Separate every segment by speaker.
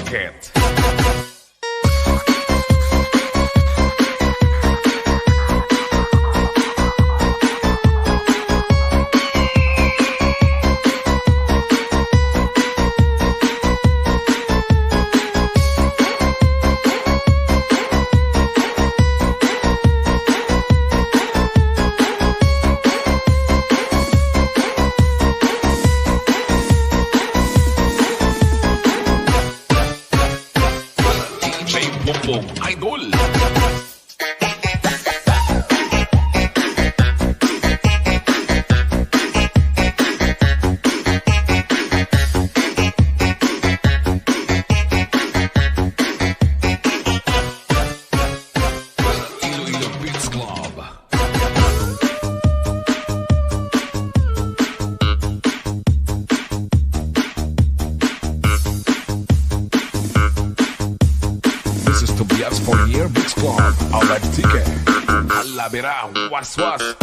Speaker 1: Market. Bongbong Idol. Iloilo Beats Club. This is Tobias Fournier Beats Club. Outlet ticket. Alabira, was.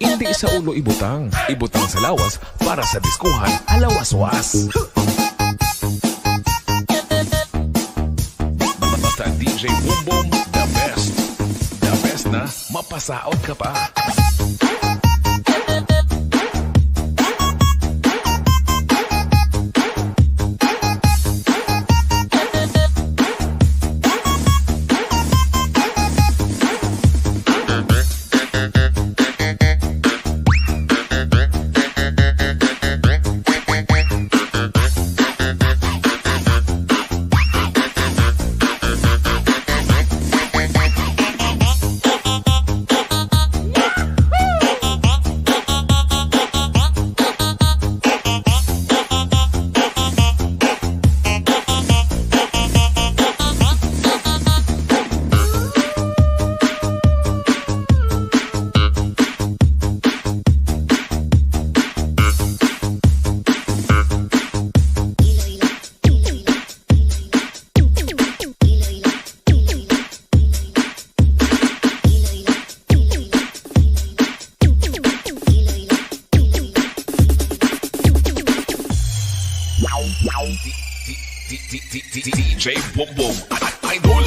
Speaker 1: Hindi sa ulo ibutang sa lawas para sa diskuhan alawas-was. Basta DJ Boom the best na mapasaot ka pa. DJ Boom Idol.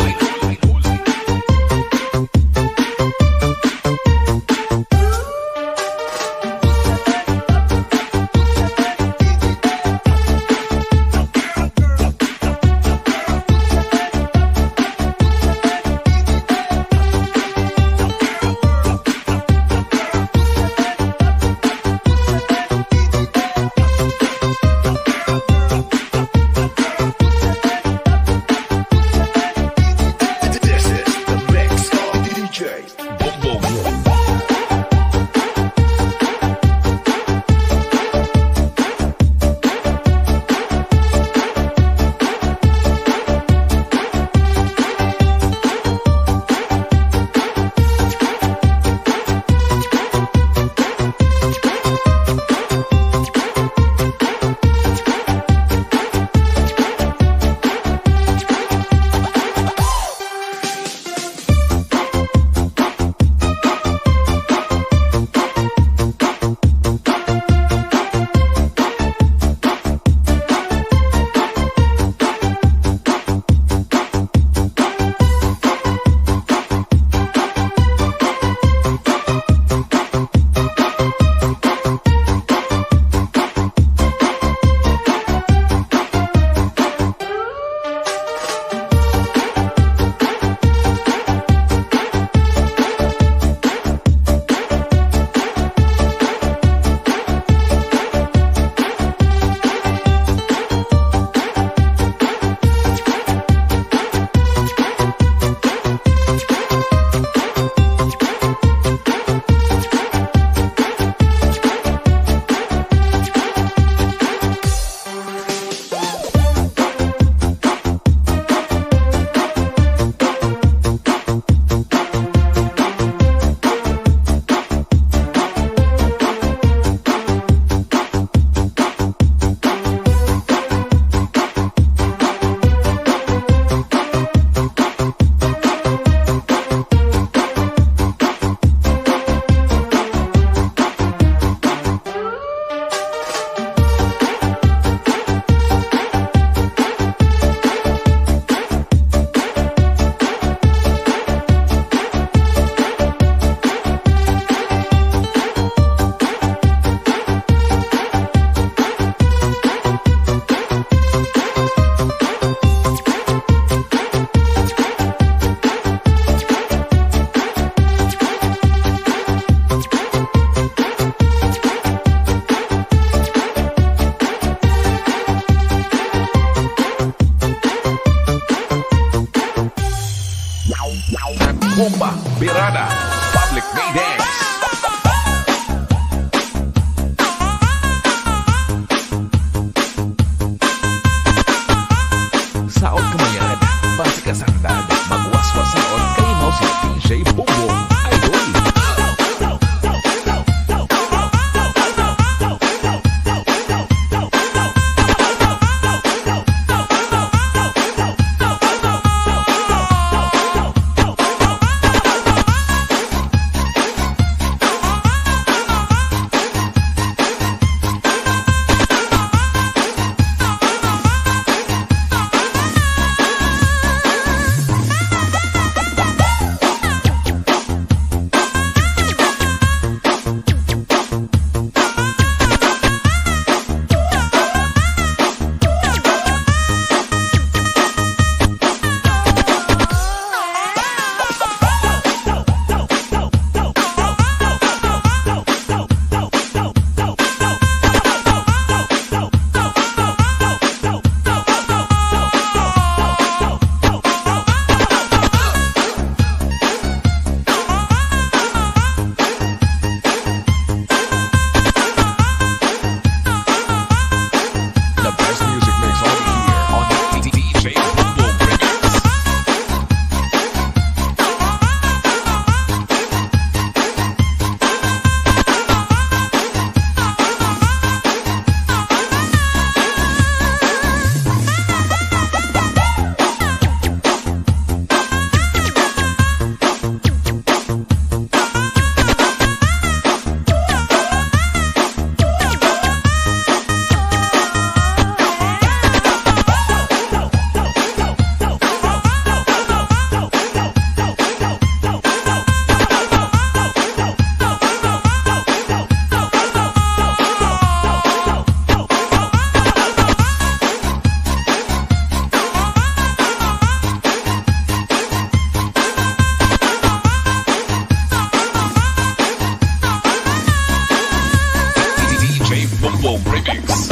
Speaker 1: Flow Remix.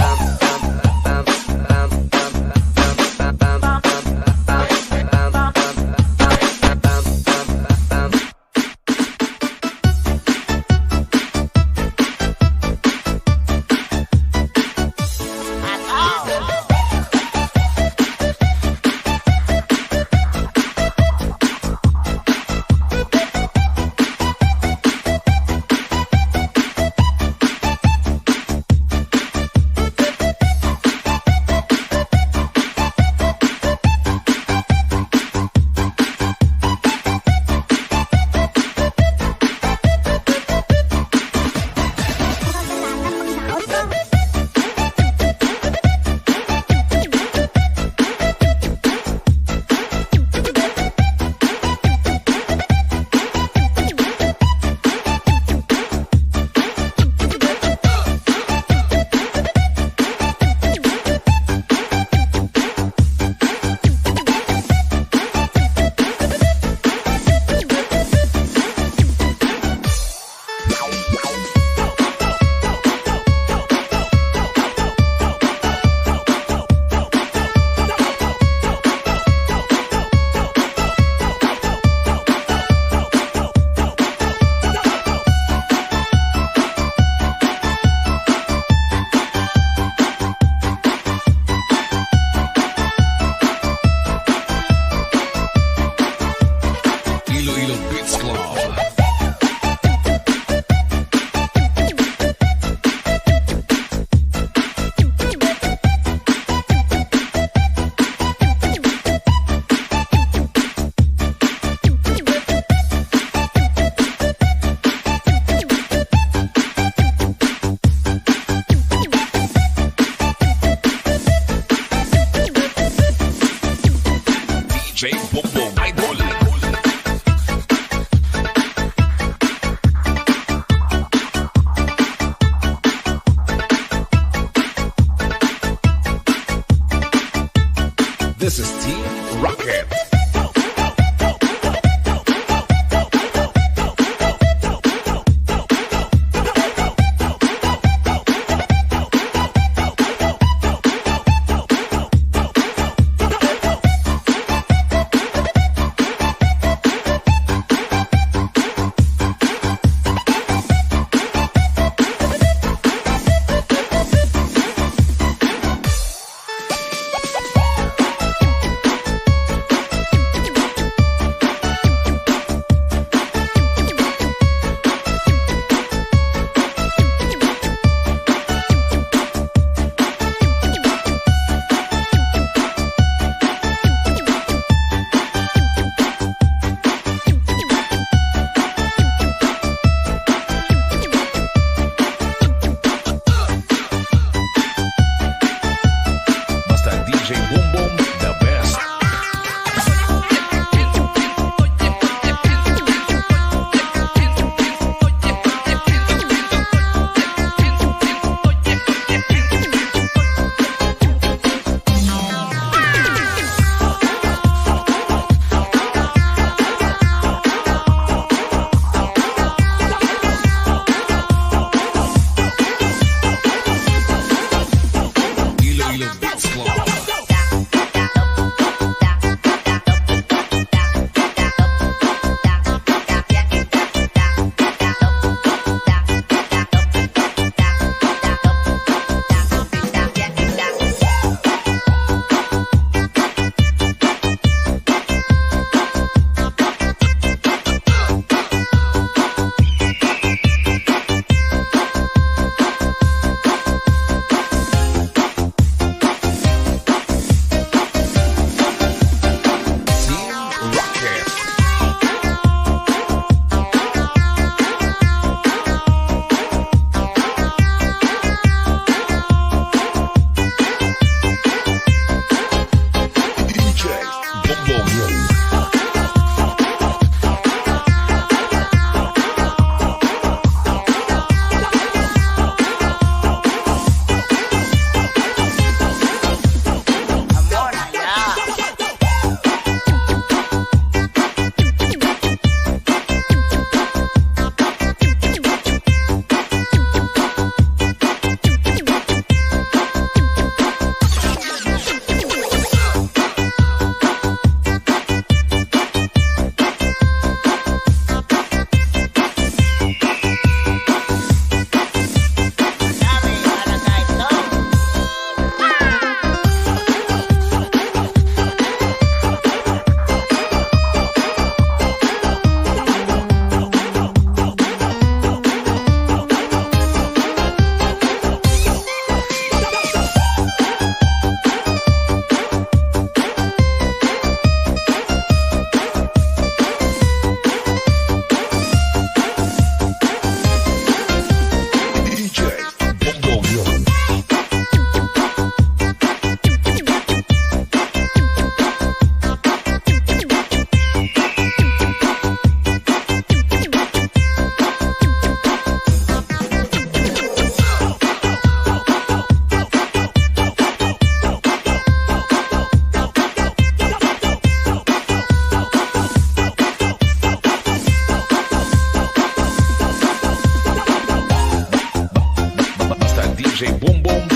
Speaker 1: DJ Boom Boom,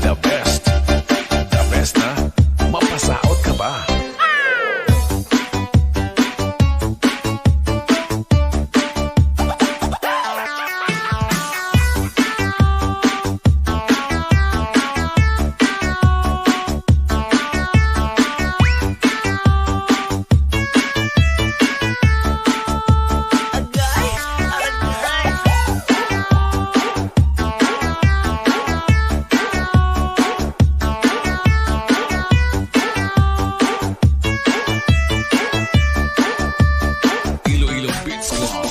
Speaker 1: the best. The best na, mapasaot ka ba? Iloilo Beats Club.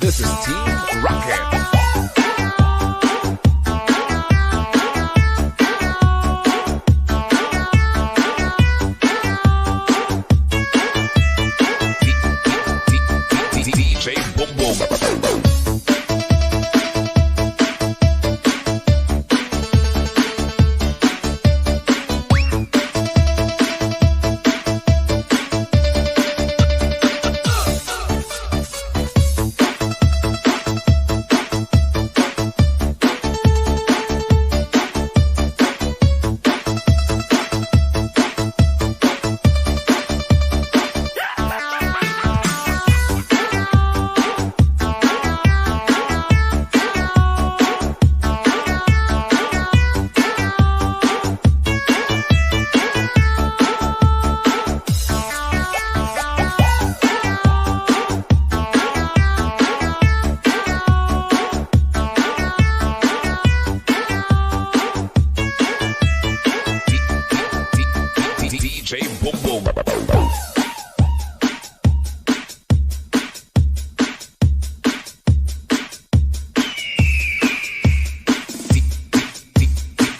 Speaker 1: This is Team Rocket. DJ Boom Boom. DJ Boom Boom.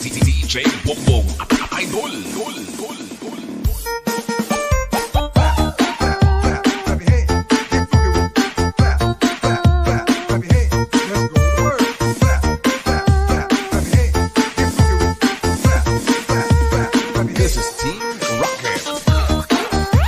Speaker 1: DJ Boom Boom. Idol. This is Team Rocket.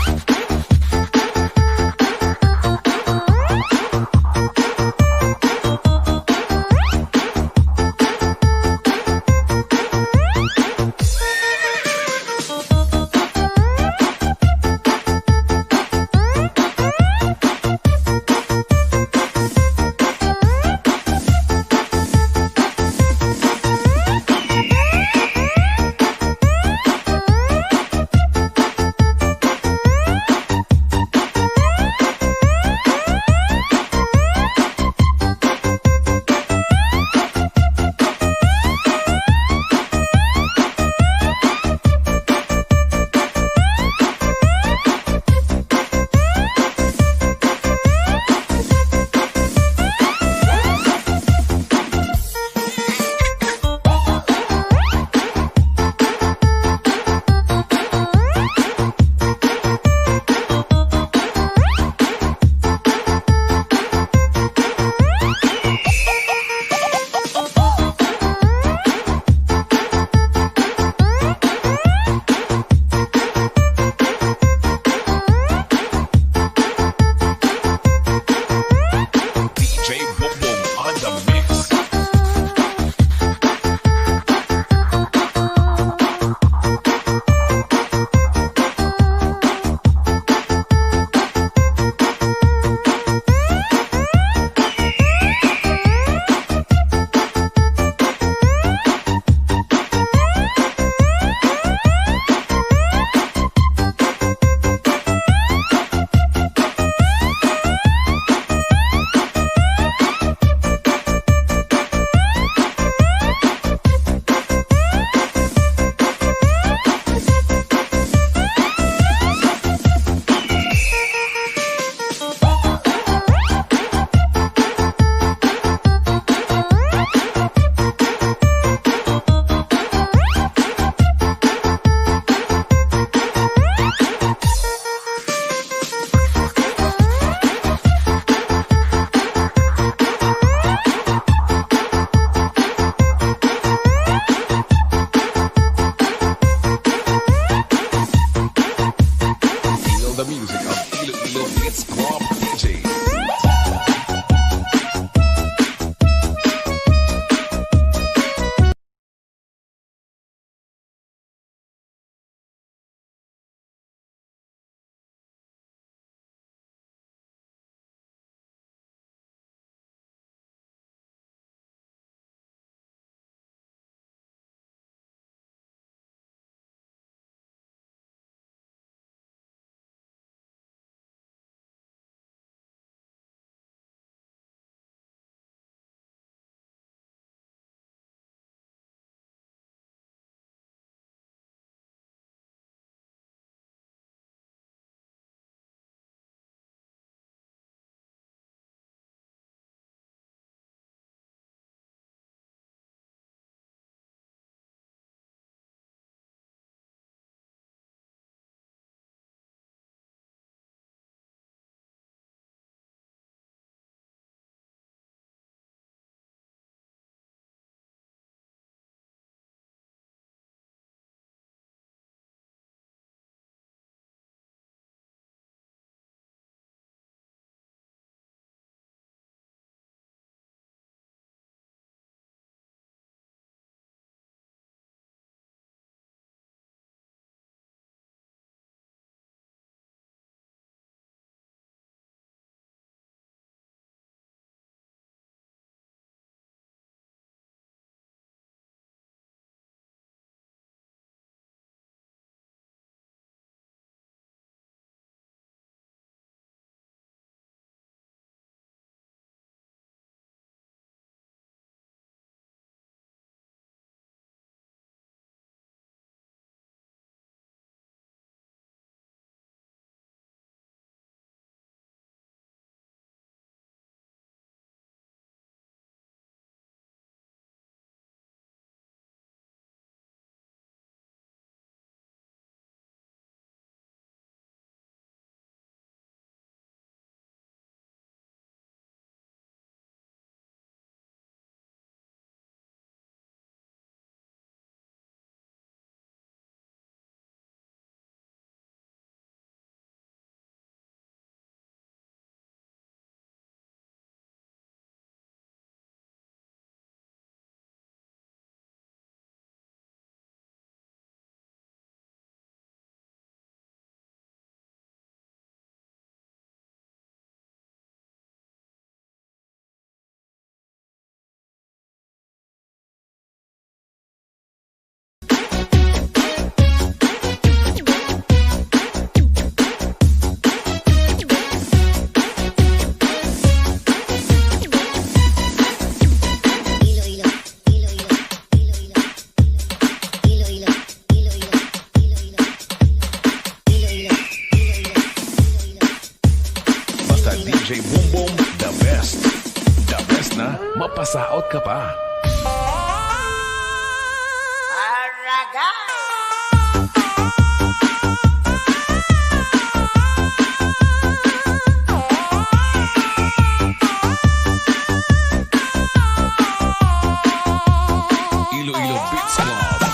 Speaker 1: DJ Boom Boom, the best. The best na mapasaot ka pa. Iloilo Beats Club.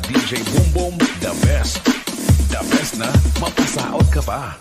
Speaker 1: DJ Boom Boom, the best. The best na mapasaot ka pa.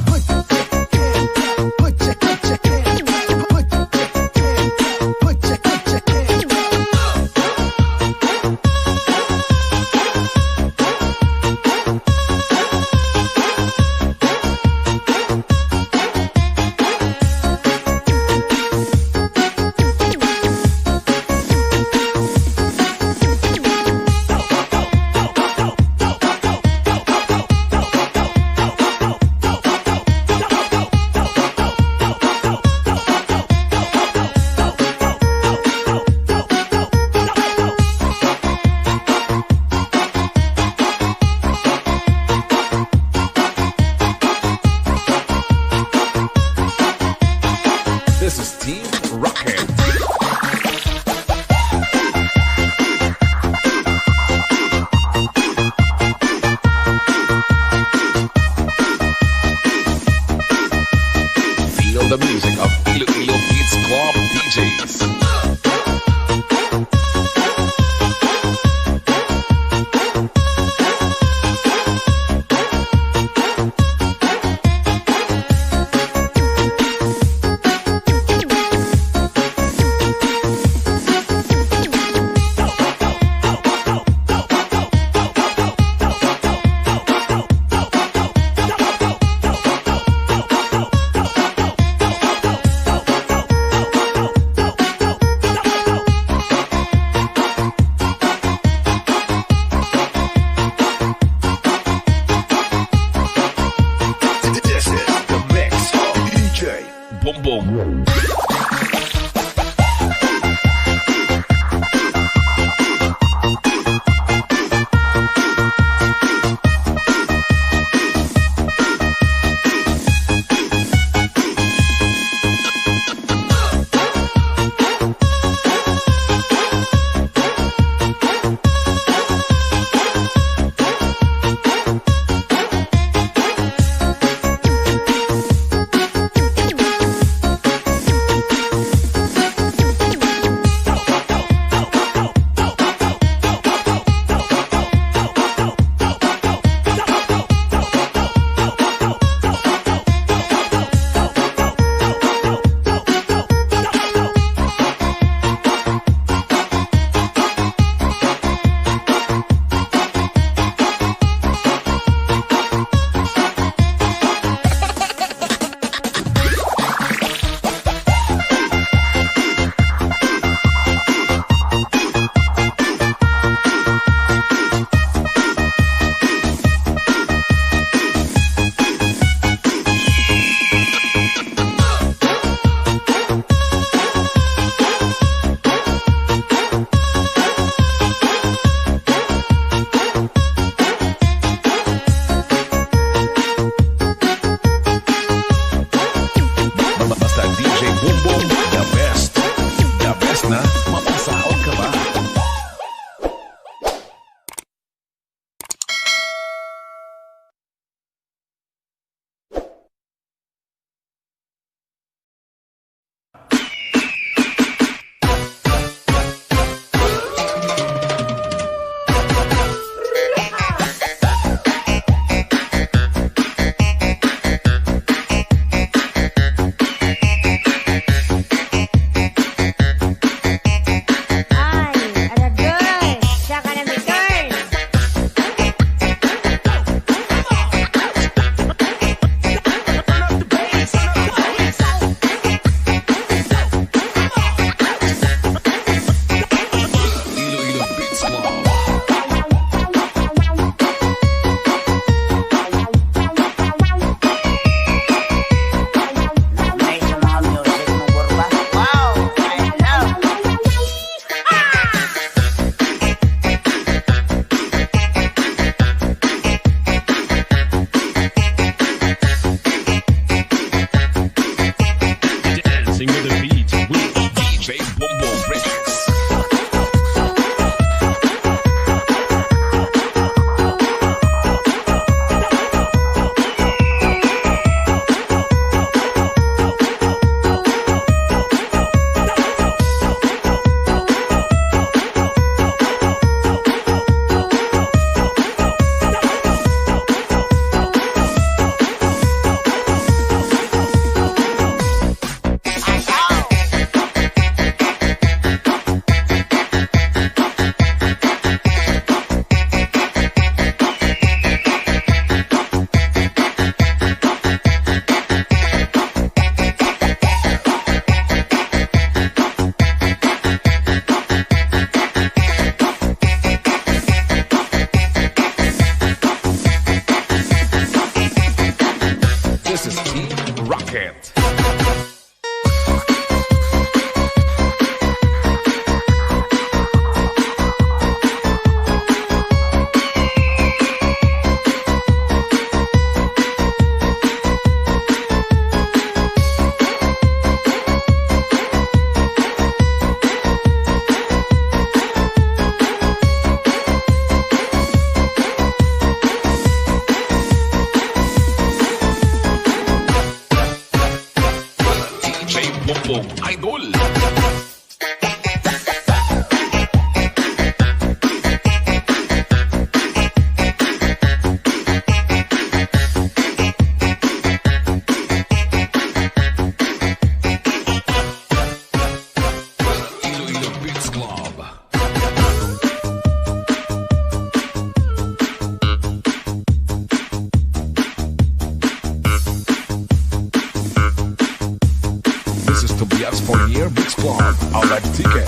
Speaker 1: Fournier Mix Club, Aulad Ticket,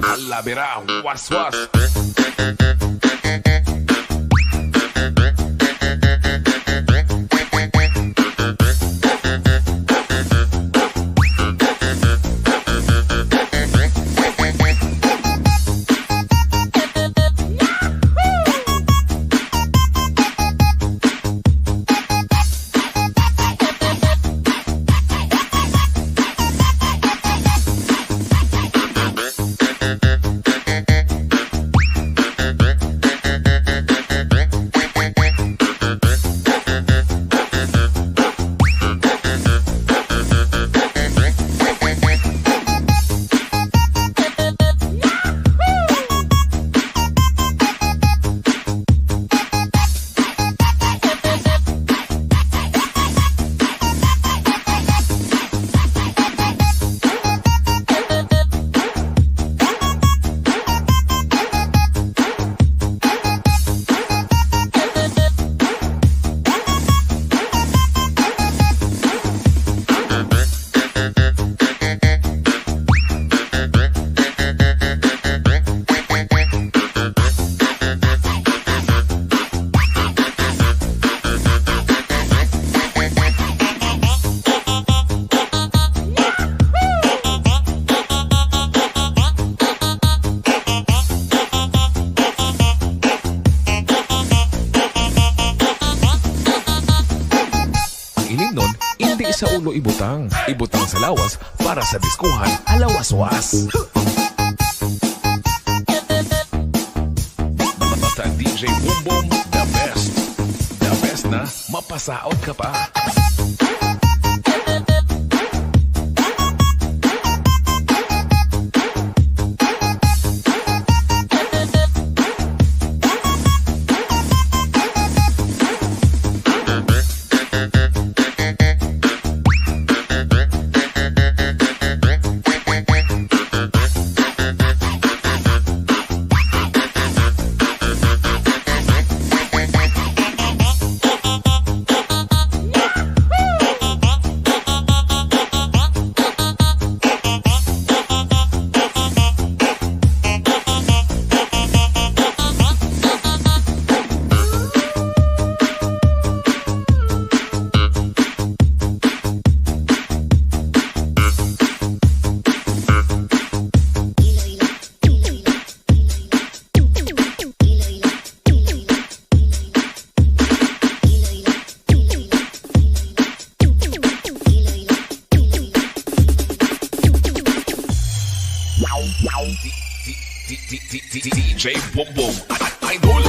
Speaker 1: Alabira, Was. Hindi sa ulo ibutang sa lawas para sa diskuhan alawaswas. Basta DJ Boom Boom, the best na mapasaot ka pa. DJ Boom Boom, Idol.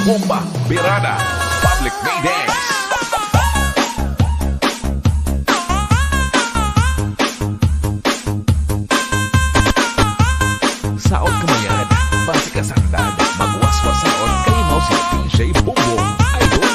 Speaker 1: Bomba, Birada, Public Maydance. Saot kamayan, basi kasangdan, magwaswas saot, kay mo si DJ Bongbong Idol.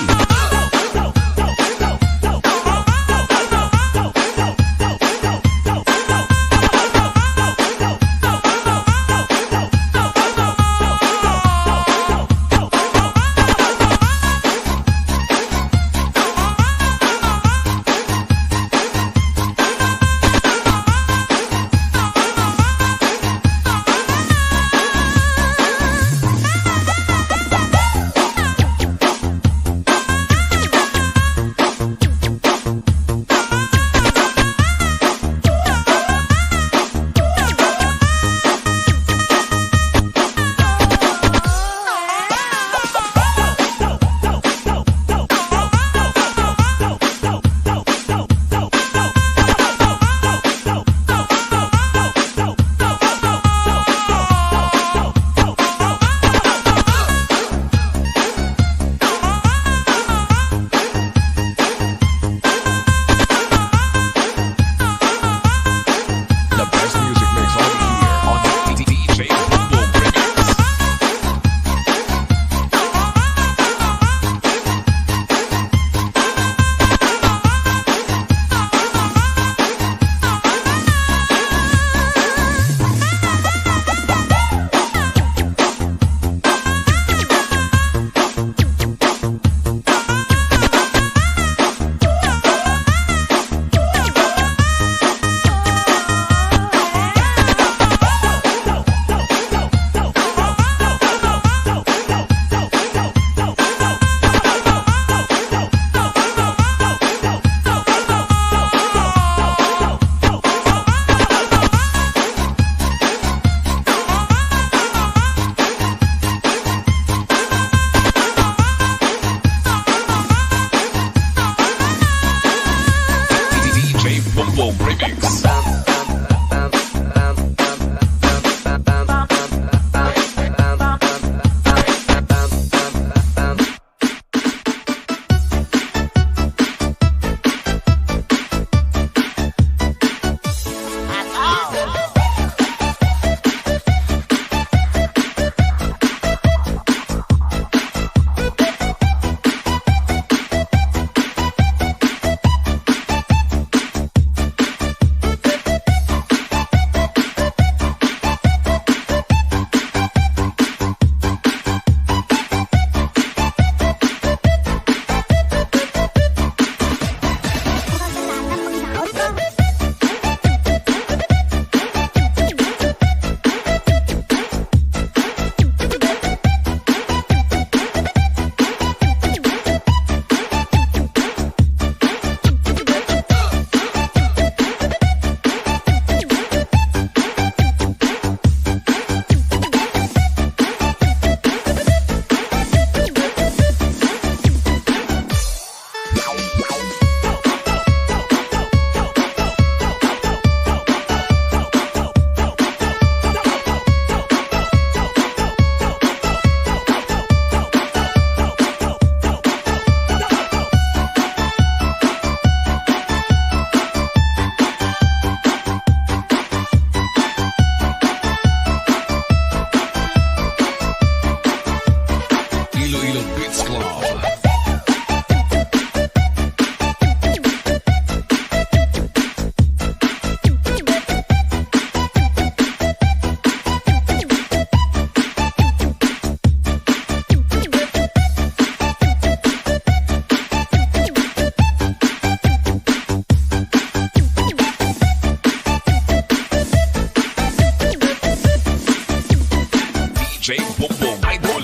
Speaker 2: DJ Bongbong Idol.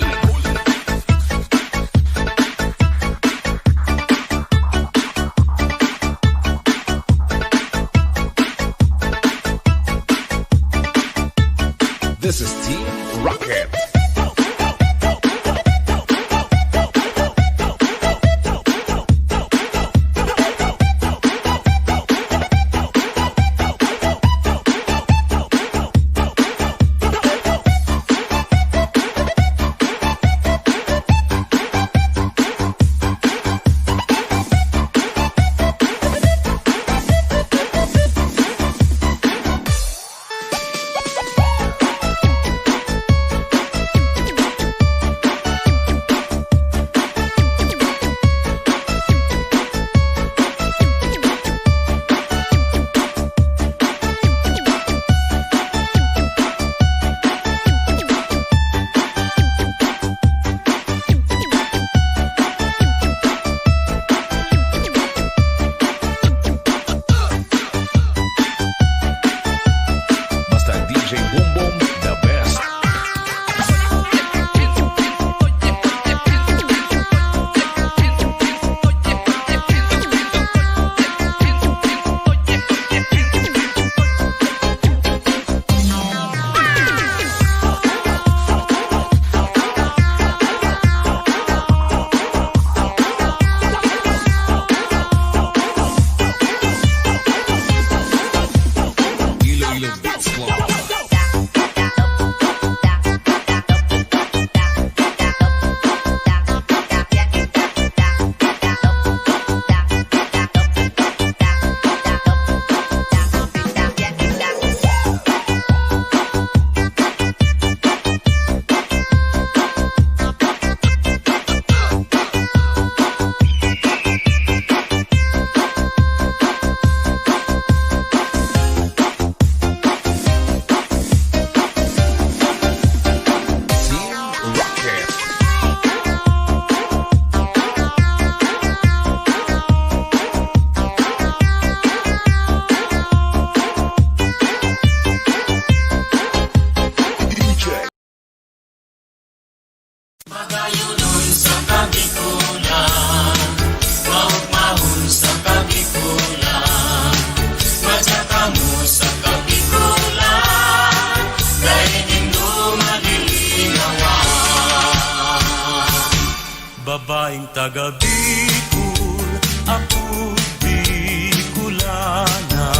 Speaker 2: Babaeng taga Bicol, ako Bicolana.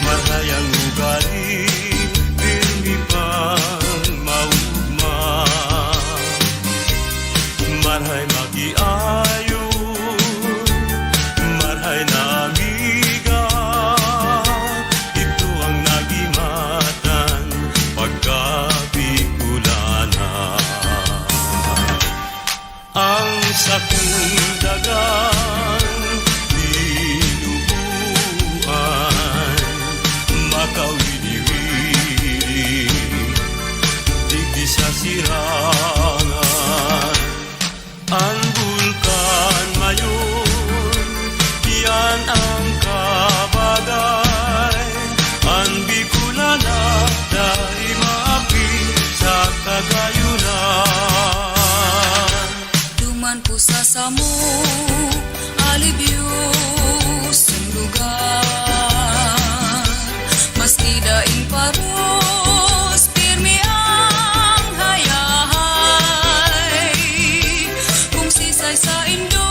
Speaker 2: Marayang ugali, pirmi pang maugma. Marhay magiayo, marhay na amiga. Ito ang nagimatan pagka Bicolana. Ang sakong dagang dinubuan, makawili-wili, digdi sa sirangan. Ang bulkan mayon, yan ang kabagay. Ang Bicolana, dahil maapi sa kagayunan.
Speaker 3: Duman po sa samo, alibyos ang lugar. Maski daing paros, pirmi ang hayahay. Kung sisay sa Indo,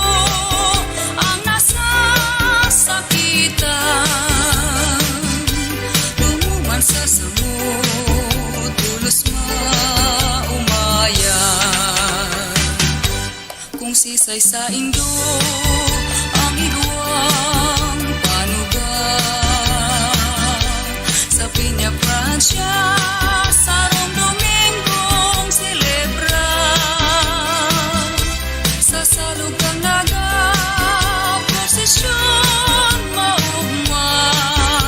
Speaker 3: ang nasasakitan. Lumuman sa samo, tulos maumayan. Kung sisay sa Indo, ang iguang panugan. Sa Piña, Francia, sa Rome, Domingong celebra. Sa Salugang Naga, prosesyon maugman.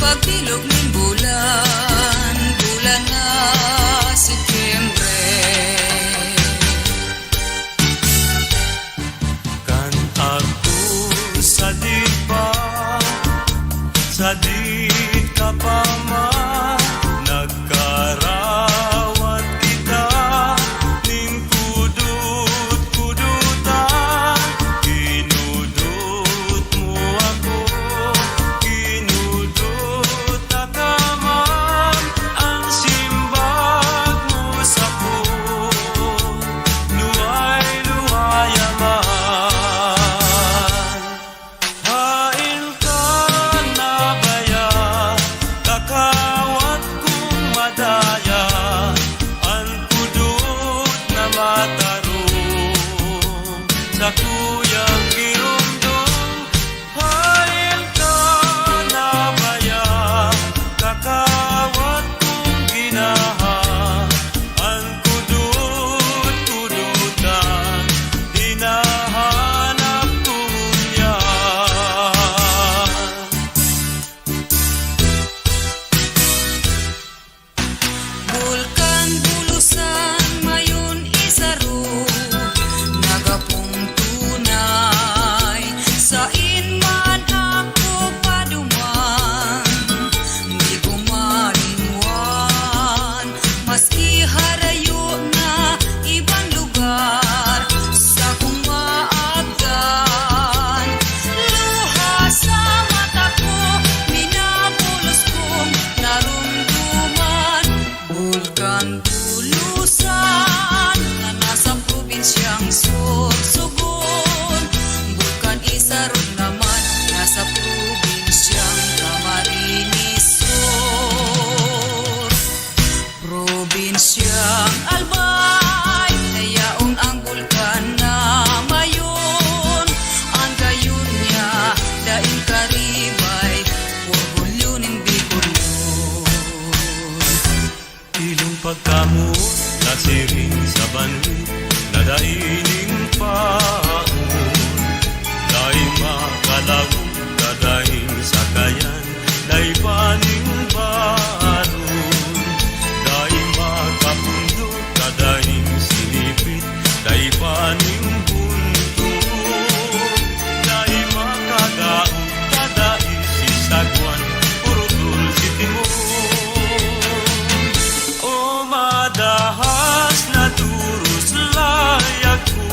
Speaker 3: Pagbilog ng bulan, bulan na Setyembre.
Speaker 2: Sadit ka pa man, nagkarawat kita, ning kudut-kudutan. Kinudut mo ako, kinudut akaman, ang simbag mo sa ko, luway-luwayaman. Hain ka na baya, kakawat kong madaya, ang kudut na matarong sa kuyang giromdom. Hain ka na baya, kakawat kong ginaha, ang kudut-kudutan, hinahanap ko niya.
Speaker 3: Bulkan bulusan mayon isaro, nagapong tunay. Sa inman ako paduman, di ko malinwan. Maski harayo na ibang lugar, sa kong maagdan. Luha sa mata ko, minabulos kong narumduman. Bulkan bulusan na nasa probinsyang Sorsogon. Bulkan Isarog naman nasa probinsyang Camarines Sur. Probinsyang Albay, nayaong ang bulkan na mayon. Ang gayon niya, daing karibay, orgulyonin Bicolon.
Speaker 2: Ilong pagkamot, nasiring sa banwit, nadaining paon. Dahil makalaw, dadaing sa kayan, dahil paning baron. Dahil makapundo, dadaing sinipit, dahil paning bunto. Dahil makagaon, dadaing si Sagwan, purutol si Timon. O madahas na turus layak ko,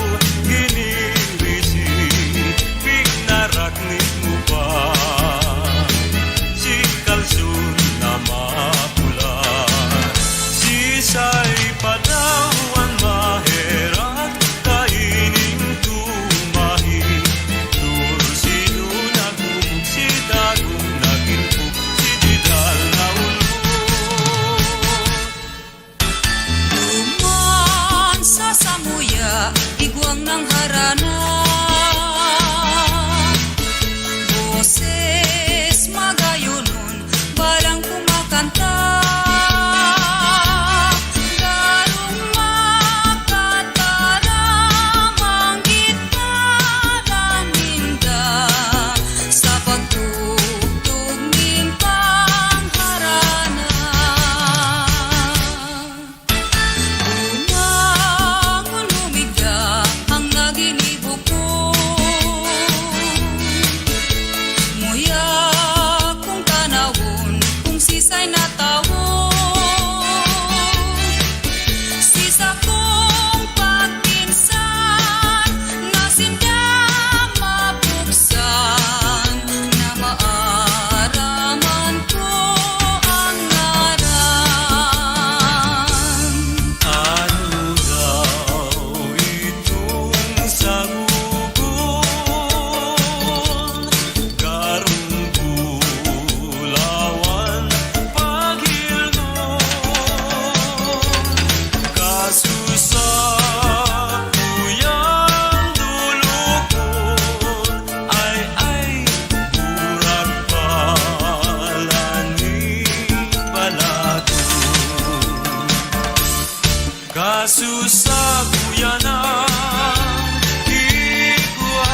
Speaker 2: kuyanan igual.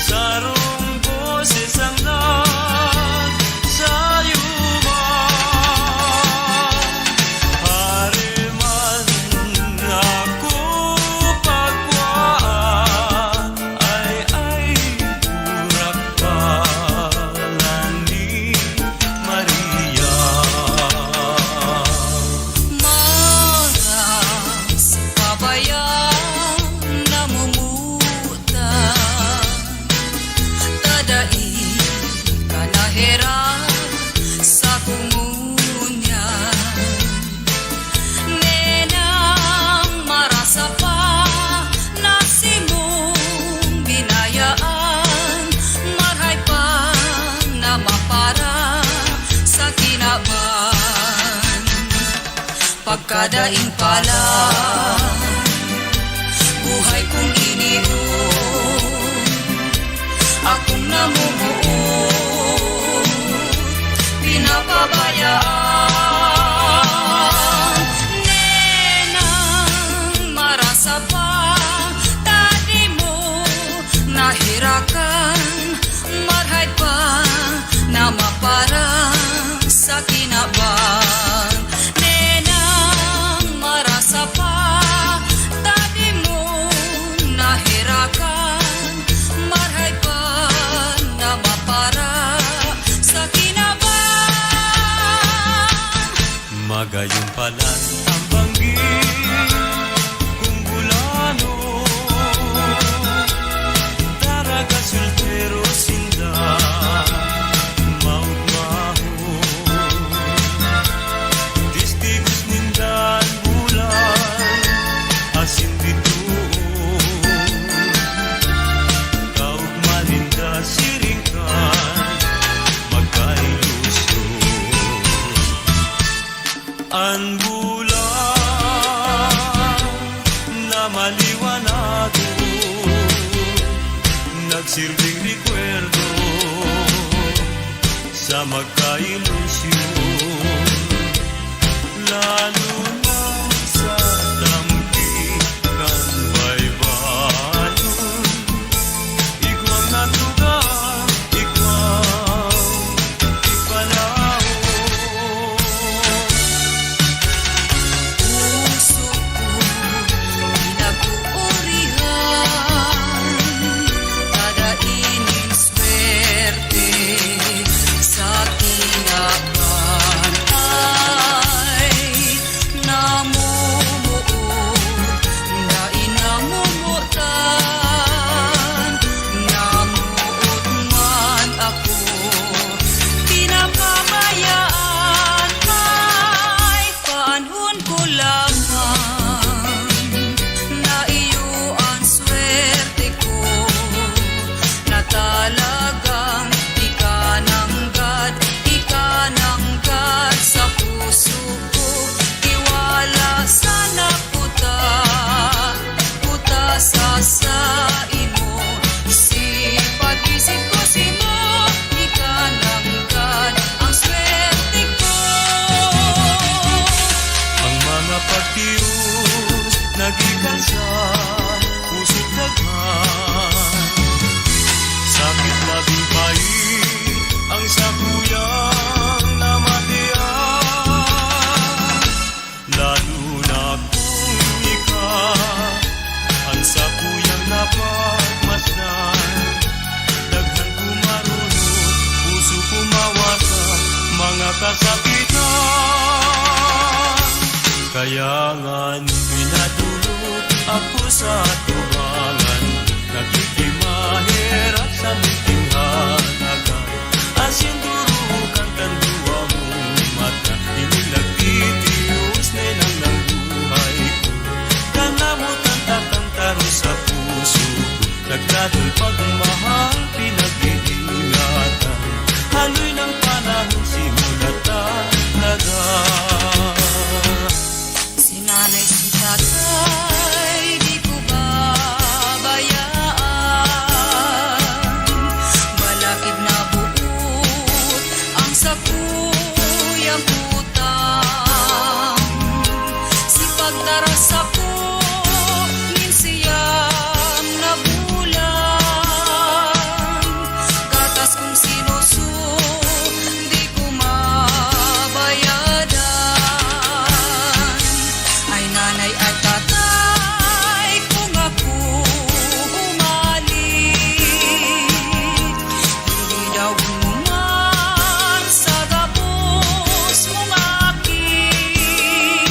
Speaker 2: Sarong boses ang nagsayuman. Hariman ako pagwaan, ay urak palan ni Maria.
Speaker 3: Maras pabayang namumutan, tadai kanahera sa kumunyan. Nenang marasa pa nasimong binayaan, marhay pa na mapara sa kinaban. Pagkadaing pala, buhay kong iniuon, akong namumuon, pinapabayaan. Nenang marasa pa, tadi mo nahirakan, marhay pa na mapara sa kinabang. Nenang marasa pa, tadi mo nahirakan, marhay pa na mapara sa kinabang.
Speaker 2: Magayong palan ang banggit kung bulano, daraga sultero sinda maugmaho. Tistigos nindan bulan asin bituon, kaugma ninda siringkan magkailusyon. Ang bulan na maliwanado, nagsilbing rekwerdo sa magkailusyon. Lalo na sa tampikan baybayon, ikaw ang natugang, ikaw ipanahon.
Speaker 3: Puso ko pinaguurihan, tadaining swerte sa kinaban ay namumuot, daing namumutan, namuot man ako, pinapabayaan ay panahon ko lamang, na iyo ang swerte ko, na talagang ikananggad sa puso ko. Tiwala sana puta sa imo, isip ko simo, ikananggad ang swerte ko.
Speaker 2: Ang mga pagtius nagikan sa puso't daghan, sakit labing pait ang sakuyang namatian. Lalo na kung ikaw ang sakuyang napagmasdan, daghan kumarunod, puso kumawasan mga kasakitan. Kaya nga't pinadulog ako sa tubangan, nagkikimahirap sa munting hanagan. Asin durukan tandua mong mata, inilagtitius nenang ng buhay ko. Kanamutan takang taro sa puso ko, nagladong pagmahal pinag-iingatan. Haloy ng panahon simulat talaga.
Speaker 3: Sinanay si tatay, di ko babayaan, balakid na buot ang sakuyang utang. Sipag taras ako minsiyam na bulan. Gatas kong sinusuk, di ko mabayadan. Ay nanay at tatay, kung ako humalik, hindi daw umuman sa gabos mong akit.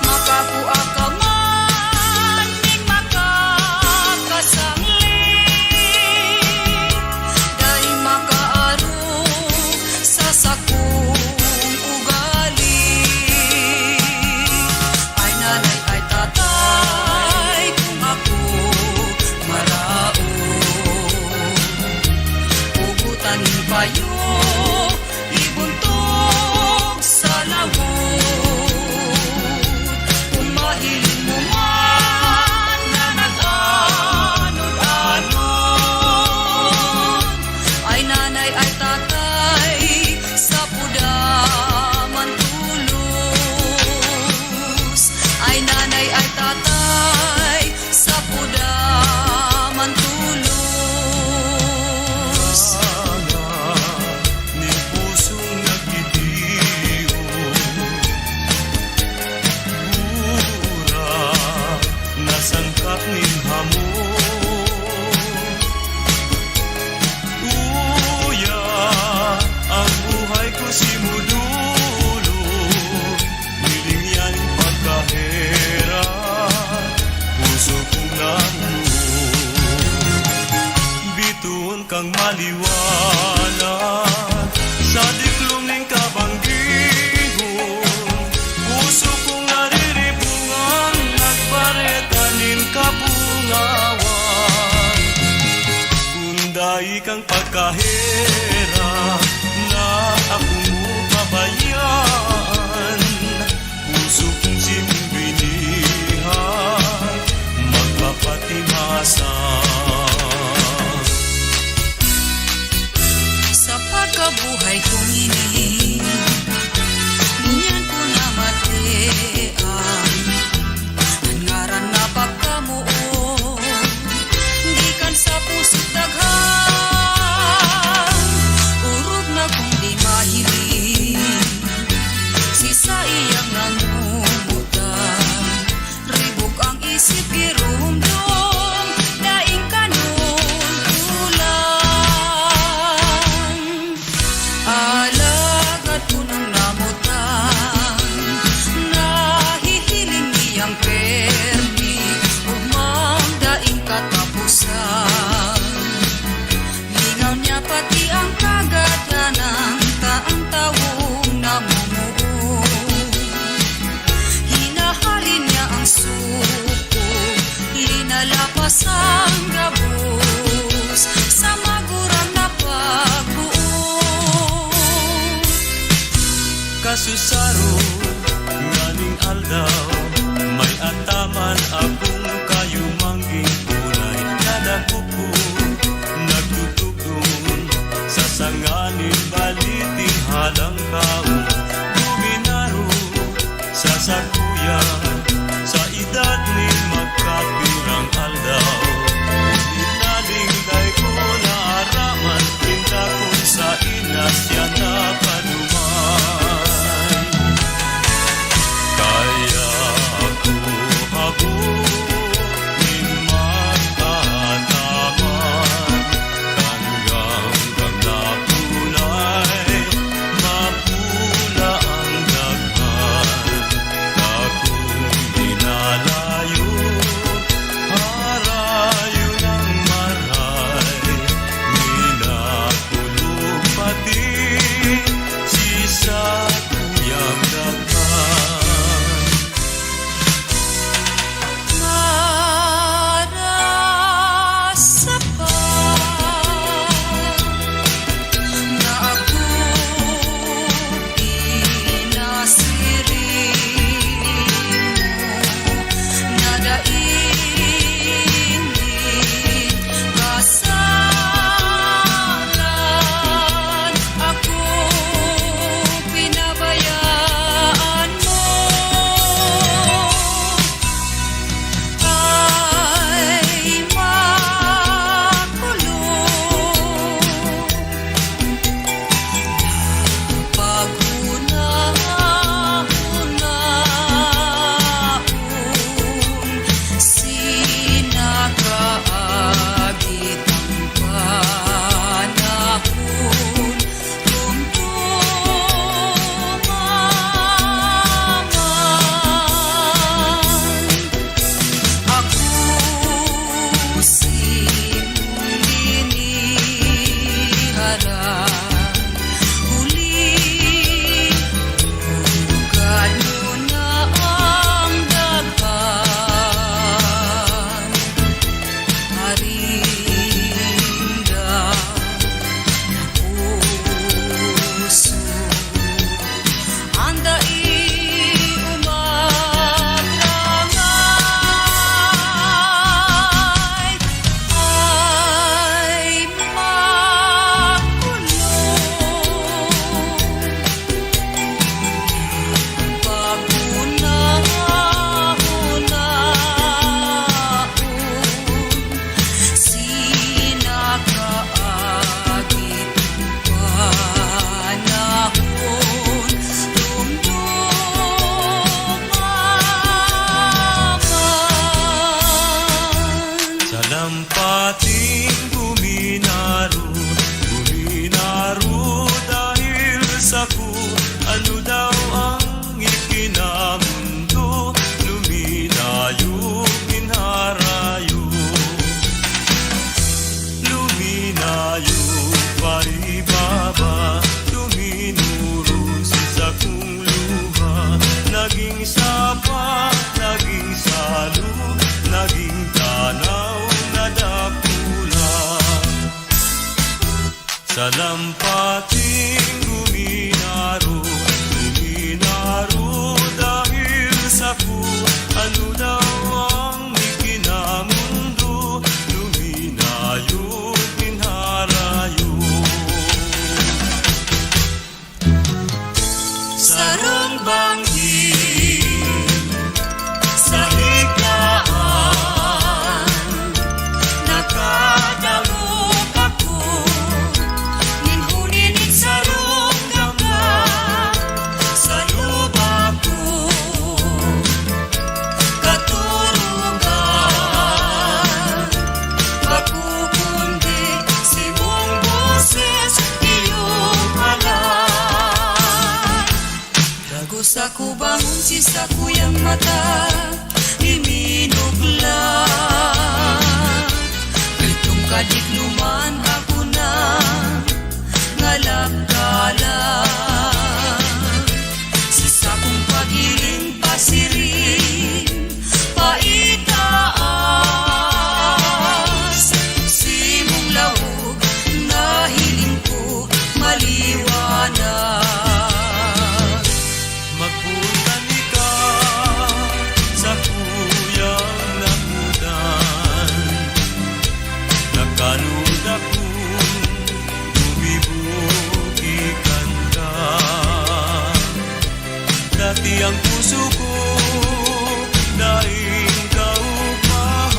Speaker 3: Makakuha ka man, ning makakasanglit, dahil makaaro sa sakong ugali. Ay nanay ay tatay, kung ako maraon, pugutan ni payo, ibuntog sa lawod. Kung mahiling mo man na nag-anod-anod, ay nanay ay tatay, sa puda man tulos. Ay nanay ay tatay, sa puda man tulos.
Speaker 2: Ni pusong nagtitiyo, bura nasangkap ning hamon. Uya, ang buhay ko simudulo, niling yan pagkahera, puso kong namuo. Bituon kang maliwanag sa diklom ning kabanggihon. Puso kong nariribungan, nagparetanin kapungawan. Kunday kang pagkahera na akong pabayaan. Puso kong simbinihan, magpapatimasan.
Speaker 3: Sa pagkabuhay kong ini, ngunyan ko na matean, ang ngaran na pagkamuon, di kan sa puso't daghan.
Speaker 2: Salampating luminaro dahil sa ku ano daw ang ikinamundo, luminayo pinharayo. Sarong banggin sa higlaan, nakadalok ako, ninhuninig sarong daga sa lupa ko. Katurungan, makukundi si mong boses, iyong halay. Dagos ako bangon si sa kuyang mata, iminugla. Itong kadikluman ako na ngalagkala. Si sa kong pagiling pasirin, paitaas. Si mong lawog na hiling ko maliwanag. Magpunta ka sa kuyang langudan, nakalud akong lumibog ikanta. Dati ang puso ko daing kaugmahan,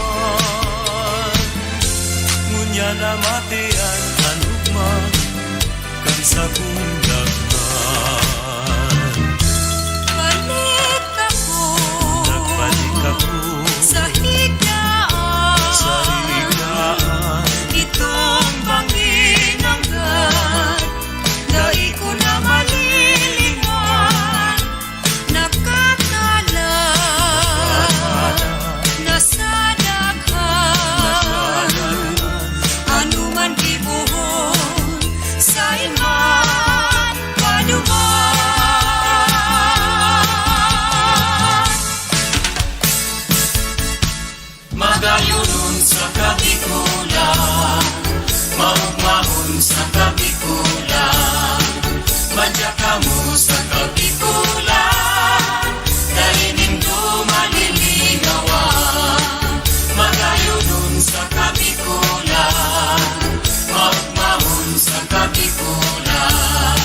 Speaker 2: ngunya na matian anugma kan sa kong daghan.
Speaker 3: Balik ako
Speaker 2: Nagbalik ako
Speaker 3: sa higlaan,
Speaker 2: sa higaan,
Speaker 3: itong bangin hanggan, dai ko na malilingan, nakakala nasa daghan, anuman gibuhon sa iman paduman.
Speaker 2: magayunon sa kabikulan, maugmahon sa kabikulan, madya ka mo sa kabikulan, dalining dumaliligawan. Magayunon sa kabikulan, maugmahon sa kabikulan,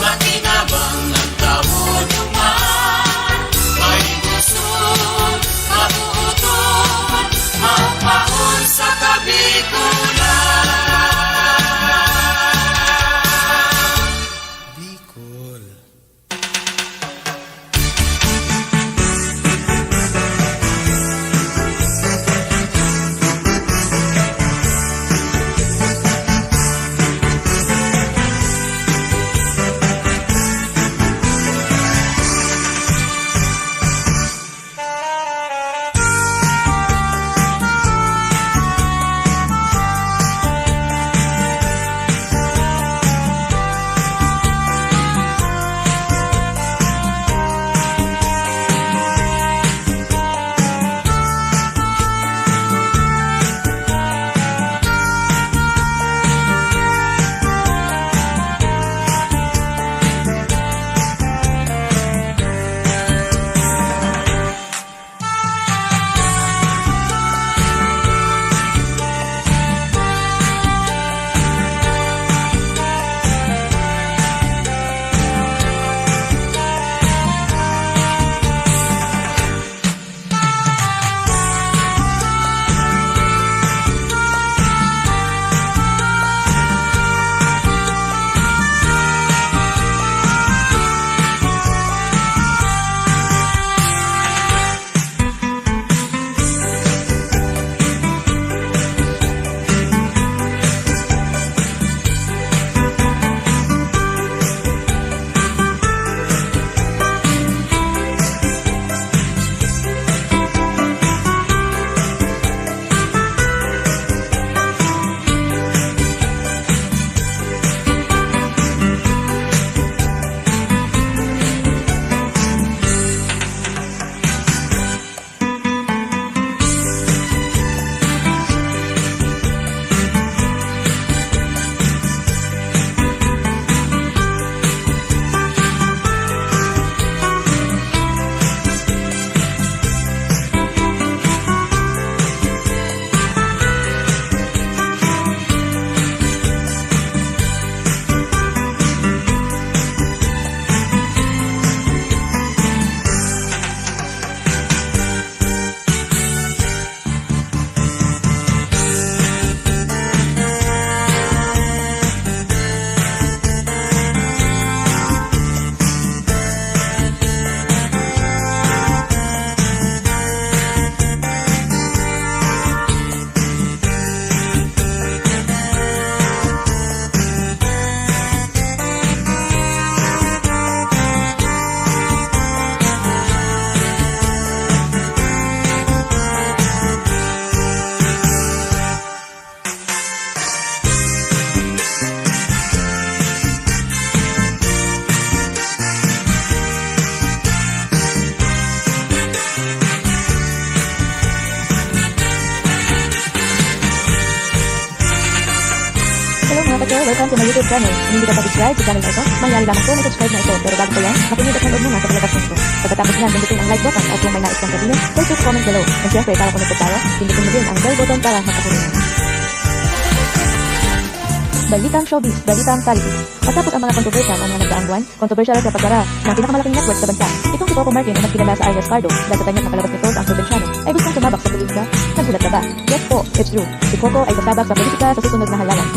Speaker 2: makinabang ang kabunuman, mahingusun, mabuuton, maugmahon sa kabikulan. Bicol.
Speaker 4: ka-Watcher, welcome to my YouTube channel. Kung hindi ka pa subscribe sa channel na ito, mangyari lamang po na subscribe na ito. Pero bago ko yan, makinig at manood muna sa palabas nito. Pagkatapos yan, pindutin ang like button at kung may nais kang sabihin, please comment below. And syempre, para connected tayo, pindutin mo din ang bell button para makakunin. Balitang showbiz, balitang politics. Matapos ang mga kontrobersya ng mga nagdaang buwan, kontrobersyal sa pagkara ng pinakamalaking network sa bansa. Itong si Coco Martin na nagkilala sa Arias Pardo dahil sa kanyang nakalabas nito ang probinsyano ay gustong sumabak sa politika. Nagsulat na ba? Yes po, it's true. Si Coco ay sasabak sa politika sa susunod na halalan.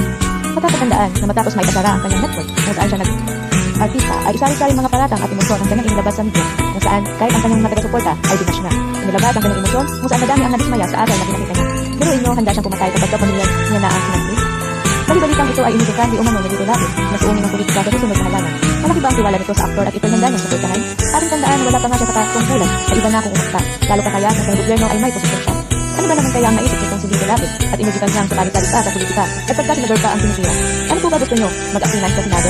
Speaker 4: Matatandaan na matapos may kasara ang kanyang network kung saan siya artista ay isari-saring mga paratang at emosyon ang kanyang inilabas sa media kung saan kahit ang kanyang mga taga-suporta ay binash na. Inilabas ang kanyang emosyon kung saan madami ang nadismaya sa aral na pinakita niya. Biruin niyo, handa siyang pumatay kapag pamilya niya na ang sinagli. Bali-balitang ito ay inigitan di umano na dito lapis na suungin ng politika sa susunod na halalan. Malaki ba ang tiwala nito sa aktor at ito'y handa niyang suportahan? Ating tandaan na wala pa nga siya sa katungkulan sa iba na kung umasta. Lalo pa kaya sa gobyerno ay may posisyon siya. Ano ba naman kaya ang naisip nitong si Dito Lapid at inigitan niyang sumali-salita sa politika at pagka senador pa ang sinisira? Ano po ba gusto niyo? Mag-aksinan sa Senado?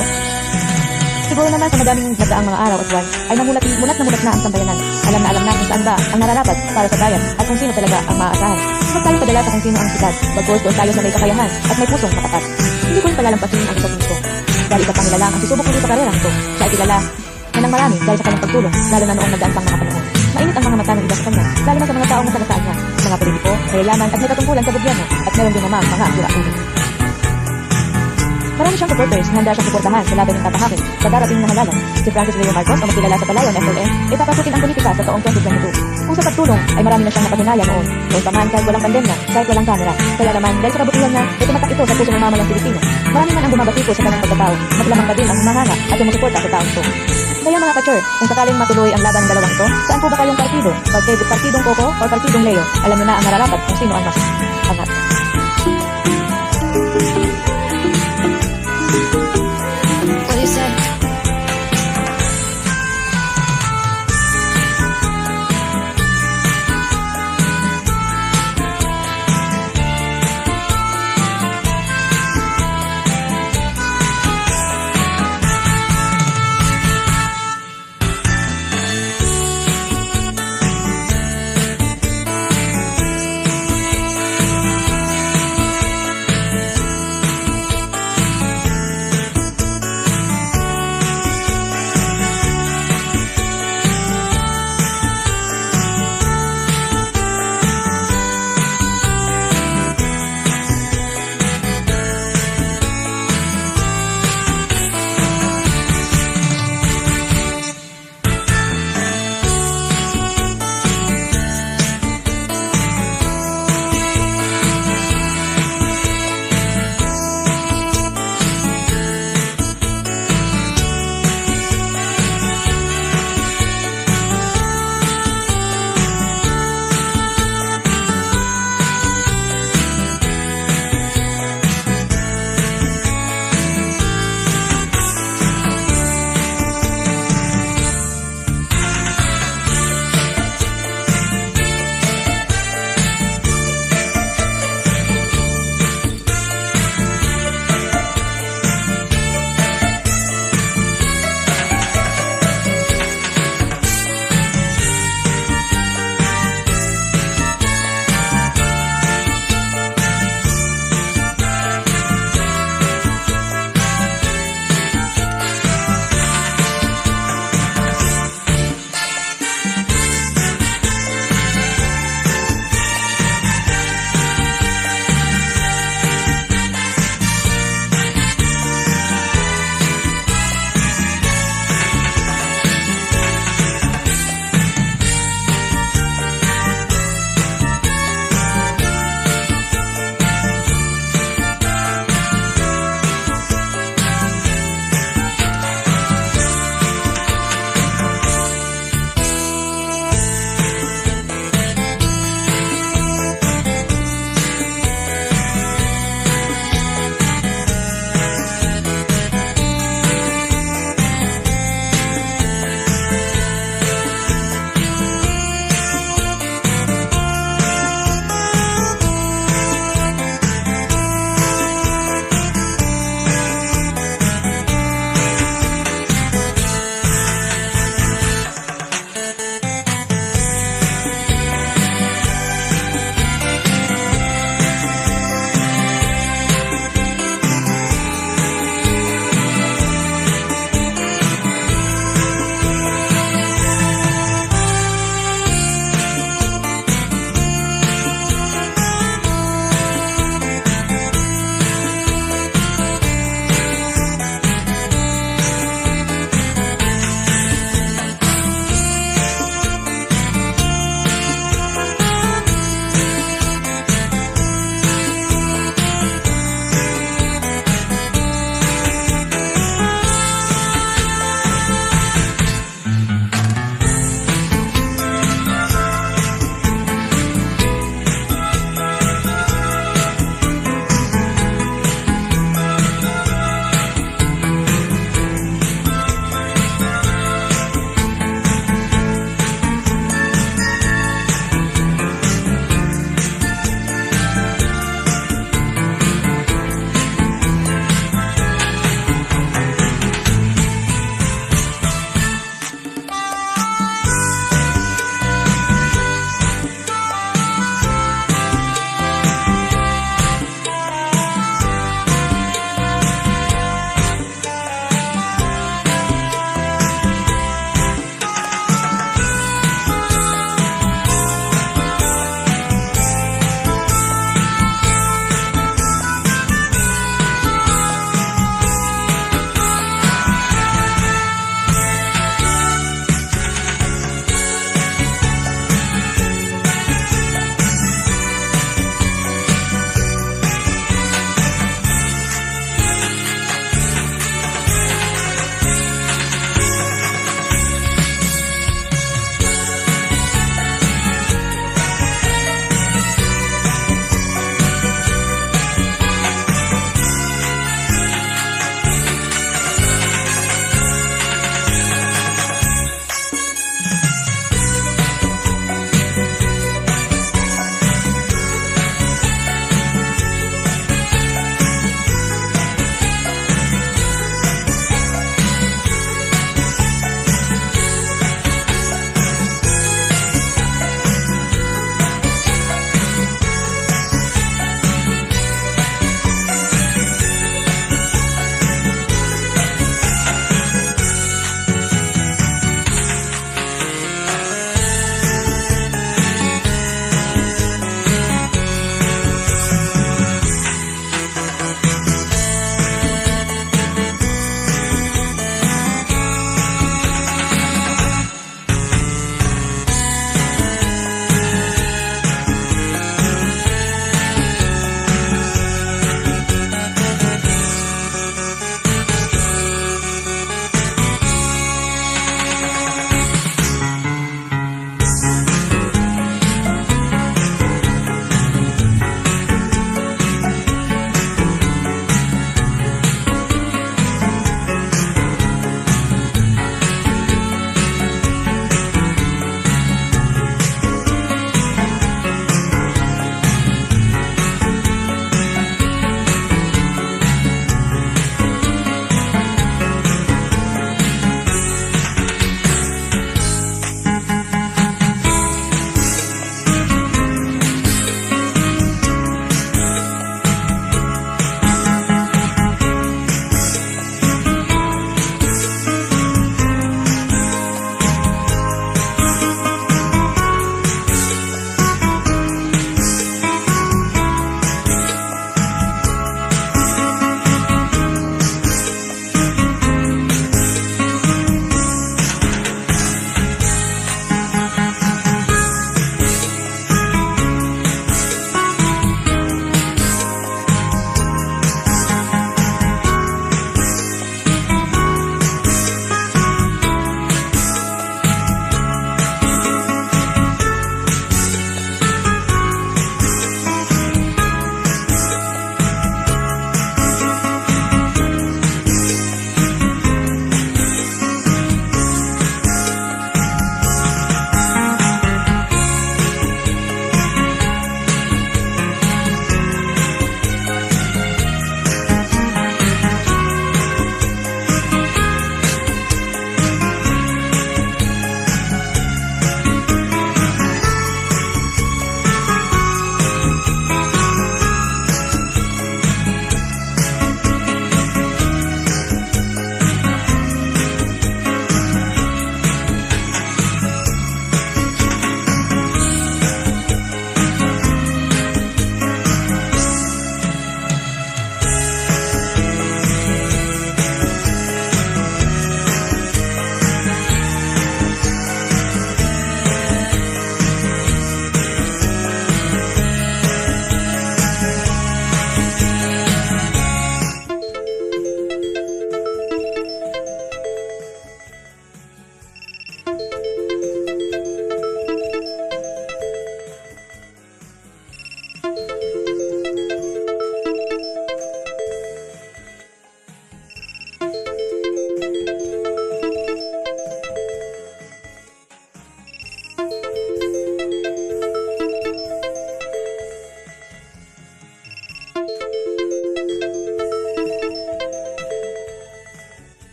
Speaker 4: Siguro naman sa madaming nagdaang mga araw at buwan ay mulat na ang sambayanan. Alam na kung saan ba ang nararapat para sa bayan at kung sino talaga ang maaasahan. Huwag tayo padala sa kung sino ang sikat. Bagos doon tayo sa may kakayahan at may pusong matapat. Hindi ko rin palalampasin ang isa't gusto. Dahil iba pang nilalang ang susubok ko sa karerang ito. Siya ay kilala na ng marami dahil sa kanyang pagtulong, lalo na noong nagdaan pang mga panahon. Mainit ang mga mata ng iba sa kanya, lalo na sa mga taong masagasaan niya, mga politiko, mayayaman at may katungkulan sa gobyerno at meron din naman mga sura-ulo. Marami siyang supporters na handa siyang suportahan sa laban ng tatahakin sa darating na halalan. Si Francis Leo Marcos o magkilala sa Palawan FLN ay papasukin ang politika sa taong 2022. Kung sa pagtulong ay marami na siyang napatunayan noon. Noon pa man kahit walang pandemya, kahit walang kamera. Kaya naman dahil sa kabutihan niya ay tumatak ito sa puso ng mamayang Pilipino. Marami man ang bumabatiko sa kanyang pagkatao. Maglamang pa din ang humahanga at sumusuporta sa taong ito. Kaya mga ka-chur, kung sakaling matuloy ang laban ng dalawang ito, saan po ba kayong partido? Partidong Coco o partidong Leo? Alam niyo na ang nararapat kung sino ang mas angat.
Speaker 3: What is that?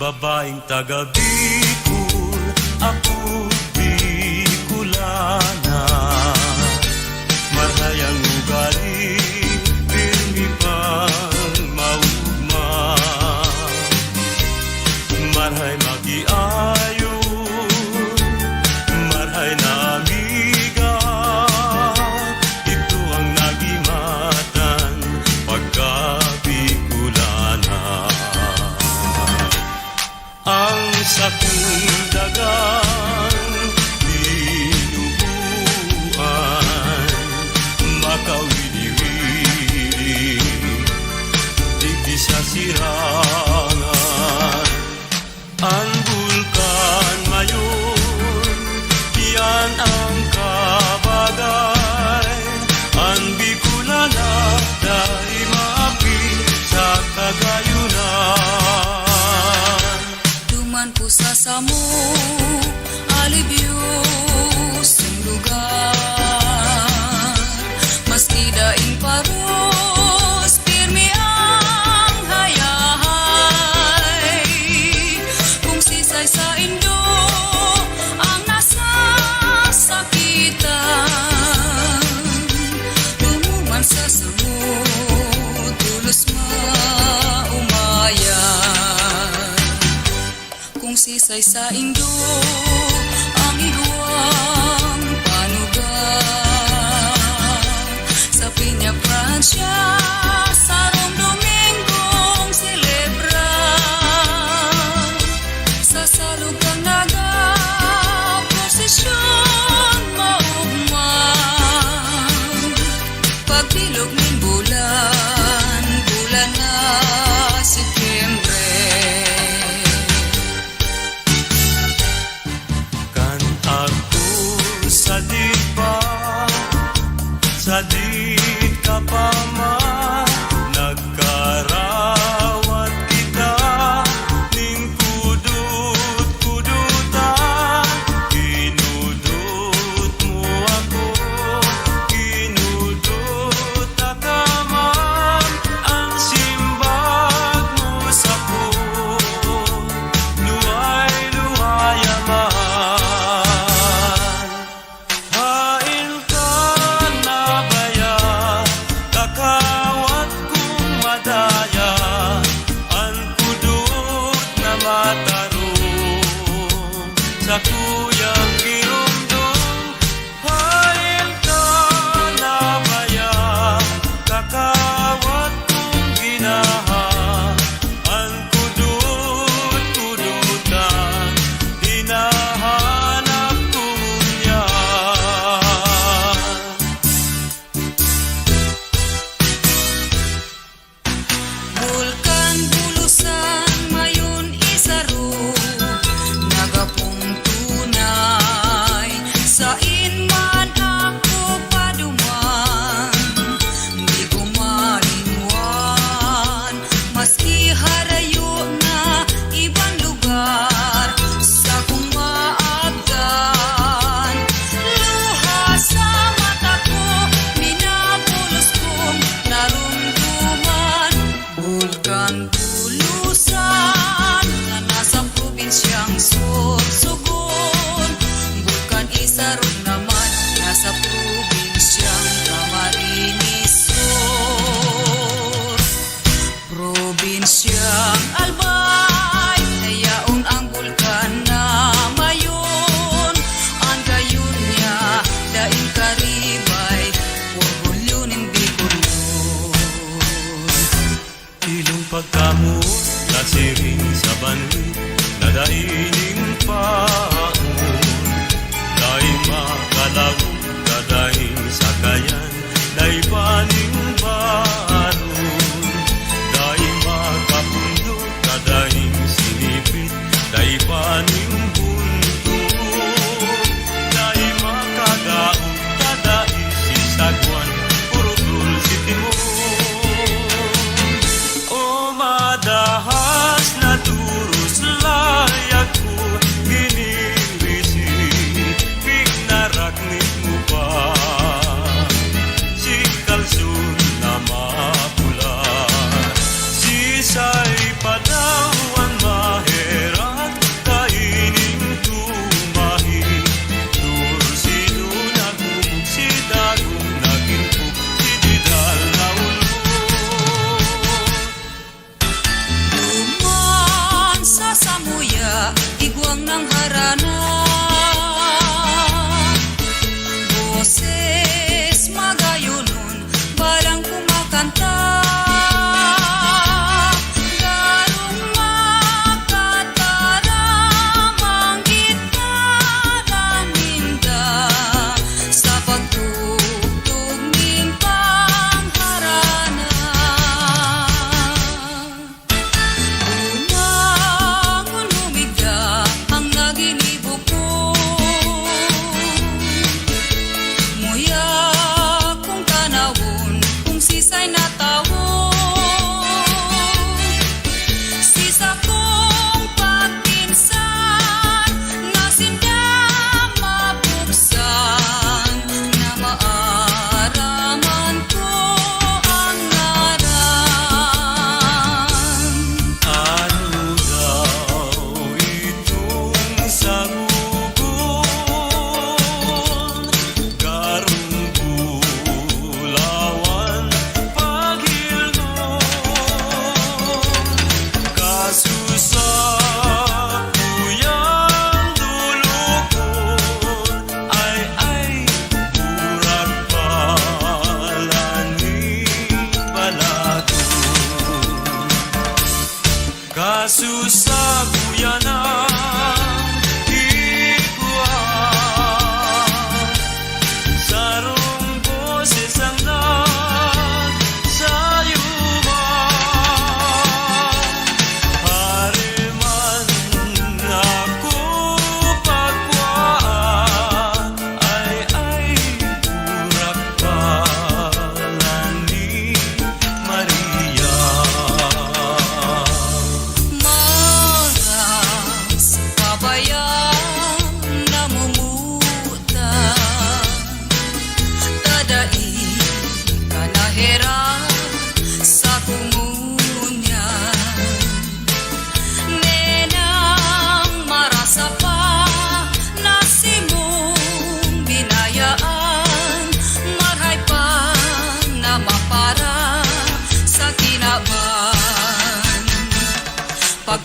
Speaker 5: Babaeng taga Bicol,
Speaker 3: alibyos ang lugar. Maski daing paros, pirmi ang hayahay. Kung sisay sa indo ang nasasakitan, lumuman sa samot, tulos maumayan. Kung sisay sa indo ang iguang panugang, sa Piña Francia sarong Domingong celebra, sa salugang naga prosesyon maugmang. Pagbilog ng bulan, bulan na Setyembre.
Speaker 5: Kan aku sadit pa, sadit ka pa man, nagkarawat kita, ning kudut-kudutan, kinudut mo ako, kinudut ka man, ang simbag mo sa ko, luway-luwayaman. Hain ka na baya, kakawat kong madaya, ang kudut na matarong, sa kuyang girumdong. Hain ka na baya, kakawat kong ginaha, ang kudut-kudutan, hinahanap ko niya.
Speaker 3: Bulkan bulusan mayon isaro, nagapong tunay.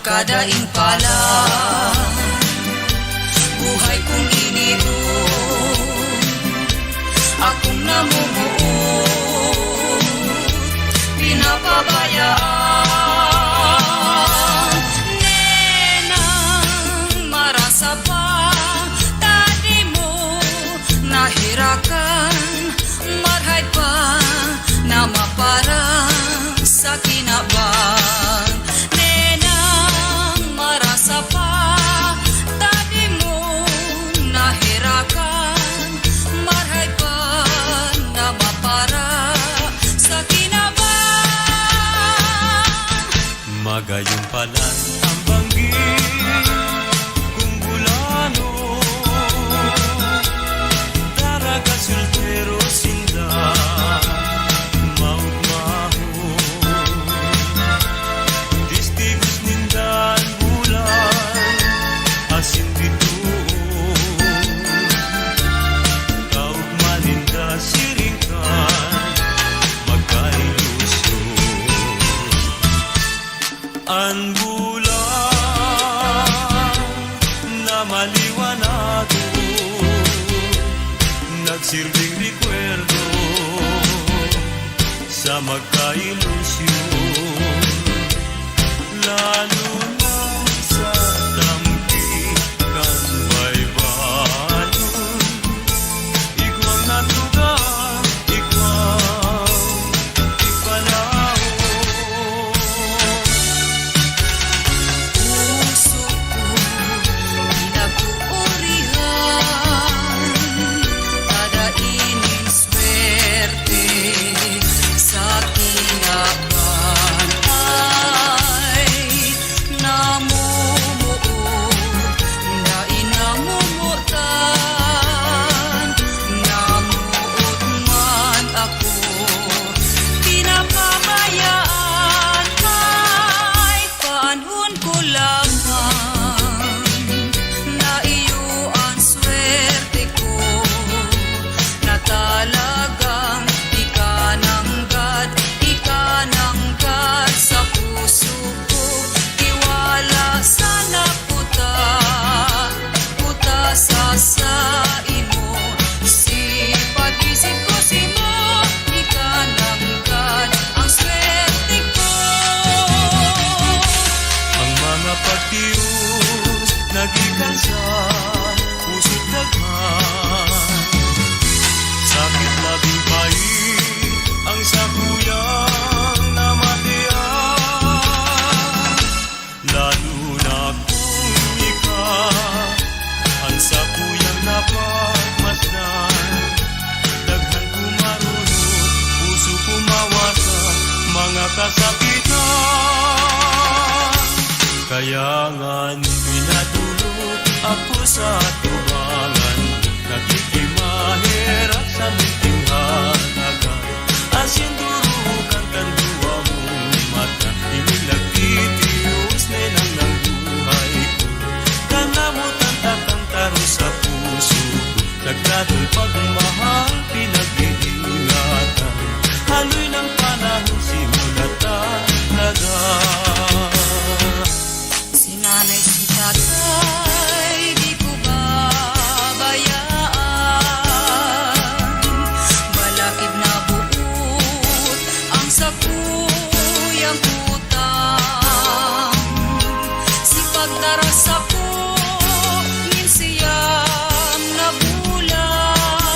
Speaker 3: Kadaing pala buhay kong iniwan, akong namumuot, pinapabayaan. Nenang marasa pa tadi mo nahirakan, marhay pa na maparang sa kinabang. Nenang marasa pa tadi mo nahirakan, marhay pa na mapara sa kinabang.
Speaker 5: Magayon pala ang banggit kung bulano, daraga sultero sinda maut-maut, distigos nindan bulan asin bituon, kaug maninda siringkan magkailusyon. Ang bulan na maliwanado, nagsilbing rekwerdo sa magkailusyon, lalo na sa tampikan may balon. Ikaw ang natugang, ikaw ipanahon.
Speaker 3: Puso ko pinapuurihan, tadainin swerte sa kinaban ay namumuot, dain namumutan, namuot man ako, pinapabayaan ay panahon ko lamang, na iyo ang swerte ko, na talagang ikananggad sa puso ko, tiwala sana puta, puta sa imo, si pag-isip ko si mo, ikananggad ang swerte ko.
Speaker 5: Ang mga pagtius nagikan sa puso't daghan, sakit labing pait ang sakuyang namatian, lalo na kung ikaw ang sakuyang napagmasdan. Daghan kumarunod, puso kumawasan mga kasakitan. Kaya nga't pinadulog ako sa tubangan, nakikimahirap sa munting halaga. Asin durukan kan duwa mong mata, inilagtitius nenang ng buhay ko. Kanamutan takang taro sa puso ko, nagdadol pagmahal pinag-iingatan. Haloy ng panahon simula talaga.
Speaker 3: Si nanay, si tatay, di ko babayaan. Balakid na buot ang sakuyang utang. Si pagdaras ako, minsiyam na bulan.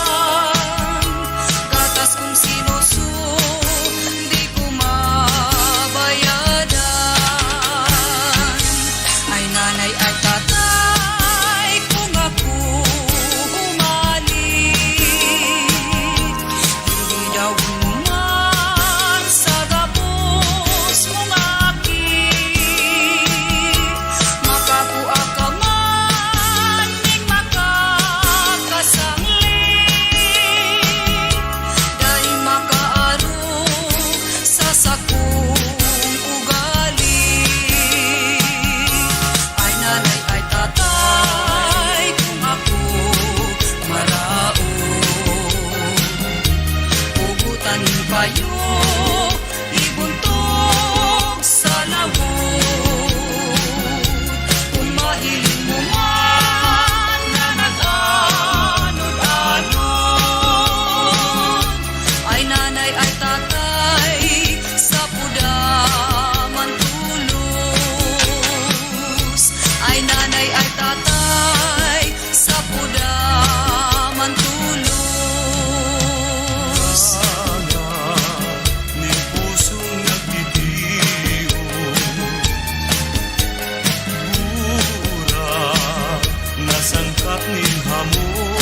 Speaker 5: yakap nin hamon.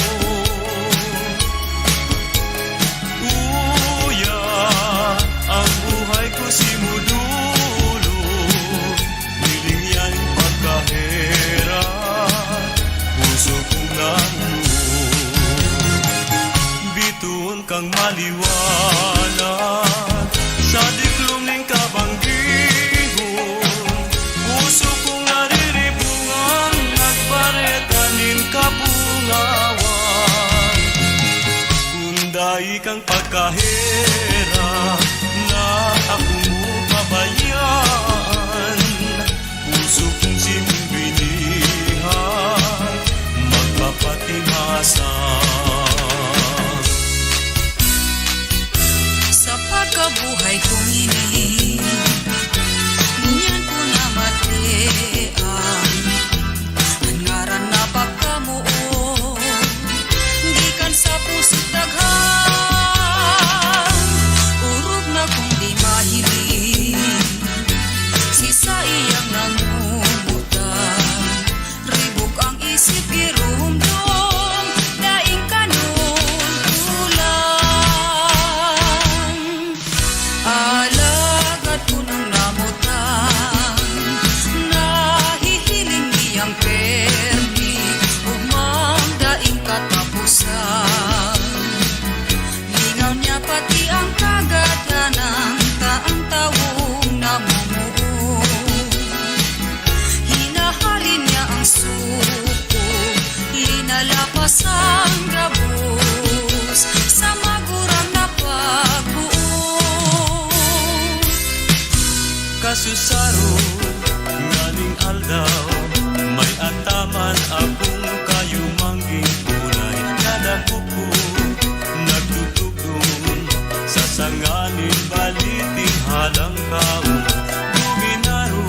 Speaker 5: Uya, ang buhay ko simudulo, miling yan pagkahera, puso kong nalulo. Bituon kang maliwanag, sa diklom ning kabanggingon, puso kong nariribungan, nagbaretanin kabungawan. Kunday kang pagkahera, na ako mo pabayaan, puso kong simbinihan, magpapatimasan.
Speaker 3: Sa pagkabuhay kong ini, ngunyan ko na matian, ang ngaran na pagkamuo, gikan sa puso't daghan, urog na kung di mahiling, si sa iyang namumutan, ribok ang isip irumdum, daing kanon ulang. Alagad ko ng namutan, nahihiling niyang permi, umang daing katapusan. Lingaw niya pati ang kagadanan, taang tawong namumuo. Hinahalin niya ang suko, linalapas ang gabos, sa magurang na pagbuo.
Speaker 5: Kasusaro, nganing aldaw, may ataman akong kayumangging tunay. Nadako ko, nagtutugtun, sa sanganin baliting halang kao. Luminaro,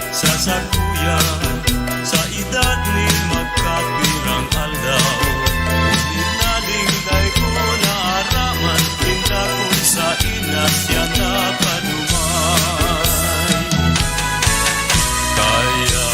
Speaker 5: sa sakuya, sa edad ni magkapirang aldaw. Inaling ko na araman, tinda ko sa inasya na panumay. Kaya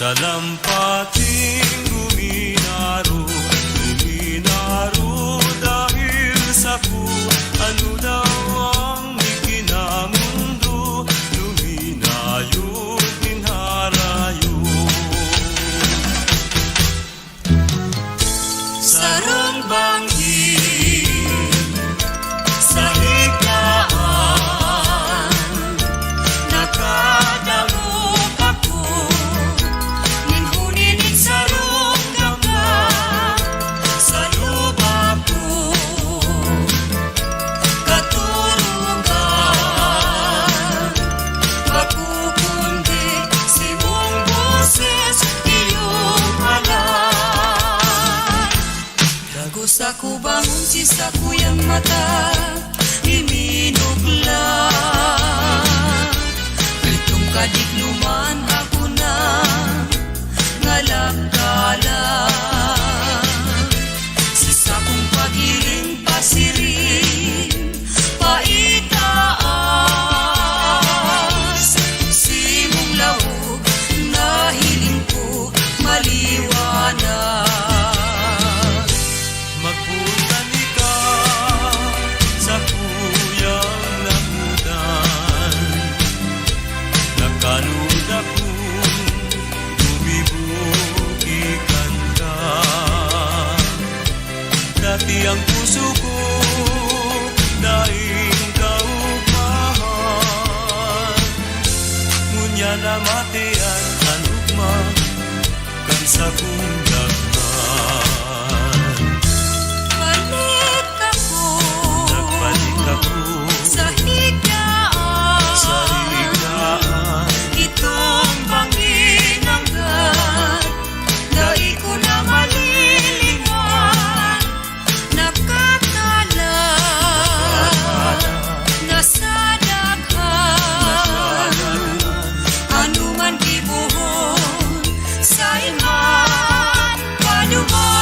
Speaker 5: sa lampating luminaro dahil sa ano daw ang ikinamundo, luminayo minharayo. Sarong bangin sa higlaan,
Speaker 3: Nakadangog ako, ninhuninig sa runggaga, sa lubak ko, katurungan. Makukundi si mong boses, iyong halay. Dagos ako bangon si sa kuyang mata, iminugla. Itong kadikluman ako na ngalagdala. Si sakong pagiling pasirin paitaas. Si mong lawog na hiling ko maliwanag.
Speaker 5: magpuntan ka sa kuyang lamutan, nakalud akong lumibog ikanta. Dati ang puso ko daing kaugmahan, ngunya na matian anugma kan sa kong daghan.
Speaker 3: Balik ako
Speaker 5: Nagbalik ako
Speaker 3: sa higaan.
Speaker 5: sa higaan,
Speaker 3: Itong bangin hanggang dai ko na malilingan. Nakakala nasa daghan, ano man gibuhon sa iman paduman.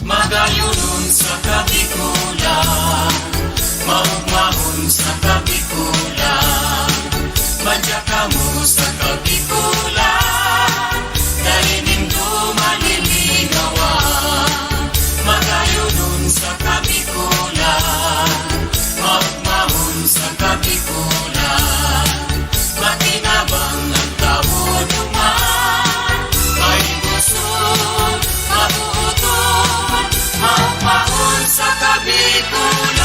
Speaker 5: magayunon sa kabikulan, maugmahon sa kabikulan, madya mo sa kabikulan, dalining dumaliligawan. Magayunon sa kabikulan, maugmahon sa kabikulan, makinabang ang kabunuman, may gusto mabuuton, maugmahon sa kabikulan.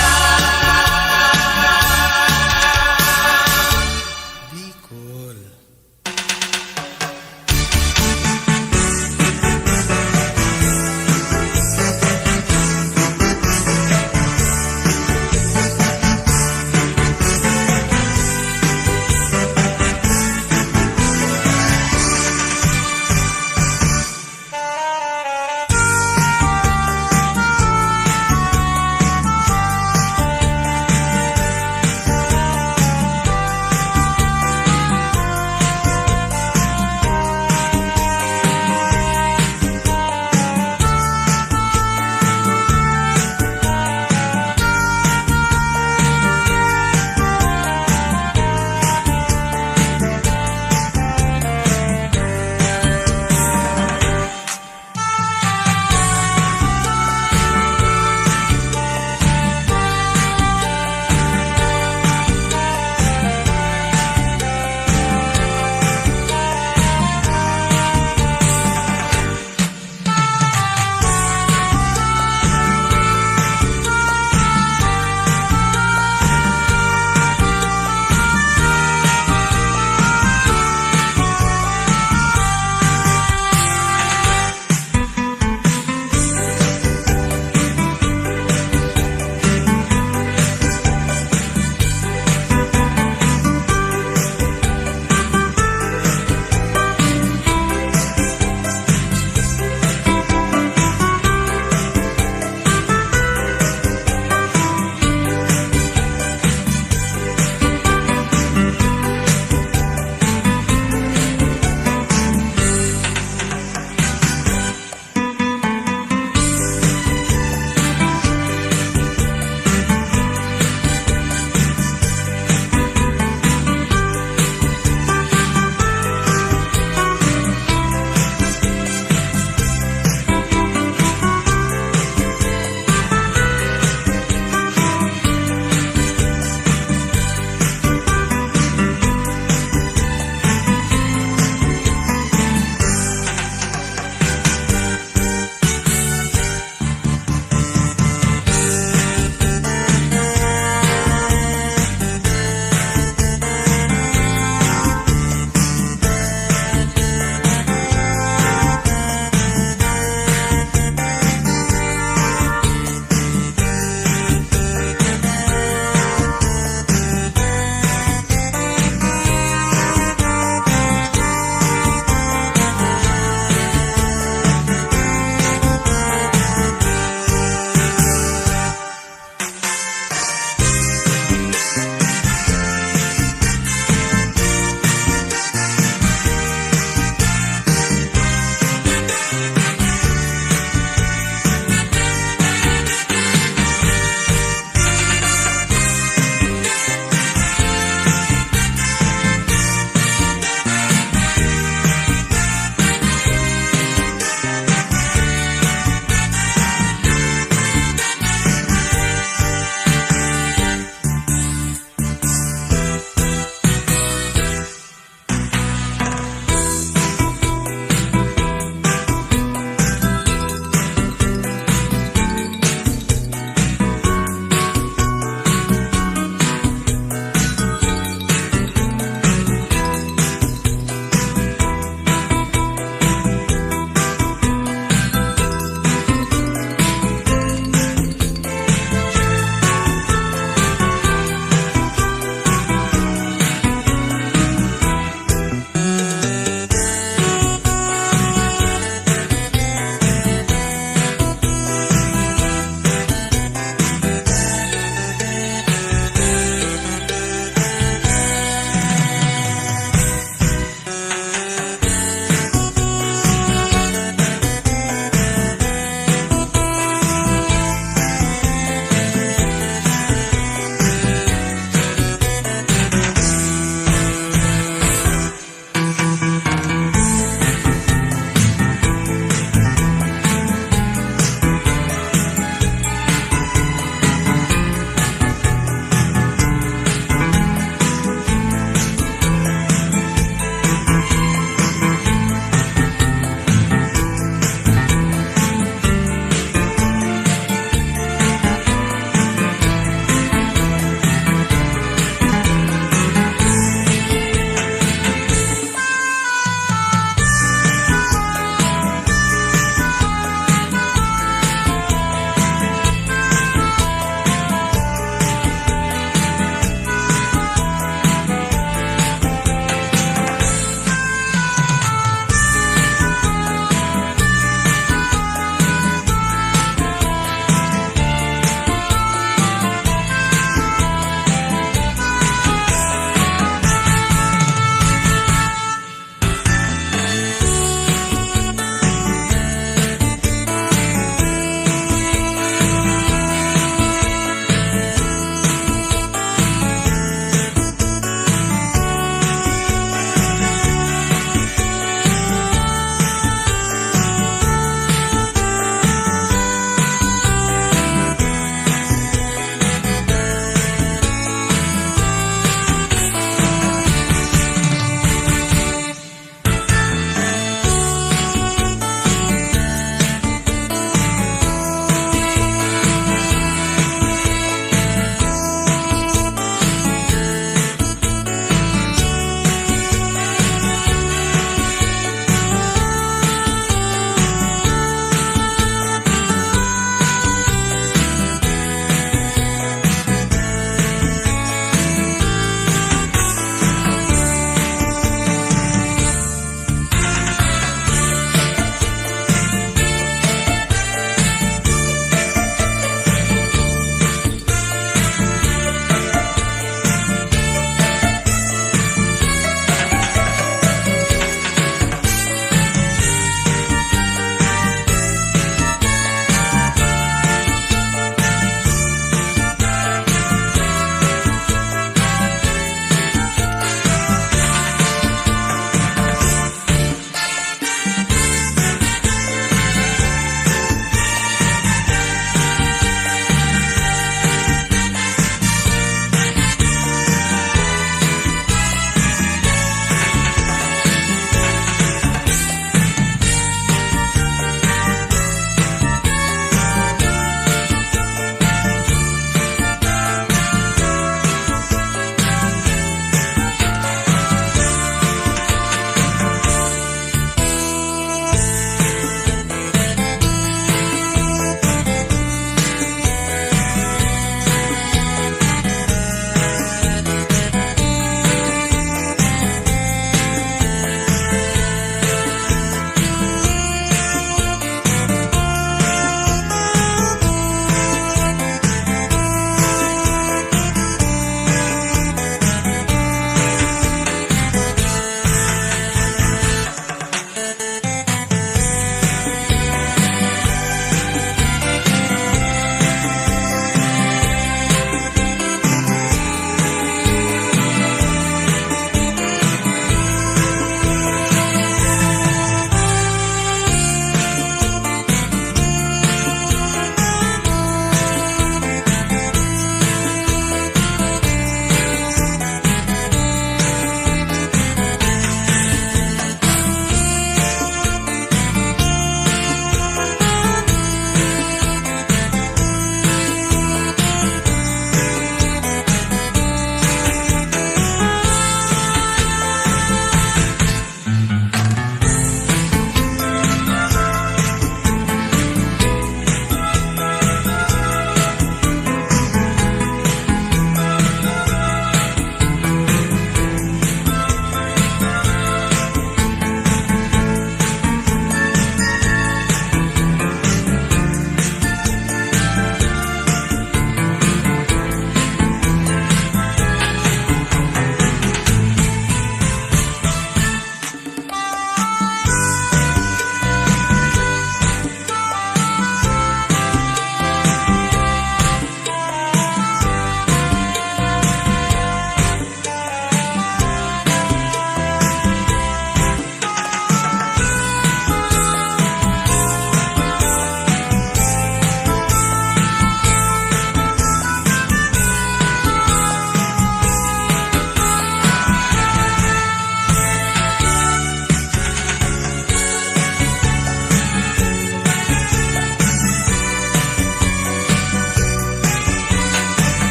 Speaker 5: Bicol.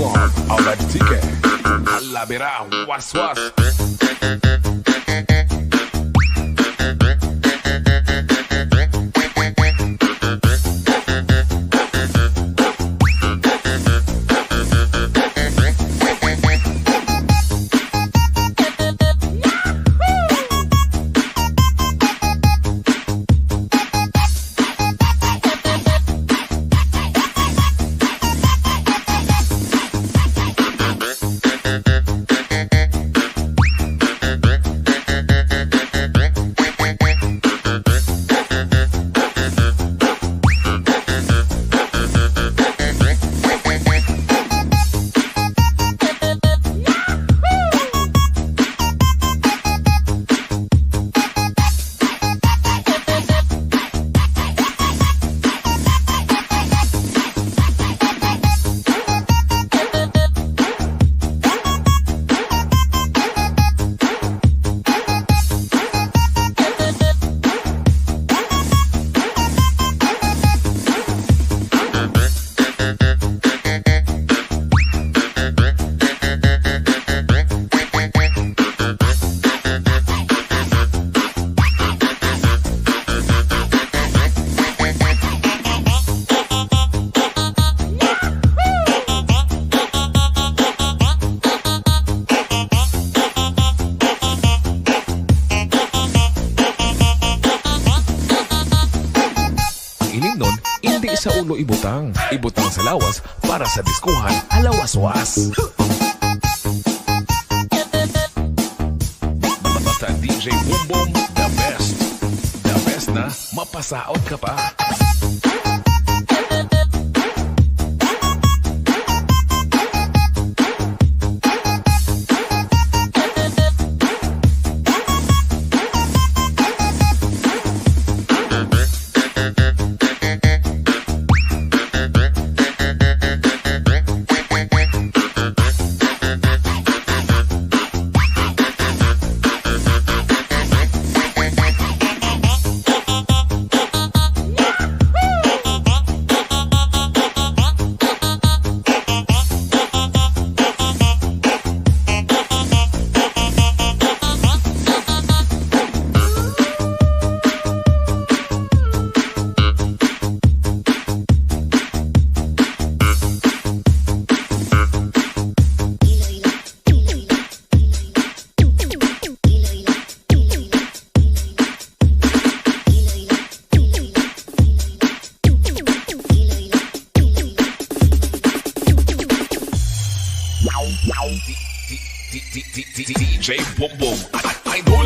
Speaker 1: Bomb, ahora ticket. Alabera, was was. Ining nun, hindi sa ulo ibutang. Ibutang sa lawas para sa diskuhan alawas-was. Basta DJ Boom Boom, the best. The best na mapasaot ka pa. DJ Boom Boom, idol.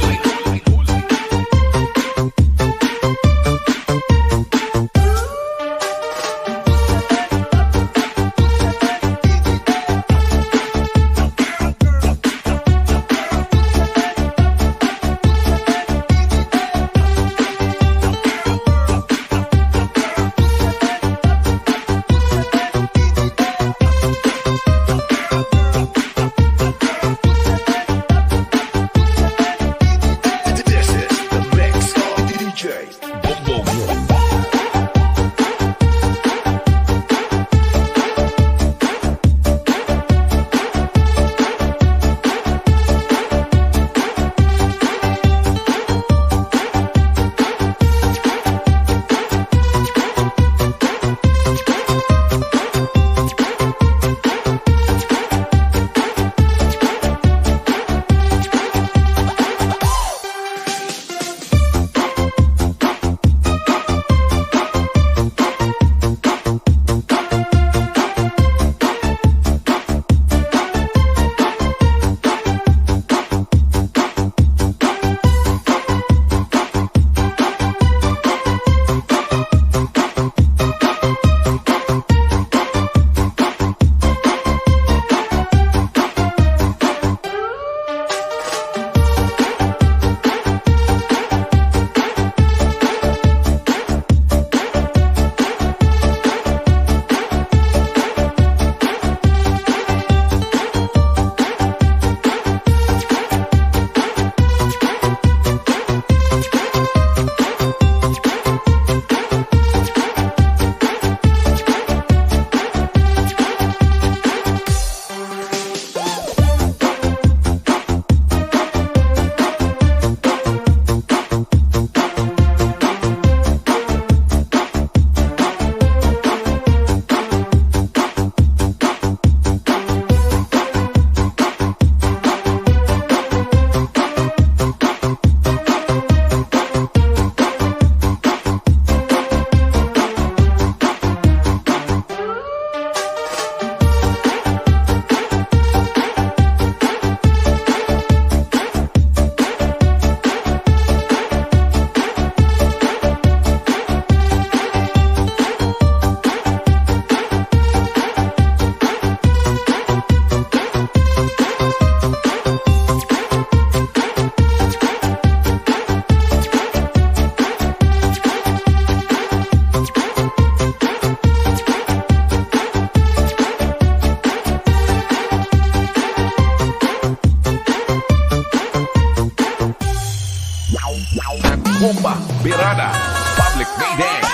Speaker 1: Bomba, Birada, Public Maydance.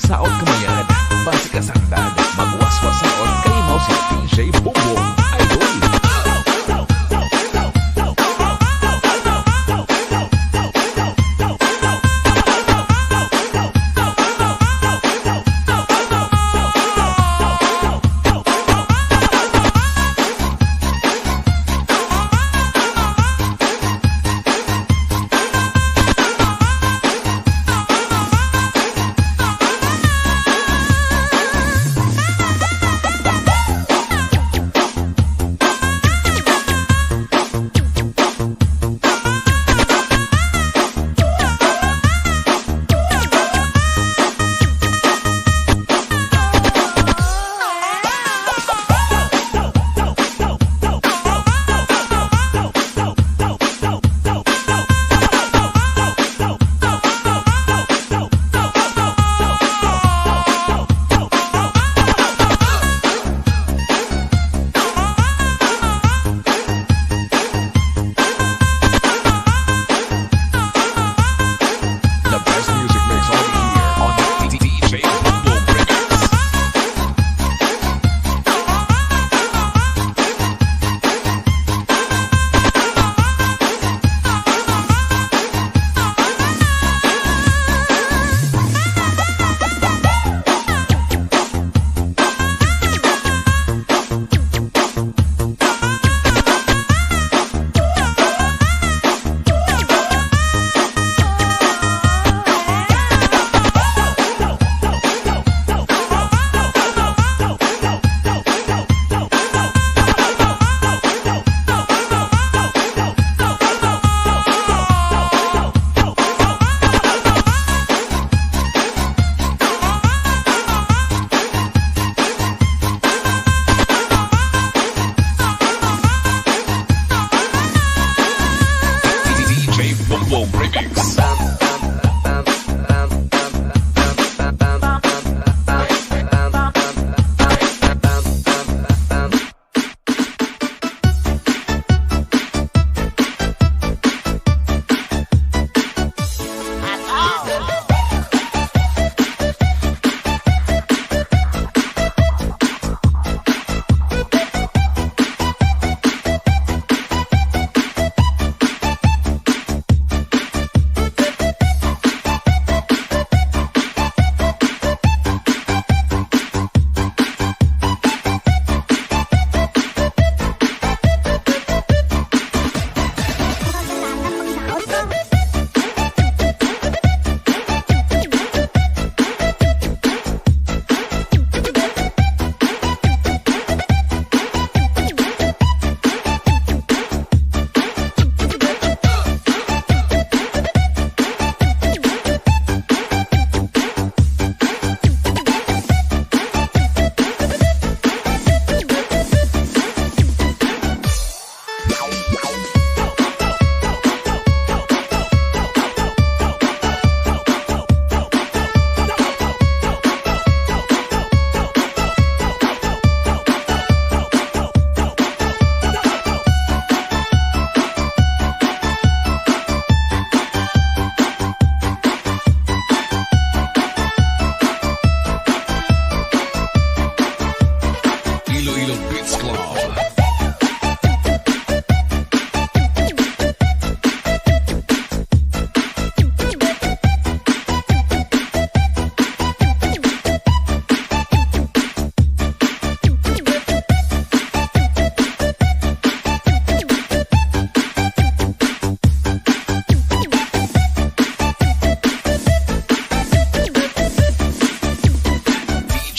Speaker 1: Saot kamayan, basi kasangdad, magwaswas saot kay mo si DJ Bongbong Idol.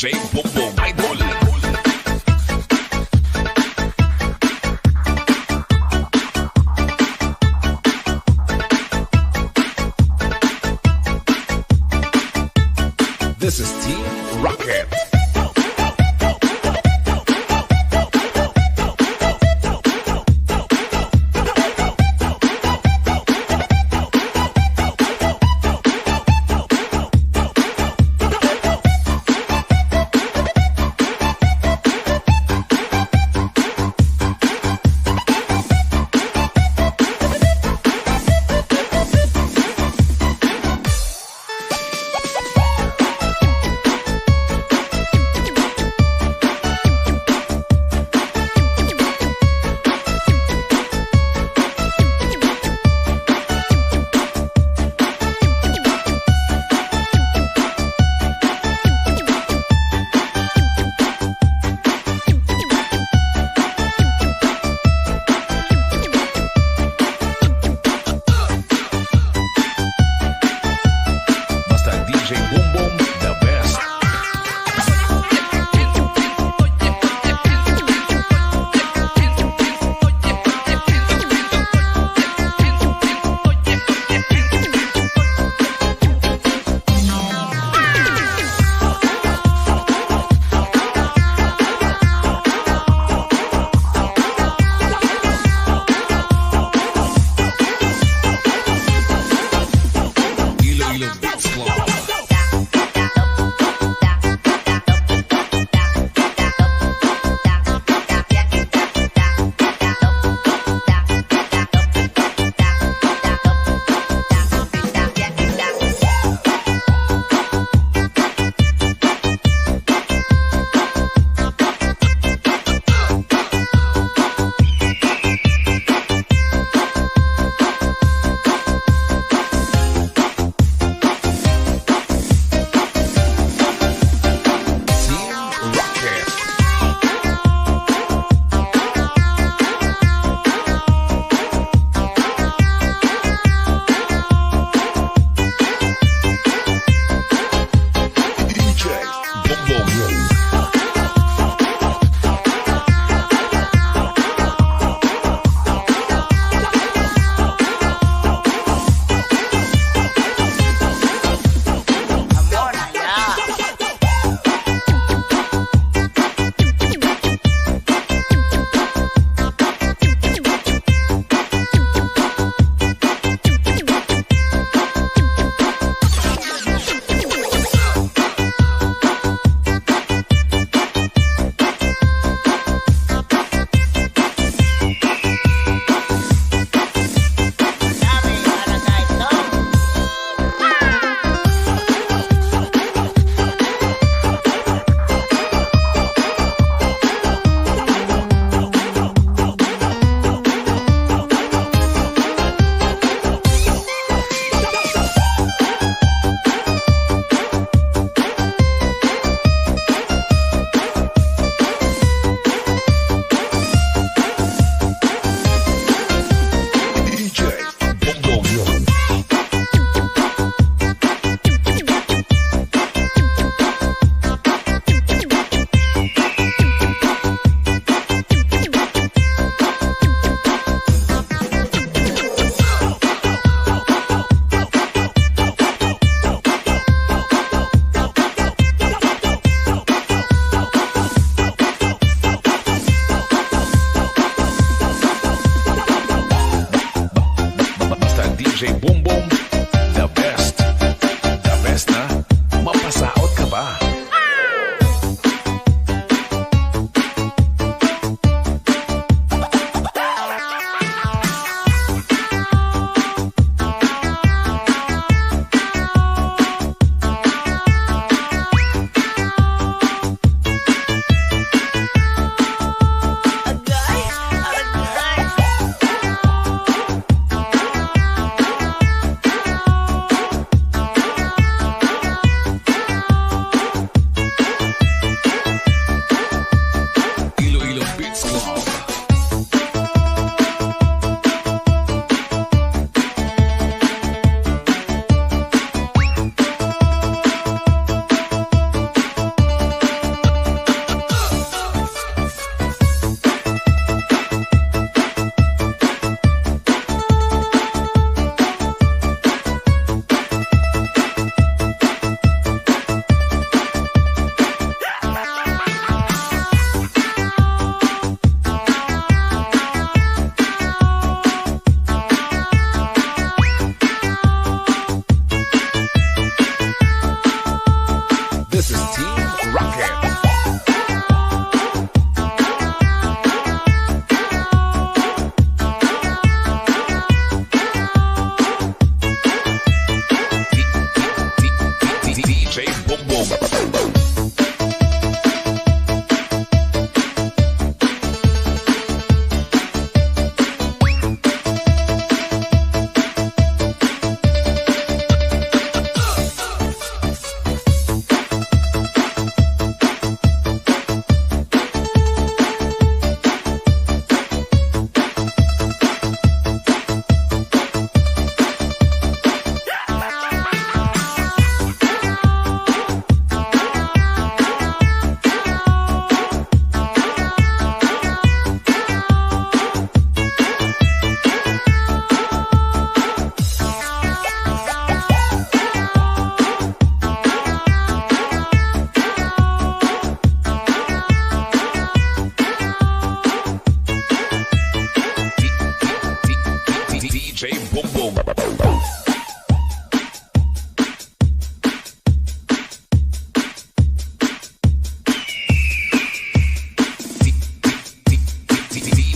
Speaker 1: DJ Bongbong Idol.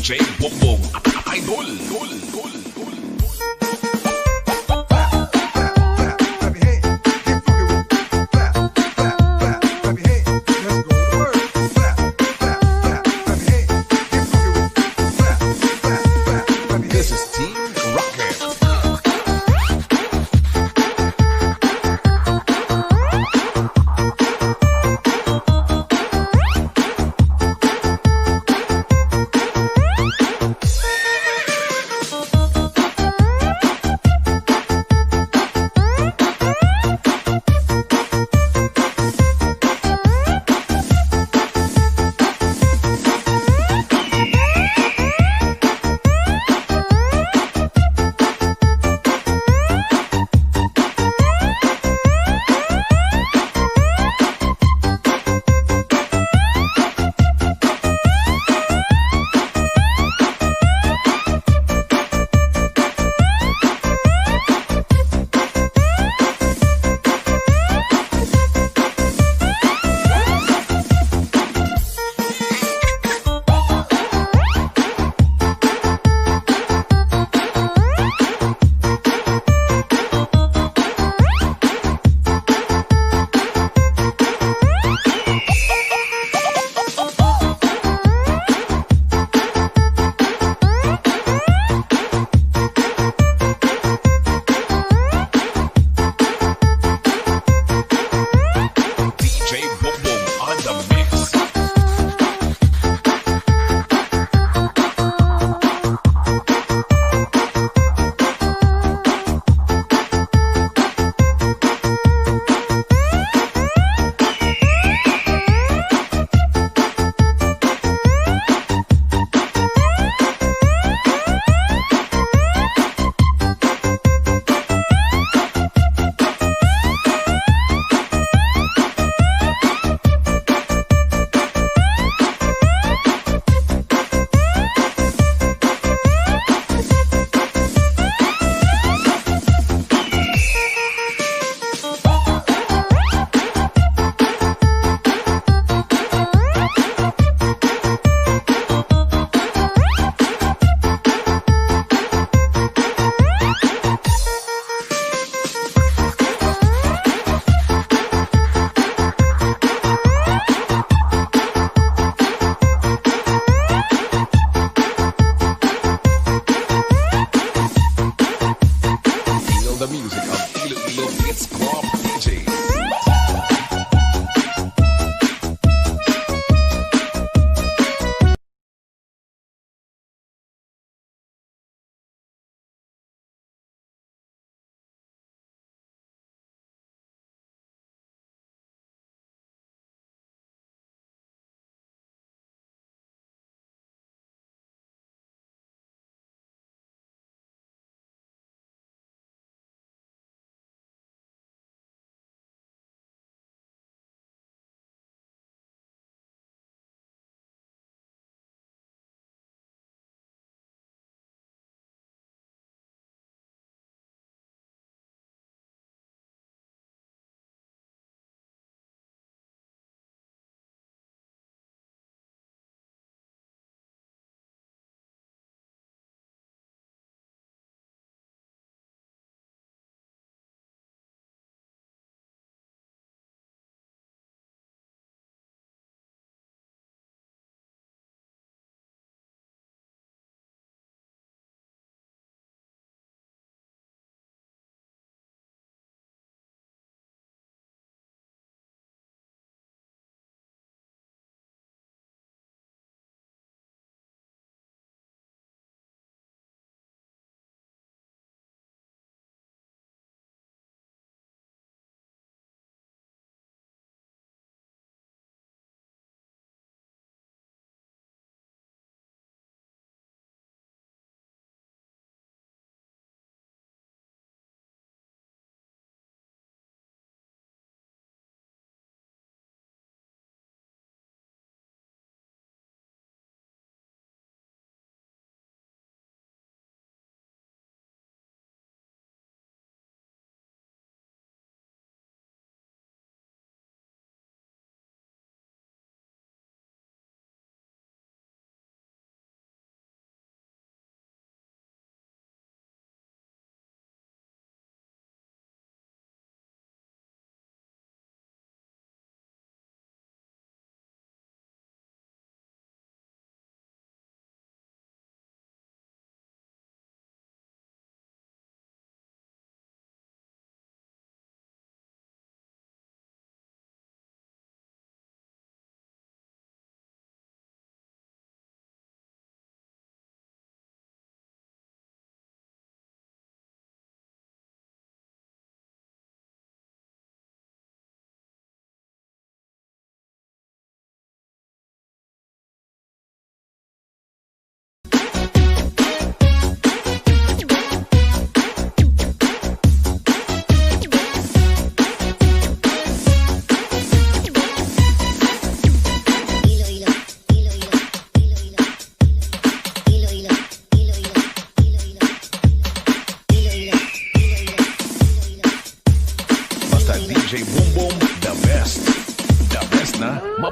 Speaker 1: DJ Bongbong Idol. This is Team Rocket.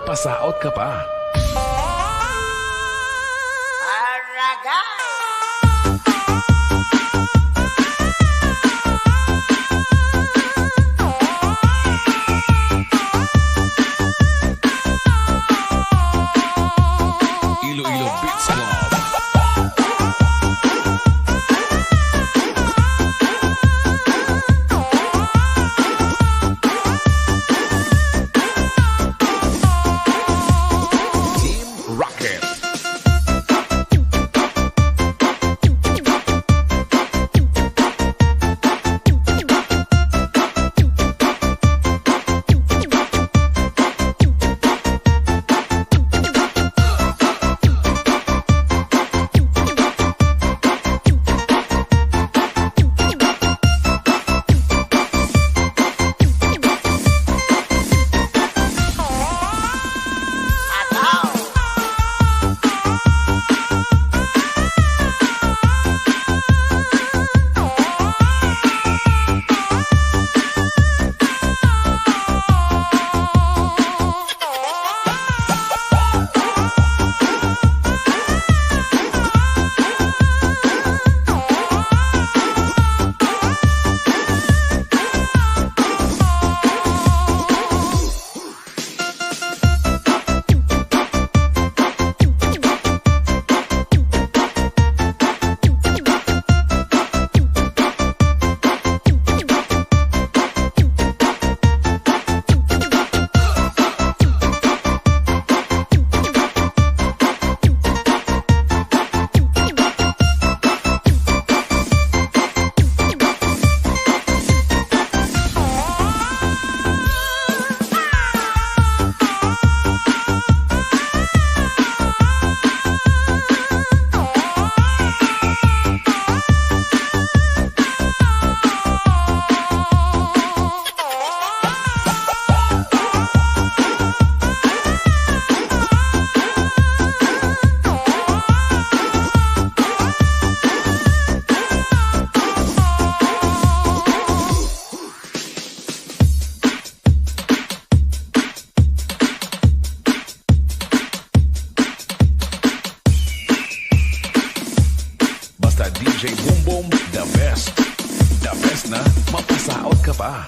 Speaker 1: mapasaot ka pa. Iloilo Beats Club. Team Rocket. Basta DJ Boom Boom, the best. The best na, mapasaot ka pa.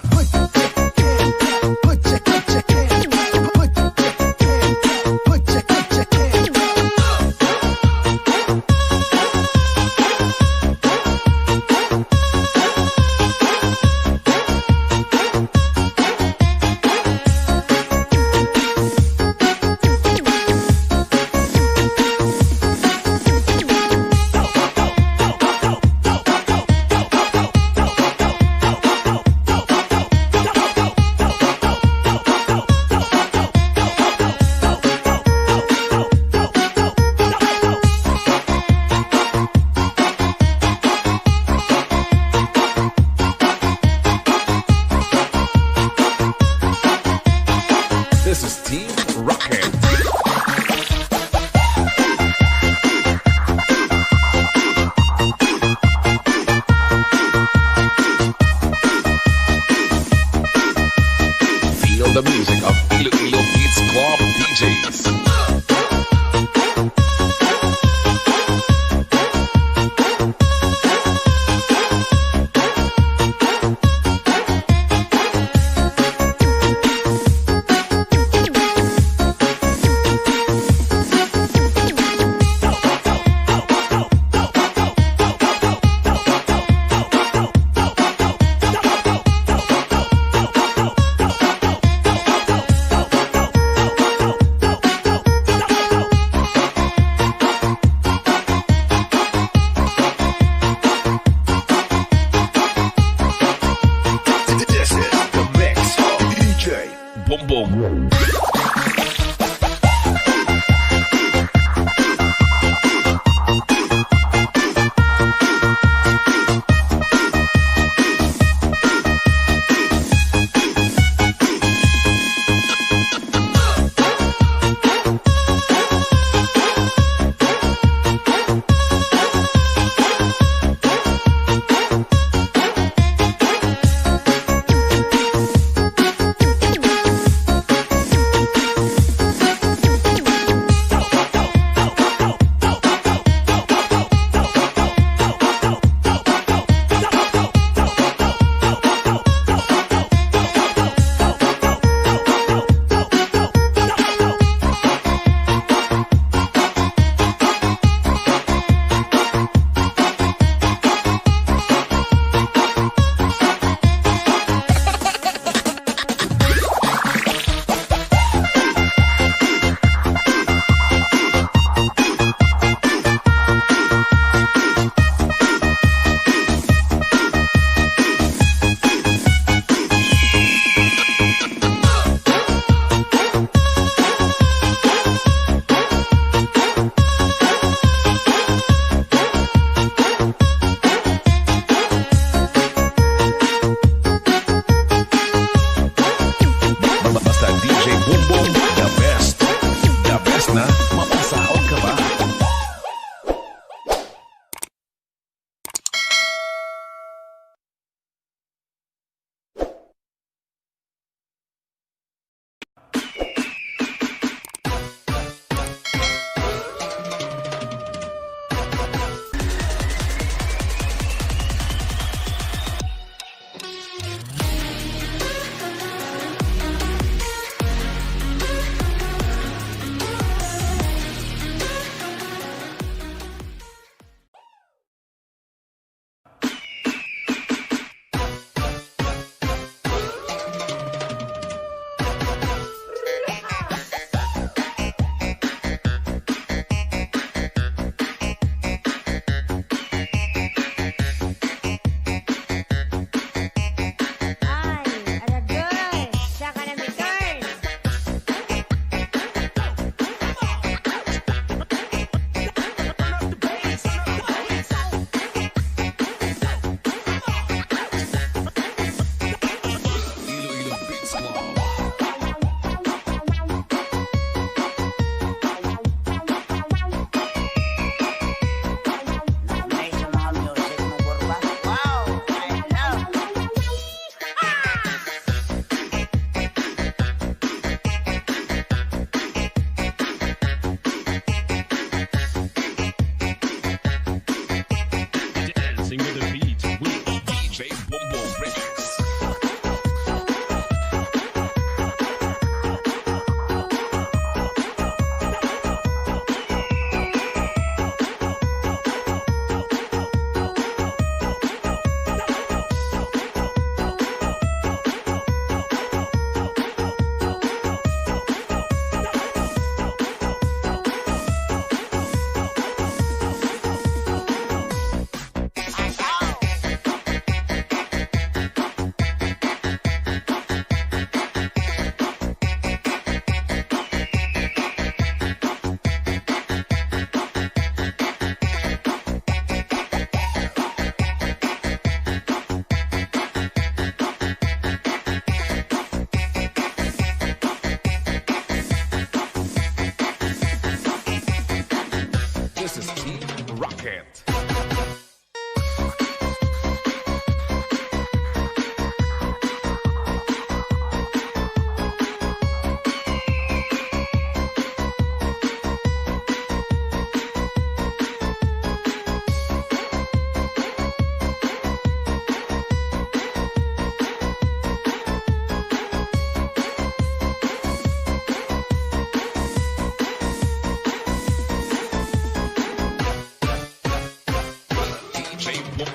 Speaker 1: This is Team Rocket.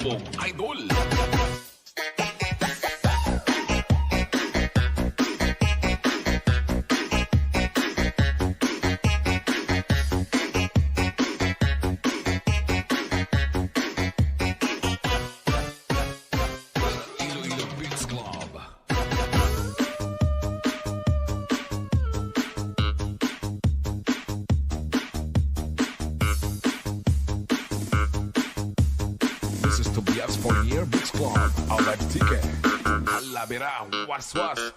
Speaker 1: Boom, idol. Iloilo Beats Club. This is Tobias Fournier Beats Club. Ahora ticket. A la vera, was was.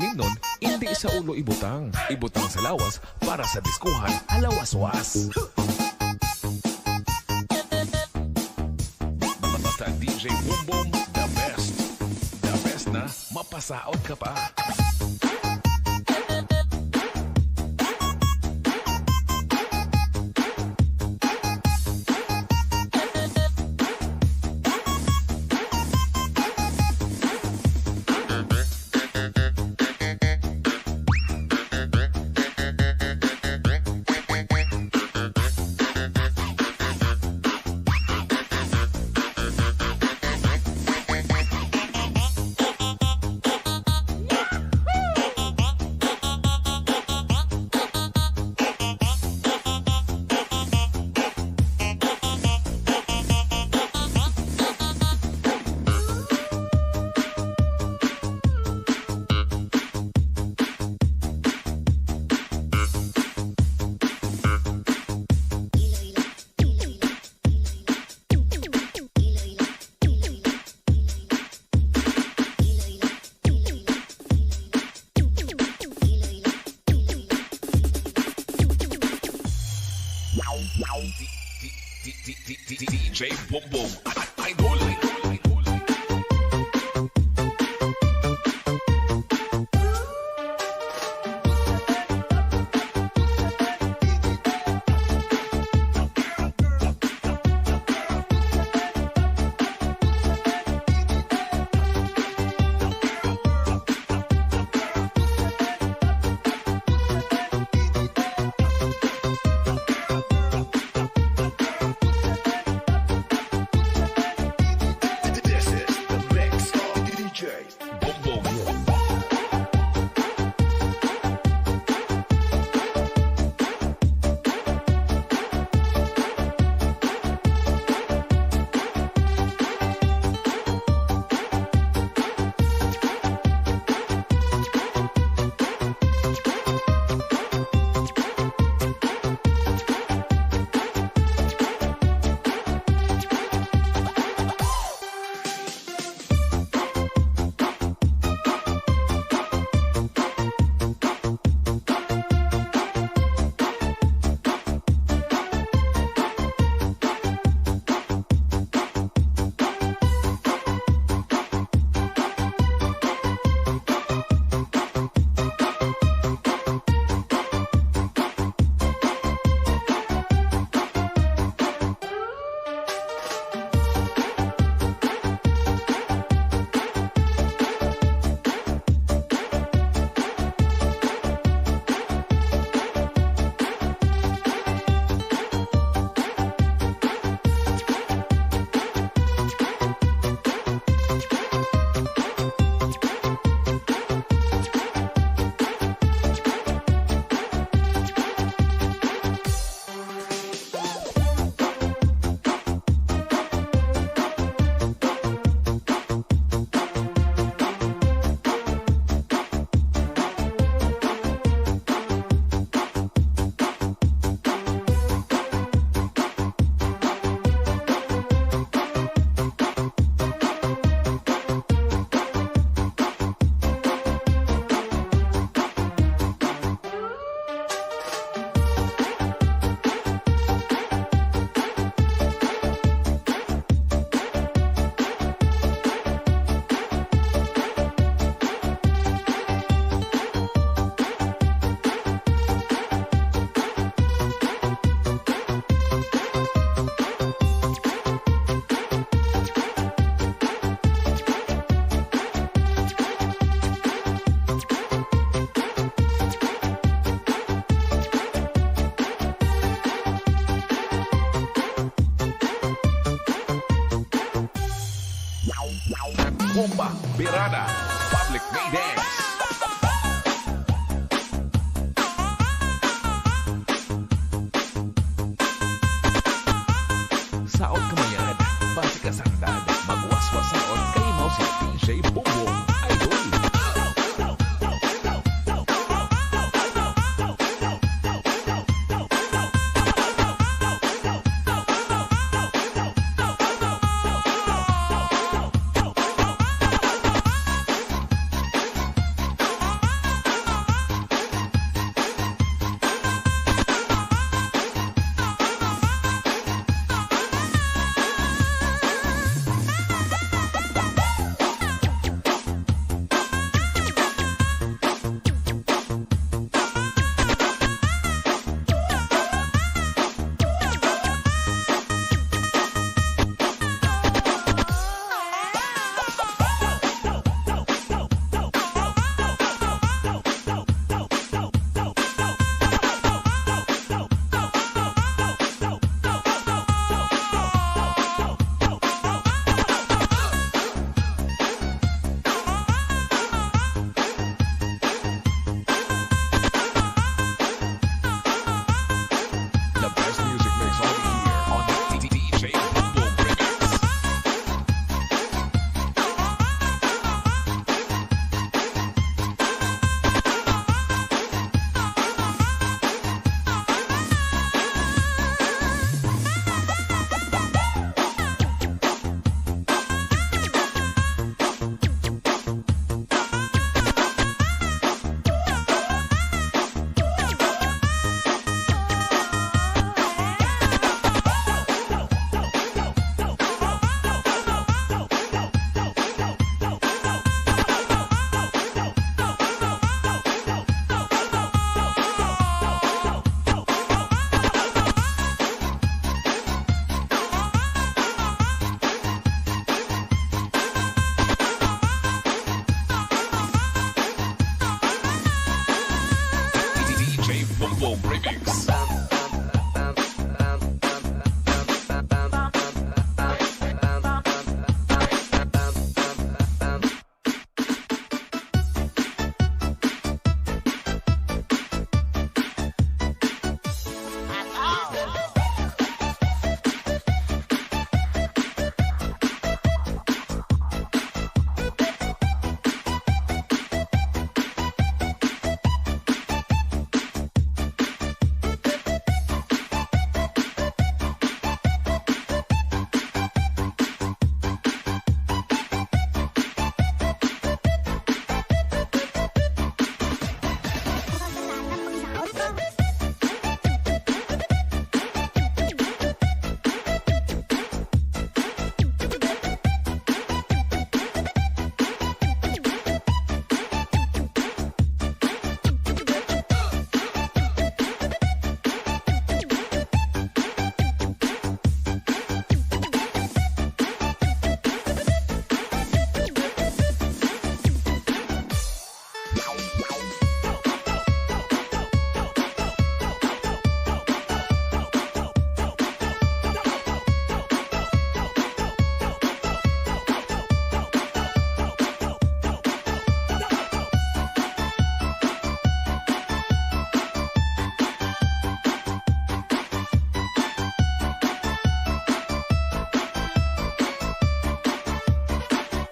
Speaker 1: Nun, hindi sa ulo ibutang. Ibutang sa lawas para sa diskuhan alawaswas. Basta DJ Boom Boom, the best. The best na mapasaot ka pa. DJ Boom Boom, idol. Bomba, Birada, Public May Dance. Saot kamayan, basi ka sandad, magwaswas saot, kay mo si DJ Bongbong Idol. The best music mix all year on the DJ Bongbong Remix. DJ Bongbong Remix.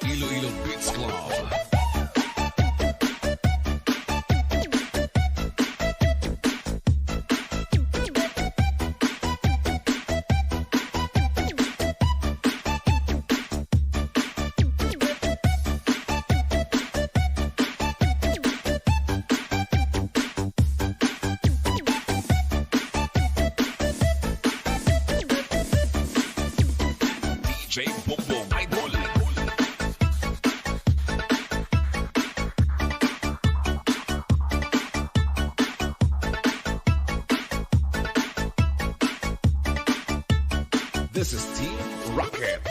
Speaker 1: Iloilo Beats Club. DJ Bongbong Idol. This is Team Rocket.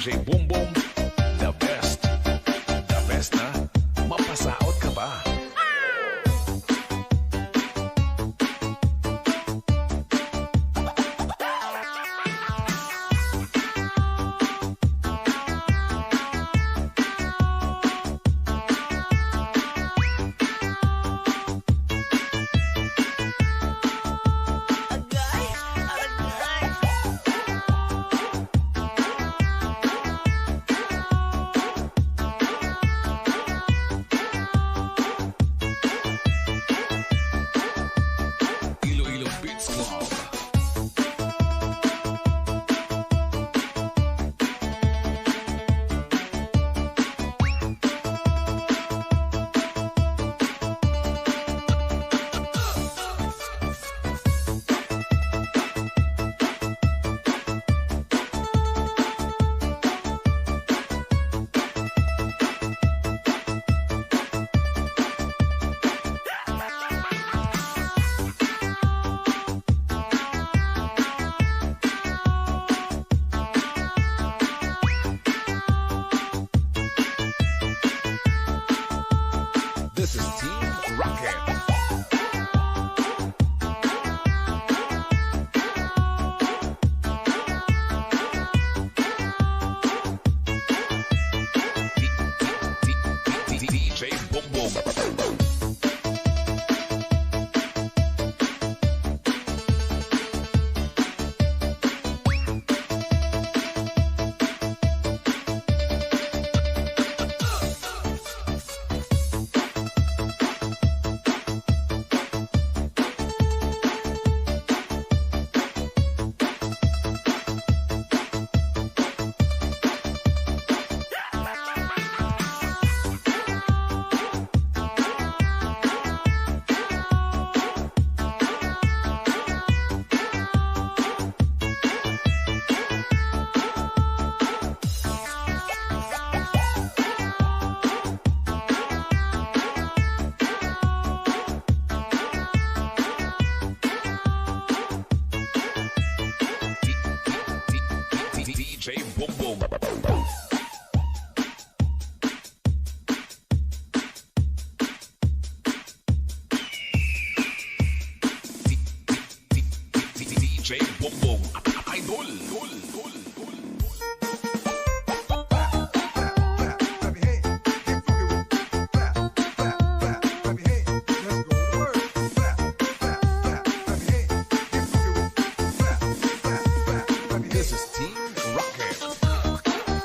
Speaker 1: DJ Boom Boom, the best. The best na, mapasaot ka ba? Iloilo Beats Club. This is Team Rocket. DJ Boom Boom. DJ Boom Boom. DJ Boom Boom. Idol. This is Team Rocket.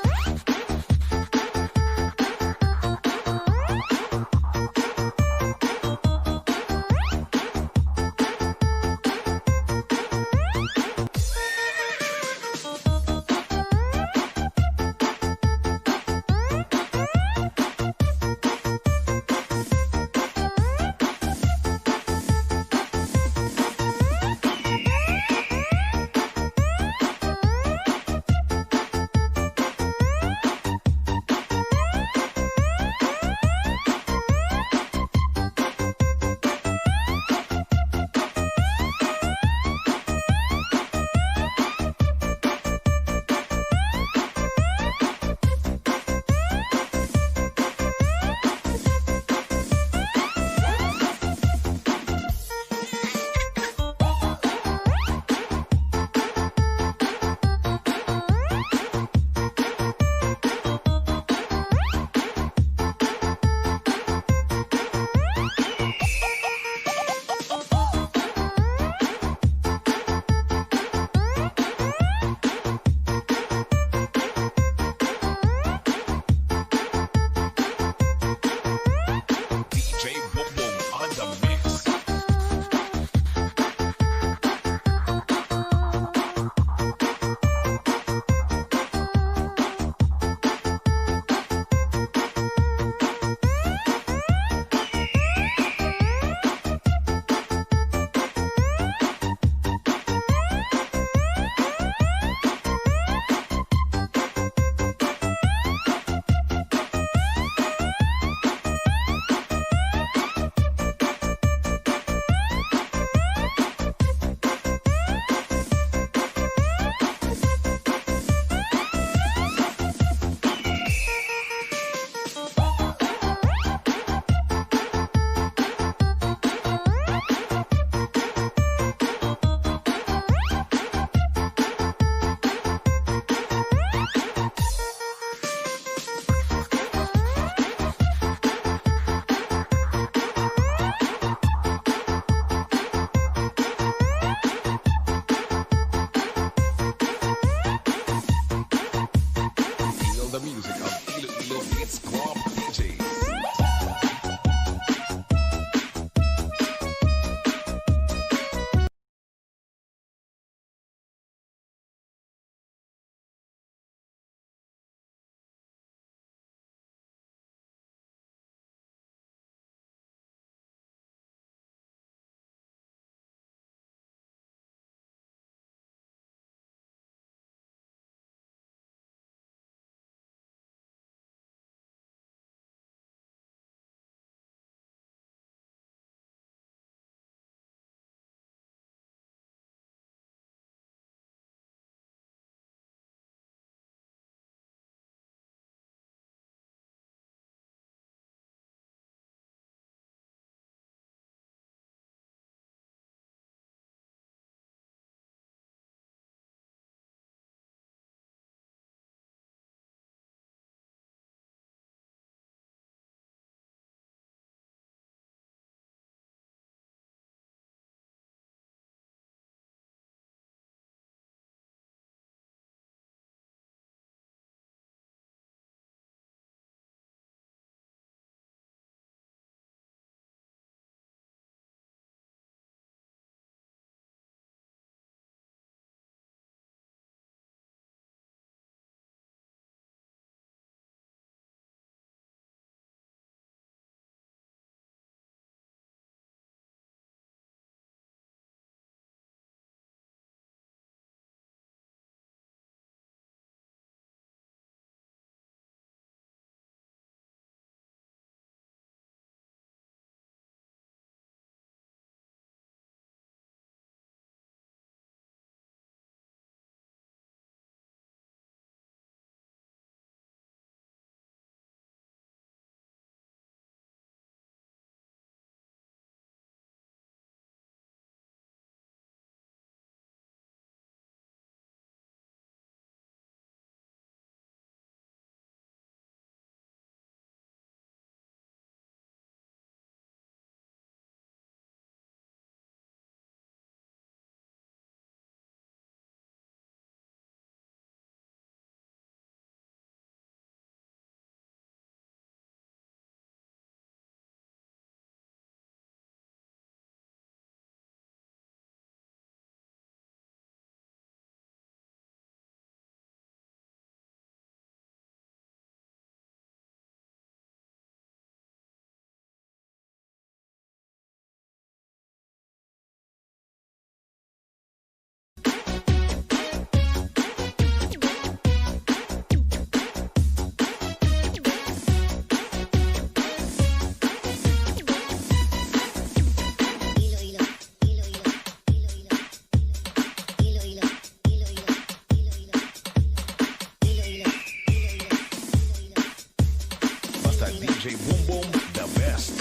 Speaker 1: DJ Boom Boom, the best.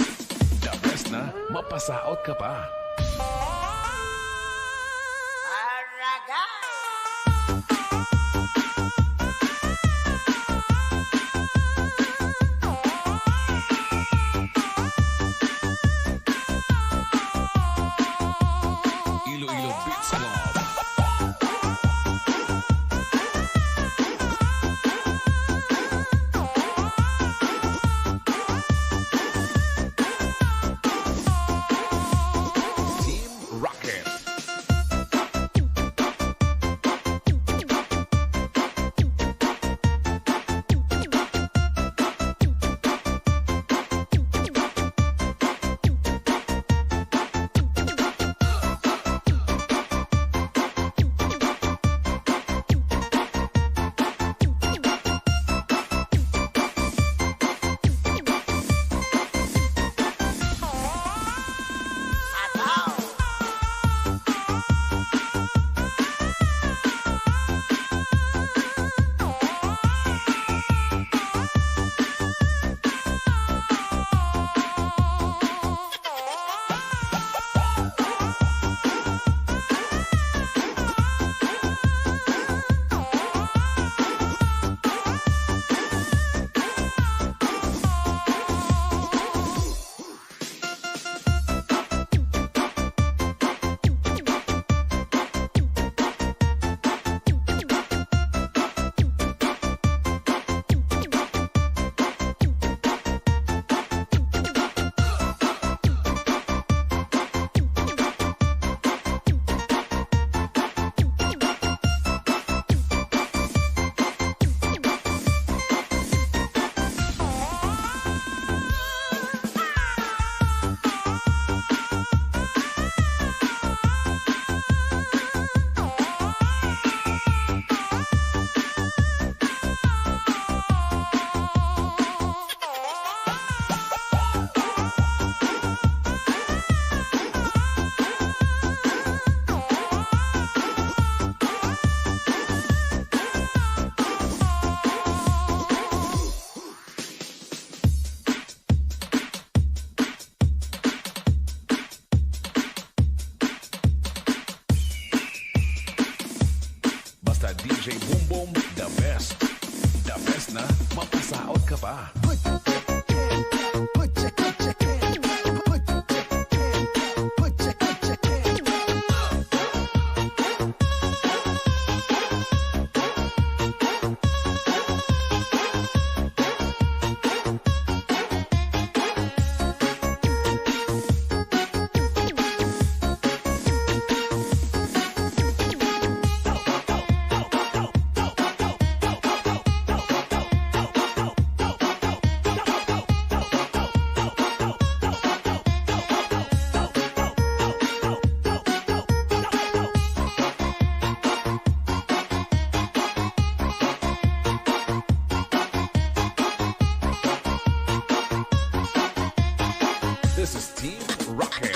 Speaker 1: The best na mapasaot ka pa. Iloilo Beats Club. Team Rocket. Basta DJ Boom Boom, the best. The best na mapasaot ka pa. This is Team Rocket.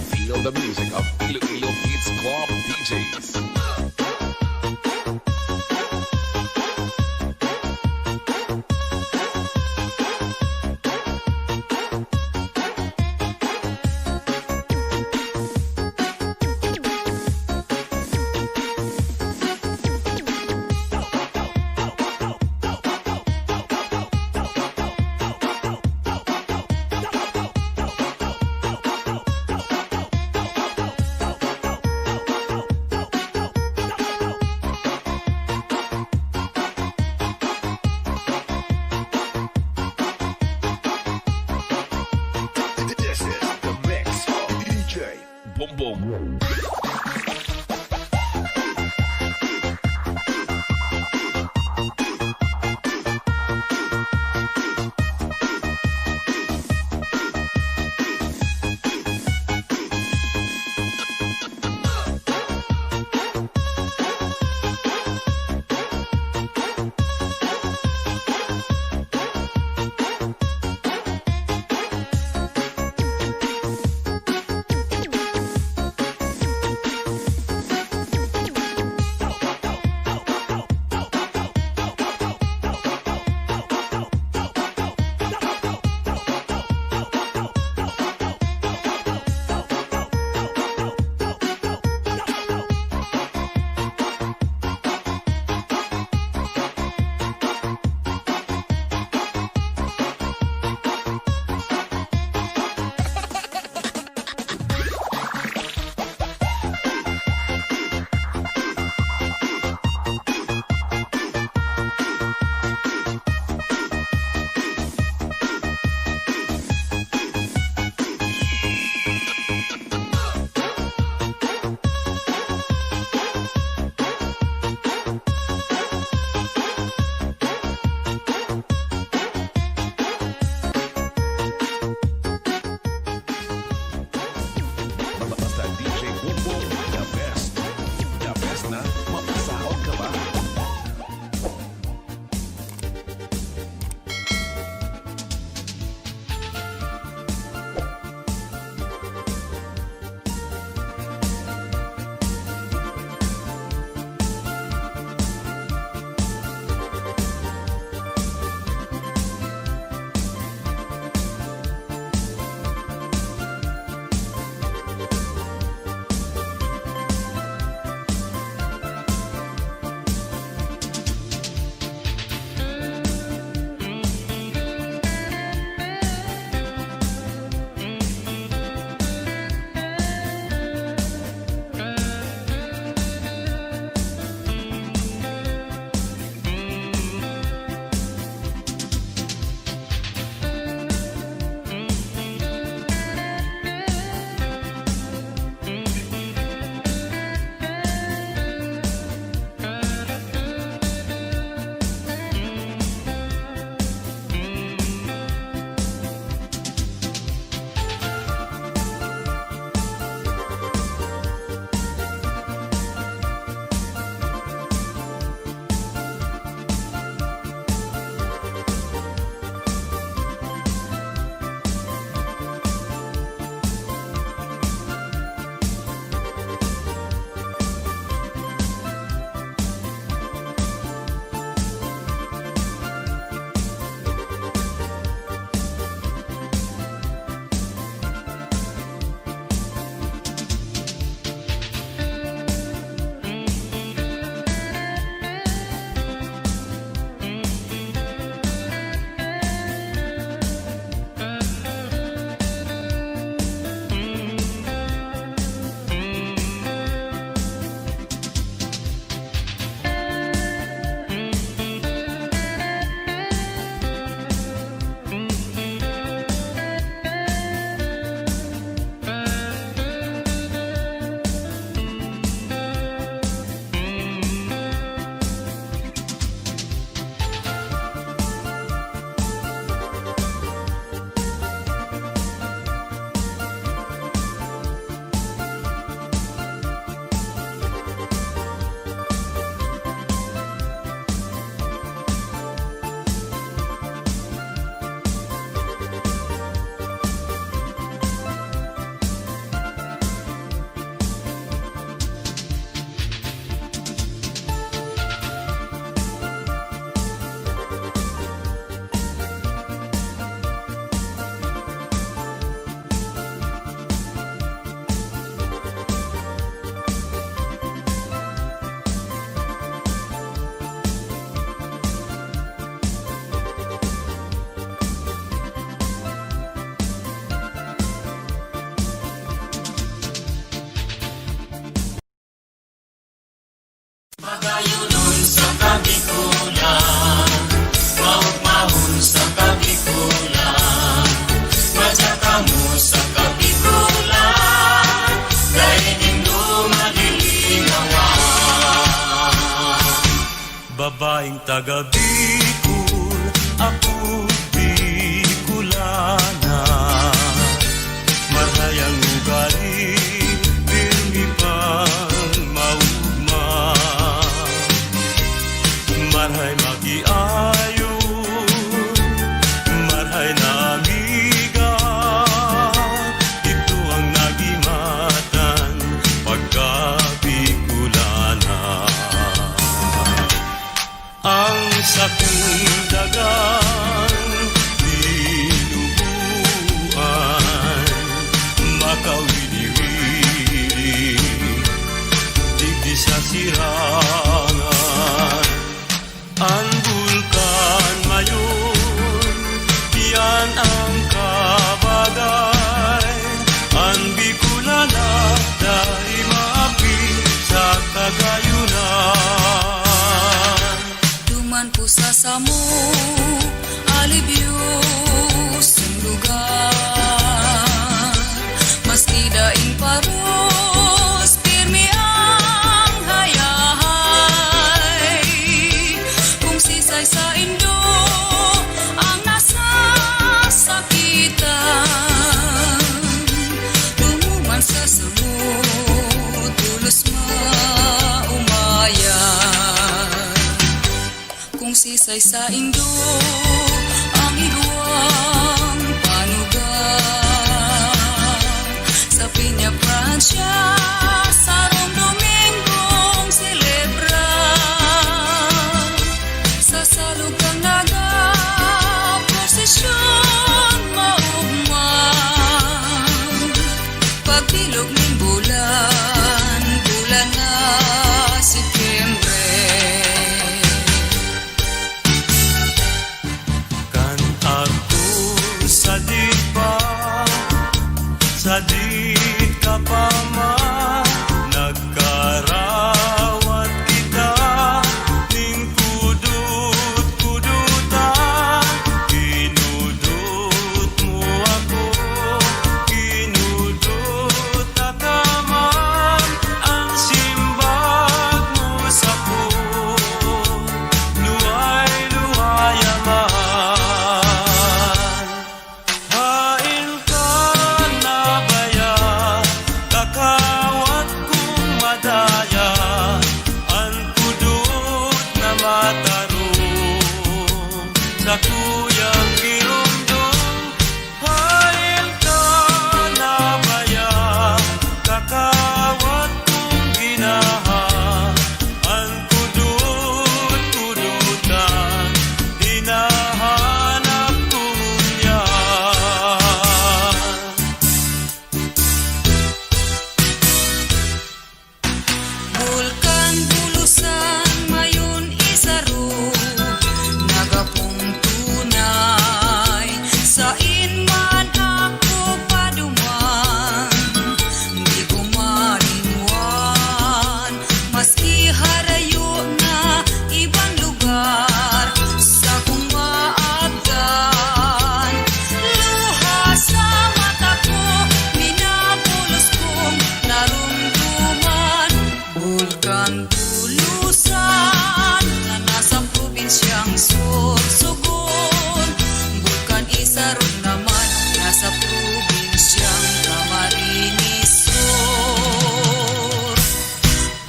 Speaker 1: Feel the music of Iloilo Beats Club DJs.
Speaker 5: Magayunon sa kabikulan, maugmahon sa kabikulan, magsaka mo sa kabikulan, dahil indo malilinawan. Babaeng taga Bicol, ako Bicolana, marayang ugali, pirmi pang maugma. Marhay magiayo, marhay na amiga, ito ang nagimatan pagkabikulana. Ang sakong dagang dinubuan, makawili-wili, digdi sa sirangan. Ang bulkan mayon, yan ang kabagay. Ang Bicolana, dahil maapi sa kagayunan.
Speaker 3: Duman po sa samo, alibyo sa lugar. Maski daing paros, pirmi ang hayahay. Kung sisay sa indo, ang nasa sakitan. Lumuman sa sulod, tulos maumayan. Kung sisay sa indo, ang iguang panugang. Sa Piña Francia, sa Rome Domingong celebra. Sa salugang naga, prosesyon maugmang. Pagbilog ng bulan, bulan na Setyembre.
Speaker 5: Kan ako sa di ka pa man, nagkarawat kita, ning kudut-kudutan, kinudut mo ako, kinudut tataman, ang simbag mo sa ko, luway-luwayaman. Hain ka na baya, kakawat kong madaya, ang kudut na matarong sa kuyang girondong. Hain ka na baya, kakawat kong ginaha, ang kudut-kudutan, hinahanap ko yan.
Speaker 3: Bulkan bulusan mayon isaro, nagapungtunay sa inman ako paduman. Di ko malinwan, maski harayo na ibang lugar, sa kong maagdan. Luha sa mata ko, minabulos kong narumduman. Bulkan bulusan na nasa probinsyang Sorsogon. Bulkan isarod naman nasa probinsyang Camarines Sur.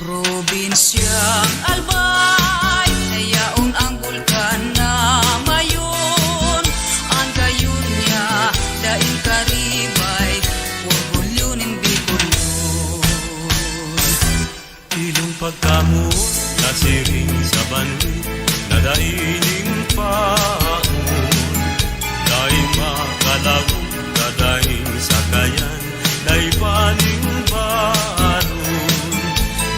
Speaker 3: Probinsyang Albay, nayaon ang bulkan na mayon. Ang gayon niya, daing karibay, orgulyonin Bicolon.
Speaker 5: Ilong pagkamo, nasiring sa banwit, nadaining paon. Dahil makalago, dadaing sa kayan, dahil paning baron.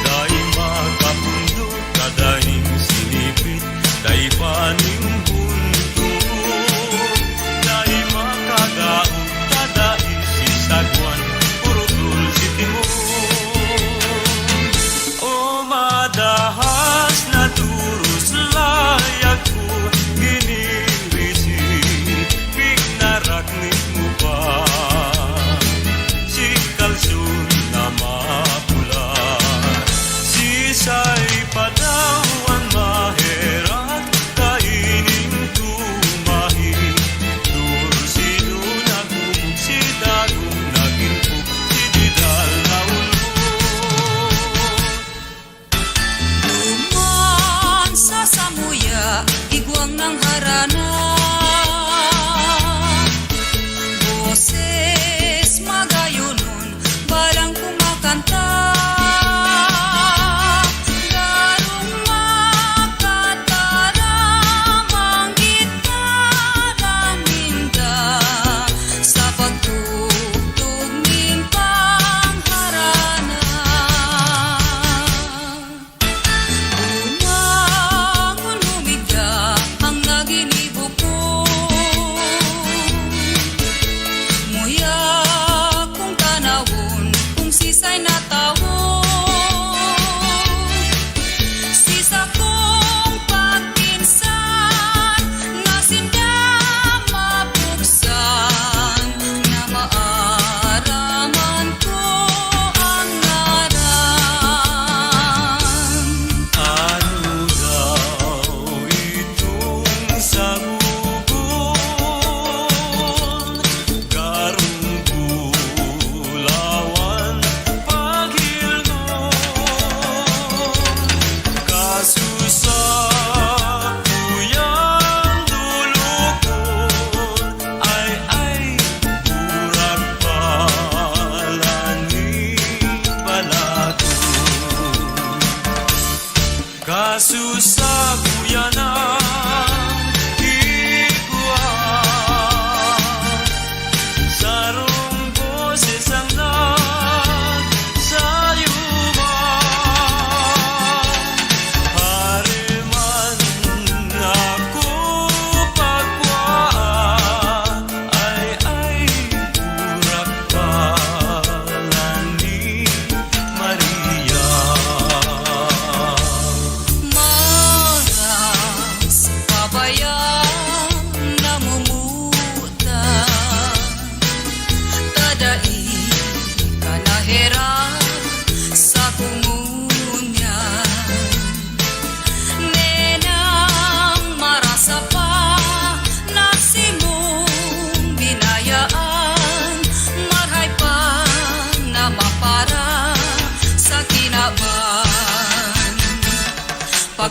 Speaker 5: Dahil makapundo, dadaing sinipit, dahil paning buntun. Dahil makagaon, dadaing sisagwan, puro dulce timon. O madahan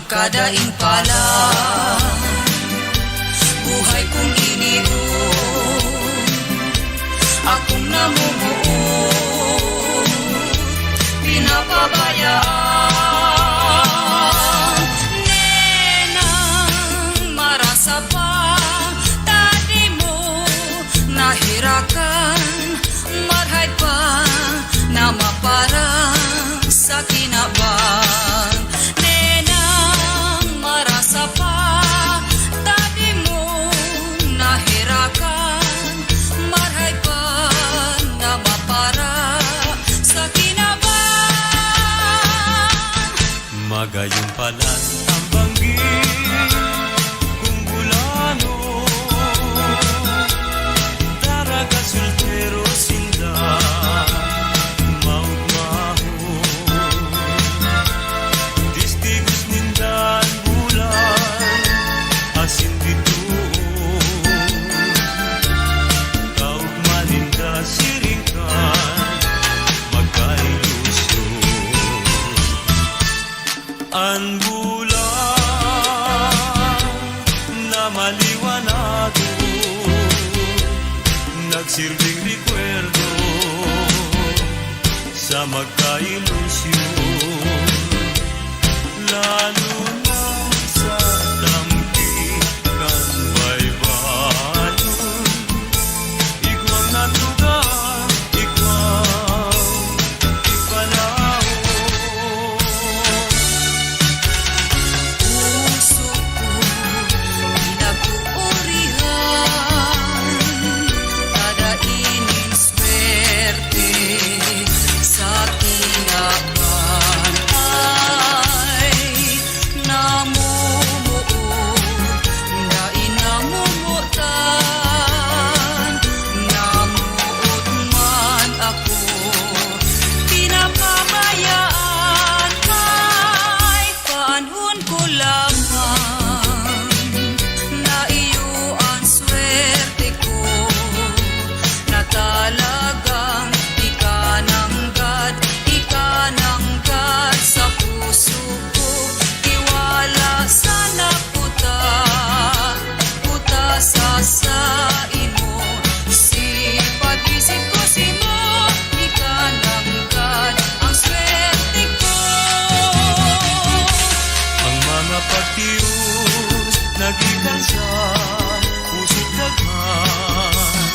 Speaker 3: kadaing pala buhay kong iniwan, akong namumuo, pinapabayaan. Nenang marasa pa tadi mo nahirakan, marhay pa na maparang sa kinabang. Nenang marasa pa tadi mo nahirakan, marhay pa na mapara sa kinabang.
Speaker 5: Magayon pala ang banggit kung bulano, daraga sultero sinda maugmaho, distigos nindan bulan asin dituon, kaugmaninda siringkan magkailusyon. Ang bulan na maliwanado, nagsilbing rekwerdo sa magkailusyon, lalo na sa tampikan baybayon. Ikaw ang natugang, ikaw ipanahon.
Speaker 3: Puso ko pinaguurihan, dadainin swerte sa kinabang ay namumuot, dain namumutan, namuot man ako, pinapabayaan ay paanhon ko lamang na iyo ang swerte ko, na talagang ikananggad sa puso ko, tiwala sana puta, puta sasain mo, sipag-isip ko sino, ikananggad ang swerte ko.
Speaker 5: Ang mga pagtios nagikan sa puso't daghan,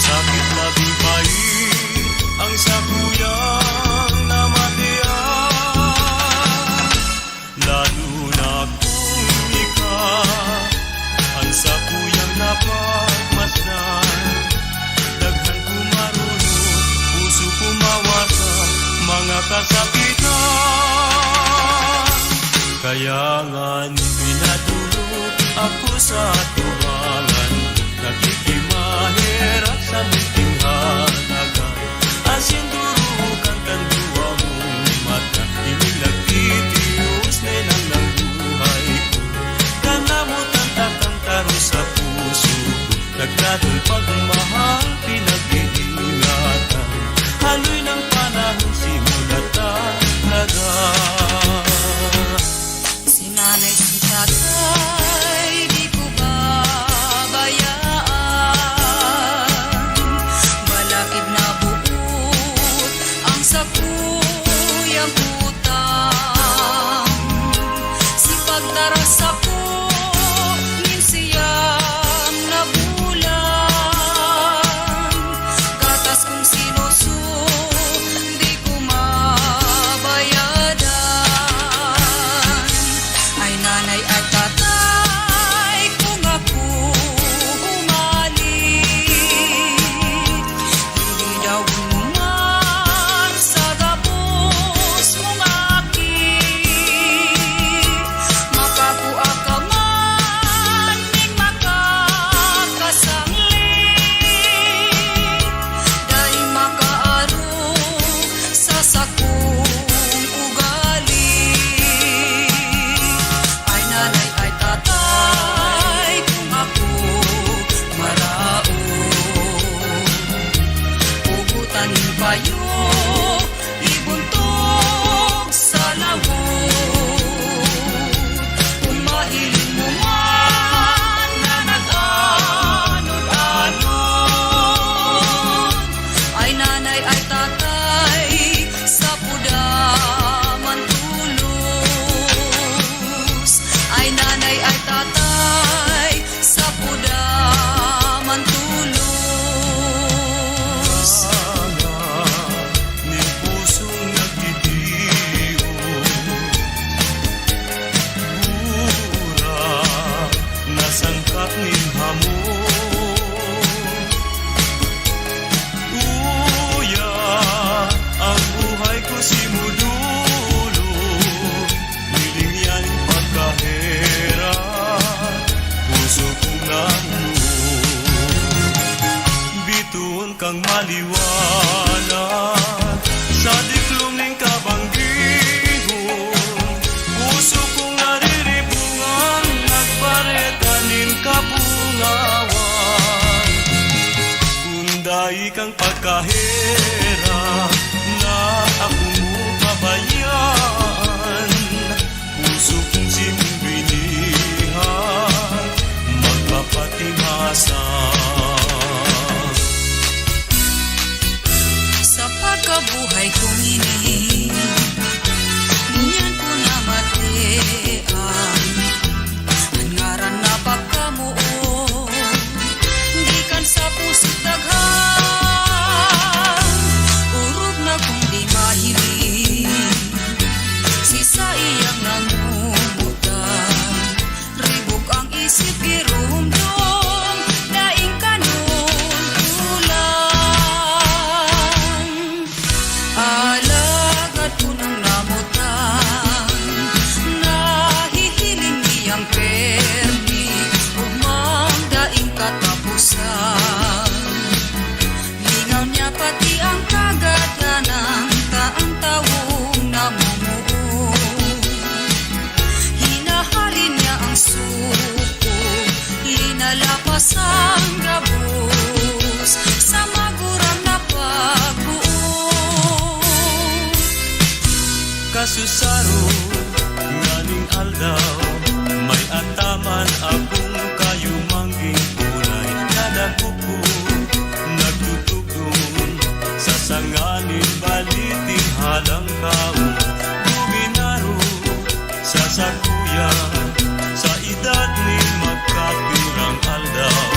Speaker 5: sakit labing pait ang sakuyang namatian, lalo na kung ikaw ang sakuyang napagmasdan. Daghan kumarunod, puso kumawasan mga kasakitan. Kaya nga pinatulog ako sa tubangan, nakikimahirap sa munting halagan. Asin durukan kanduwa mong mata, inilagtitios na lang ng buhay ko. Kanamutan takang taro sa puso ko, nagdadol pagmahal, pinag-iingatan. Haloy ng panahon, simulat talaga.
Speaker 3: Si nanay, si tatay, di ko babayaan. Balakid na buot ang sakuyang utang. Si pagdaras ako, minsiyam na bulan.
Speaker 5: kang maliwanag sa diklom ning kabanggihon. Puso kong nariribungan, nagparetanin kapungawan. Kunday kang pagkahera na ako mo kabayan. Puso kong simbinihan, magpapatimasa.
Speaker 3: Sa pagkabuhay kong ini, ngunyan ko na matean, ang ngaran na pagkamuo, di kan sa puso't daghan, urog na kung di mahiling, si sa iyang nangumutan, ribok ang isip irumdum, daing kanon ulan. Alagad ko ng namutan, nahihiling niyang permi, umang daing katapusan. Lingaw niya pati ang kagadanan, taang tawong namumuo. Hinahalin niya ang suko, linalapas ang gabos, sa maguram na pagbuo.
Speaker 5: Kasusaro, nganing aldaw, may ataman akong kayumangging kulay. Nadakuko, nagtutugon, sa sanganin baliting halang kaon. Buginaro, sa sakuya, sa edad ni magkapirang aldaw.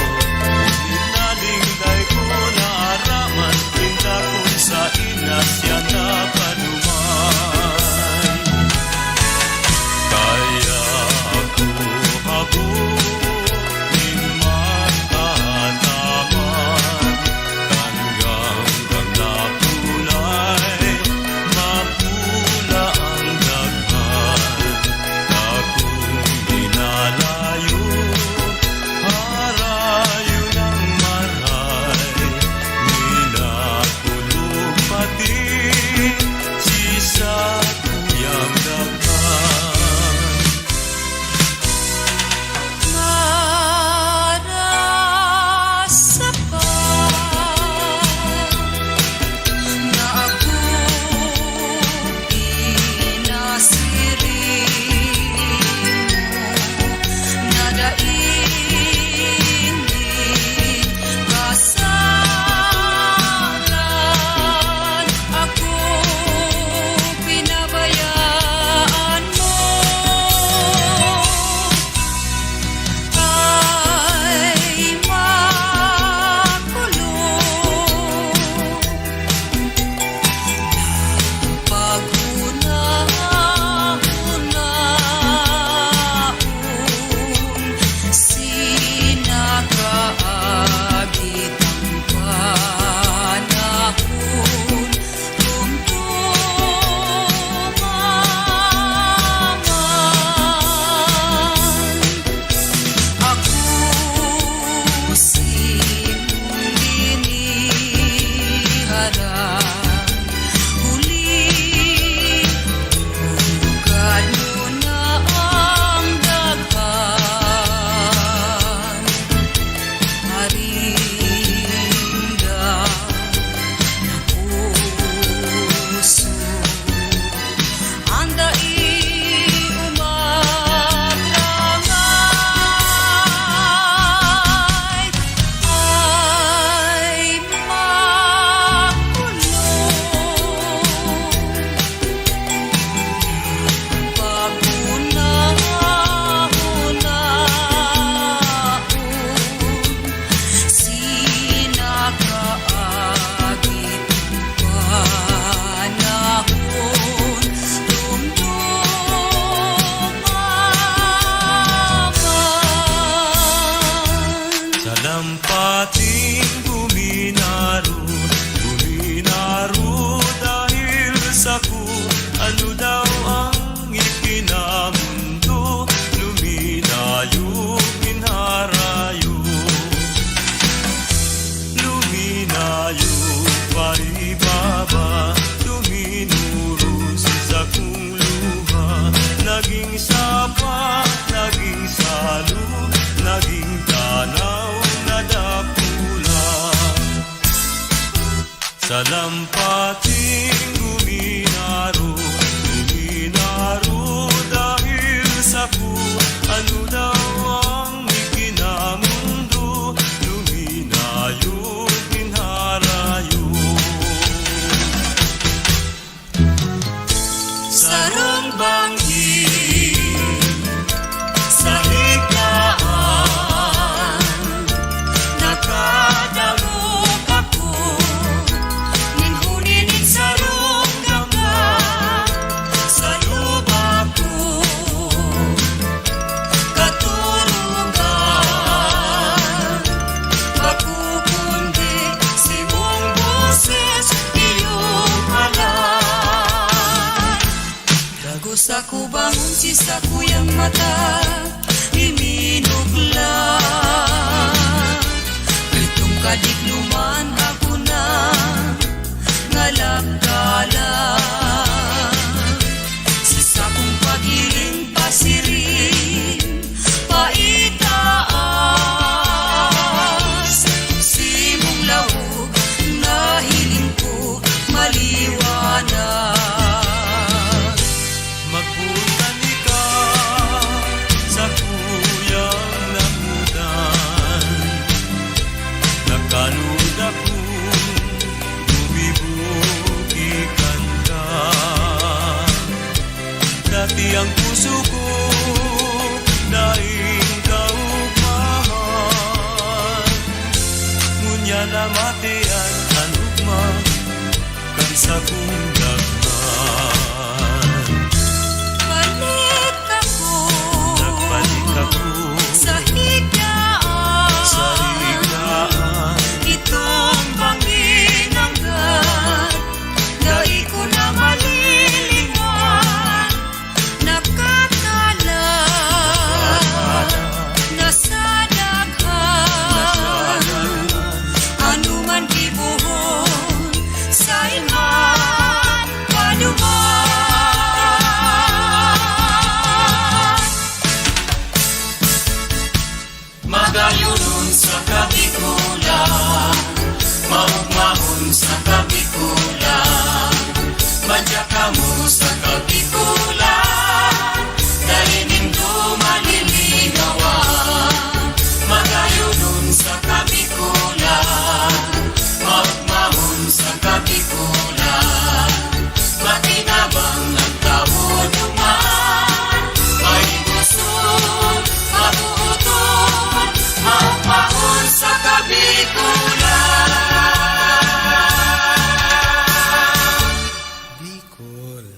Speaker 5: Sa lampating guminaro dahil sa ku ano daw ang ikinamundo, luminayo, pinharayo. Sarong banghin sa higlaan, nakadalog ako, ninhuninin sarong dagat, sa lupa ko, katurugan, makukundi, simong boses, iyong halay. Dagos ako bangon si sa kuyang mata, iminugla. Itong kadikluman ako na ngalagdala. Sa sakong pagiling pasirin, paitaas. Simong lawog na hiling ko maliwanag. Magputani ka sa kuyang lamutan, nakalud akong bumibukikan ka. Dati ang puso ko daing kaugmahan, ngunya na matian anugma kan sa kong daghan.
Speaker 3: Balik ako
Speaker 5: Nagbalik ako
Speaker 3: sa higaan,
Speaker 5: sa higaan,
Speaker 3: itong bangin hanggan, dai ko na malilingan, nakatala nasa daghan, anuman gibuhon sa iman paduman.
Speaker 5: magayunon sa kabikulan, maugmahon sa kabikulan, madya kamo sa kabikulan, dalinim dumaliligawan. Magayunon sa kabikulan, maugmahon sa kabikulan, makinabang ang tao duman, may gusot, mabuton, maugmahon sa kabikulan. Bicol.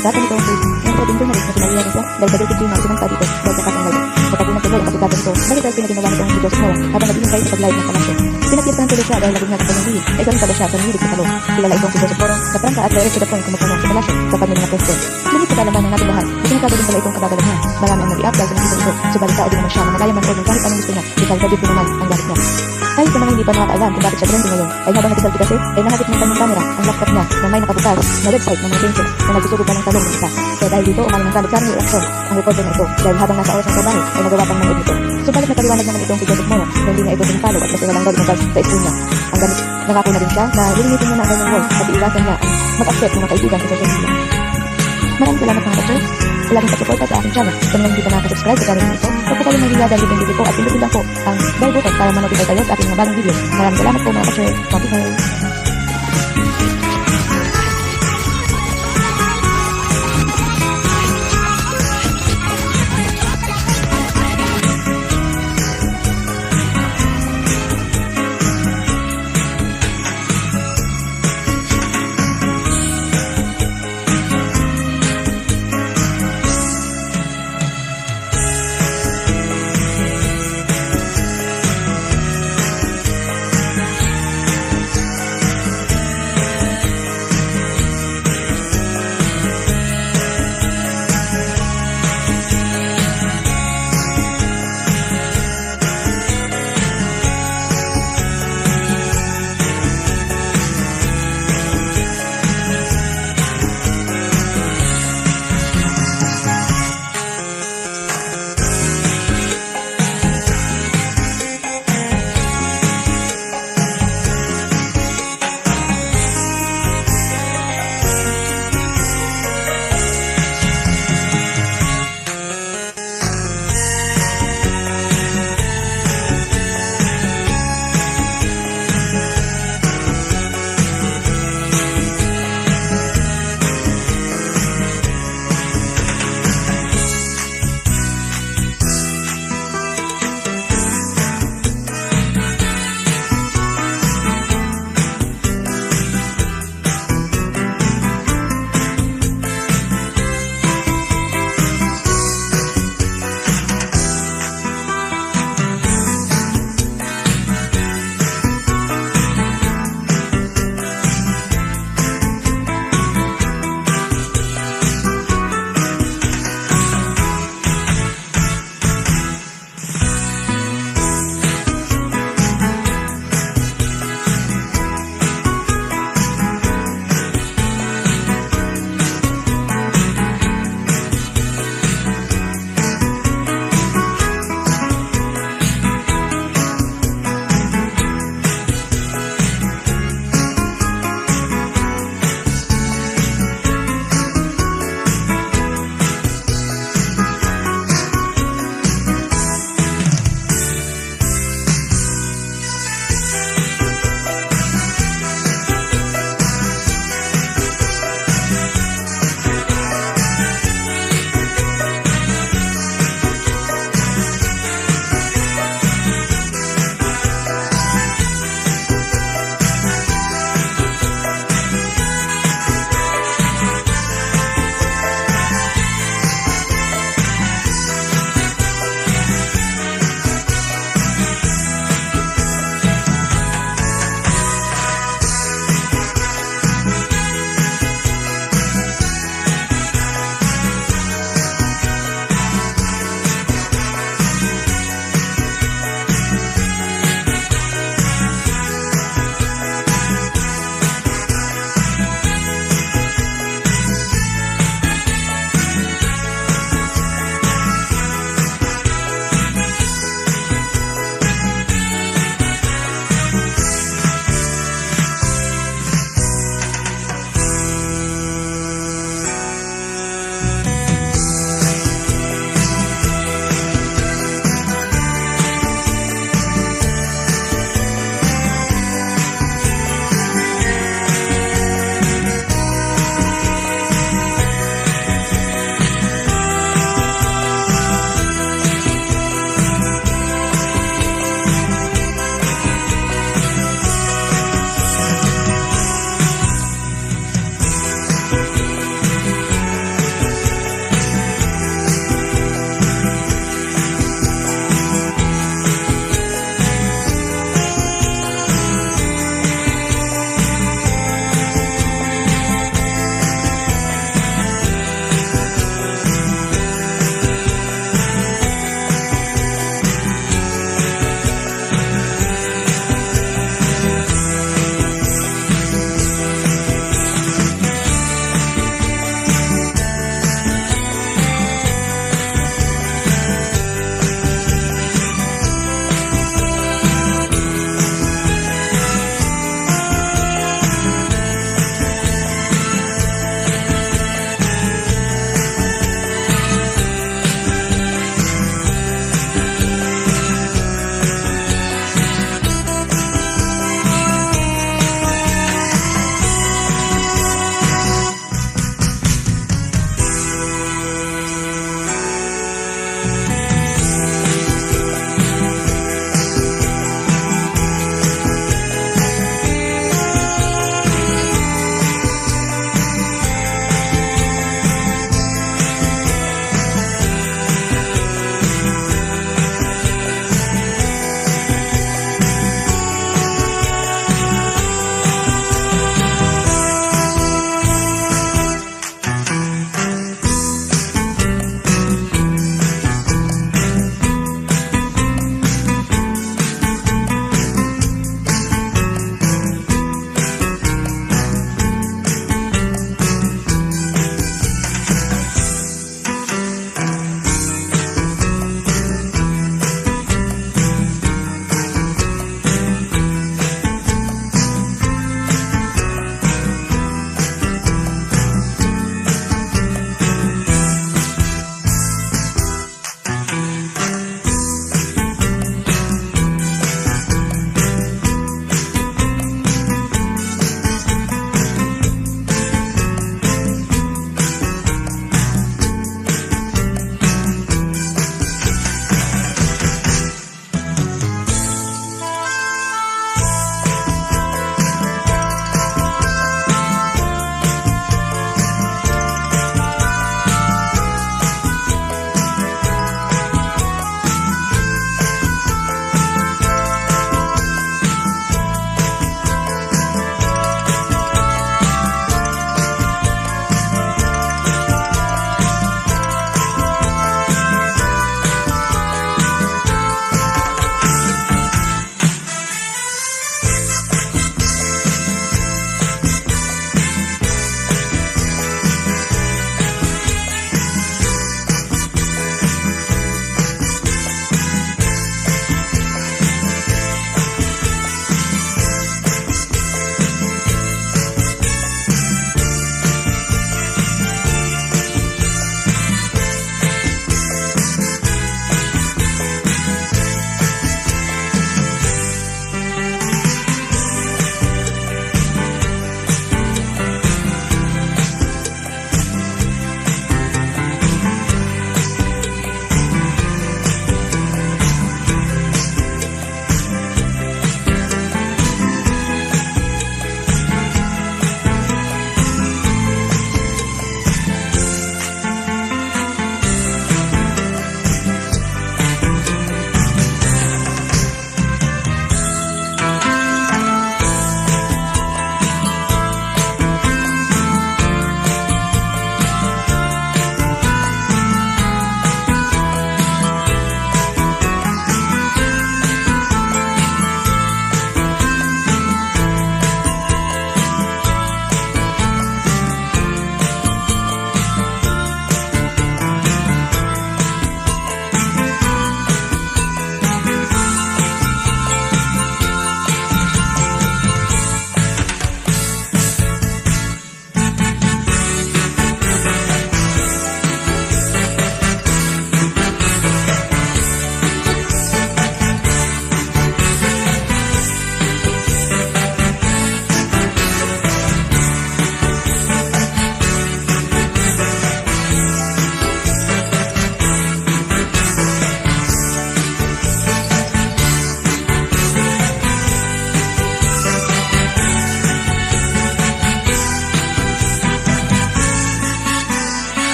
Speaker 4: kasikatan nito ang page. Ngayon po din journalist na sinalihan nito dahil sa dirty team na isinampa dito dahil sa katang live. Kapag pinatuloy ang kasikatan nito, dahil dahil pinaginawa nitong si Joseph Mora habang naghihintay sa pag-live ng kalasyo. Pinakirtahan tuloy siya dahil labing nga sa kanyang hilig ay gawin pala siya sa hilig sa talo. Kilala itong si Joseph Mora na prangka at direct to the point kung magtanong sa kalasyo kapag may mga question. Ngunit sa kalaman ng natin lahat, isinagkado din pala itong kababalan niya. Marami ang nag-i-up dahil sa nakita ito, subalit tao din naman siya na malaya man o kahit anong gusto niya, dekalidad din naman ang gamit niya. Ay sa mga hindi pa nakakaalam kung bakit siya trending ngayon, ay habang nag-selfie kasi, ay nahagip ng kanyang camera ang laptop niya na may nakabukas na website ng mga princess na nagsusugo pa ng talong ng isa. Kaya dahil dito, umali ng galit sa aming reaksyon ang recorder na ito dahil habang nasa oras ng trabaho ay nagawa pang manood nito. Subalit nagpaliwanag naman itong si Joseph Moro na hindi niya ito pinapalo at kasi walang gawin ng sa screen niya. Ang gamit, nangako na rin siya na lilinitin niya na ang kanyang wall at iiwasan niya ang mag-accept ng mga kaibigan sa social media. Maraming salamat mga ka-church. Laging pag-suporta sa aking channel. Kung hindi pa nakaka-subscribe sa channel nito, huwag po kayong mahihiya dahil yung video ko at pindutin lang po ang bell button para ma-notify kayo sa aking mga bagong video. Maraming salamat po mga ka-church. Mabuhay!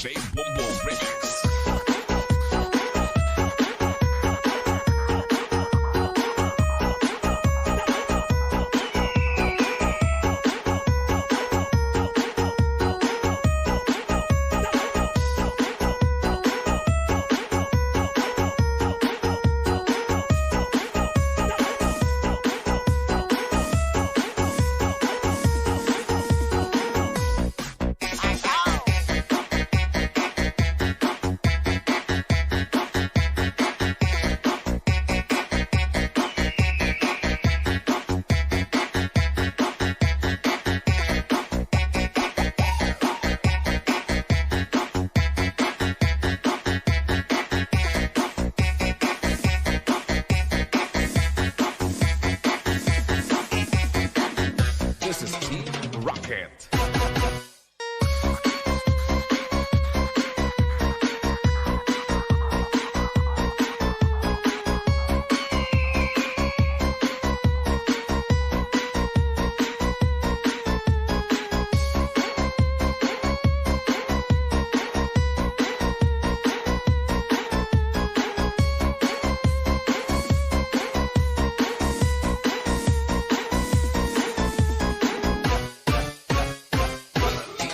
Speaker 1: DJ Bumbo Remix. This is Team Rocket.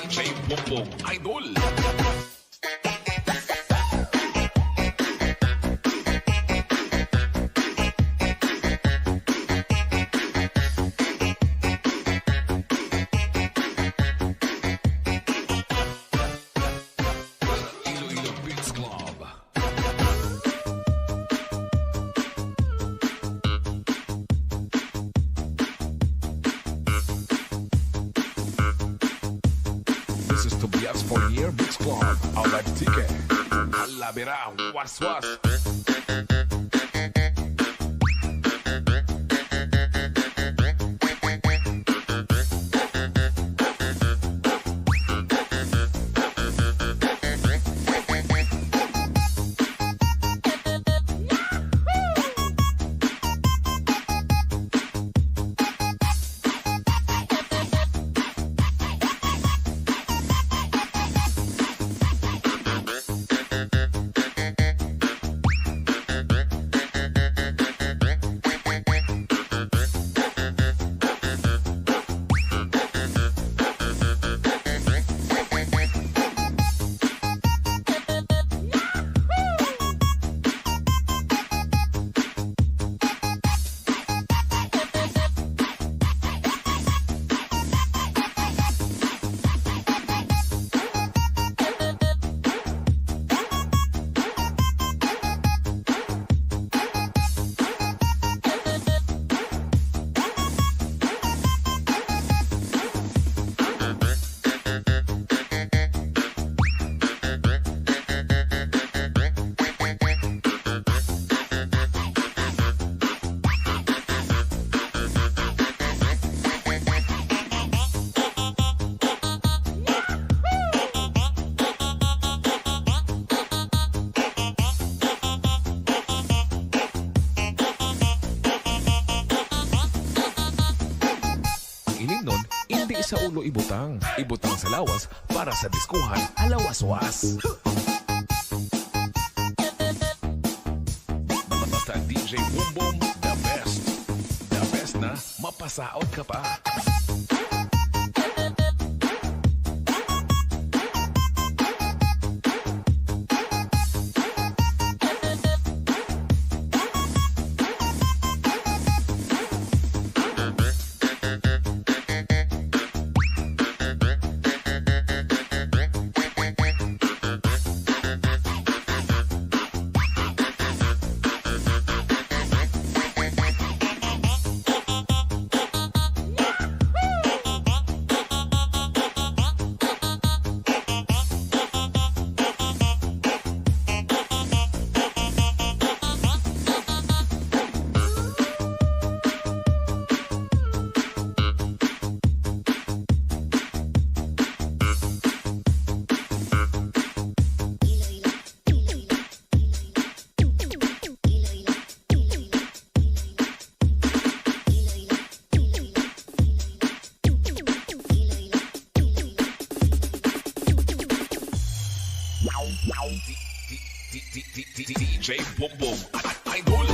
Speaker 1: DJ Bumbo Idol. Iloilo Beats Club. This is Tobias Fournier Beats Club. Ahora el ticket. A la vera, was was. Ilim nun, hindi sa ulo ibutang. Ibutang sa lawas para sa diskuhan alawas-was. Basta DJ Boom Boom, the best. The best na mapasaot ka pa. DJ Bombom Idol.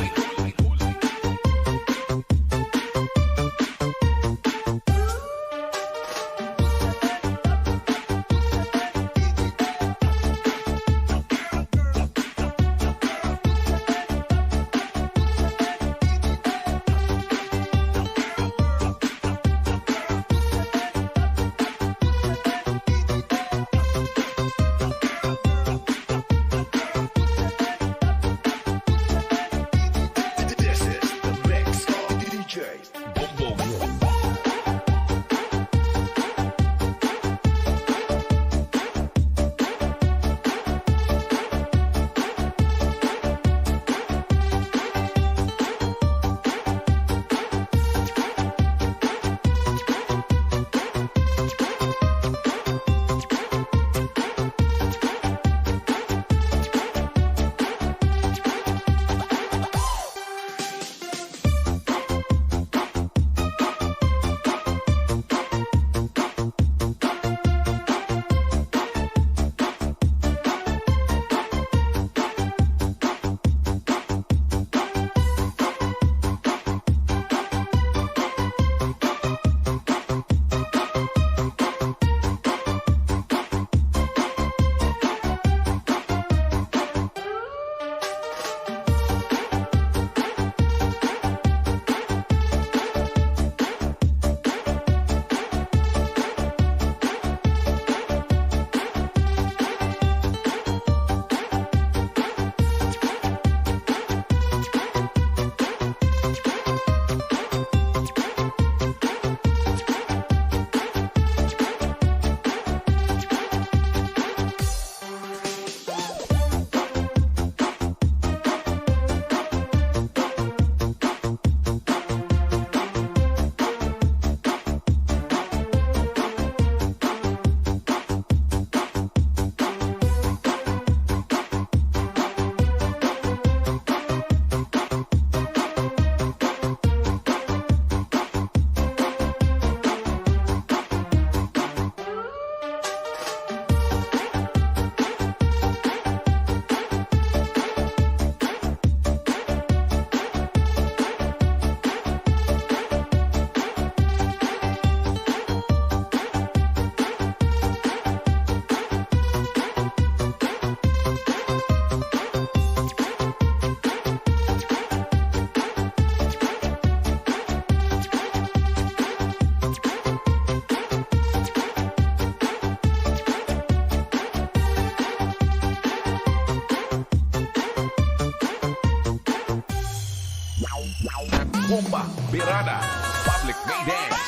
Speaker 1: Bomba Birada Public May Dance.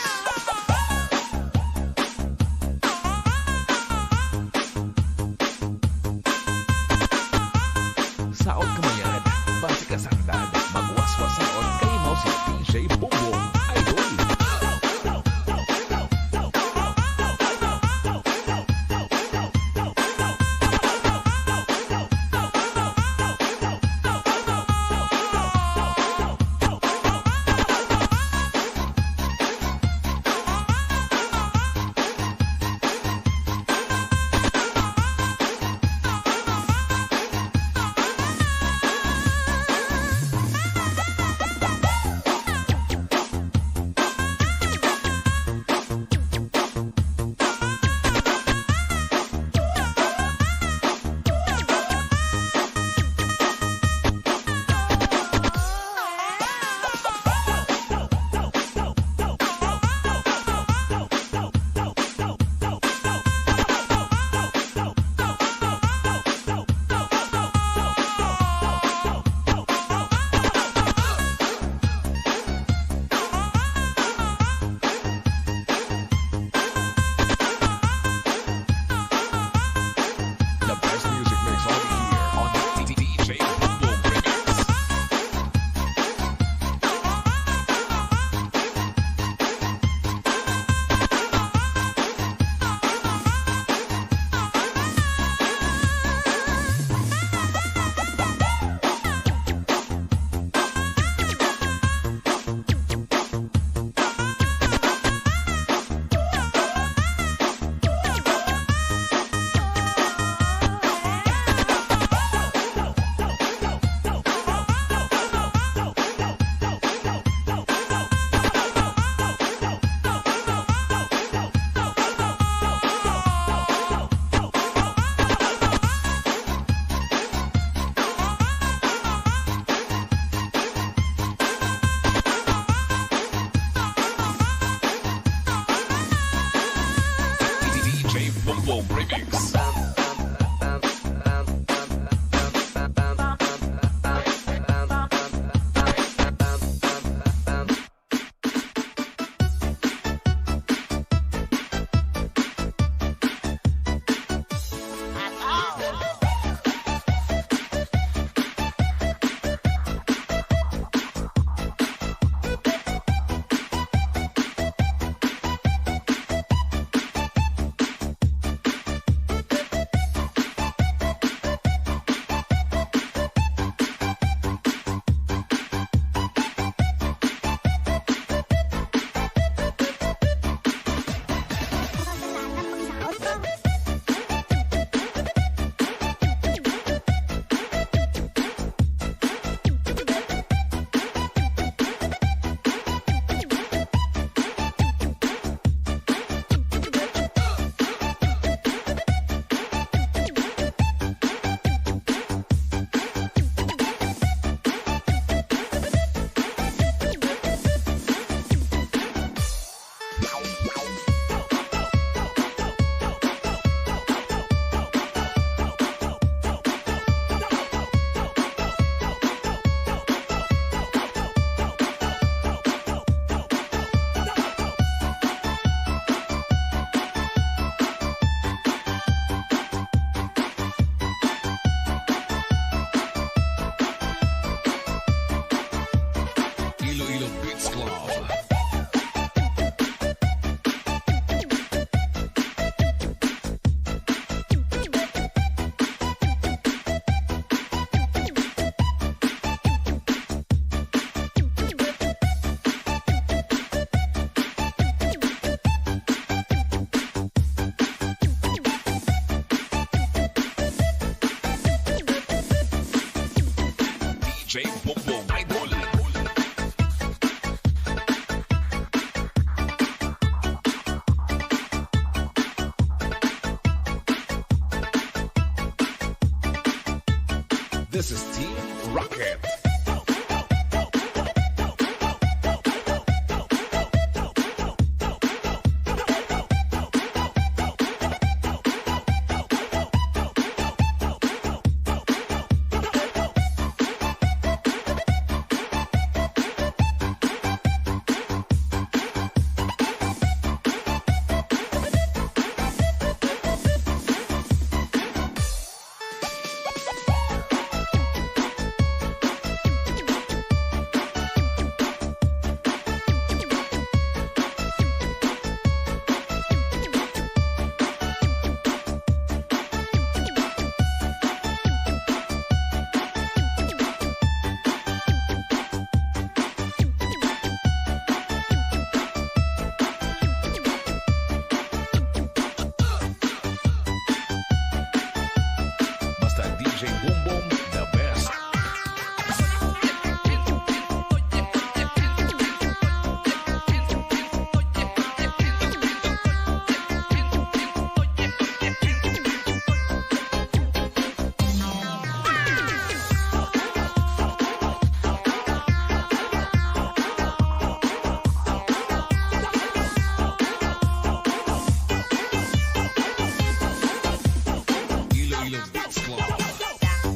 Speaker 1: Saot kamayan, basi ka sandad, magwaswasaon kay mo si DJ Bombom Idol. This is Team Rocket. DJ Boom Boom, the best. Iloilo Beats Club.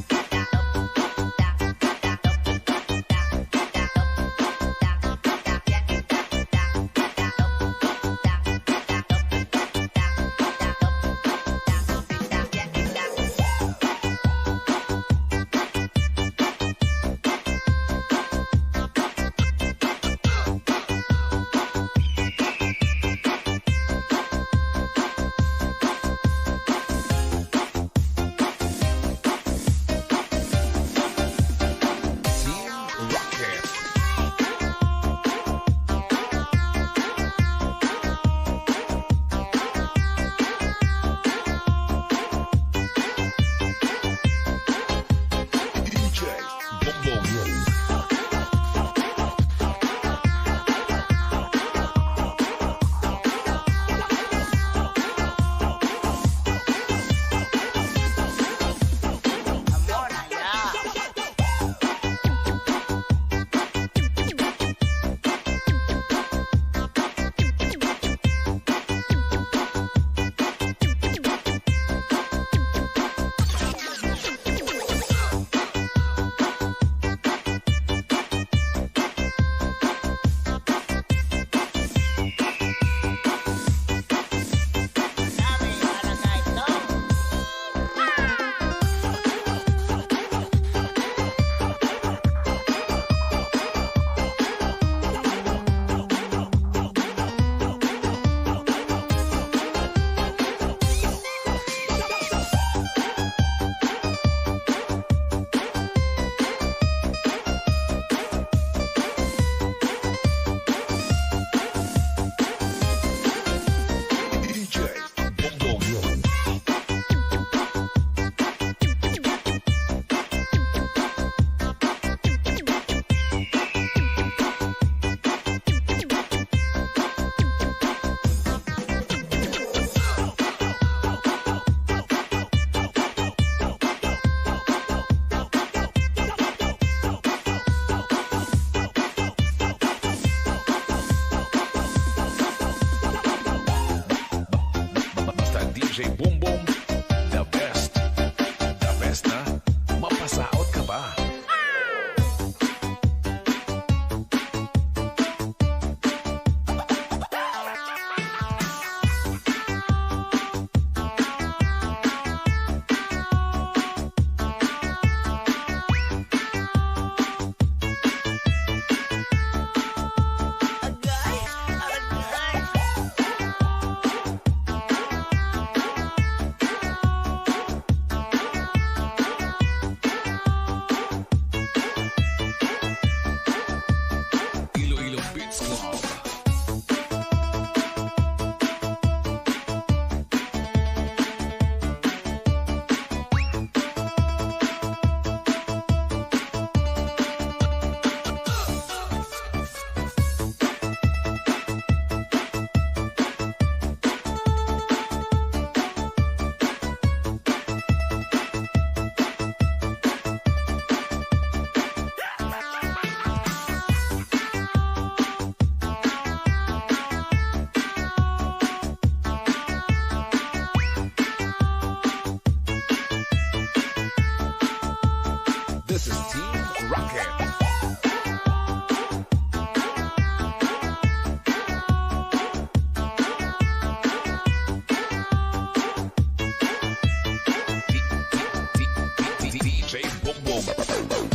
Speaker 1: Bumbong.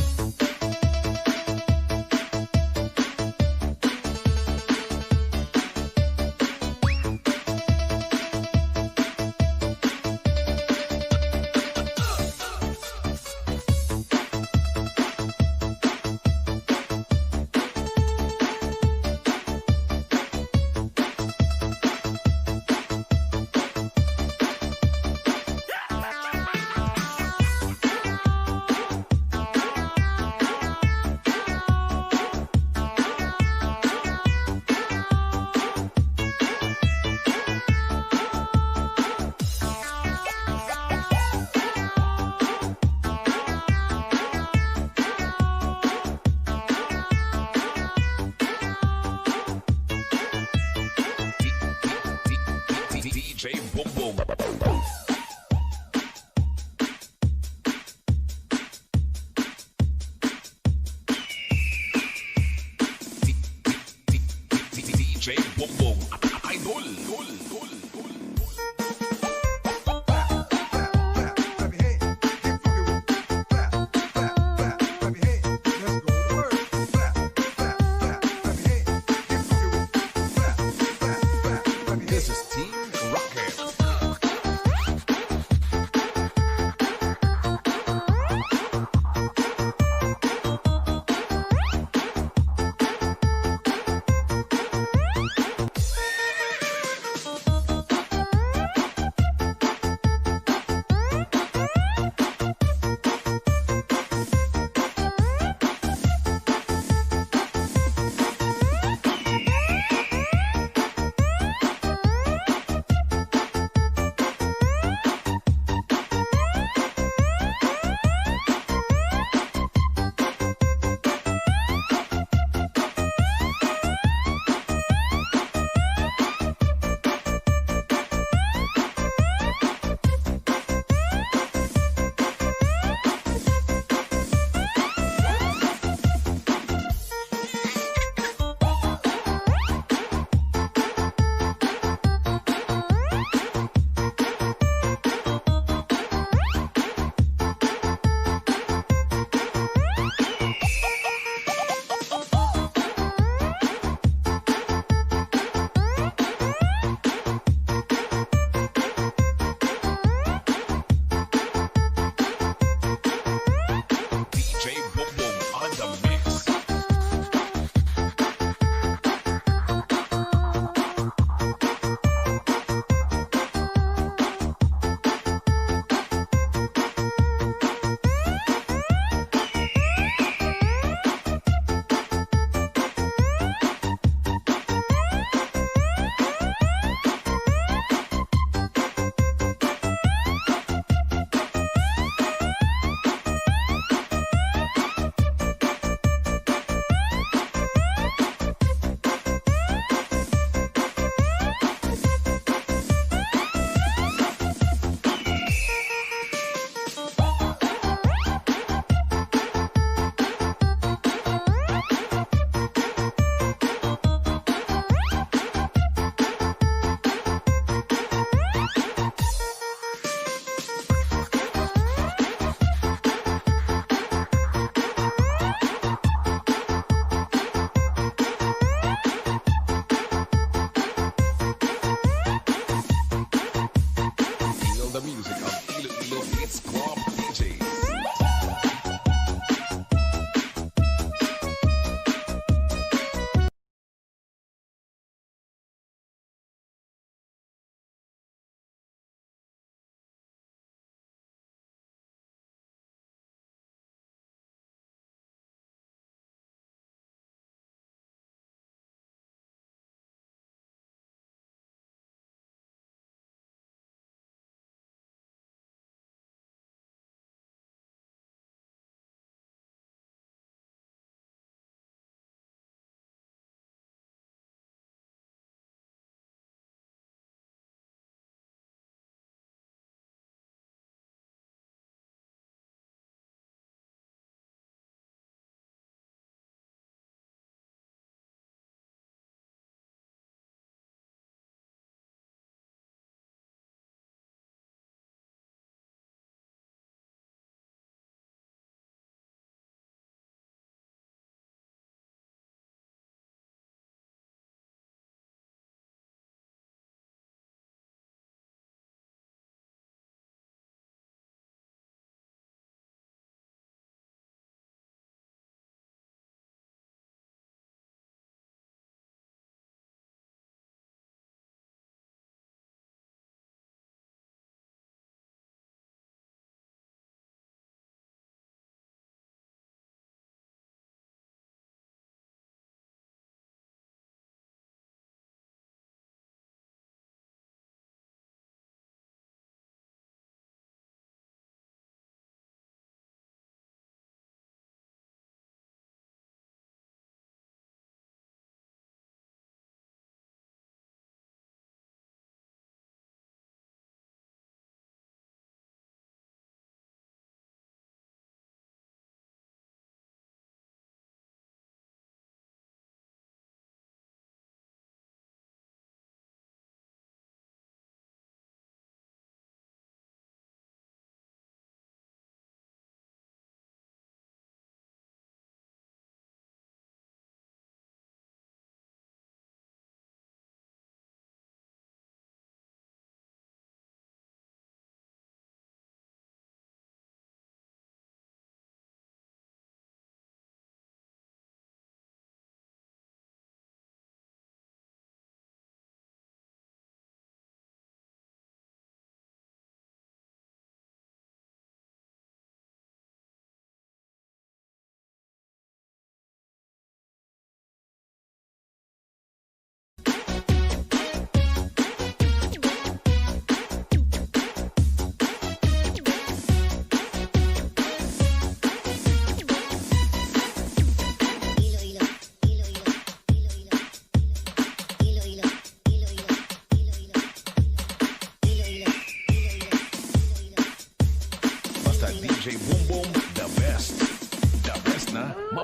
Speaker 1: DJ Bumbong. DJ Bumbong. Idol. This is Team Rocket.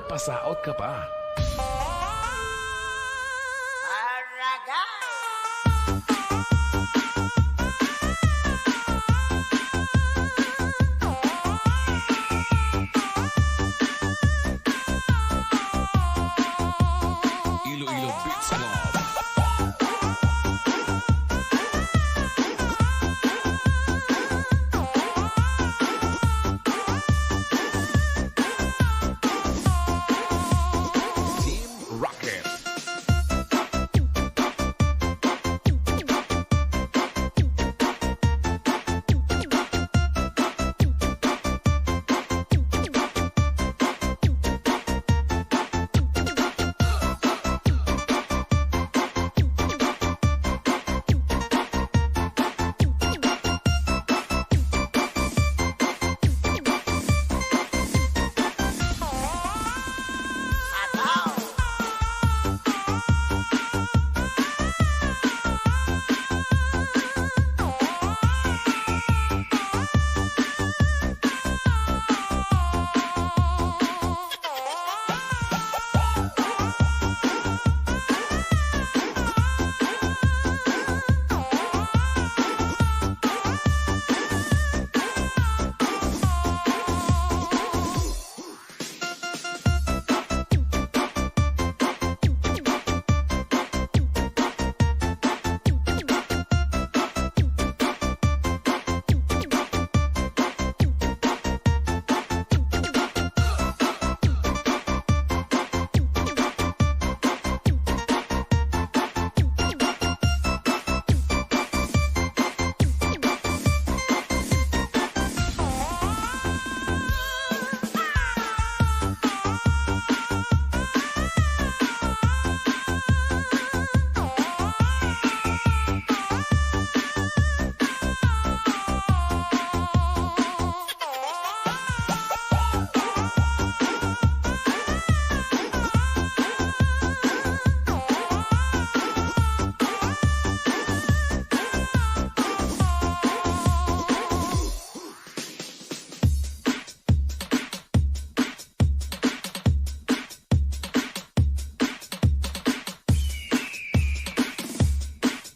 Speaker 1: mapasaot ka pa. Iloilo Beats Club. Team Rocket.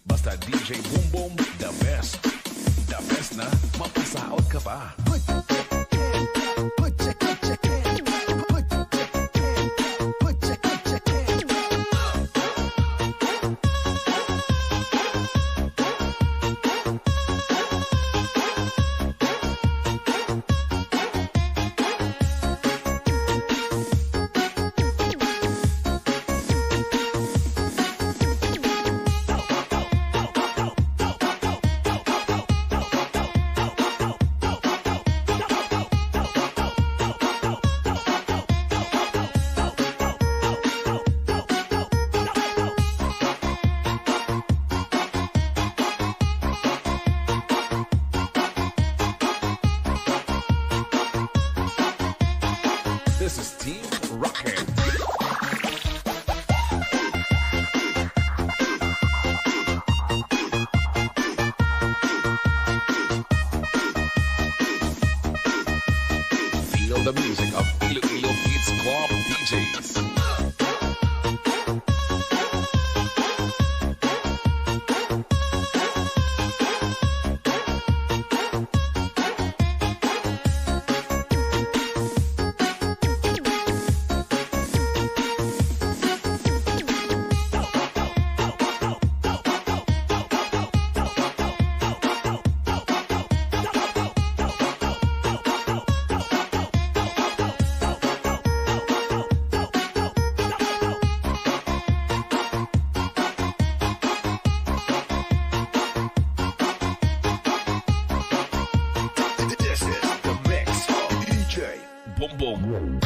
Speaker 1: Basta DJ Boom Boom, the best. The best na mapasaot ka pa. This is Team Rocket. Feel the music of Iloilo Beats Club DJs. This is the mix of DJ Boom Boom.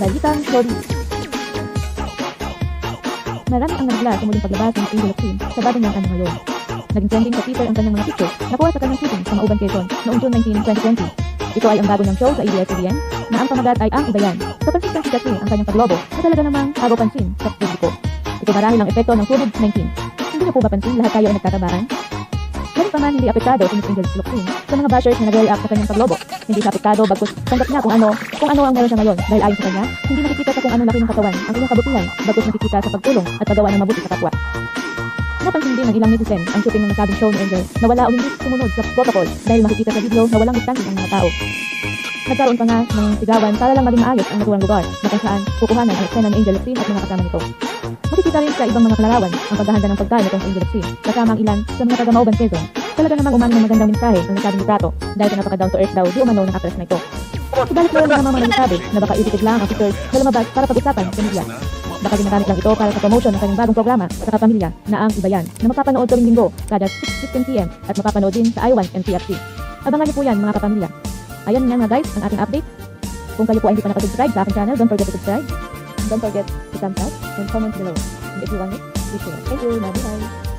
Speaker 4: Balitang Showbiz. Marami ang nagla sa muling paglabas ng Angel Locsin sa bago niyang ano ngayon. Naging trending sa Twitter ang kanyang mga pictures nakuha sa kanyang shooting sa Mauban, Quezon noong June 19, 2020. Ito ay ang bago niyang show sa ABS-CBN na ang pamagat ay ang iba yan. Sa consistency kasi ang kanyang paglobo na talaga namang agaw pansin sa publiko. Ito marahil ang epekto ng COVID-19. Hindi niyo po ba pansin lahat tayo ay nagtatabaran? Ganun pa man hindi apektado si Miss Angel Locsin sa mga bashers na nag-react sa kanyang paglobo. Hindi siya apektado bagkus tanggap niya kung ano ang meron siya ngayon dahil ayon sa kanya, hindi nakikita sa kung ano laki ng katawan ang iyong kabutihan bagkus nakikita sa pagtulong at paggawa ng mabuti sa kapwa. Napansin din ng ilang netizen ang shooting ng nasabing show ni Angel na wala o hindi sumunod sa protocol dahil makikita sa video na walang distancing ang mga tao. Nagkaroon pa nga ng sigawan para lang maging maayos ang naturang lugar na kung saan kukuhanan ang eksena ni Angel Locsin at mga kasama nito. Makikita rin sa ibang mga kalarawan ang paghahanda ng pagkain nitong Angel Locsin kasama ang ilan sa mga taga Mauban, Quezon. Talaga namang umani ng magandang mensahe ang nasabing litrato dahil sa napaka down to earth daw di umano ng actress na ito. Subalit meron ng mga nagsasabi na baka edited lang ang pictures na lumabas para pag-usapan sa media. Baka ginagamit lang ito para sa promotion ng kanyang bagong programa sa kapamilya na ang Iba Yan na mapapanood tuwing linggo kada 6:15 PM at mapapanood din sa I1 and TFC. Abangan niyo po yan mga kapamilya. Ayan nga guys ang ating update. Kung kayo po ay hindi pa nakasubscribe sa aking channel, don't forget to subscribe. Don't forget to thumbs up and comment below. And if you want it, please share. Thank you. Bye-bye.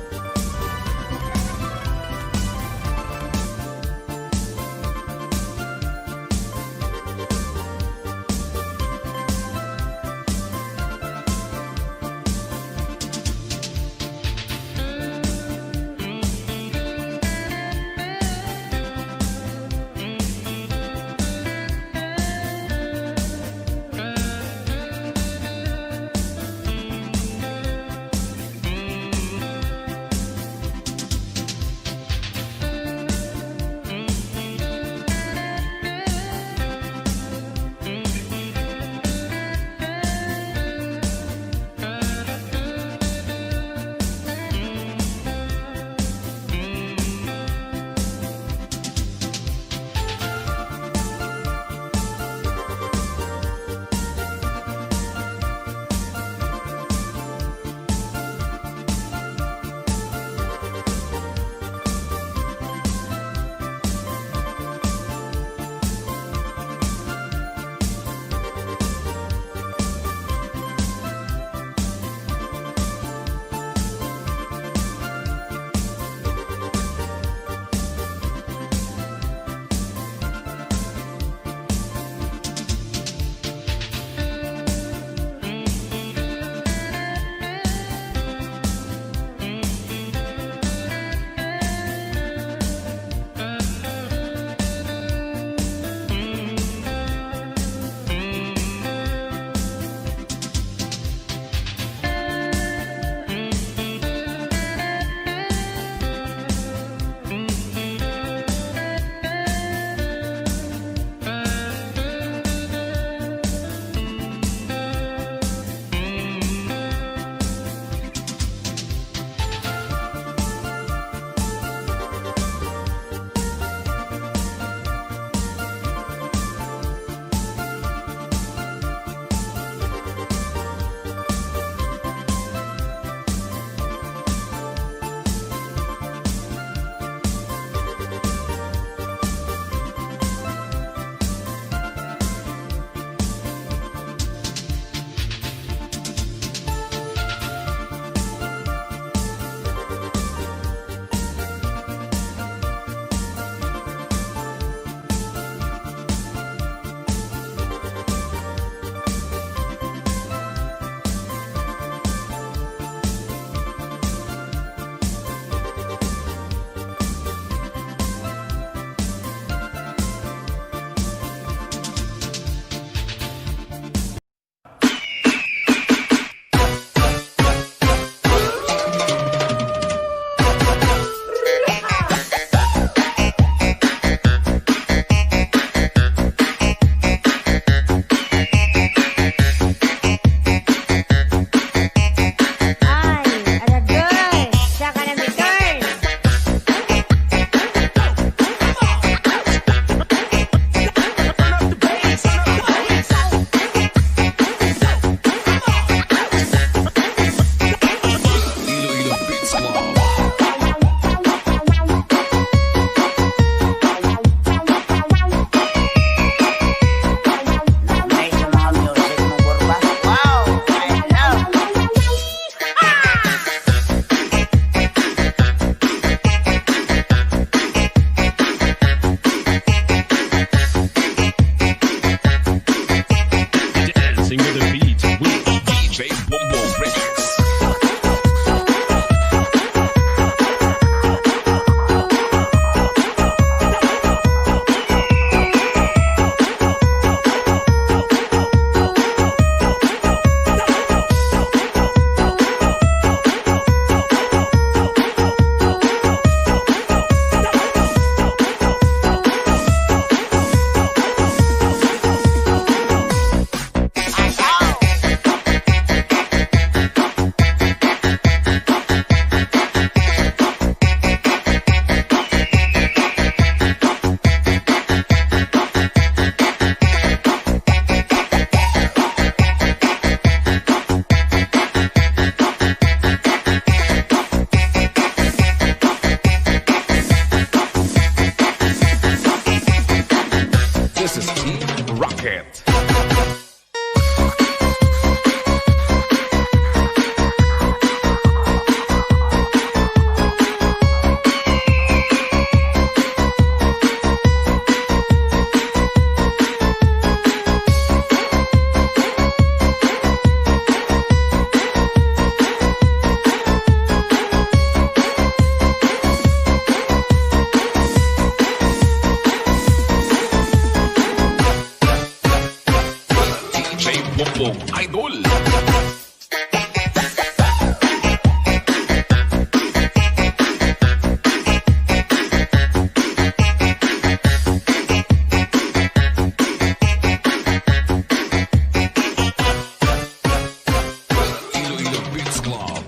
Speaker 1: Bongbong Idol. Iloilo Beats Club.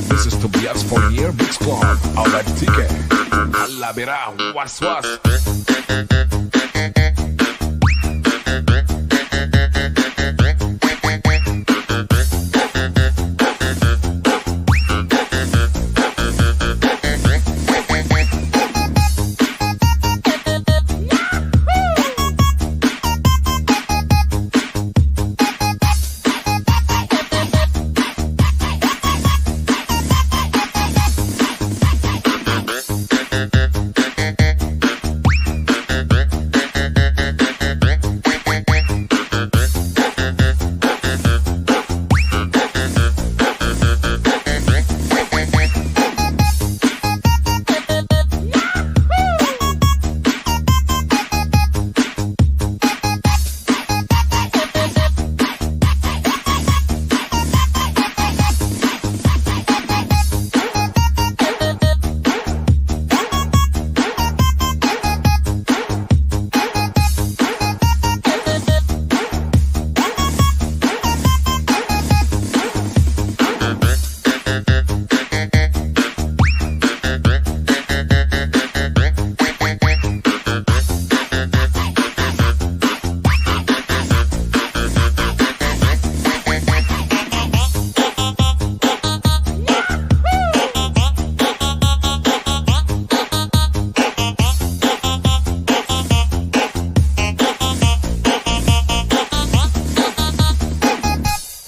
Speaker 1: This is Tobias Fournier Beats Club. Outlet ticket. Alabira, was was.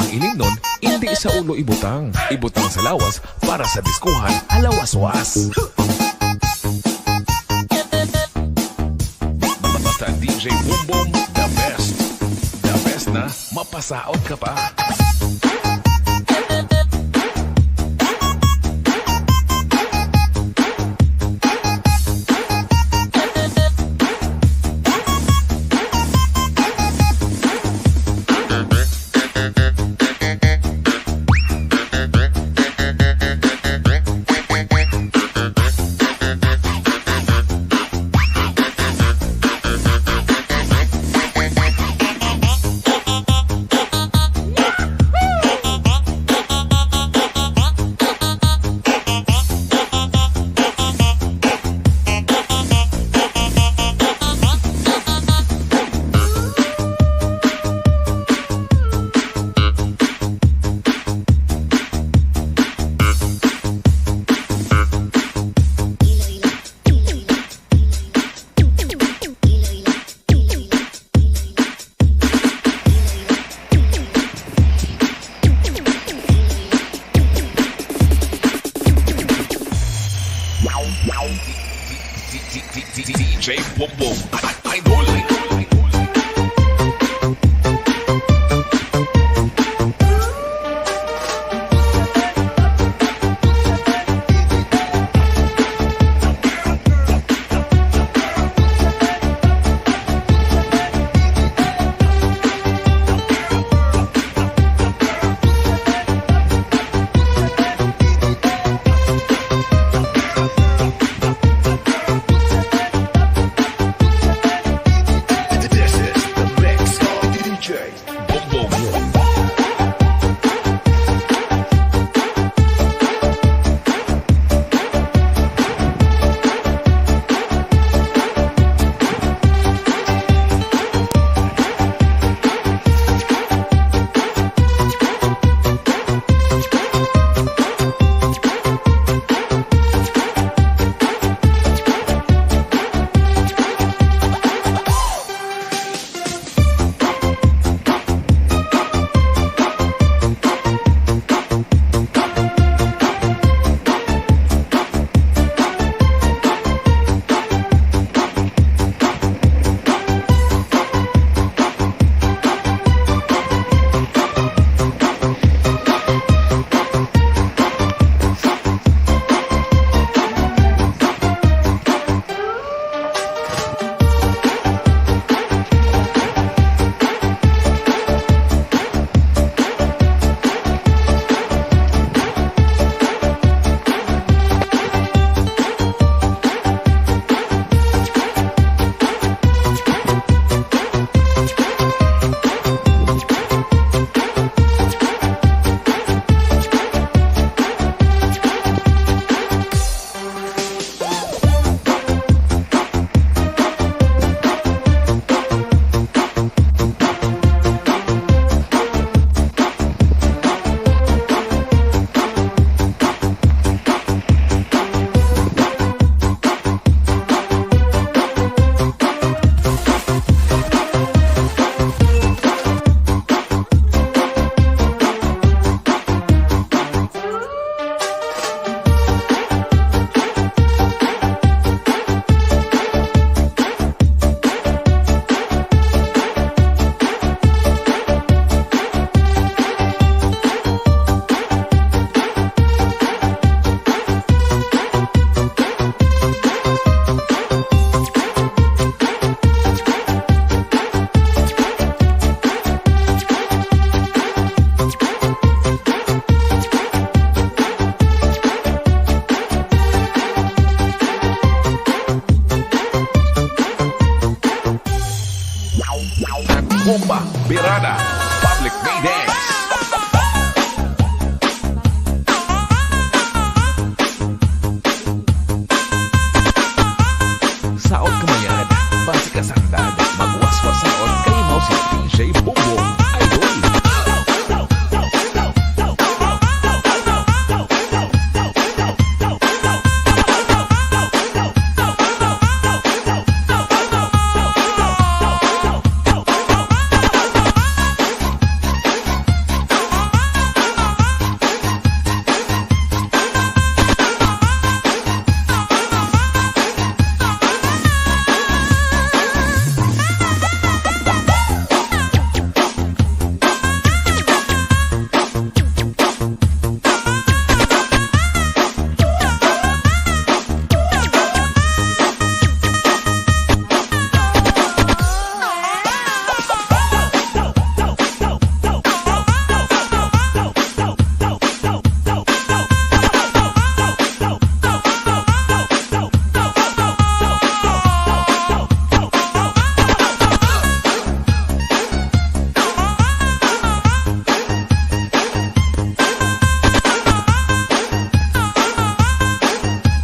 Speaker 1: Ining nun, hindi sa ulo ibutang. Ibutang sa lawas para sa diskuhan alawas-was. Basta DJ Boom Boom, the best. The best na mapasaot ka pa. DJ Boom Boom Idol. Barkada Public May Dance. Saot kamayan, basi ka sandad, magwaswas saot kay mo si DJ Bongbong Idol.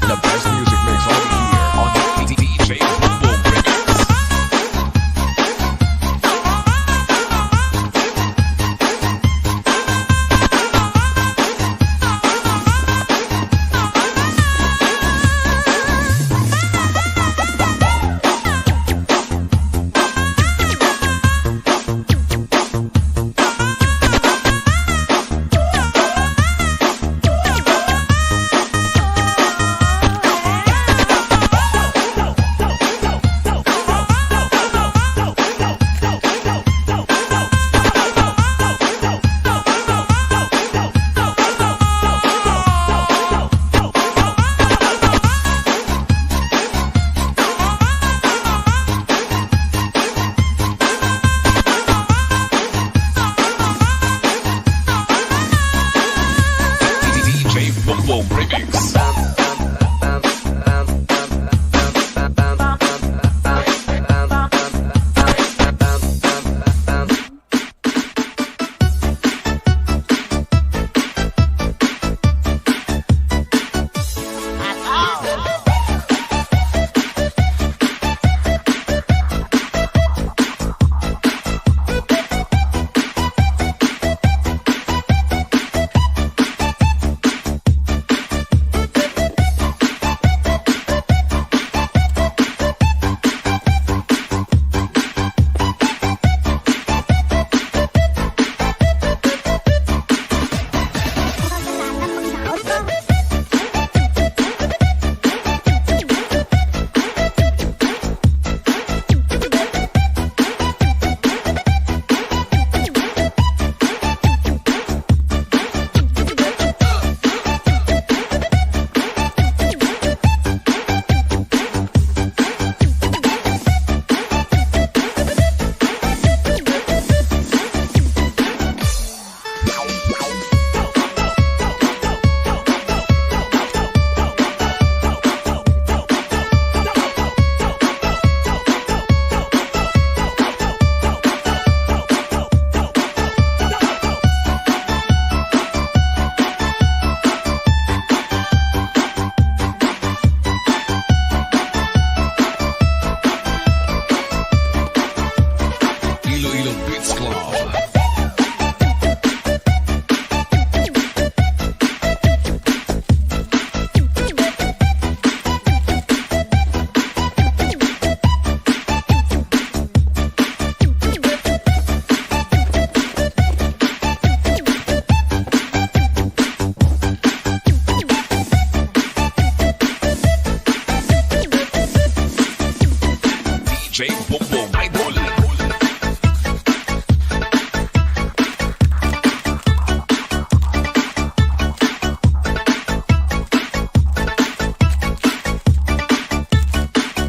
Speaker 1: The best music mix all year on the DJ Bongbong Remix. DJ Bongbong Remix. Iloilo Beats Club. DJ Bongbong Idol.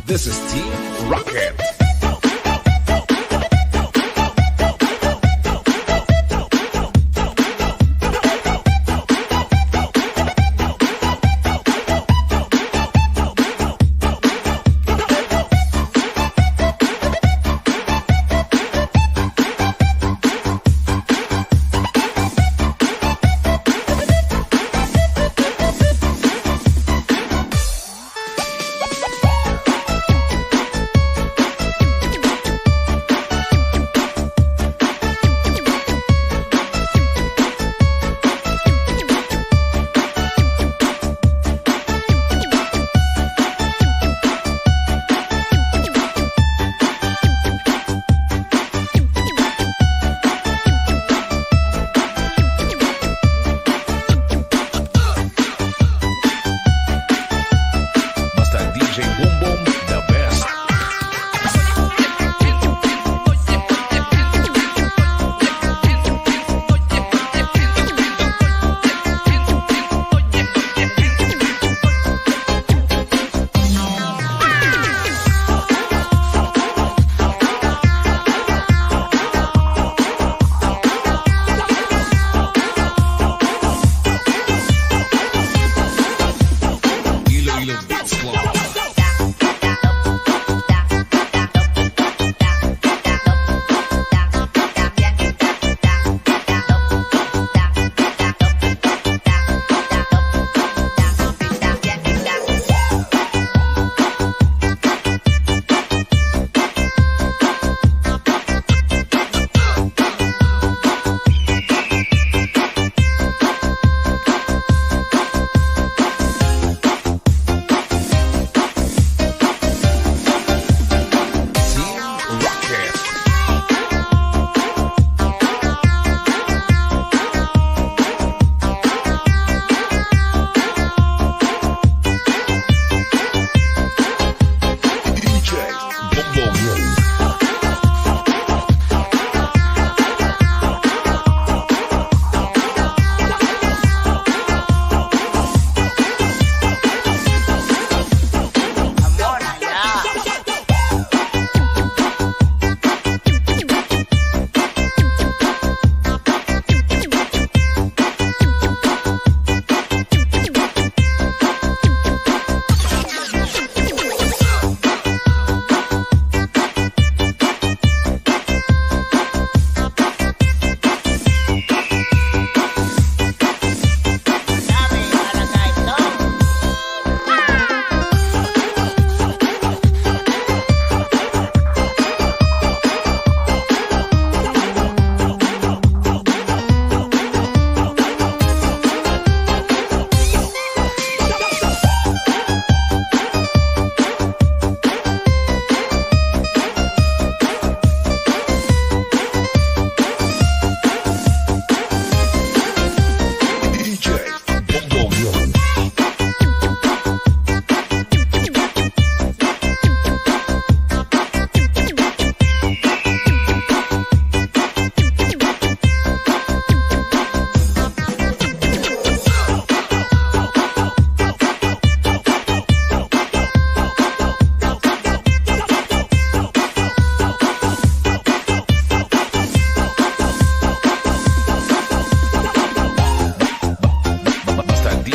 Speaker 1: This is Team Rocket.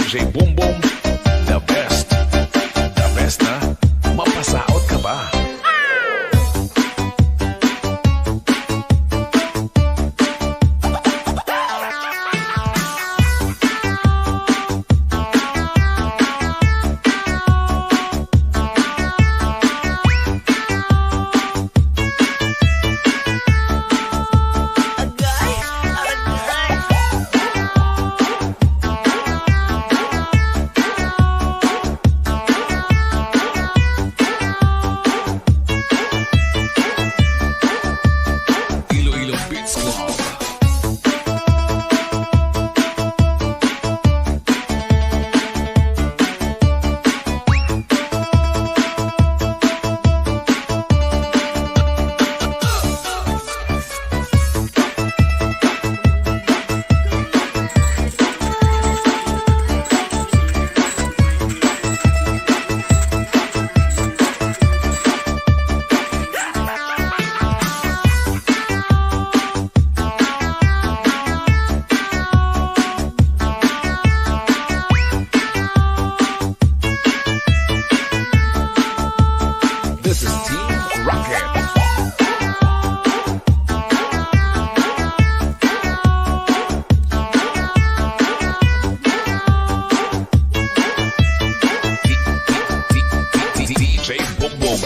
Speaker 1: DJ Boom Boom, the best. The best na, mapasaot ka ba? Iloilo Beats Club. This is Team Rocket. DJ Boom Boom.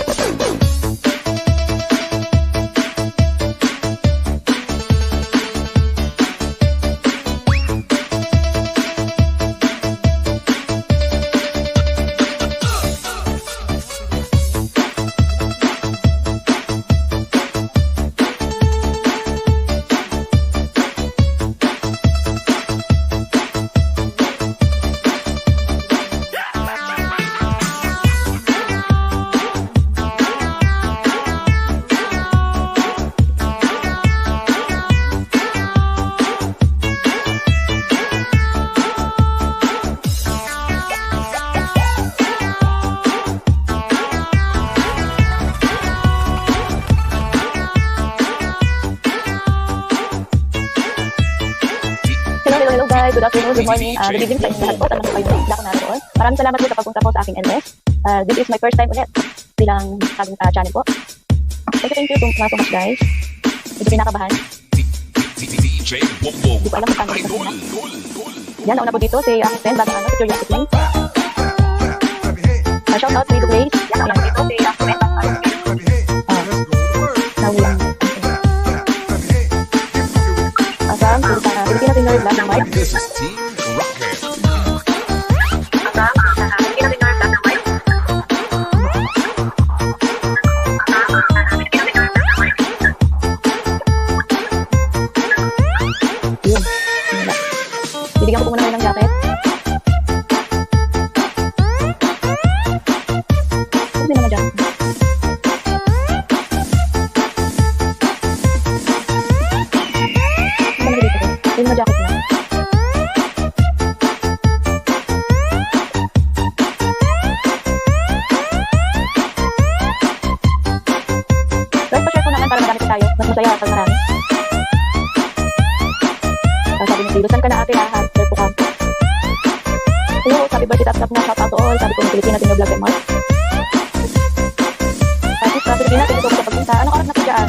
Speaker 4: Hello guys, good afternoon, good morning, good evening sa inyo lahat po. Tanong ko kayo ng black naroon. Maraming salamat po sa pagpunta po sa aking LS. This is my first time ulit bilang aking channel po. Thank you so much guys. Medyo pinakabahan.
Speaker 1: DJ Boom Boom.
Speaker 4: Hindi ko alam kung paano ito na. Yan, nauna po dito si aking friend, bagong si Curiosity Plane. Shout out to Edo Grace. Yan, nauna po dito si aking friend, bagong nahulang. Asam, Filipina Singer Black and White.
Speaker 1: This is Team Rocket.
Speaker 4: Asam, Filipina Singer Black and White. Yun. Bibigyan ko po muna kayo ng jacket. Hindi naman jacket. Yung mga jacket na. Guys, pa-share po naman para madami po tayo. Mas masaya pag marami. Sabi ni Tilo, saan ka na ate lahat? Share po ka. Hello, happy birthday tap-tap na shout out to all. Sabi ko ng Pilipinas, in your vlog and mark. Tapos sa Pilipinas, ito po sa pagpunta. Anong oras na po dyan?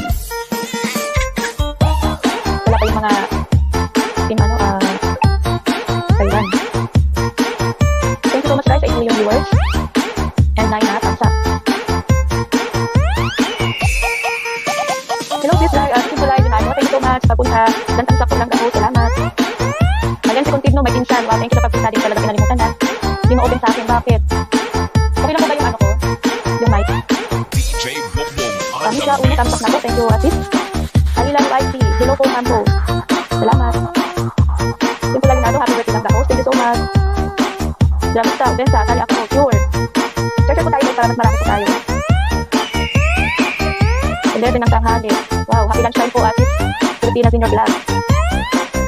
Speaker 4: Wala pa yung mga team Thailand. Thank you so much guys sa 8 million viewers and 9 na thumbs up. Hello sis, simple live na. Thank you so much pagpunta. Dan thumbs up po lang ako. Salamat. Again si Contigno, may pinsan. Wow, thank you sa pagpunta din. Talaga pinalimutan na. Hindi mo open sa akin. Bakit? Okay lang po ba yung ano ko? Yung mic?
Speaker 1: DJ Boom Boom.
Speaker 4: Kami siya, una thumbs up na po. Thank you sis. Alilan YT. Hello po ma'am po. Salamat. Simple lang na. Happy birthday lang ako. Thank you so much. Dramista, Odessa, Kali ako, Pure. Search po tayo para mas marami po tayo. 11 ng tanghali. Wow, happy lunchtime po atis. Pilipinas in your vlog.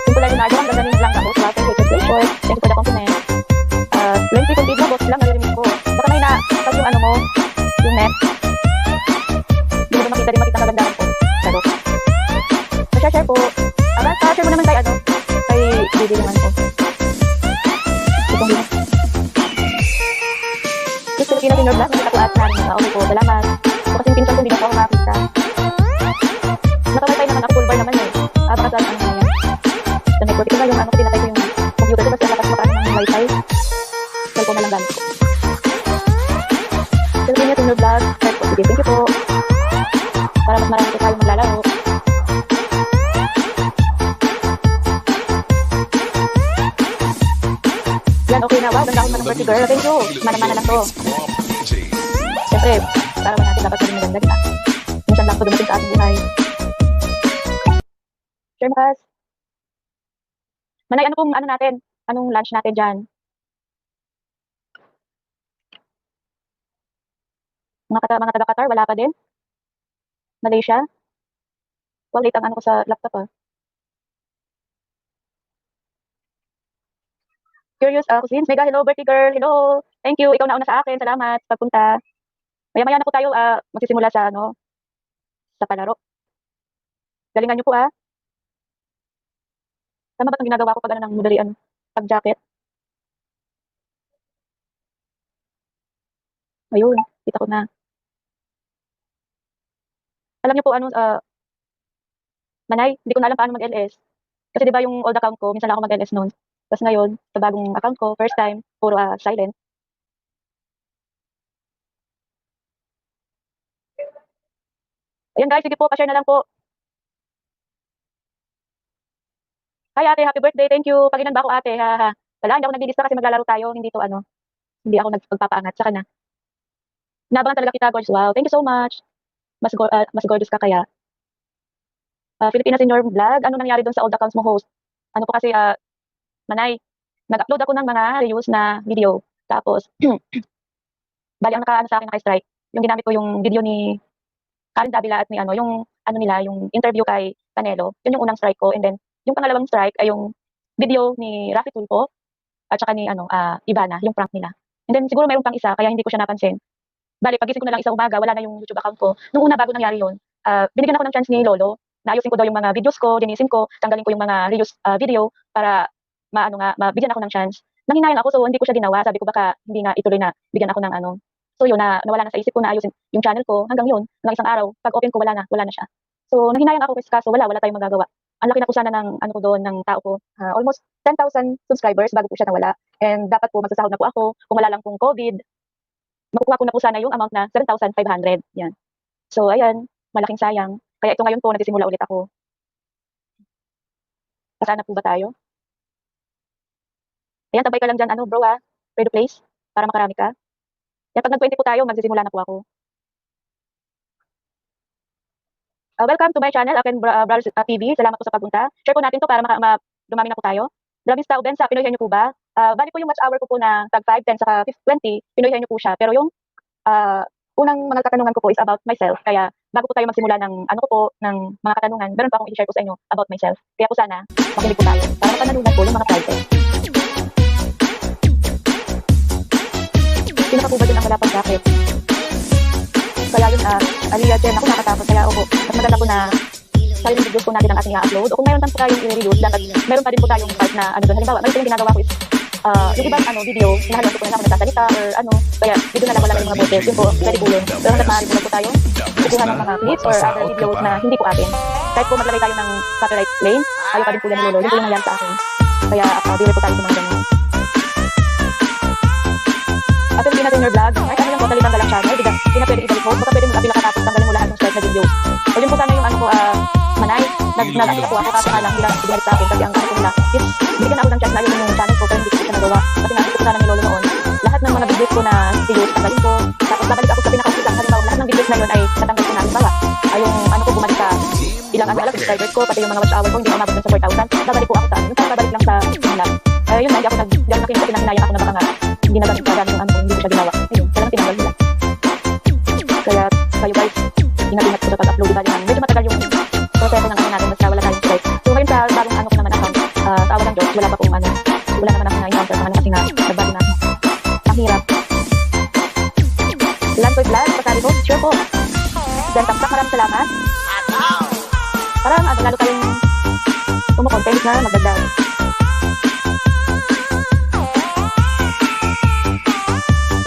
Speaker 4: Simple lang na. Ang ganda din lang ako. Thank you for the short. Thank you for the compliment. Lengthy content mo, boss lang. Narinig ko. Baka may na, pag yung ano mo, yung net. Hindi mo makita kagandahan po. Sagot. Share po. Share mo naman kay ano? Kay Didi naman po. Itong Senior Vlog, nakita ko at narin na. Okay po, salamat. So, kasi yung pinsan ko hindi na ako makakita. Naka-wifi naman ako, full bar naman eh. Baka sa ano na yan. Sa network, ito nga yung ano, tinatay ko yung computer ko kasi lakas makaano ng wifi. Cellphone na lang gamit ko. Salamat niya, Senior Vlog. Sige, thank you po. Para mas marami ko tayo maglalaro. Yan, okay na. Wow, ganda akong manong birthday girl. Thank you. Mana-mana lang to. Siyempre, para ba natin dapat sabihin maganda, diba? Minsan lang to dumating sa ating buhay. Sure, Makas. Manay, ano pong ano natin? Anong lunch natin dyan? Mga taga-Qatar, wala pa din? Malaysia? Wow, late ang ano ko sa laptop ah. Curious Cousins. Mega, hello, birthday girl. Hello. Thank you. Ikaw na una sa akin. Salamat. Pagpunta. Maya-maya na po tayo magsisimula sa ano, sa palaro. Galingan niyo po ah. Tama ba itong ginagawa ko pag ano ng mudalian? Pag jacket? Ayun. Kita ko na. Alam niyo po ano, Manay, hindi ko na alam paano mag-LS. Kasi di ba yung old account ko, minsan lang ako mag-LS noon. Tapos ngayon, sa bagong account ko, first time, puro silent. Ayan guys, sige po, pa-share na lang po. Hi ate, happy birthday, thank you. Paginan ba ako ate, ha. Wala, hindi ako naglilista kasi maglalaro tayo, hindi to ano, hindi ako nagpapaangat, saka na. Inabangan talaga kita, Gorge, wow, thank you so much. Mas gorgeous ka kaya. Filipina Senior Vlog, ano nangyari doon sa old accounts mo host? Ano po kasi, Manay, nag-upload ako ng mga reuse na video. Tapos, bali ang naka-ano sa akin, naka-strike. Yung ginamit ko yung video ni Karen Davila at ni ano, yung ano nila, yung interview kay Canelo. Yun yung unang strike ko. And then, yung pangalawang strike ay yung video ni Rafi Tulfo at saka ni ano, Ivana, yung prank nila. And then, siguro mayroon pang isa, kaya hindi ko siya napansin. Bali, pagising ko na lang isang umaga, wala na yung YouTube account ko. Nung una, bago nangyari yun, binigyan ako ng chance ni Lolo. Naayusin ko daw yung mga videos ko, dinisin ko, tanggalin ko yung mga reuse video para mabigyan ako ng chance. Nanghinayang ako, so hindi ko siya ginawa. Sabi ko baka hindi nga ituloy na bigyan ako ng ano. So yun, nawala na sa isip ko na ayusin yung channel ko. Hanggang yun, hanggang isang araw, pag open ko, wala na siya. So nanghinayang ako kasi kaso wala tayong magagawa. Ang laki na po sana ng ano ko doon, ng tao ko. Almost 10,000 subscribers bago po siya nawala. And dapat po magsasahod na po ako. Kung wala lang pong COVID, makukuha ko na po sana yung amount na 7,500. Yan. So ayan, malaking sayang. Kaya ito ngayon po, nagsisimula ulit ako. Kasana po ba tayo? Ayan, tabay ka lang dyan, ano bro ready to place, para makarami ka. Yan, pag nag-20 po tayo, magsisimula na po ako. Welcome to my channel, Aken Brothers TV. Salamat po sa pagpunta. Share po natin to para dumami na po tayo. Grabe sa Uben, sa Pinoy niyo po ba? Bali po yung watch hour ko po na tag 5, 10, saka 20, Pinoy niyo po siya. Pero yung unang mga katanungan ko po is about myself. Kaya bago po tayo magsimula ng ano ko po, ng mga katanungan, meron pa akong i-share po sa inyo about myself. Kaya po sana, makinig po tayo para mapanalunan po yung mga prizes. Sino ka po ba dun ang wala pang jacket? Kaya yun, Aliyah Jen, ako nakatapos. Kaya opo, mas maganda po na sariling videos po natin ang ating i-upload. O kung mayroon po tayong i-reuse, dapat meron pa din po tayong part na ano doon. Halimbawa, may yung ginagawa ko is yung ibang video, nahalong ko po na ako nagsasalita or ano. Kaya video na lang wala yung mga boses. Yun po, pwede po yun. Pero hanggat maaari po tayo kukuha ng mga clips or other videos na hindi po atin. Kahit po maglagay tayo ng copyright claim, ayaw pa din po yan ni Lolo. Yun po yung nangyari sa akin. Kaya beware po tayo sa mga ganyan. At yung natin your vlog, ay ano lang po, talitan ka lang channel, hindi na pwede ibalik mo, baka pwede mo kapila katapos tanggalin mo lahat ng strike na videos. So yun po sana yung ano ko, Manay, nag-ano po ako, kaso nga lang, hindi lang ibalik sa akin, kasi ang ano ko nila, is, bigyan ako ng chance na ayun yung channel ko, pero hindi ko siya nagawa, kasi nakita ko sana ni Lolo noon, lahat ng mga videos ko na videos, tanggalin ko, tapos babalik ako sa pinaka-ulang, halimbawa, lahat ng videos na yun ay natanggal ko na, halimbawa, ay yung ano ko, bumalik sa ilang ano, subscribers ko, pati yung mga watch hour ko, hindi ko umabot sa 4,000, babalik po ako sa ano, yung babalik lang sa kanila. Yun na, hindi ako nakinig kasi nanghinayang ako na baka nga, hindi na gamit yung ano ko, hindi ko siya ginawa. Ayun, kailangan tinanggal nila. Kaya kayo guys, ingat-ingat po sa pag-upload ba yan. Medyo matagal yung proseso ng ano natin, basta wala tayong strike. So ngayon sa bagong ano ko naman account, sa awa ng Diyos, wala pa pong ano, wala naman ako na-encounter pang ano kasi nga, nagbago na. Ang hirap. Lantoy Vlog, pasali po, sure po. Then, tamsak, maraming salamat. Parang lalo tayong umukontent na magdagdag.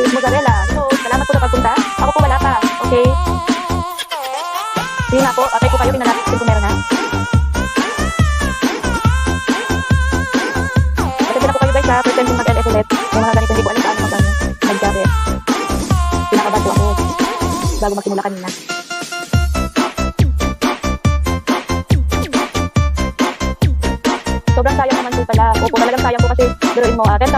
Speaker 4: Mozzarella. So, salamat po bago magsimula kanina. Sobrang sayang naman po pala. Opo, talagang sayang po kasi biruin mo, 10,000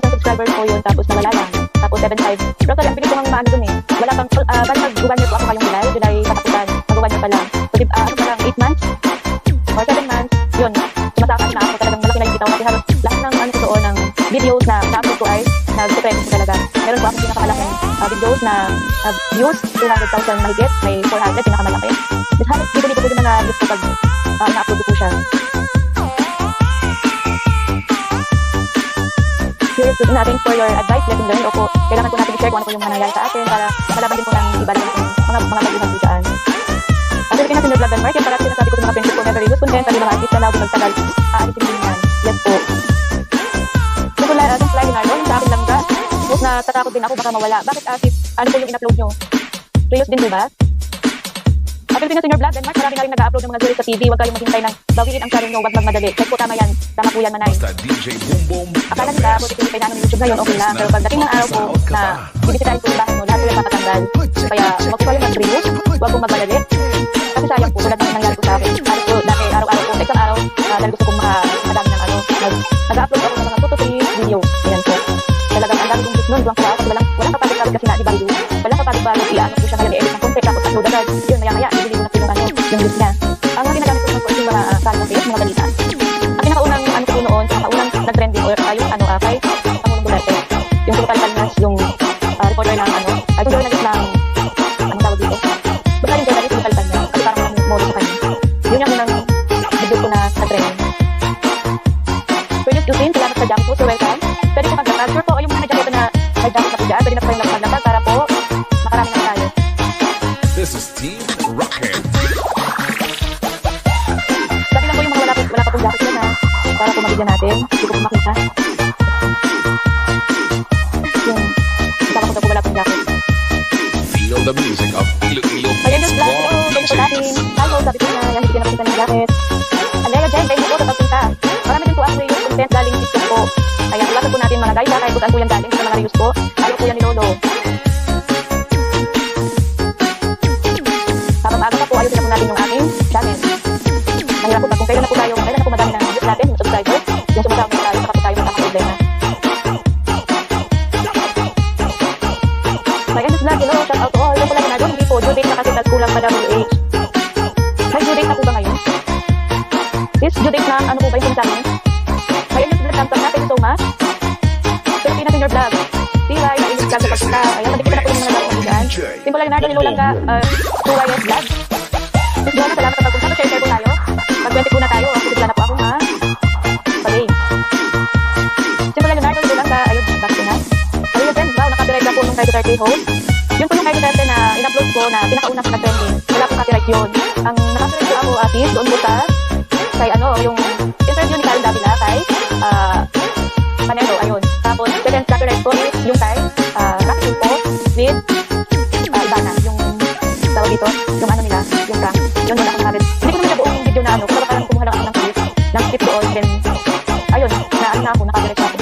Speaker 4: subscribers po yun, tapos nawala lang. Tapos 7.5. Pero sorry, ang bilis ko nga maano dun eh. Wala pang, bali mag-1 year po ako kayong July katapusan. Mag-1 year pa lang. So, ano pa lang, 8 months? Or 7 months? Yun. Sumasakit na ako. Talagang malaki na yung kita ko kasi halos lahat ng ano ko doon, ng videos na na-upload ko ay nag-trend ko talaga. Meron po akong pinakamalaking videos na views, 200,000 mahigit, may 400, pinakamalaki. But halos dito po yung mga views ko pag na-upload ko po siya. Here's natin for your advice, lesson learned. Opo, kailangan po natin i-share kung ano po yung mga nangyari sa atin para makalaban din po ng iba ng mga baguhan po dyan. Ang Philippine National Vlog and Mark, yung parang sinasabi ko sa mga friends ko, never use content, sabi mga artist na lagi magtagal, aalisin din yan. Yes po. Yung fly Leonardo, yung sa akin lang ga, tapos natatakot din ako baka mawala. Bakit artist? Ano po yung in-upload nyo? Reuse din ba? Ang Philippine National Vlog and Mark, marami na rin nag-upload ng mga series sa TV. Huwag kayong maghintay ng bawiin ang channel nyo, huwag magmadali. Check po, tama yan. Tama po yan, Manay.
Speaker 1: Basta DJ Boom Boom.
Speaker 4: Akala nila, buti pinipay namin yung YouTube ngayon, okay lang. Pero pagdating ng araw po na bibisitahin ko yung bahay mo, lahat sila papatanggal. Kaya huwag po kayo mag-reuse, huwag po magmadali. Kasi sayang po, tulad ng nangyari ko sa akin. Halos po, dati araw-araw po, isang araw, dahil gusto kong madami ng ano, nag-upload ako ng mga 2 to 3 videos. Ayan po. Talagang ang dami kong views nun, duwang kaya kasi walang kapagod kasi na, di ba yun? Walang kapagod i-ano po siya ngayon, i-edit ng content, tapos upload agad. Yun, maya-maya, ibili ko na po yung ano, yung views niya. Ang mga ginagamit ko naman po yung mga channel page, mga balita. Ang pinakaunang ano ko noon, pinakaunang nag-trending or yung kay Pangulong Duterte. Yung Total Palmas, yung reporter ng ano, ay yung journalist ng, anong tawag dito? Basta yung journalist yung Total Palmas, kasi parang moro sa kanya. Yun yung unang video ko na nag-trending. Pwede Yusin, salamat sa jam po, so welcome. Pwede po maglakad. Sure po, yung mga jacket na may jacket na po dyan, pwede na po kayong maglakad para po makarami na tayo.
Speaker 1: This is Team Rocket.
Speaker 4: Dati lang po yung mga wala pa pong jacket yan ha, para po mabigyan natin. Hindi ko po makita. Yung kasama ko daw po wala pong jacket.
Speaker 1: Feel the music of Iloilo.
Speaker 4: Ayan yung vlog ko, thank you po natin. Hello, sabi ko na, yan, bigyan na po kita ng jacket. Alea Jen, thank you po sa pagpunta. Marami din po ako reuse content galing TikTok po. Kaya iwasan po natin mga guys, kahit kung saan po yan galing sa mga reuse po. Halo po yan ni Lolo. Habang maaga pa po, ayusin na po natin yung aking channel. Mahirap po kung kailan na po madami ng views natin, yung subscribers, yung sumasama po tayo, saka po tayo magkakaproblema. May end vlog, hello, shout out to all. Yung pala Leonardo, hindi po, due date na kasi tas kulang pa WH. May due date na po ba ngayon? Sis, due date na, ano po ba yung sa amin? May end vlog, thumbs up na, thank you so much. Philippine National Vlog. TY, na end vlog sa pagpunta. Ayan, madikit na po yung mga vlog ko dyan. Simple Leonardo, nilulang ka, 2YS vlog. Sis, Joanna, salamat sa pagpunta. Share po tayo. Mag-20 po na tayo. Sigla na po ako, ha? Okay. Simple Leonardo, nilulang ka, ayun, bakit na? Ayun, friends, wow, naka-copyright na po nung kay Duterte host. Yun po yung kay Duterte na in-upload ko na pinakaunang nag-trending. Wala po copyright yun. Ang naka-copyright ko ako, artist, doon po sa kay ano, yung interview ni Karen Davila kay Panelo, ayun. Tapos, second copyright ko is yung kay Rocky po with Ibana, yung tawag dito, yung ano nila, yung prank. Yun muna akong habit. Hindi ko naman siya buong video na ano, pero parang kumuha lang ako ng clip doon, then, ayun, na ako, naka-copyright ako.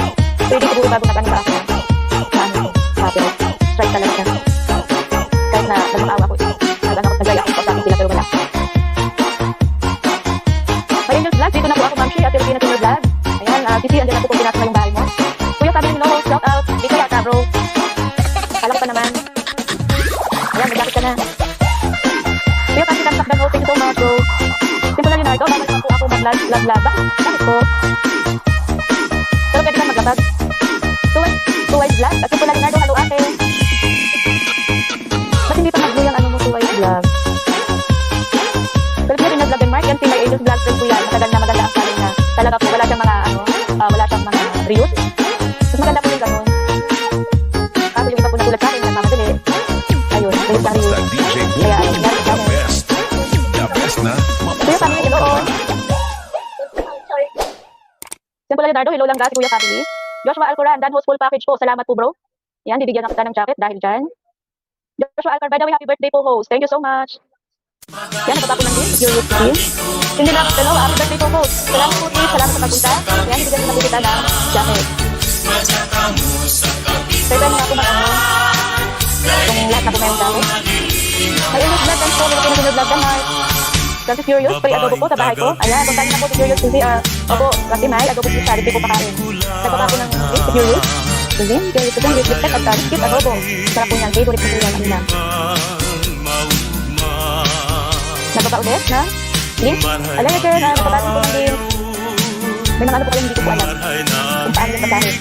Speaker 4: Pwede ko bago nag-ano ba ako na ano, copyright. Strike talaga siya. Kahit na nagmakawa ko, nag-ano ako, nag-gaya ako pagkakin sila, pero wala. Ayun yung vlog, dito na po ako, Ma'am Shi, at Philippine National Vlog. Ayan, Sisi, andyan na po kung pinasok na yung bahay mo. Kuya, sabi nyo, shout out, dito yata, bro. Alam pa naman. Ayan, mag-jacket ka na. Kuya, kasi tamsak dan ho, thank you so much, bro. Simple Leonardo, bakit pa po ako mag-vlog, bakit po? Pero pwede ka mag-vlog. Two-wise vlog, at Simple Leonardo, hello ate. Ba't hindi pa mag-vlog ang ano mo, two-wise vlog? Pero pwede na vlog and Mark, yan si My Angels Vlog friend ko yan. Matagal na maganda ang channel niya. Talaga po, wala siyang mga ano, wala siyang mga reuse. Mas maganda po yung ganun. Kaso yung iba po natulad sa akin, nagmamadali. Ayun, reuse ang reuse.
Speaker 1: Basta DJ Boom
Speaker 4: Kaya,
Speaker 1: Boom.
Speaker 4: yan,
Speaker 1: The best. The best na.
Speaker 4: Kuya Family, hello all. Simple Leonardo, hello lang guys, Kuya Family. Joshua Alcoran, Dan Host full package po. Salamat po bro. Yan, bibigyan na kita ng jacket dahil dyan. Joshua Alcoran, by the way, happy birthday po host. Thank you so much. Yan, napapako ng list, your team. Hindi lang, hello, happy birthday po host. Salamat po team, salamat sa pagpunta. Yan, bibigyan na kita ng jacket. Pwede na ako mag-ano. Kung lahat na po mayroong jacket. po, may pinag-vlog na Mark. Kasi Furious, pari adobo po sa bahay ko. Ayan, kung na po si Furious kasi, opo, kasi may adobo po siya, hindi po pakain. Nagbaba po ng list si Furious. Then, Furious ko dyan, lipstick at skip adobo. Sarap po niyan, favorite po yan ang ilang. Nagbaba ulit na link. Alam niya, sir, nagbabasin po ng link. May mga ano po kayo hindi ko po alam kung paano yung basahin.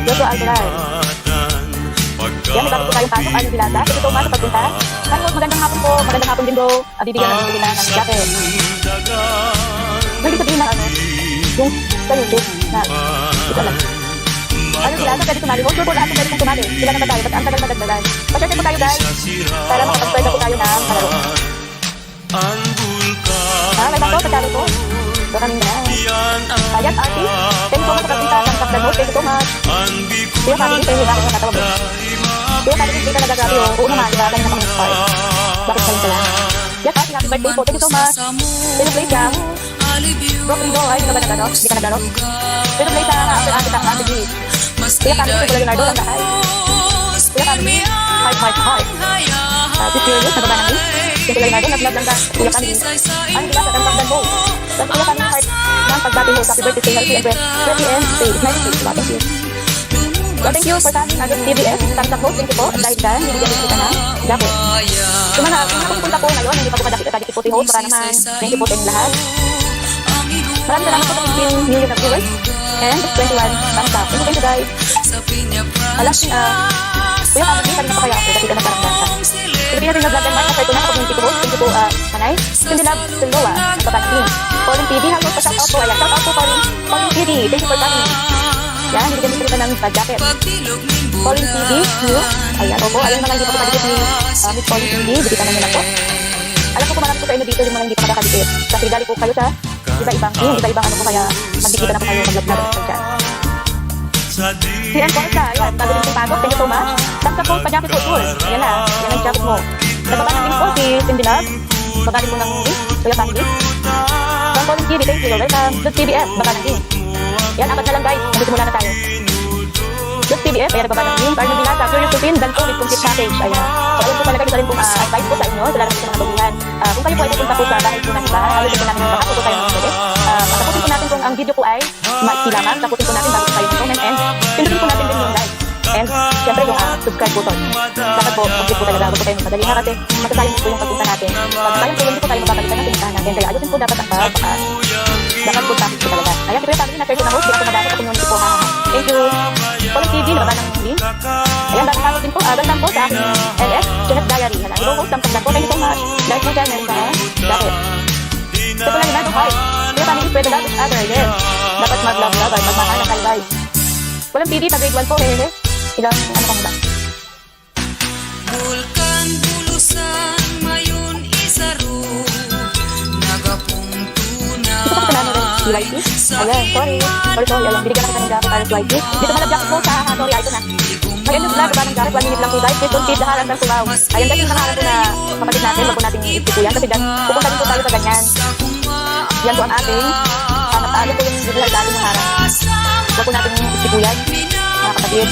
Speaker 4: Joshua Alcaraz. Yan, may bago po tayong pasok. Ayun Dilata. Sige po, sa pagpunta. Ano, magandang hapon po. Magandang hapon din po. Bibigyan namin sila ng jacket. Pwede sabihin na ano, yung sa YouTube na, hindi ko alam. Ano sila, pwede sumali. Sure po lahat pwede kong sumali. Sila naman tayo, ba't ang tagal madagdagan. Pasyerte po tayo guys. Para makapag-pwede po tayo ng kalaro. May bako, pagkali po. So kami na. Ayan, artist. Thank you so much sa pagpunta ng Kapdanos. Thank you so much. Kaya kami, thank you ako nakatawag. Kaya kami, hindi ka nagagabi. Oo naman, diba? Ganun na kami start. Bakit kayo pala? Yes, artist, happy birthday po. Thank you so much. Celebrate ka. Broken door, ay, hindi ka ba nagano? Hindi ka nagano? Celebrate ka, after Ate G. Kaya kami, ito ko Leonardo, ang dahay. Kaya kami, heart. Si Furious, nababa namin. Kaya Leonardo, nag-love lang ka. Kaya kami, ano sila sa tangkang mo? Tapos kaya kami heart ng pagbati mo. Happy birthday, stay healthy and happy and stay nice. Thank you. So thank you for coming against TBS. Thumbs up po, thank you po. At dahil dyan, binigyan din kita ng jacket. So mga pupunta po ngayon, hindi pa po kadakit po si host. Baka naman, thank you po sa inyong lahat. Maraming salamat po sa 15 million of viewers. And 21 thumbs up. Thank you guys. Alas, kuya kami, kanina pa kaya ako kasi ka nagparanggan ka. Sabi natin nag-vlog and mark na ko na community ko. Thank you po, Manay. Cindy Love, Siloa, nagpapanagin. Pauline TV, hello pa shout out po. Ayan, shout out po Pauline TV. Thank you for coming. Yan, hindi kami salita ng jacket. Pauline TV, new. Ayan, opo. Ayan mga hindi pa kadikit ni Miss Pauline TV. Bibitan na nila po. Alam ko marami po sa inyo dito yung mga hindi pa nakakadikit. Kasi dali po kayo sa iba-ibang ano po kaya magdikita na po kayo mag-vlog na dyan. Si Ann Porta, ayan, gagawin yung pasok. Thank you so much. Thumbs up po, pa-jacket po, tour. Ayan na, yan ang jacket mo. Nagbaba ng link po si Cindy Love. Bagali po ng link, Kuya Family. From Pauline TV, thank you. Welcome. Just TBS, baka ng link. Yan, apat na lang guys. Magsimula na tayo. Just TBS, ayan, nagbaba ng link. Arnold Binata, Curious to Pin, Danko with complete package. Ayan. So, ayun po talaga, isa rin pong advice po sa inyo. Sila rin po sa mga baguhan. Kung kayo po ay pupunta po sa bahay po ng iba, ayun po namin yung baka po tayo ng pwede. Tapusin po natin kung ang video po ay maiksi lamang. Tapusin po natin bago tayo ng comment and pindutin po natin din yung like. And syempre yung subscribe button. Dapat po, complete po talaga. Huwag po tayo magmadali na kasi matasayang po yung pagpunta natin. Pag sayang po yun, hindi po tayo mababalitan ng pinuntahan natin. Kaya ayusin po dapat ang dapat po tapos po talaga. Ayan, si Kuya Family na 30 na host. Hindi ako madami sa community po. Thank you. Pauline TV, nababa ng link. Ayan, dami tapos din po. Gandang po sa aking LS, Jeanette Diary. Ayan, i-host ang pagdan po. Thank you so much. Like mo dyan, meron sa jacket. Ito po lang Leonardo, heart. Kuya Family, pwede love each other. Yes. Dapat mag-love, magmahal ng kalbay. Walang PD, pag-grade 1 po, hehe. Ilang, ano kang ba?
Speaker 3: Bulkan bulusan mayon isaro nagapungtuna.
Speaker 4: Ito pa sa namin rin, UIT? Ayan, sorry. Ayan, binigyan ako ng jacket para sa UIT. Dito malab jacket po sa sorry, ito na. May ano vlog, ba ng jacket, 1 minute lang po guys. Please don't keep the harap ng sumaw. Ayan guys, yung nangalan po na kapatid natin, wag po natin i-ipit po yan. Kasi pupunta din po tayo sa ganyan. Yan po ang ating, napaano po yung bigla sa ating harap. Wag po natin i-ipit po yan, mga kapatid.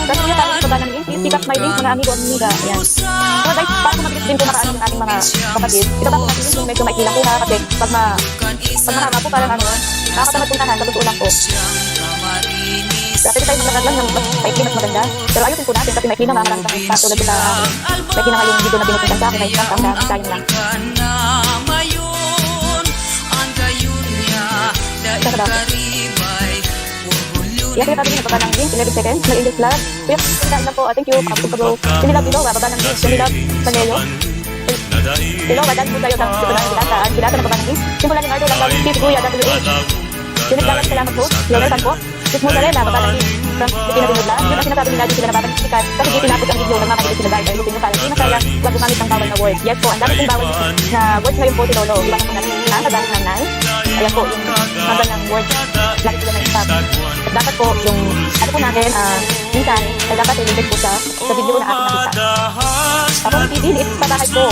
Speaker 4: Kasi yung parang baba ng link, please pick up my link, mga amigo at amiga. Ayan. Mga guys, para kumabilis din po makaano yung ating mga kapatid. Ito ba po natin yung medyo maikli lang po ha, kasi pag mahaba po parang ano, nakakatamad puntahan, sa totoo lang po. Dati tayo maglagad lang ng maikli mas maganda. Pero ayusin po natin kasi maikli na mamarang kang pa tulad sa maikli na ngayong video na pinupuntan sa akin, may isang taong na sayang lang. Sa dapat. Yes, kaya tabi nagbaba ng link, 11 seconds, may English vlog. Kuya, kailangan na po, thank you, pagpapagaw. Cindy Love below, baba ng link, Cindy Love Panelo. Hello, badan po tayo ng Sipulan Gilata. Ang Gilata na baba ng link. Simulan ni Nardo, lang bawin, Steve Guya, WH. Cindy Love, salamat po. Welcome po. Sis Mozzarella, baba ng link. From Pipino Binubla. Yun ang sinasabi nila, di sila nababa ng sikat. Kasi di tinapos ang video, nagmamagalit sila guys. Dahil lupin nyo kaya, hindi masaya, wag gumamit ng bawal na words. Yes po, ang dami kong bawal na words ngayon po si Lolo. Iwan po natin na, nagalit ng nai. Ayan po, yung hanggang ng words. Lagi sila na stop. At dapat po, yung, ano po natin, minsan, ay dapat i-limit po siya sa video na ating nakita. Ako ang TV, liit sa bahay po.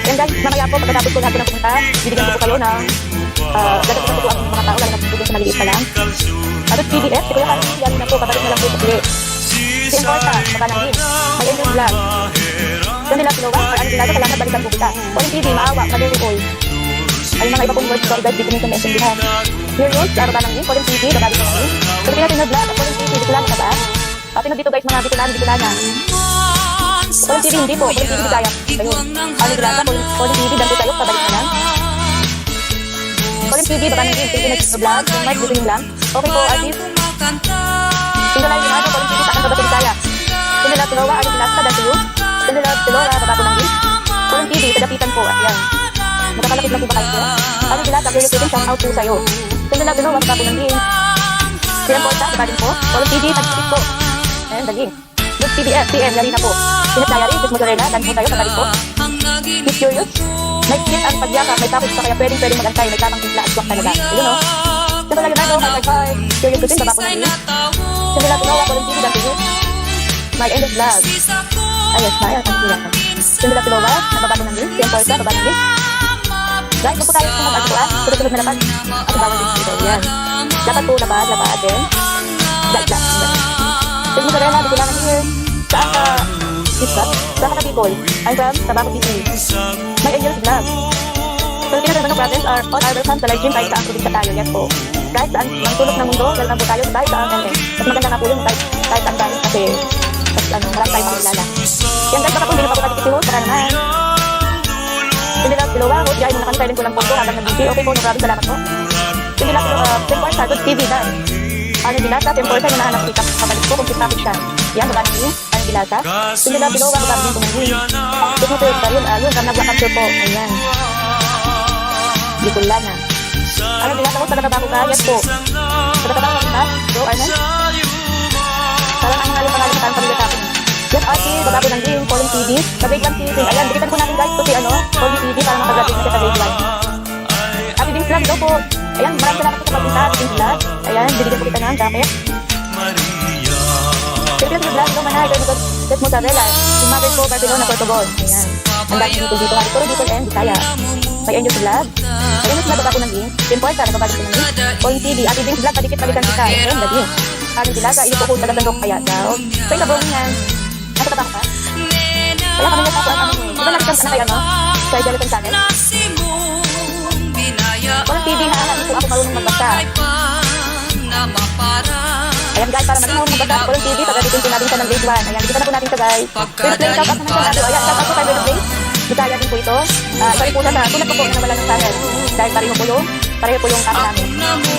Speaker 4: Yan guys, mamaya po, pagkatapos ko lahat po ng pumunta, bibigyan ko po kayo ng gagawin ko po ang mga tao, lalo na po sa maliliit pa lang. Tapos PDF, si Kuya Karen, yan na po, papalik na lang po sa play. Si Importa, baba ng link. May Angel Vlog. Donila Pilowa, or ano Dilaga, salamat, balikan po kita. Pauling TV, maawa, maluoy. Ay mga iba pong words, sorry guys, dito nyo sa naintindihan. Heroes, baba ng link. Pauling TV, baba din ng link. Pilipinas Pinoy Vlog, at Pauling TV, Bicolana ka ba? Pinod dito guys, mga Bicolana. Pauling TV, hindi po. Pauling TV, Bisaya. Ayun. Ano Dilaga, Pauling TV, Dante Sayok, pabalik na lang. Pauling TV, baba ng link. Pilipinas Pinoy Vlog, yung mic, dito nyo lang. Okay po, artist. Tinggal lang yung Pauling TV, takang baba sa Bisaya. Donila Pilowa, ano Dilaga, Dante Sayok. Donila Pilowa, baba po ng link. Pauling TV, tagapitan po, ayan. Magkakalapit lang po ba kayo? Ano Dilaga, Pauling TV, shout out po sa'yo. Donila Pilowa, baba po ng link. Silang po, baba din po. Pauling TV, tag-tip po. Ayan, daling. Good TBF, TM, yari na po. Pinat Diary, Chris Mozzarella, dan po tayo, kabalik po. Miss Curious, may kiss ang pagyakap, may tapos pa kaya pwedeng magantay, may tamang timpla at swak talaga. Ayun o. Sino lang yun na, high five. Curious ko din, baba po ng link. Sino lang ginawa ko ng TV, dan po. My end of vlog. Ayos, mayroon ang tiyak. Sino lang ginawa, nababa po ng link. Siyan Porta, baba ng link. Guys, wag po tayo sa mga atuan. Sunod-sunod na lapad. At bawal din dito, yan. Dapat po lapad din. Lag. Chris Mozzarella, Bicolana here. Saan ka? Iskat? Saan ka Bicol? I'm from Tabaco City. My Angels Vlog. Philippines and Manok Brothers are all our welcome sa live stream kahit saan probinsya tayo. Yes po. Guys, saan ang tulog ng mundo, welcome po tayo kahit saan yan eh. Mas maganda nga po yun kahit saan tayo kasi marami tayong makilala. Yan guys, baka kung hindi na papatikit si host, para naman. Hindi lang Pilowa, host, gaya mo na kami, silent ko lang po habang nag-busy. Okay po, maraming salamat po. Hindi lang Pilowa, Good TV, dan. Ano Dilata, temporary na nahanap kita kabalik ko kung kitapit siya. Yan, baba ng link. Ano Dilata? Hindi lang Pilowa, baba ng link kung link. Gusto mo pa yun, ayun, kami nag-capture po. Ayan. Bicolana. Ano Dilata mo, taga-tabaco ka? Yes po. Taga-tabaco ka kita? Go, Arnan? Parang ang pangalan sa pamilya sa akin. Yes, Ate, baba po ng link. Pauling TV. Kabig lang TV. Ayan, dikitan po natin guys. Kasi Pauling TV para makagraduate na siya sa grade 1. Ate Dings Vlog daw po. Ayan, maraming salamat po sa pagpunta. Ate Dings Vlog. Ayan, bibigyan po kita ng jacket. Philippines Vlog daw manay. Chris Mozzarella. Si Mother ko, Barcelona, Portugal. Ayan. Ang dami dito. Puro dito and Bisaya. May Angels Vlog. May Angels Vlog, baba po ng link. Pinporta, nababalik po ng link. Pauling TV. Ate Dings Vlog, padikit-balikan kita. Ayan, lagi. Ate Dilaga, iyo po po taga-tandok kaya daw. So, ito bong yan. Nasa tabako ka? Wala kami nasa po ang ano. Diba nakita na kayo, no? Sa Jelican Channel. Pauling TV, hindi po ako marunong magbasa. Ayan guys, para marunong magbasa, Pauling TV, pagkaditin po natin siya ng grade 1. Ayan, dito na po natin siya guys. First play, shout out naman siya natin. Ayan, shout out po kay Brother Blake. Bisaya din po ito. Sorry po sa tulad ko po na nawala ng channel. Dahil pareho po yung kami namin.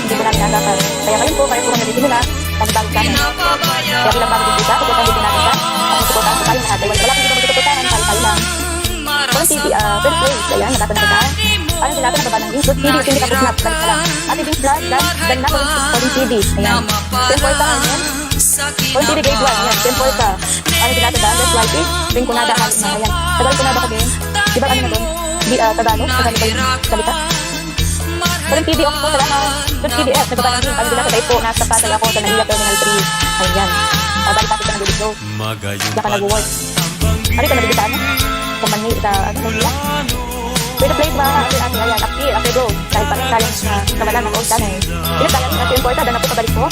Speaker 4: Hindi po namin nagapan. Kaya ngayon po, pareho po kami dito nila. Pag-bago kami. Kaya bilang bago din dito, suportan din natin siya. Ang suportan po tayo lahat. Wala kang dito magsuportahan, tayo lang. Pauling TV, first play. Ayan, nakatan na kita. Ano Dilata, nababa ng link. Good TV, hindi ka po snap. Balik na lang. Ate Dings Vlog, dan na Pauling TV. Ayan. Temporta ka naman. Pauling TV grade 1. Ayan, temporta. Ano Dilata, dan, let's like it. Ringkunada, halos na. Ayan. Tagal-kunada ka din. Diba ano na doon? Tagalog ba yung salita? Pauling TV, okay po, salamat. Good TVF, nababa ng link. Ano Dilata, dahil po, nasa patay ako sa Naila Terminal 3. Ayan. Balik kasi ka nag-video. Diyan ka nag-work. Ano ka nag-video ano? Kumani, ano nila? Pwede play ba? Ayan, after go. Dahil parang talang nawala ng old channel. Pinagkaya rin natin importa, dahil na po kabalik po.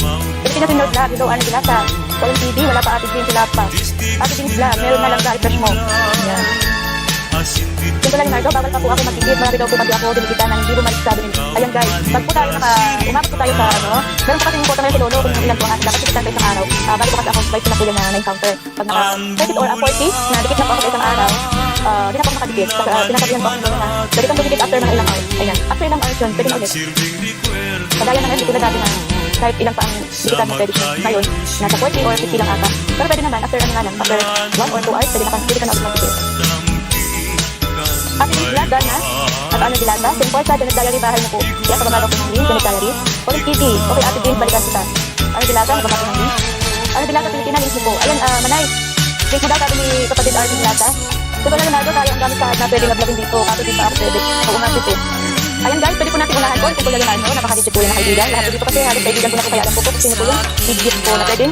Speaker 4: Pilipinas Pinoy Vlog, hello, ano Dilata? Pauling TV, wala pa Ate Dings, wala pa. Ate Dings Vlog, meron na lang sa refresh mo. Ayan. Ito lang Nardo, bawal pa po ako mag-igit. Marami daw po pati ako dinikita na hindi bumalik sa amin. Ayan guys, pag po tayo umabot po tayo sa meron po kasi yung quota ngayon si Lolo kung ilan po ang dapat sikitan sa isang araw. Bali po kasi ako by po yan na na-encounter. Pag naka-30 or 40, na dikit na po ako sa isang araw, di na po makadikit. Kasi pinasabihan po ako na pwede kang dumikit after mga ilang hours. Ayan, after ilang hours yun, pwede na ulit. Kagaya na ngayon, tulad natin na kahit ilang pa ang dikitan na pwede. Ngayon, nasa 40 or 50 lang ata. Pero pwede naman, after ano nga lang, after 1 or 2 hours, pwede ka na ulit magdikit. Ate Dings Vlog, na. At ano Dilata, Pinporta, dyan nag-diary bahay mo po. Kaya pagbabago ko ng link, dyan nag-diary. Pauling TV, okay Ate Dings, balikan kita. Ano Dilata, nagbabago ng link. Ano Dilata, Pilipina, link mo po. Ayan, Manay, link mo daw sabi ni kapatid Arvin Dilata. So wala Leonardo, tayo ang gamit sa na pwede mag-vlogin dito, kato dito ako pwede. So umapit po. Ayan guys, pwede po natin unahan po, kung po Leonardo, napakadidyo po yung mga kaibigan. Lahat po dito kasi halos kaibigan po na po kaya alam po po, sino po yung big po na pwede.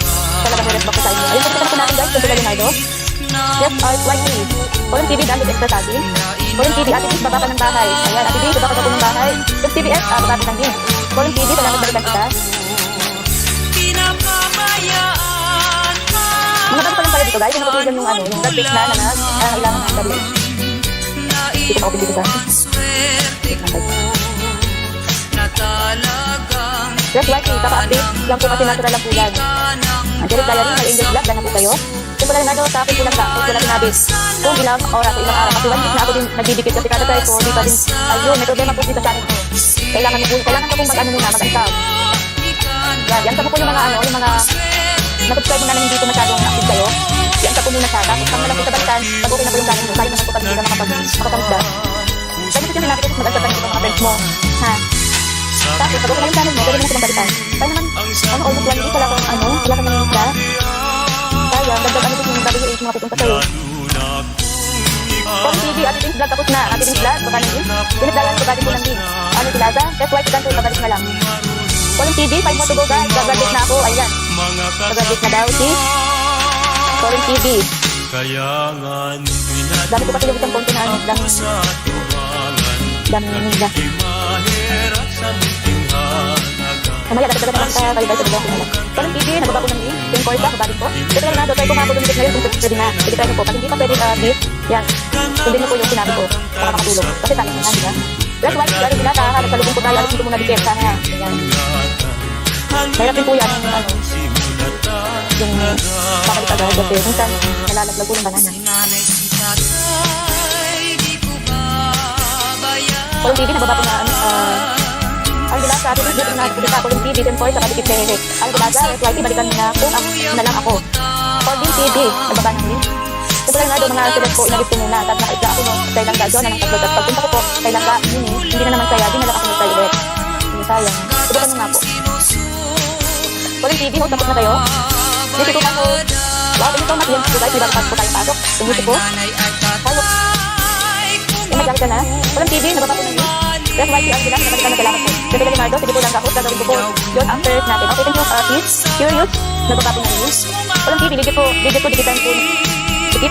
Speaker 4: Talagang may respect sa inyo. Ayan, pwede po natin guys, kung po Leonardo. Yes, YT. Pauling TV, dahil extra sabi. Pauling TV, Ate Dings, baba ka ng bahay. Ayan, Ate Dings, baba ka po ng bahay. Yes, TVS, baba ka ng link. Pauling TV, salamat balikan kita. Mga bago pa lang pala dito. ito guys, yung yung ano, yung blood test na kailangan ng WH. Dito ako dito guys. Just like it, kaka-update lang po kasi natural lang po yan. Angelic Diary, may Angel Blood, na po kayo. Simula na sa akin po lang lang, wala sinabi. Kung ilang oras o ilang araw, kasi 1 week na ako din nagdidikit kasi kada tayo ko, di pa din, ayun, may problema po dito sa akin. Kailangan ko pong mag-ano muna, mag-unsub. Yan po yung mga ano, yung mga na-subscribe mo na hindi ko masyadong active kayo. Yan po muna siya, tapos kang nalang po sa balikan, pag okay na po yung gamit mo, tayo naman po pag hindi ka makapag-da. Kaya kasi sinapit ko mag-unsub ka ng mga friends mo, ha? Tapos pag okay na yung gamit mo, pwede mo na silang balikan. Kaya naman, almost 1 week, wala kang nangyayita. Kaya, dagdag ano yung WH mga pupunta sa'yo. Kung TV, Ate Dings Vlog, tapos na. Ate Dings Vlog, baka nang din. Dinagdayan ko galing po ng din. Ano si Laza? That's why sigan ko, pabalik na lang. Kung TV, 5 more to go guys. Gagraduate na ako, ayan. Gagraduate na daw si Kung TV. Dami ko kasi yung isang konti na ano. Dami nila. Mamaya, dapat naman sa kalibay sa bigyan ko nalang. Kung TV, nababa ko ng din. Yung course ka, kabalik ko. Ito lang na, try ko nga po dumikit ngayon kung pwede na. Sige, try ko po. Pag hindi pa pwede beef, yan. Sundin mo po yung sinabi ko. Baka makatulog. Kasi tayo na, di ba? That's why, ano sila, nakakalagsalubong ko tayo. Alas dito muna dikit. Sana, yan. Mahirap din po yan. Yung pakalik agad. Kasi minsan, nalalaglag po ng banana. Kung TV, nababa ko na, ang gila sa atin, dito na nakikita ko yung TV, then for sa kadikit hehehe. Ang gila sa FYP, balikan na kung ang na lang ako. For din TV, nababa na rin. Siyempre nga doon, mga sulat ko, inabit ko muna. Tapos nakaisla ako nung kay Langga doon, ng tatlog. At pagpunta ko po kay Langga, hindi na naman saya, di na lang ako nagtay ulit. Hindi sayang. Subukan mo nga po. For din TV, tapos na kayo. Music ko ako. Wow, thank you so much. Yan po guys, ibang pas po tayong pasok. Yung music ko. Tayo. Yung mag-gamit ka na. For din TV, nababa ko na rin. That's why ang sila, nakalitan na kailangan ko. Kasi Leonardo, sige po lang ako, gagawin ko po yun after natin. Okay, thank you, please. Curious, nababa po na rin. Walang TV, digit ko, digitan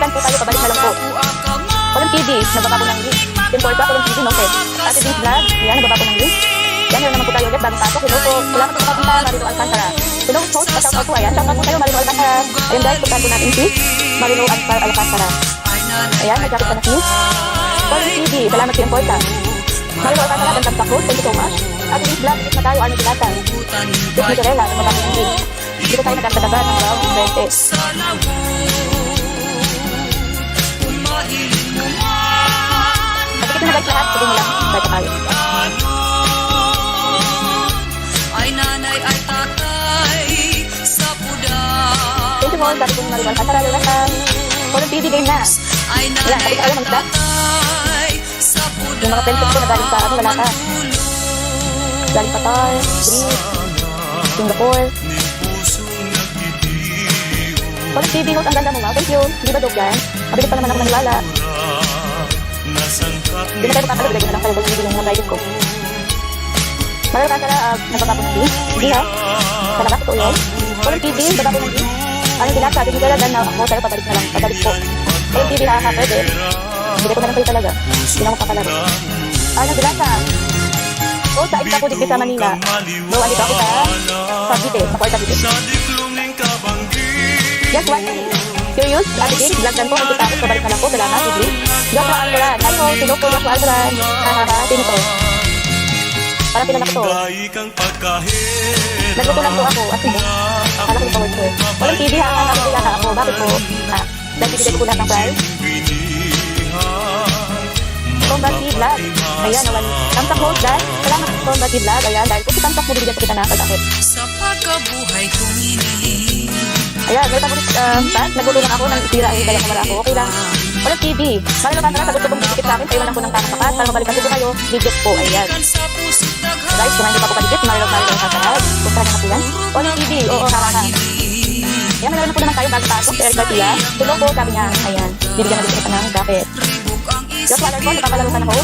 Speaker 4: po tayo, pabalik na lang po. Walang TV, nababa po na rin. Temporta, walang TV, no sir. Ate Dings Vlog, yan, nababa po na rin. Yan, yun naman po tayo ulit, bagong pasok. Hello po, salamat po sa kapita, Marilo Alcantara. Hello, host, pa-shoutout po, ayan. Shoutout po tayo, Marilo Alcantara. Ayan guys, puntahan po natin si Marilo Alcantara. Ayan, nagkakit ka na si Walang TV, salamat si Temporta. Marilo Alcantara, gandang takot, thank you so much. Ate Dings Vlog, na tayo, Arno Dilata. Dito Sorella, nababa po na rin. Dito tayo nagkakataga ng round 20. At ito na guys lahat, sabihin mo lang, bata tayo.
Speaker 3: Ay nanay ay tatay sa pudang.
Speaker 4: Thank you mo, sabi ko ng Marimal Alcantara, lahat. Walang TV game na.
Speaker 3: Ay nanay ay tatay sa pudang.
Speaker 4: Yung mga friendship ko na galing sa wala ka. Galing Qatar, Greece, Singapore. Walang TV host, ang ganda mo nga. Thank you. Hindi ba joke yan? Mabilis pa naman ako naniwala. Hindi na tayo makakala, bilagay ko na lang kayo. Hindi yung mga private ko. Marimal Alcantara, nagpapapon ng din. Hindi ha? Talaga, totoo yun. Walang TV, nagpapapon ng din. Ano yung ginasa, hindi ka lang na ako tayo, pabalik na lang. Pabalik po. Walang TV, ha, pwede. Hindi ko na lang kayo talaga. Hindi na ako kakalaro. Ano yung ginasa? O, sa isa po dito sa Manila. No, alito ako sa Cavite, sa Port Cavite. Just one minute. Curious, Ate Dings, vlog lang po. Ang kita ako, pabalik na lang po. Salamat, Idli. Joshua Alvaran. Hi ho, sino po Joshua Alvaran? Hahaha, sino to? Parang pinanap to. Nagluto lang po ako. At sino? Alam ko yung power ko eh. Walang TV ha, nakakila ka ako. Bakit po? Ha? Dahil bibigay ko lahat ng price. Combati Vlog. Ayan, nawali. Tamtak mo, guys. Salamat sa Combati Vlog. Ayan, dahil kung si Tamtak mo, bibigyan ko kita na pag-akit.
Speaker 3: Sa pagkabuhay kong ini.
Speaker 4: Ayan, may tapos, nagulo lang ako ng itira ay kaya kamara ako. Okay lang. Walang TV. Marilo ka na, sagot ko kung dikit sa akin. Kailan ako ng takapakat para mabalikan ko kayo. Digit po, ayan. Guys, kung hindi pa po kadikit, Marilo ang kasarap. Puntahan na po yan. Walang TV. Oo, haha. Ayan, mayroon na po naman tayo bago pasok. Eric Garcia. Tulo po, sabi niya. Ayan, bibigyan na dito kita ng jacket. Joshua, alam ko, napakalaro ka na ko.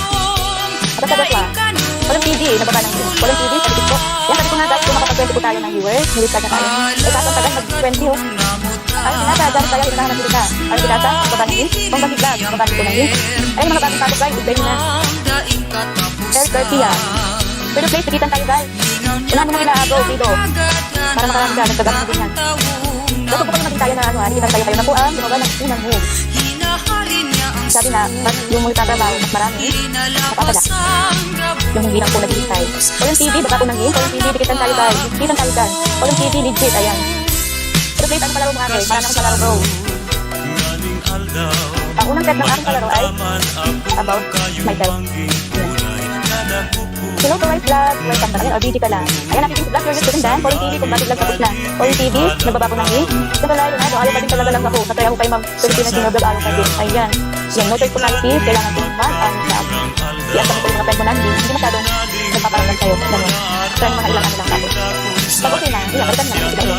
Speaker 4: At sa Joshua, walang TV, nababa ng walang TV, sa dikit po. Yan, sabi ko na guys, kung makapag-20 po tayo ng viewers, nilistad na tayo. Eh, kaso tagal mag-20 oh. Ay, sinasa, dahil tayo, hinahan na kita. Ay, sinasa, baba ng link. Kung bakit vlog, baba ko ng link. Ay, mga bagong pasok guys, ibigay na. Eric Garcia. Pero please, tikitan tayo guys. Unahan mo na nila, go, dito. para makarami ka, nagtagamit din yan. So, kung maging tayo na hindi tayo na po ang gumawa ng unang move. Sabi na, mas yung mga tatrabaho, mas marami, napapala. Yung hindi lang po naghihintay. Walang TV, baka po nang game. Walang TV, dikitan tayo guys. Dikitan tayo dyan. Walang TV, legit, ayan. So, play, ano palaro mo ate? Marami akong palaro bro. Ang unang set ng aking palaro ay about myself. Hello to White Vlog, welcome ka. Ayan, OBG ka lang. Ayan, nakikinig vlog, you're just sitting down. Calling TV, kung bakit lang tapos na. Calling TV, nagbaba po ng link. Siyempre layo na, ayaw pa din talaga lang ako. Kataya ko kay Ma'am Pilipinas Sinoblog, ayaw pa din. Ayan. Yan, no choice personality, kailangan din naman ang i-asa mo po yung mga friend mo na hindi masyadong nagpaparamdam kayo. Ganun. So, yung mga ilang ano lang tapos. Pag okay na, ilang, balikan na, sila yun.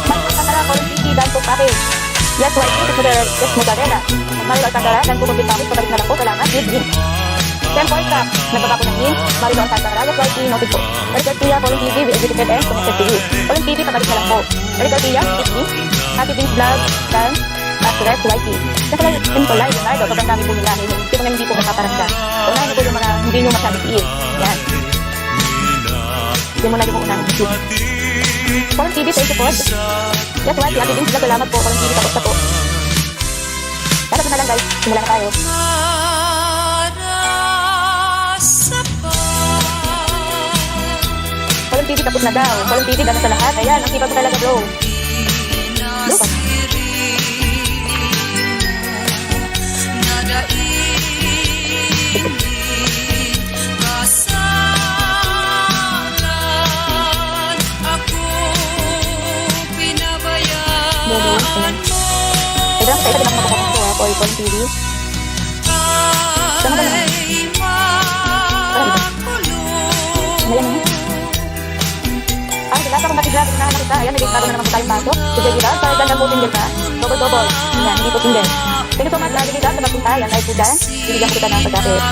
Speaker 4: Magkakala, Calling TV, dan po package. Yes, White TV, yes, Mozzarella. Mario Alcantara, dan po package, pabalik na lang po, kailangan, lead. Tempo Cup, nagpapa po ng link, Marilo Alcantara, Yes White TV, noted po. Eric Garcia, Calling TV, we executed and connected to you. Calling TV, pabalik na lang po. Eric Garcia, TV, Happy Beans Vlog, dan Yes White TV. Kasi lang, simple lang, Leonardo, sobrang dami po nila, hindi po hindi po mapaparanda. Unahin niyo po yung mga hindi nyo masyadong i-eat. Yan. Hindi mo na yung unang i-eat. Calling TV, thank you po. Yes White TV, Happy Beans Vlog, salamat po. Calling TV, tapos na po. Kaya na lang guys, simula na tayo. Calling TV tapos na daw. Calling TV gano'n sa lahat. Ayan, ang sipag mo talaga bro. Bro ka. Ayan, kaya din ako makakamang ko ha, Calling TV. Sama ka naman. Ayan na. Lahat akong matigrado na nakita. Ayan, nagigado na naman po tayong pasok. Sige, gila. Para ganda po single ka. Double. Ayan, hindi po single. Thank you so much. Lagi gila sa magpunta. Ayan, live po dyan. Binigyan ko kita ng pagkakit.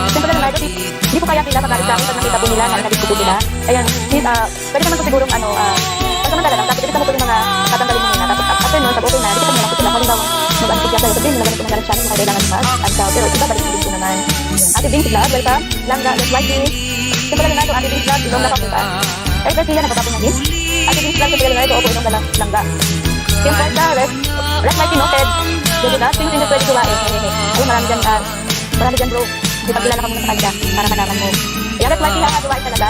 Speaker 4: Siyempre na naman, hindi po kaya sila magalit sa akin pag nakita po nila na nagigit po sila. Ayan, pwede naman po sigurong pagsamantala lang. Tapos ito mo po yung mga tatanggalin mo nila. Tapos after nun, pag okay na, dito mo lang po sila. Kung bawang mag-antik siya sa'yo. Sabihin mo naman ito magalit siya. Mga kailangan mag-ansaw. Pero iba balik po naman. Ate Bing, Vlog, welcome. Langga, Yes White TV. Siyempre na naman, Ate Bing, Vlog, ilong nakapunta. Eric Garcia, nagpapapon ng link. Ate Bing, Vlog, sa na ito, opo, ilong langga. Tim Porta, Red Mighty Noted. Jadi na, things na pwede kumain. Ayun, marami dyan bro. Ipagkilala ka muna sa kanya, para malaman mo. Yan, Red Mighty, hanga-gawain talaga.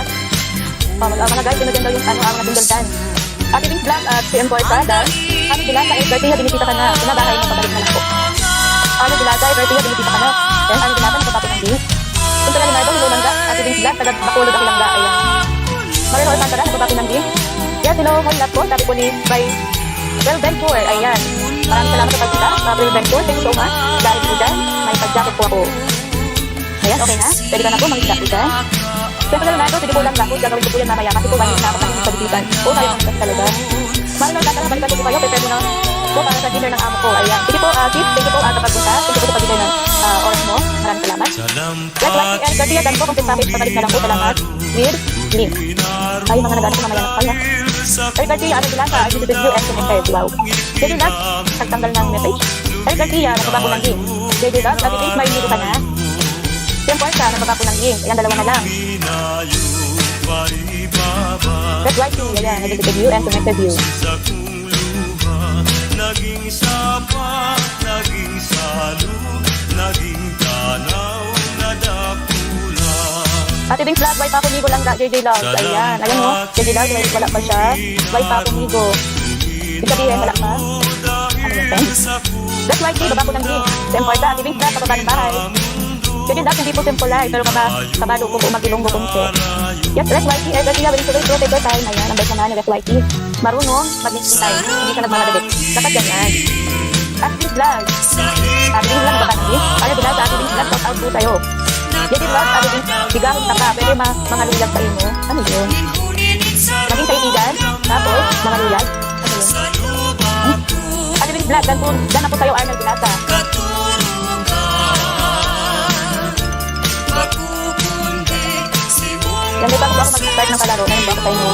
Speaker 4: Mga guys, yun na dyan daw yung ang natunggal dyan. Ate Bing, Vlog, at Tim Porta, dan Ate Dilata, Eric Garcia, binisita ka na. Pinabahay mo, pabalik na lang po. Ate Dilata, Eric Garcia, binisita ka na. Then, Ate Dilata, nagpapapon ng link. Kung talaga na ito, hello langga. Ate Bing, Vlog, taga-bakulog ako langga. Ayan. Marilo Alcantara, nagpapapin ng game. Yes, hello, hi lahat po. Sabi po ni by Well Venture. Ayan. Maraming salamat sa pagkita. Well Venture, thank you so much. Dahil po dyan, may pag-jacket po ako. Ayan, okay na. Pwede ka na po, mag-jacket dyan. Siyempre na ito, sige po lang ako. Gagawin ko po yan mamaya kasi po manis na ako sa pagkitan. O, tayo ang talaga. Marilo Alcantara, balikan po kayo. Prepare mo na po para sa dinner ng amo ko. Ayan. Sige po, Kip, thank you po sa pagpunta. Thank you po sa pag-dinner ng oras mo. Maraming salamat. Yes, White and Garcia, dan po, kung pagpapit, pabalik na lang po. Salamat. With link. Ay, mga nag-ano ko mamaya ng kaya. Eric Garcia, Ate Dilata, I visited you and connected. Wow. Jadi Love, nagtanggal ng message. Eric Garcia, nagpapapo ng link. Jadi Love, Ate Grace, may video ka na. Tim Porta, nagpapapo ng link. Ayan, dalawa na lang. That's White TV, ayan, I visited you and connected you.
Speaker 5: Naging sapa, naging salub, naging tanaw na dakula.
Speaker 4: Ate Bing Vlog, White Papo Migo lang da, JJ Love. Ayan, ayan o, JJ Love, wala pa siya. White Papo Migo. Ibig sabihin, wala pa. Ano yun, friends? That's White TV, baba ko ng link. Tim Porta, Ate Bing Vlog, pababa ng bahay. JJ Love, hindi po simple live, pero kabalo ko mag-ilong ko kung yes, Red White TV, Garcia, willing to wait, take your time. Ayan, ang best na ni Red White TV. Marunong, mag-hintay, hindi ka nagmamadali. Dapat ganyan. Ate Bing Vlog. Ate Bing Vlog, baba ng link. Ate Vlog, Ate Bing Vlog, shout out po tayo. Jadi Vlog, Ate Bing, bigawin ka pa, pwede mga luyag sa inyo. Ano yun? Maging kaibigan, tapos mga luyag. Ano yun? Ate Bing Vlog, dan na po tayo, Arnold Dilata. Yan, may bago ako mag-start ng kalaro. Meron ba ako sa inyo?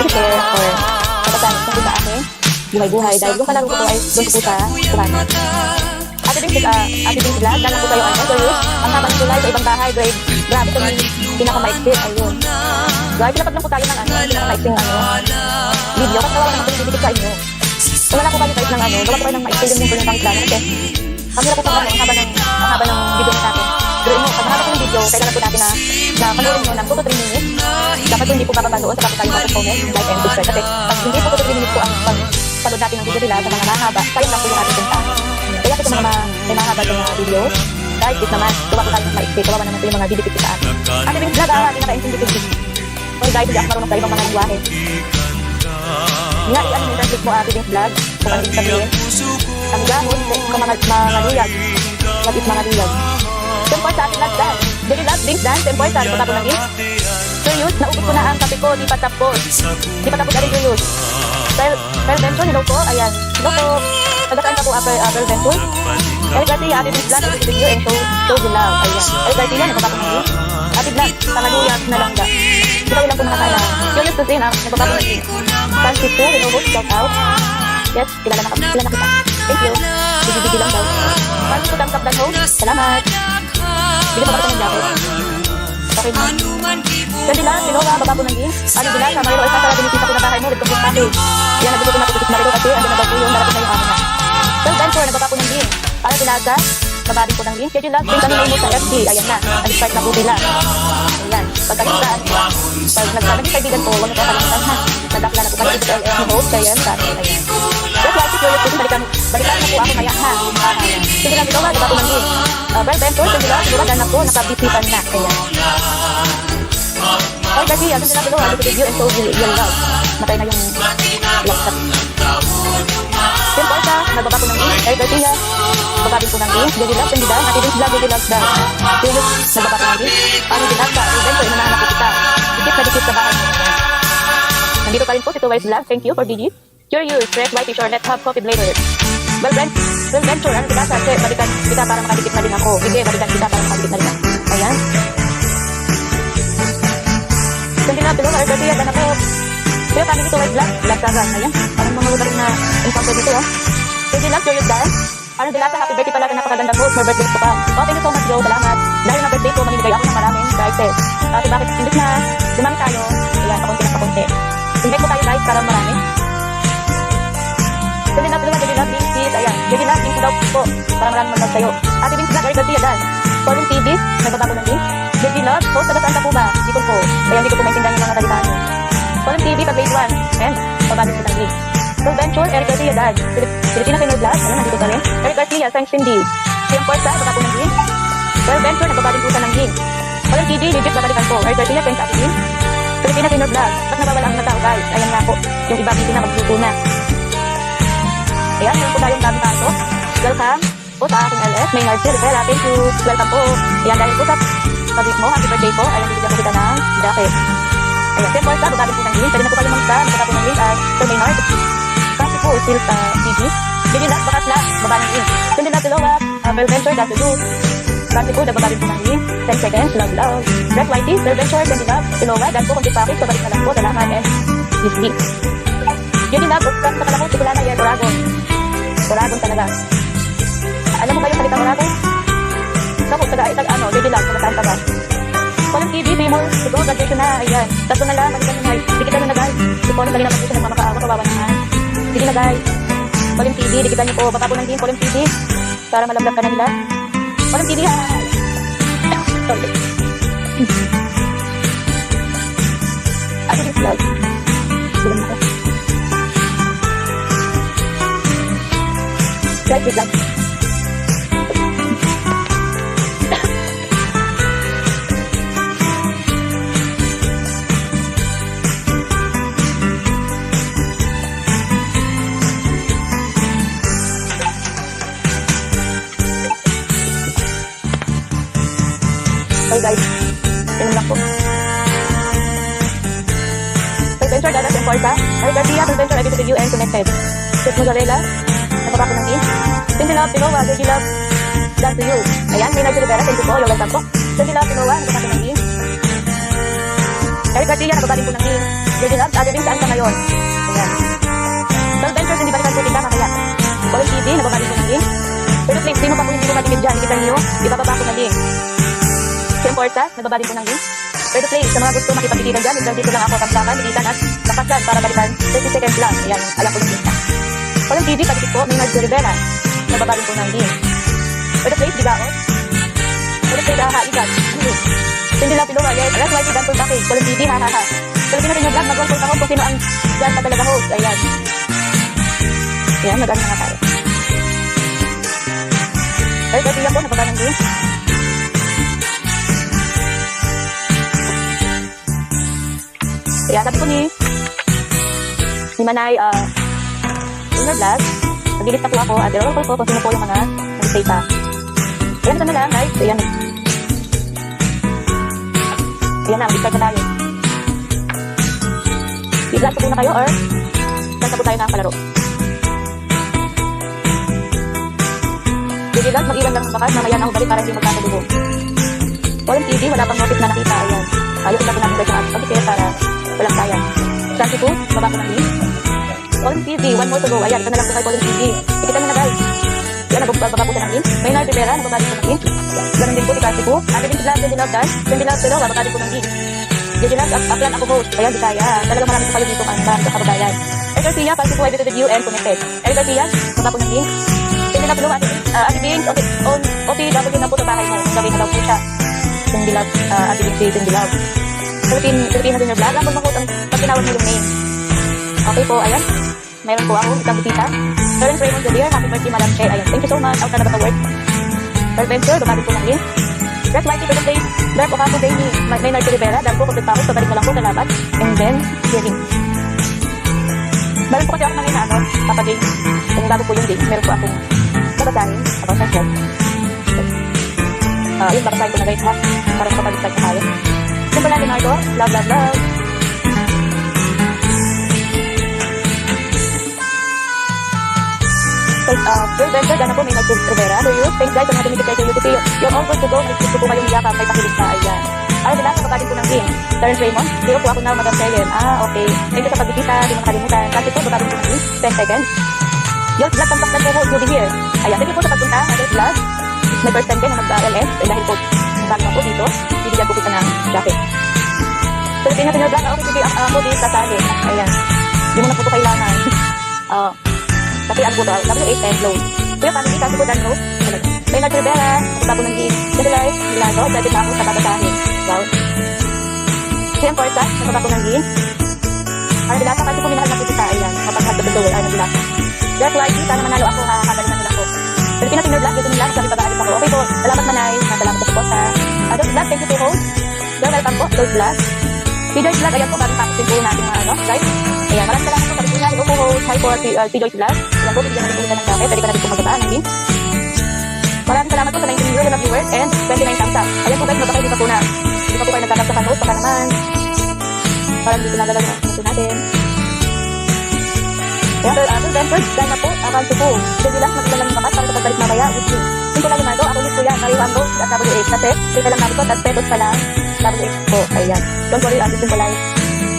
Speaker 4: I-share or kapatanin sa akin. Buhay-buhay. Dahil yung kalaro ko po ay doon po sa kuhan. Ate Ate Ding Vlog, galang po kayo ano, serious. Ang haba ng July sa ibang bahay, grade. Grabe ito yung pinakamaiksit, ayun. Guys, pinapag lang po tayo ng ano, pinakamaiksing ano, video. Kasi wala naman po yung sa inyo. Kung wala po kayo guys ng ano, gawa po kayo ng maiksit yung po yung pangplano. Kasi, ang hirap po pang ano, ang haba ng video natin. Pero mo, pag mahaba po ng video, kailangan po natin na panoorin nyo ng 2 to 3 minutes. Dapat po hindi po bababa doon sa kapag tayo mag-comment, like and subscribe. Kasi pag hindi po 2 to 3 minutes po ang pagpanood natin ng video nila sa mga mahaba, sayang lang po yung ating punta. Kaya po sa mga may mahaba din na video, guys, please naman, gawa po tayo ng maiksit. Kawawa naman po yung mga didikit sa atin. Ate Ding Vlog, pinaka-intindi ko. Okay guys, hindi ako marunong sa ibang mga lingwahe. Nga, i-ano yung translate mo Ate Ding Vlog, kung ano yung sabihin. Ang gahon, kung mga liyag. What is mga liyag? Tempoy sa ating lahat dahil. Jadi love, drinks dan, tempoy sa ating patapon ng gifts. Serious, naubos ko na ang kape ko, di pa tapos. Di pa tapos na rin serious. Pearl Venture, hello po, ayan. Hello po. Tagasaan ka po, Pearl Venture. Eric Garcia, Ate Ding Vlog, ito video and show the love. Ayan. Eric Garcia, nagpapakot ng gifts. Ate Vlog, pangaluyag na lang da. Di ba ilang po mga kailangan? Curious to see na, nagpapakot ng gifts. Francisco, hello po, shout out. Yes, kilala na kita. Thank you. Bigi-bigi lang daw. Paano ko thumbs up dan host? Salamat. Bili mo ba ito ng jacket? Okay na. Kasi lang, Sinowa, baba po ng jeans. Ano bila, sa Marilo, isa para binisita ko na bahay mo with complete package. Yan, nagugutom ako sa Marilo kasi ando na daw po yung darating na yung amo na. So, Venture, nagbaba po ng jeans. Para bilaga, babadi po ng jeans. Kaya lang, kung kami mo sa FB, ayan na. Nag-start na po sila. Ayan. Pagkalimutan, pag nagsabi ng kaibigan ko, huwag na tayo kalimutan ha. Nadakla na po kasi ito LS ni host, kaya yan sa atin. Ayan. Just like it, curious po, balikan na po ako maya ha. Sige lang, ito nga, nagbaba po ng jeans. Well, Venture, sige lang, siguro dahil na po, nakabisipan na. Ayan. Okay, kasi agad nila below, I'll review and show you your love. Matay na yung laptop. Simple ka, nagbaba po ng game. Eric Garcia, bababin po ng game. Jogi Love, Sandidan, Ate Ding Vlog, Jogi Love, Julius, nagbaba po ng game. Paano ginag ka? Adventure, inahanap po kita. Dikit sa bahay mo. Nandito pa rin po si Tuwais Vlog. Thank you for DG. Curious, fresh white t-shirt, let's have coffee later. Well, Venture, ano kita sa check? Balikan kita para makadikit na din ako. Sige, balikan kita para makadikit na din ako. Ayan. Sandila, below, Eric Garcia, dan ako. Kaya kami dito, White Vlog, Lasagan. Ayan, parang mga lugar na encounter dito, ha. Sandila, Curious Dan. Ano din natin, happy birthday pala, napakagandang host, more birthday ko pa. Oh, thank you so much, Joe, salamat. Dahil na birthday ko, maninigay ako ng maraming prizes. Kasi bakit, imbis na dumami tayo, ayan, pakunti. Invite ko tayo, guys, para marami. Sandila, below, Jogi Love, Ding Peace, ayan. Jogi Love, Ding daw po, para maraming mag-vlog sa'yo. Ate Ding Vlog, Eric Garcia, Dan. Colin TV, nagbabago ng link. Jogi Love, host, taga-saan ka po ba? Di ko po. Kaya hindi ko po maintindihan yung mga salitaan nyo. Colin TV, pag-grade 1. And, babagin ko ng link. So, Venture, Eric Garcia, Dad. Filipina Pinoy Vlog, ano, nandito ka rin. Eric Garcia, thanks Cindy. Siam Porta, baka po ng link. Well, Venture, nagbabagin po siya ng link. Colin TV, legit, babalikan po. Eric Garcia, thanks Ate Link. Filipina Pinoy Vlog. Ba't nawawala ang mga tao, guys? Ayan nga po. Yung iba, busy na, magluto na. Ayan, meron po tayong dami kaso. Welcome po sa aking LS. May Narcy Rivera, thank you. Welcome po. Ayan, dahil po sa pabit mo, happy birthday po. Ayan, bibigyan ko kita ng jacket. Ayan, Siam Porta, babagin po ng link. Pwede na po kayo magsa, magkaka po ng link at Sir Maynard. Kasi po, still TV. Bigyan lang, bakas lang, baba ng link. Sindi lang below up, Pearl Venture, that's the do. Kasi po, nababagin po ng link. 10 seconds, love. Red Whitey, Pearl Venture, Sindi lang, below up, that's po, kunti pakit, pabalik na lang po, salamat, and this link. Bigyan lang, sa pala po, Sikulana, yes, Oragon talaga. Alam mo ba yung salita Oragon? Ako, ano, bigyan lang, taga-saan ka ba? Colin TV, famous, siguro, graduation na, ayan. Tatlo na lang, balikan na guys. Dikitan nyo na guys. Si Colin, dali naman po siya nagmamakaawa, kawawa naman. Sige na guys. Colin TV, dikitan nyo po. Baka po ng din, Colin TV. Para malablag ka na nila. Colin TV, hi! Sorry. Ano yung vlog? Sige na ako. Guys, wait lang. Okay guys, yun lang po. Adventure, Dada, Siam Porta. Eric Garcia, Adventure, Edit Video, and Connected. Chef Mozzarella, nakapako ng in. Cindy Love, Pinoa, Jogi Love, done to you. Ayan, may Narcy Rivera, thank you po, you're welcome po. Cindy Love, Pinoa, nakapako ng in. Eric Garcia, nakabalik po ng in. Jogi Love, Ate Ding, saan ka ngayon? Ayan. So, Adventure, hindi balikan po kita mamaya. Colin TV, nakabalik po ng in. Pero please, di mo pa po hindi mo matigid dyan. Ikitan niyo, ibababa ko na link. Same Forza, nababa din po ng link. Pero please, sa mga gusto makipagkikitan dyan, hanggang dito lang ako kamsakan, ilitan at lakasan para balikan 30 seconds lang. Ayan, alam ko yung link na. Walang TV, pagkikit po, Maynard de Rivera. Nababa din po ng link. Pero please, dibaon. Pero please, ikan. Hindi lang piluwa, yes. Ayan, why done for package. Walang TV, ha. Pero pinatin yung vlog, mag-1 ako kung sino ang dyan pa talaga host. Ayan. Ayan, mag-ano na nga tayo. Pero kasi ako, nababa ng link. Kaya sabi ko ni Manay, in your vlog, nag-delete na po ako at i-roll ko kung sino po yung mga nag-stay pa. Ayan, ito na lang guys. Ayan. Ayan na, mag-start na tayo. I-vlog ko na kayo or saan na po tayo nakapalaro. Sige guys, mag-iwan lang ng bakas. Mamaya na ako balik para hindi magkakadugo. Walang TV, wala pang notice na nakita. Ayan. Ayos na po natin guys yung ating pagkikit para walang sayang. Santi po, baba ko ng link. Colin TV, 1 more to go. Ayan, ito na lang po kay Colin TV. Ikita nyo na guys. Yan, nagbaba po siya ng link. Maynard Rivera, nababa din po ng link. Ganun din po, si Santi po. Ate din si Vlad, Jendy Love Dan. Jendy Love, pero bababa din po ng link. Jendy Love, uplan ako host. Ayan, di kaya. Talagang marami po kayo dito kanan sa kababayan. Eric Garcia, Santi po, I visited you and connected. Eric Garcia, baba po ng link. Jendy Love, Ate Bing, OTW na po sa bahay mo. Gawin na daw po siya. Jendy Love, Ate Bing, Jendy Love. Filipino din your vlog. Lang po pag tinawag mo yung name. Okay po, ayan. Meron po ako, isang bisita. Terence Raymond Javier, happy birthday, Madam Che. Ayan, thank you so much. Out na ba ka word? Adventure, bumalik po ng link. Dress Whitey, birthday. Dress o kapo, Danny. Maynard de Rivera. Dahil po, kung pa ako, pabalik na lang po, salamat. And then, hearing. Meron po kasi ako ng ano, Papa Jane. Kung bago po yung date, meron po akong babasahin about myself. Yun, babasahin ko na guys ha. Para kapag-start na tayo. Simple lang, Leonardo. Love, love, love. First venture, dana po, Maynard Rivera. Do you? Thanks guys, sa mga tumitik kayo sa UTP. You're all good to go. Gusto po kayong yakap, may pakilig na. Ayan. Ayaw nila, kapatid po ng link. Terence Raymond. Dito po ako na, Madam Helen. Okay. Thank you sa pagbisita. Di mo nakalimutan. Kasi po, kapatid po ng link. 10 seconds. Your vlog, tampak po, you'll be here. Ayan. Thank you po sa pagpunta. Your vlog. My first time din na mag-LS. Dahil po, magkano po dito. Bibigyan po kita ng jacket. Pilipinas in your vlog. Okay, sige, ako din sasali. Ayan. Hindi mo na po ito kailangan. Kasi ang buto, W8 and low. Kuya, paano di kasi po dan low? Maynard Rivera, bago ng link. Kasi live, Milano, pwede na ako sa babasahin. Wow. Siyem Forza, nagbabago ng link. Ano nila, kasi po minahal na po kita. Ayan, mapag-hard to the door. Ano nila. Just like, sana manalo ako, kakagaling na nila po. Pilipinas in your vlog, dito nila, sabi pag-aalit ako. Okay po, salamat Manay, salamat sa support sa Adult Vlog, thank you po host. Girl, welcome po, Adult Vlog. Si Joyce Vlog, ayan po, bagong tapos din po natin mga ano, guys. Ayan, maraming salamat po, sabi po niya, hello po host, hi po, si Joyce Vlog. Ayan po, bigyan natin po ng jacket, pwede ka natin po magbabaan ng link. Maraming salamat po sa 19 million na viewers and 29 thumbs up. Ayan po guys, magbaka hindi pa po na. Hindi pa po kayo nagtatap sa host, baka naman. Parang dito nagalaw na ito natin. Ayan, then first, dahil na po, abanto po. Sige lang, magkita lang yung bakat para sa pagbalik mamaya with you. Simple lang yung ako, ulit po yan, Mario Ambo at W8. Kasi, kita lang natin po, at petos pala, W8 po. Ayan. Don't worry, ang symbolize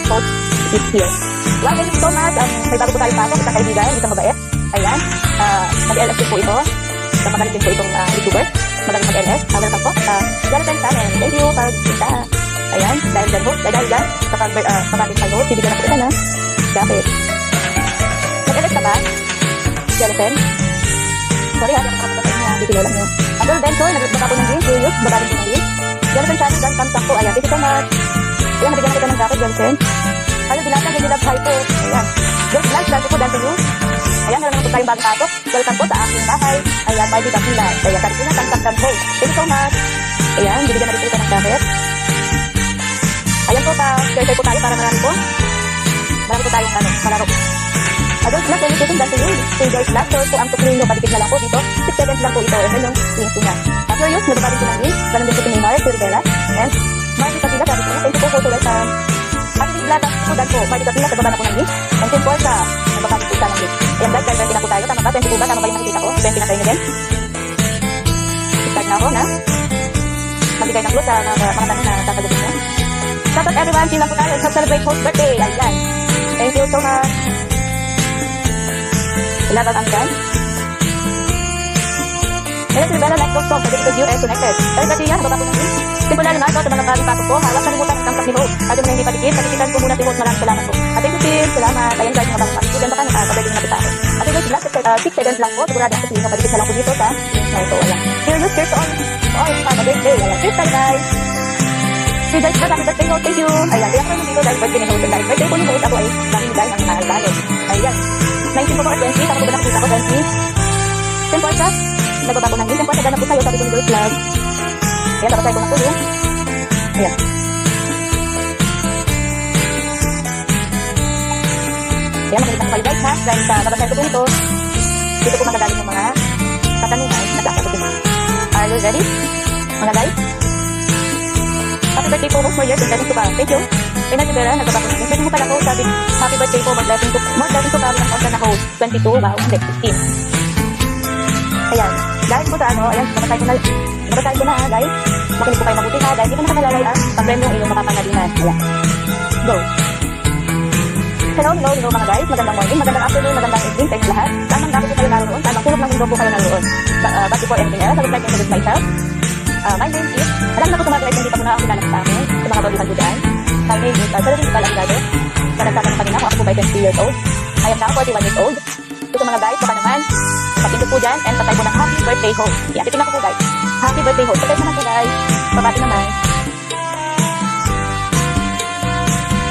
Speaker 4: post is here. Well, thank you so much. May bago po tayo pasok, isang kaibigan, isang mabait. Ayan. Mag-LS din po ito. Isang magaling din po itong YouTuber. Magaling mag-LS. Welcome po. Jonathan Channel. Thank you para kita. Ayan. Dahil dyan po. Dahil dyan. Kapag tayo, bibigyan na po kita na jacket. Mag-LS ka ba? Jonathan? Sorry ha, nakakapagpapay niya. Bibigyan lang yun. Adol Venture, nagbaba po ng link. Curious, babaling po ng link. Jonathan Channel, dan thumbs up po. Ayan. Thank you so much. Ayan, nabigyan na kita ng jacket, Jonathan. Ano, binasa, hindi love hi po. Ayan. Just like, dance po, dance to you. Ayan, meron naman po tayong bagong pasok. Welcome po sa aking bahay. Ayan, Barbie Bakila. Ayan, sabi po na, tangkap po. Thank you so much. Ayan, bibigyan na rin po ito ng jacket. Ayan po, share po tayo para marami po. Marami po tayong malaro. Adult Vlog, dedicating dance to you. Si George Vlog, so ang tutuloy nyo, patikit na lang po dito. 6 seconds lang po ito. And then yung link po niya. After use, nababalik po ng link. Ganun din po si Neymar, si Rivera. And, Marty Kapila, sabi po, thank you po po welcome. At si Vlog, po dan po, Marty Kapila, nagbaba na po ng link. And Tim Forza, nagbabalik po siya ng link. Ayan guys, 20 na po tayo. Tama ba? 20 po ba? Tama ba yung nakikita ko? 20 na tayo din. Start na ako na. Magbigay ng clue sa mga tanong na sasagutin niya. Shout out everyone, silang po tayo. Celebrate host birthday. Ayan. Thank you so much. Laban ang dyan. Ellen Rivera likes those songs because US connected. Eric Garcia, nababa po ng link. Simple na Leonardo, sa mga nakalipato ko. Huwag kalimutan ang tangkap ni Hope. At yung mga hindi patikit, nakikita ko muna si Hope. Maraming salamat po. At thank you, Tim. Salamat. Ayan guys, mga bangkang student baka nakakabay na kita ako. At yun guys, last 6 seconds lang po. Sigurado ako sa patikit na lang po dito sa na ito. Ayan. Cheers on. Have a great day. Ayan. Cheers time guys. Si guys, happy birthday Hope. Thank you. Ayan. Kaya ako rin dito dahil birthday ni Hope. Dahil birthday ko ni Hope, ako ay namimigay ng albalot. Ayan. 19 po ko or 20. Ako po ba nakikita ko 20? 10 po ka? Nagbaba ko ng link. 10 po ka na po sa'yo. Sabi ko ni Girls Vlog. Ayan, tapos ko na po yun. Ayan. Ayan, makikita ko kayo guys ha. Dahil sa babasahin ko po ito, dito po magagaling yung mga katanungan na sasagutin. Are you ready? Mga guys? Happy birthday po, more years and blessings to come. Thank you. Ellen Rivera, nagbaba ko ng link. Pwede mo pala ko sabi, happy birthday po, more blessings to come ng kontra na host. 22, wow, 16. Ayan. Dahil po sa ano, ayan, babasahin ko na ha, guys. Makinig po kayo mabuti ha, dahil hindi ko nakalalay ang pag-premyo iyong mapapangalinan. Ayan. Go. Hello mga guys. Magandang morning, magandang afternoon, magandang evening, thanks lahat. Tamang gabi po kayo naroon, tamang tulog ng mundo po kayo naroon. But before anything else, I would like to introduce myself. My name is, alam na po mga guys, hindi pa po nakakilala sa akin, sa mga baguhan ko dyan. My name is Celine Nicole Algado. Na nagsasabi na kanina kung ako po by 20 years old. I am now 41 years old. So mga guys, baka naman, patindot po dyan, and patay po ng happy birthday host. Yeah, titignan ko po guys. Happy birthday host. Patay naman po guys. Babati naman.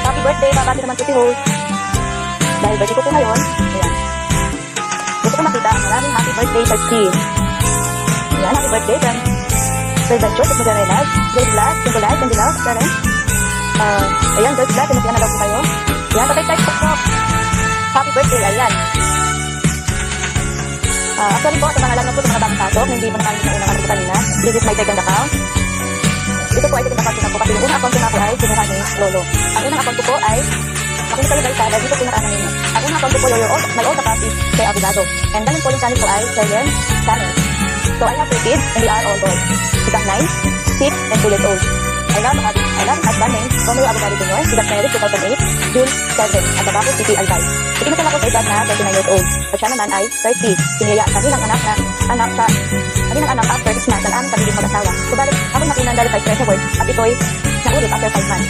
Speaker 4: Happy birthday, babati naman po si host. Dahil birthday ko po ngayon, ayan. Gusto ko makita ang maraming happy birthday sa team. Ayan, happy birthday from President Joseph Magarenas, Grace Black, Simple Life, and Dilaw, Karen. Ayan, Grace Black, pinagyan na daw po kayo. Ayan, patay po. Happy birthday, ayan. Actually po, sa mga alam na po sa mga bagong pasok, hindi mo nakalagin na unang ano po kanina. This is my second account. Ito po ay second account ko po kasi yung unang account ko nga po ay kinuha ni Lolo. Ang unang account ko po ay makinig kayo guys dahil dito po nakana ninyo. Ang unang account ko po my old account is kay Abogado. And ganun po yung channel ko ay Cheyenne Channel. So I have 2 kids and they are all boys. Isang 9, 6, and 2 years old. I love husband named Romeo Abogado Jr. He got married 2008, June 7, at Tabaco City, Albay. Ikinasal ako sa edad na 39 years old. At siya naman ay 30. Siniyaya ang kanilang anak after 6 months ang aming pagiging mag-asawa. Subalit, ako'y nakunan dahil sa stress award at ito'y naulit after 5 months.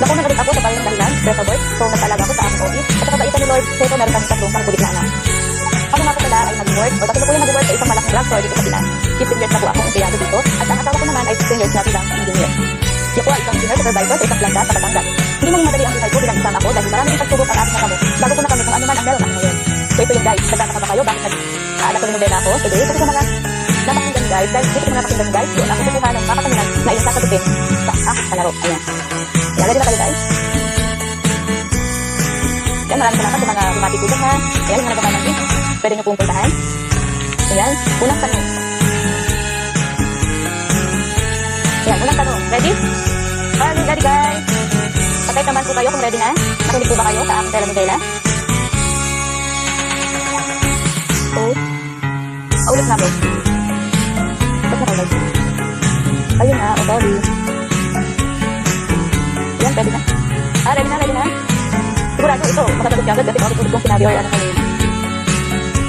Speaker 4: Nakunan na rin ako sa bayang dahilan, stress award, so nagpalaga ako sa aming office. At sa kabaitan ni Lord, so meron kami tatlong pangkulit na anak. Ako nga po pala ay nag-work, o kasi po yung nag-work sa isang malaking drugstore dito sa Pinas. 15 years na po akong empleyado dito, at ang asawa ko naman ay 16 years na bilang engineer. Siya po ay isang senior supervisor sa isang planta sa Batangas. Hindi mo madali ang buhay ko bilang isang ako dahil maraming pagsubok ang aking nakamo bago ko na kami kung ano man ang meron ako ngayon. So ito yung guys, nagkakama ba kayo? Bakit nag-aalat ko ng nobela ako? Today, kasi sa mga napakinggan guys, dahil dito sa mga napakinggan guys, doon ako kumuha ng makapanginan na ilang sasagutin sa aking kalaro. Ayan. Ayan, ready na kayo guys? Ayan, maraming salamat sa mga bumati po dyan ha. Ayan, yung mga nagawa ng link. Pwede nyo pong puntahan. Ayan, unang tanong. Ayan, unang tanong. Ready? Ready guys. Patay naman po kayo kung ready na. Nakinig po ba kayo sa aking telenovela? Ulit na po. Ba't na kayo? Ayun na, sorry. Ayan, ready na. Ready na. Sigurado ito, makasagot siya agad kasi bakit kung sinabi or ano kayo.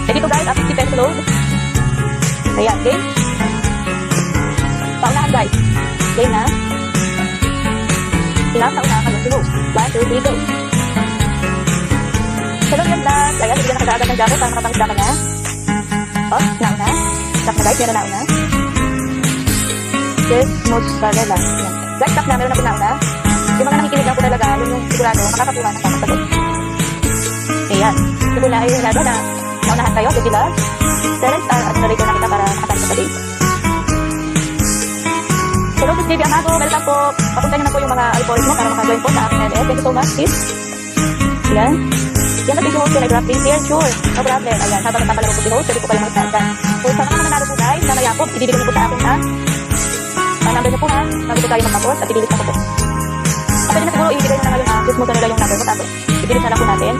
Speaker 4: Ready to guys, at 50 pesos load. Ayan, game. Paunahan guys. Game na. Ilang paunahan kayo. Go. 1, 2, 3, go. Hello guys, last. Ayan, hindi na nakagaagad ng jacket para makapangisa ka na. Nauna. Stop na guys, meron nauna. Cheers, mozzarella. Ayan. Guys, stop na, meron na po nauna. Yung mga nakikinig lang po talaga, yun yung sigurado, makakapuha na kakasagot. Ayan. Siguro ay hinado na naunahan kayo, baby love. 7 star at narito na kita para makatali sa date. Hello, Miss Baby Amago. Welcome po. Papunta naman po yung mga alcohols mo para makajoin po sa aking LS. Thank you so much, sis. Ayan. Yan na video host, can I grab please here? Sure. No problem. Ayan, habang nagpapalaro po si host, pwede po kayo mag-stand. So, sa mga manalo po guys, na mayakop, ibibigay niyo po sa akin ha. Number niyo po ha, bago po tayo magtapos at ibilis na po po. Pwede na siguro ibigay na ngayon just mo sa nila yung number mo tapos ibilis na lang po natin.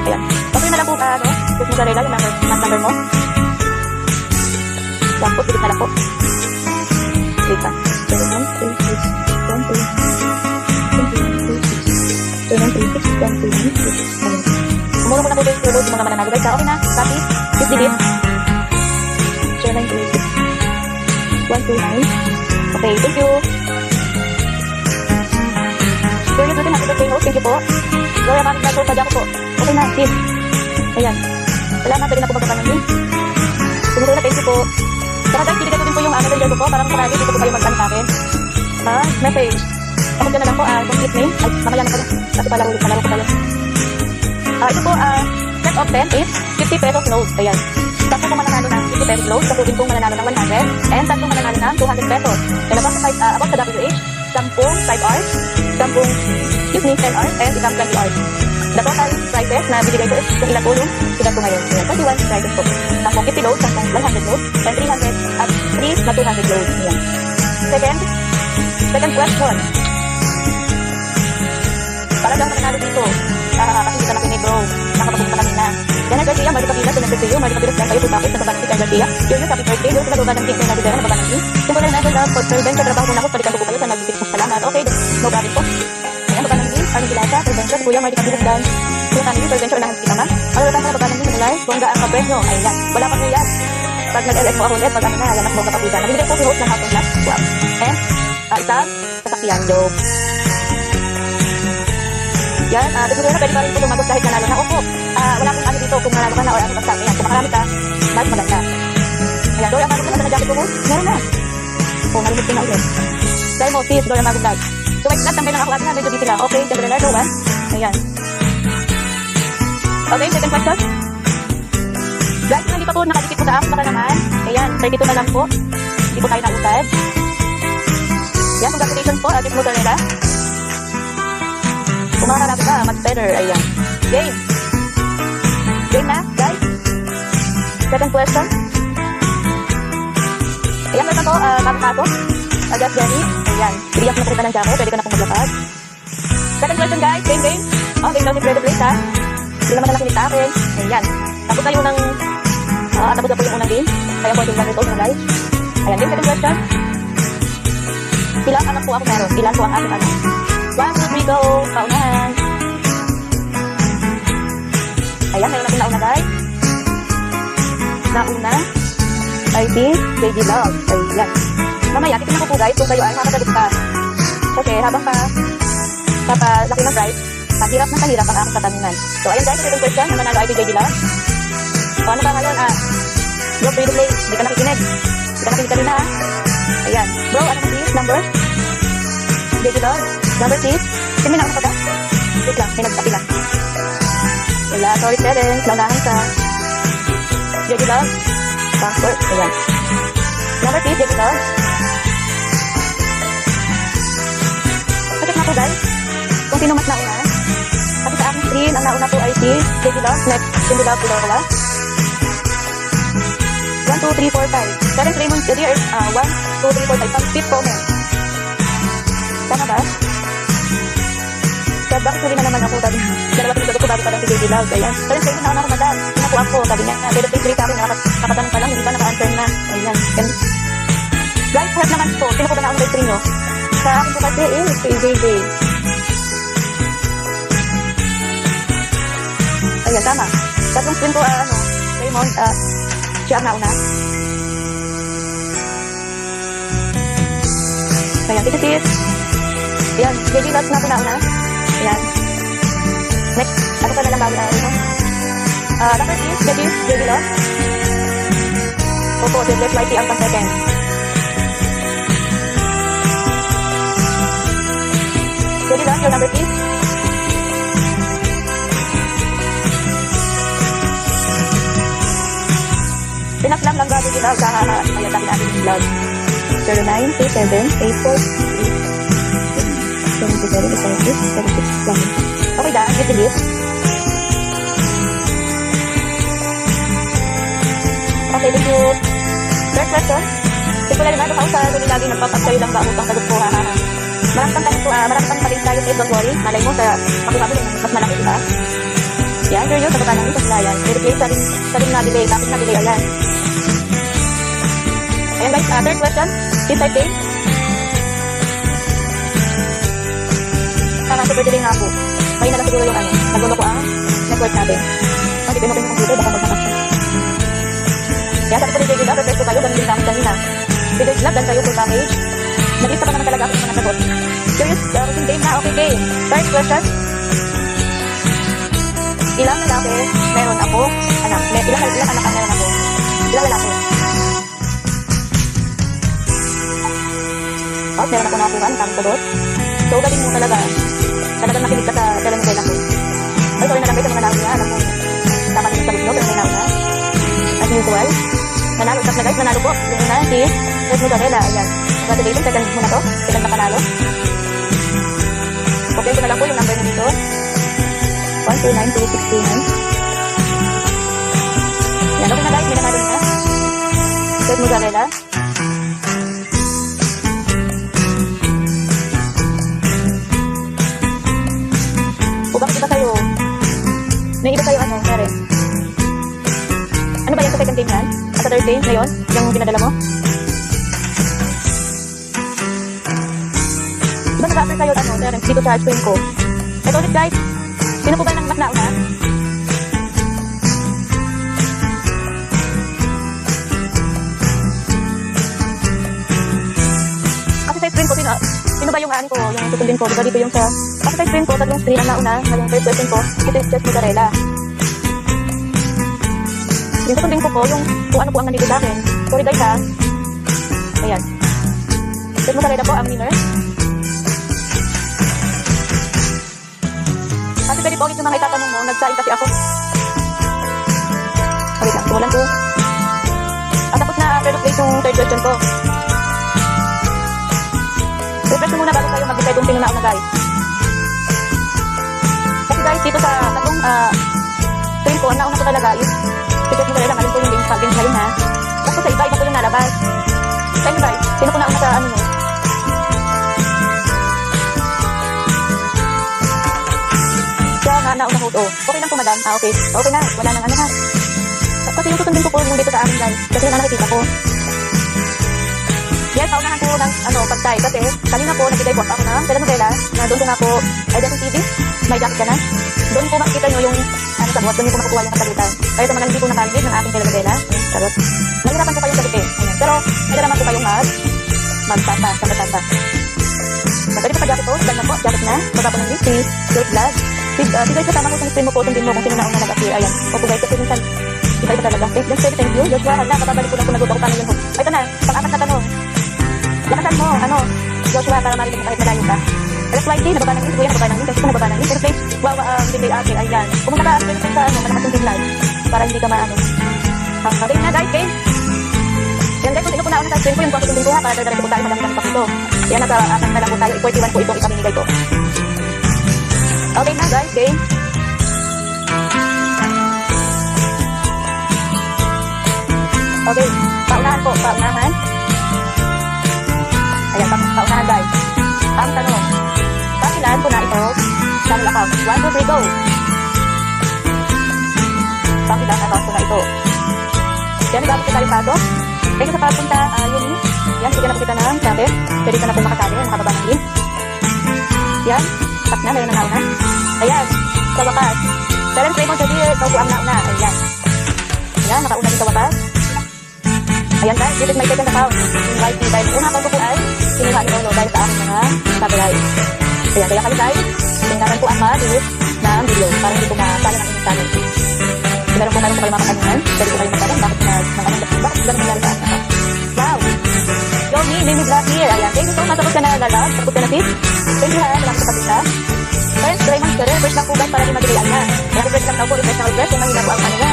Speaker 4: Ayan. Patuloy na lang po just mo sa nila yung number mo. Yan po, ibilis na lang po. Wait pa. 7, 1, 3, 6, 1, 2, 1, 3, 6, 1, 2, 1, 3, 6, 1, 2, 1, 3, 6, 1, 2, 1. Umulong mo na po ba yung load yung mga mananalo guys? Okay na, copy. Just delete. Sure. 129. Okay, thank you. Sir, you're good and happy birthday host. Thank you po. Gloria, bakit na-show pa po? Okay na, sis. Ayan. Salamat, pwede na po magpapanangin. Sumusunod na, thank you po. Saka guys, bibigay ko din po yung messenger ko po. Parang marami, dito po kayo mag-ano sa akin. Message. Ako dyan na lang po, complete name. Ay, mamaya na pala. Kasi palaro ko pala. Ito po, set of 10 is 50 pesos note. Ayan. Tapos kung mananalo ng 50 pesos note, saputin kong mananalo ng 100, and tatlong mananalo ng 200 pesos. And about sa WH, 10 5 hours, 10 hours, and isang 20 hours. The total prices na bibigay ko is kung ilang tulong, sigat ko ngayon. Ayan, 21 prices po. 10 50 loads, 100 loads, and 300 at 3 na 200 loads. Ayan. Second question. Para daw mananalo dito. Kasi hindi ka nakinig bro. Nakapagod ka kanina. Yan Garcia, Marty Capilas, Senator Teo, Marty Capilas, kayo po bakit sa Babanang Garcia. Yun happy birthday. Yun pinagawa ng King na Rivera na Babanang King. Kung wala na ito na pag-servant sa trabaho ko na ako, palitan ko po kayo sa nagbibig sa salamat. Okay, no problem po. Ayan, Babanang King, Arnie Vilasa, Prevention, Kuya Marty Capilas Dan. Kuya Camille, Prevention, unahan si Mama. Ano na Babanang King sa mulay? Bongga ang kapresyo. Ayan, wala pa po yan. Pag nag-LS mo ako ulit, pag ano na, alam at bongga pa po dyan. Nabibigay po si host ng hapon na. Wow. And, isang sasakyan, joke. Yan, siguro na pwede pa rin po lumagot kahit nanalo na. Opo, wala akong ano dito kung nanalo ka na or ano basta. Ayan, kung makarami ka, mas maganda. Ayan, Dora Magod na sa jacket ko mo? Meron na. Nalumot ko na ulit. Try mo, sis, Dora Magod Vlog. So, wait, tambay lang ako atin na, medyo busy lang. Okay, Siyempre Leonardo, 1. Ayan. Okay, second question. Guys, kung hindi pa po nakadikit po sa app, baka naman. Ayan, 32 na lang po. Hindi po tayo nausad. Yan, congratulations po, Ate Motorela. Kung makakarapit ka, much better. Ayan. Game. Game na, guys. Second question. Ayan, meron po, bagong pasok. Just Jenny. Ayan. Bigyan ko na kita ng jacket. Pwede ka na pong maglakad. Second question, guys. Game. Okay, no, si Fredo Place, ha? Hindi naman na nakinig sa akin. Ayan. Tapos na yung unang, tapos na po yung unang game. Kaya po, tingnan ito, guys. Ayan, game. Second question. Ilang anak po ako meron? Ilan po ang aking anak? 1, 2, 3, go! Paunahan! Ayan, mayroon natin nauna, guys. Nauna ay si JG Love. Ayan. Mamaya, titignan ko po, guys, kung kayo ay makakasagot ka. Kasi habang papalaki ng price, hirap na kahirap ang aking katanungan. So, ayan, guys, second question. Ang nanalo ay si JG Love. So, ano ba ngayon? You're free to play. Hindi ka nakikinig. Hindi ka nakikinig ka rin na, ha? Ayan. Bro, ano na please? Number? JG Love. Number 6. Sino na ako pa ba? Wait lang, may nagsabi lang. Wala, sorry, parents. Launahan ka. JG Love. Password. Ayan. Number 6, JG Love. Check na po, guys. Kung sino mas nauna. Kasi sa aking screen, ang nauna po ay si JG Love. Next, JG Love, Pilowa. 1, 2, 3, 4, 5. Parents Raymond, the dear, 1, 2, 3, 4, 5. Pang-fifth comment. Tama ba? Kaya bakit huli na naman ako, sabi niya. Dalawa sinasagot ko bago pa lang si JG Love. Ayan. Pero sa inyo na ako, madam. Sinaku ako, sabi niya. Pero pay sa akin, nakatanong pa lang, hindi pa naka-answer na. Ayan. Guys, help naman po. Sino ko ba na ako sa screen nyo? Sa akin po kasi si JJ. Ayan, tama. Tatlong screen ko, Raymond, siya ang nauna. Ayan, tikitis. Ayan, JG Love na po nauna. Ayan. Next, ano ka na lang bago na rin? Number 6, JG Love. Opo, Jeff Whitey ang pang-second. JG Love, your number 6. Pinaslam lang ba JG Love sa ayan natin natin yung vlog. 0927847776 lang. Okay, dahil you delete. Okay, thank you. Third question. Siguro na naman, sa tuloy lagi nagpapagsayo lang ba upang sagot ko, Marami pang paling tayo sa don't worry. Malay mo sa pakibabo yung mas malaki, diba? Yan, sure yun, sa bata namin sa sulayan. I-replay sa rin na-delay. Bakit na-delay? Ayan. Ayan guys, third question. This type game. Super delay nga ako. May na lang siguro yung nagulo ko ang network natin. Hindi ko yung computer, baka magnakas. Kaya sabi ko ni JJ Love, request ko kayo, ganun din namin kanina. Si JJ Love, dan kayo full package. Nag-lista pa naman talaga ako sa mga sagot. Curious, routine game na, okay game. First question. Ilang lalaki meron ako? Anak, ilang anak ang meron ako? Ilang lalaki? Oh, meron ako nakakuha, ang tamang sagot. So, galing mo talaga. Talagang nakinig ka sa telenovela ko. Ay, sorry na lang kayo sa mga nauna. Alam mo, tama na yung sagot nyo, pero may nauna. As usual. Nanalo, tapos na guys, nanalo po. Yung una, si Red Mozzarella. Ayan. Congratulations, second mo na to. Second na panalo. Okay, ko na lang po yung number na dito. 1292629. Yan, okay na guys, may nanalo na. Red Mozzarella. O bakit iba kayo? May iba kayo ano, Mare? Ano ba yan sa second game yan? At sa third game ngayon? Yung pinadala mo? Diba nag-after kayo ano, Mare? Dito sa screen ko. Ito ulit guys. Sino po ba nang mas nauna? Kasi sa screen ko, sino ba yung ano ko, yung susundin ko? Diba dito yung sa... Kasi sa screen ko, tatlong screen ang nauna. Yung first question ko, ito yung Red Mozzarella. Yung susundin ko yung kung ano po ang nandito sa akin. Sorry guys ha. Ayan. Red Mozzarella po ang winner. Kasi pwede po ulit yung mga itatanong mo, nagsain kasi ako. Wait lang, simulan ko. At tapos na third yung third question ko. Refresh ko muna bago kayo mag-decide kung sino nauna guys. Kasi guys, dito sa tatlong screen ko, ang nauna ko talaga is si Red Mozzarella, ngayon po yung game ngayon ha. Tapos sa iba po yung nalabas. Sa inyo guys, sino po nauna sa ano nyo? Nauna hold. Oh, okay lang po madam. Okay. Okay na. Wala nang ano ha. Kasi yung susundin ko po yung dito sa amin guys. Kasi yung nakikita ko. Yes, paunahan ko ng pagtay. Kasi kanina po nakitay po ako ng telenovela na doon ko nga po Identity TV. May jacket ka na. Doon po makikita nyo yung sagot. Doon nyo po makukuha yung kasagutan. Kaya sa mga hindi po nakalinig ng aking telenovela. Sagot. Nahirapan po kayong sagutin. Ayan. Pero pwede naman po kayong magtata. Pwede po pa jacket po. Dan na po. Jacket na. Baba po ng list. Si George Vlog. Si guys, kasama ko sa screen mo po, tundin mo kung sino nauna nag-appear. Ayan. Opo guys, kasi minsan, iba talaga. Thank you. Joshua, na, kababalik ko lang kung nagupa ko paano yun po. Ito na, pang-apat na tanong. Lakasan mo, Joshua, para marinig mo kahit malayo ka. LSYT, nababa ng list. Kuya, nababa ng list. Kasi ko nababa ng list. Pero please, hindi kayo ate. Ayan. Pumunta ka, pero sa malakas yung live. Para hindi ka maano. Okay na guys, okay? Yan guys, kung sino po nauna sa screen ko, yung buwan ko tundin ko ha, para dadalit po tayo madami pa ito. Yan, nasa-apat na lang po tayo. 41 po itong ipamimigay ko. Okay na guys, game. Okay, paunahan po, paunahan. Ayan, paunahan guys. Ang tanong, pakilan po na ito channel account. 1, 2, 3, go. Pakilan account po na ito. Yan, gamit ko tayo pasok. Thank you sa pagpunta, Yuni. Yan, sige na po kita ng sabi. Pwede ka na po makasali, nakababa ng link. Yan. Tap na, meron na nauna. Ayan, sa wakas. Parents Raymond Javier, ikaw po ang nauna. Ayan. Ayan, nakauna din sa wakas. Ayan guys, this is my second account. Yung YT, dahil una account ko po ay kinuha ni Lolo dahil sa aking mga copyright. Ayan, kaya kayo guys, tingnan po ang ma-delete ng video para hindi po masala ng inyong channel. Meron po kayo mga katanungan, pwede po kayo magtanong, bakit ganun nangyari sa akin? Wow! Yomi, name is Rocky. Ayan, thank you so much. Tapos ka na lalaw. Tapos ka na sis. Thank you ha. Salamat sa pagkita. Friends, Raymond Sir, refresh lang po guys para di madilian na. Kaya refresh lang daw po. Refresh na refresh. Kung mahina po ang kanila.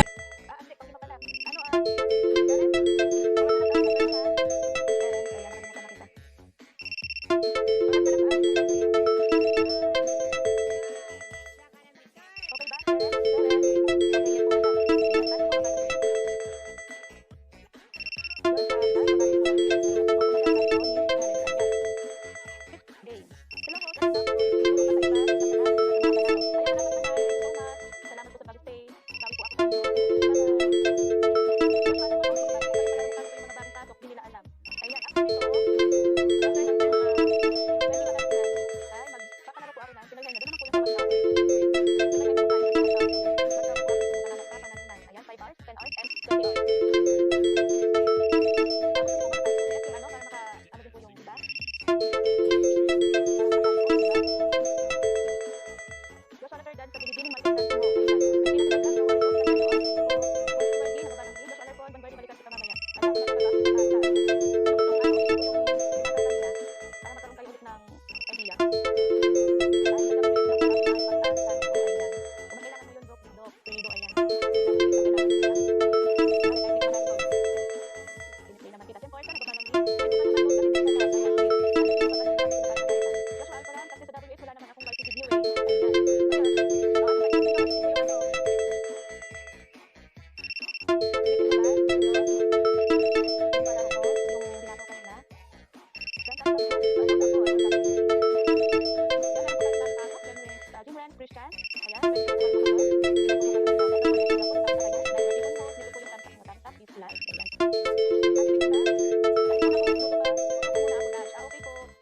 Speaker 4: Salamat po sa pag-stay. Sabi po ako. Christian. Ayan, pwede po kayo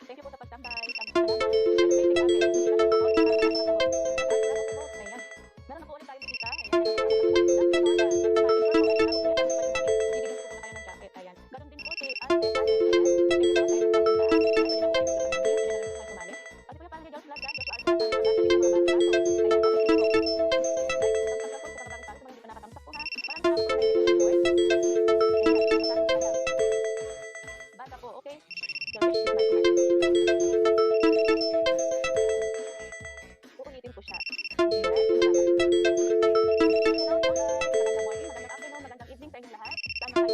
Speaker 4: Thank you po sa pagtambay. Meron na po ulit tayong bisita. Ganon din po si Ate Bata po, okay? Uulitin po siya. Hello po guys, magandang morning, magandang afternoon, magandang evening sa inyong lahat. Sana kayo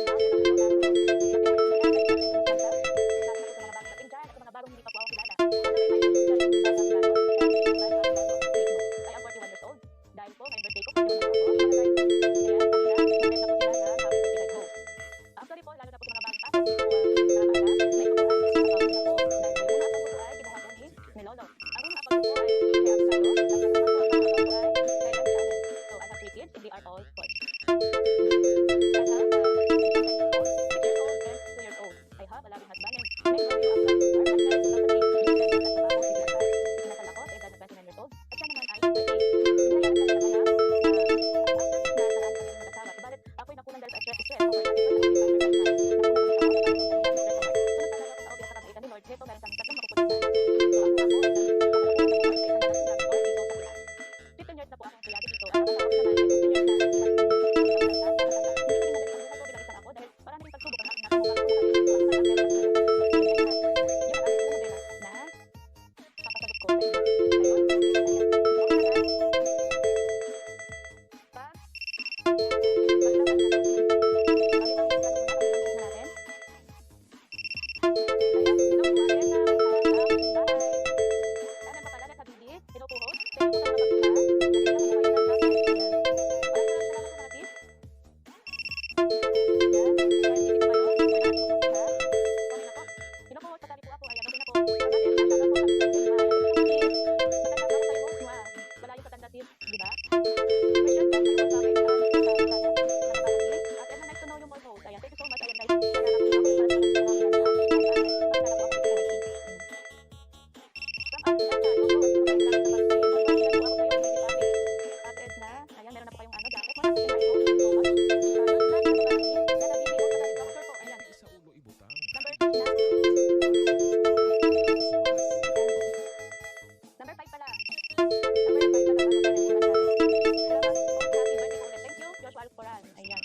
Speaker 4: mga bagong hindi pa po ako kilala. I am 41 years old. Dahil po, ngayong birthday ko, kasi wala po ako. Ayan, kanina, nag-bet na po sila na happy birthday kay Go. Actually po, lalo na po sa mga bagong tao, hindi po nakakaalam, na ito po ay nakakawin ako. Dahil po, yung una account ko po ay kinuha ko ni Lolo. Ang una account ko po ay kay Absalo, at ang una po ang account ko ay kay Lance Channel. So, I have 3 kids, and they are all boys. I have 6 years old and 2 years old. I have a loving husband and many of you have got to work at night, 2008, at trabaho, sige at ikinasal ako sa edad na 29 years old. At siya naman ay 30. Pinayaan sa anak na nasaraan kami mag-asawa. Subalit, ako'y napunan dahil sa stress over at ako'y Lord, heto meron kang tatlong makukulitan. So, ako nga po, dito sa Pinas. 15 years na po akong kayari dito. At ang ako naman ay 15 years na hindi ko rin madali ang buhay ko bilang isang ako dahil marami rin pagsubok ang aking nakuha ko. Papasagot ko sa inyo. Ayun.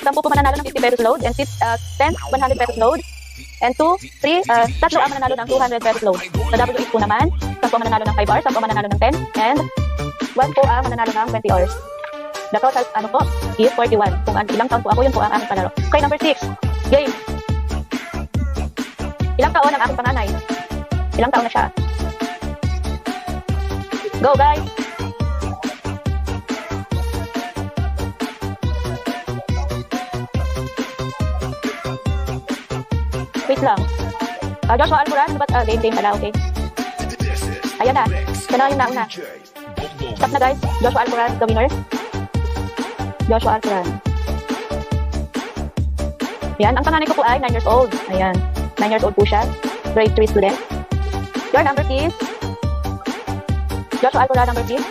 Speaker 4: Sampu po mananalo ng 50 pesos load and 10, 100 pesos load. And 2, 3, tatlo ang mananalo ng 200 pesos load. Sa W8 po naman, 10 ang mananalo ng 5 hours, 10 ang mananalo ng 10, and 1 po ang mananalo ng 20 hours. The total, po, is 41. Kung ilang taon po ako, yun po ang aking palaro. Okay, number 6. Game. Ilang taon ang aking panganay? Ilang taon na siya? Go, guys! Wait lang. Joshua Alcoran, ano ba? Game pala, okay. Ayan na. Sana yung nauna. Stop na, guys. Joshua Alcoran, the winner. Joshua Alcoran. Ayan, ang panganay ko po ay 9 years old. Ayan, 9 years old po siya. grade 3 student. Your number please. Joshua Alcora, number please.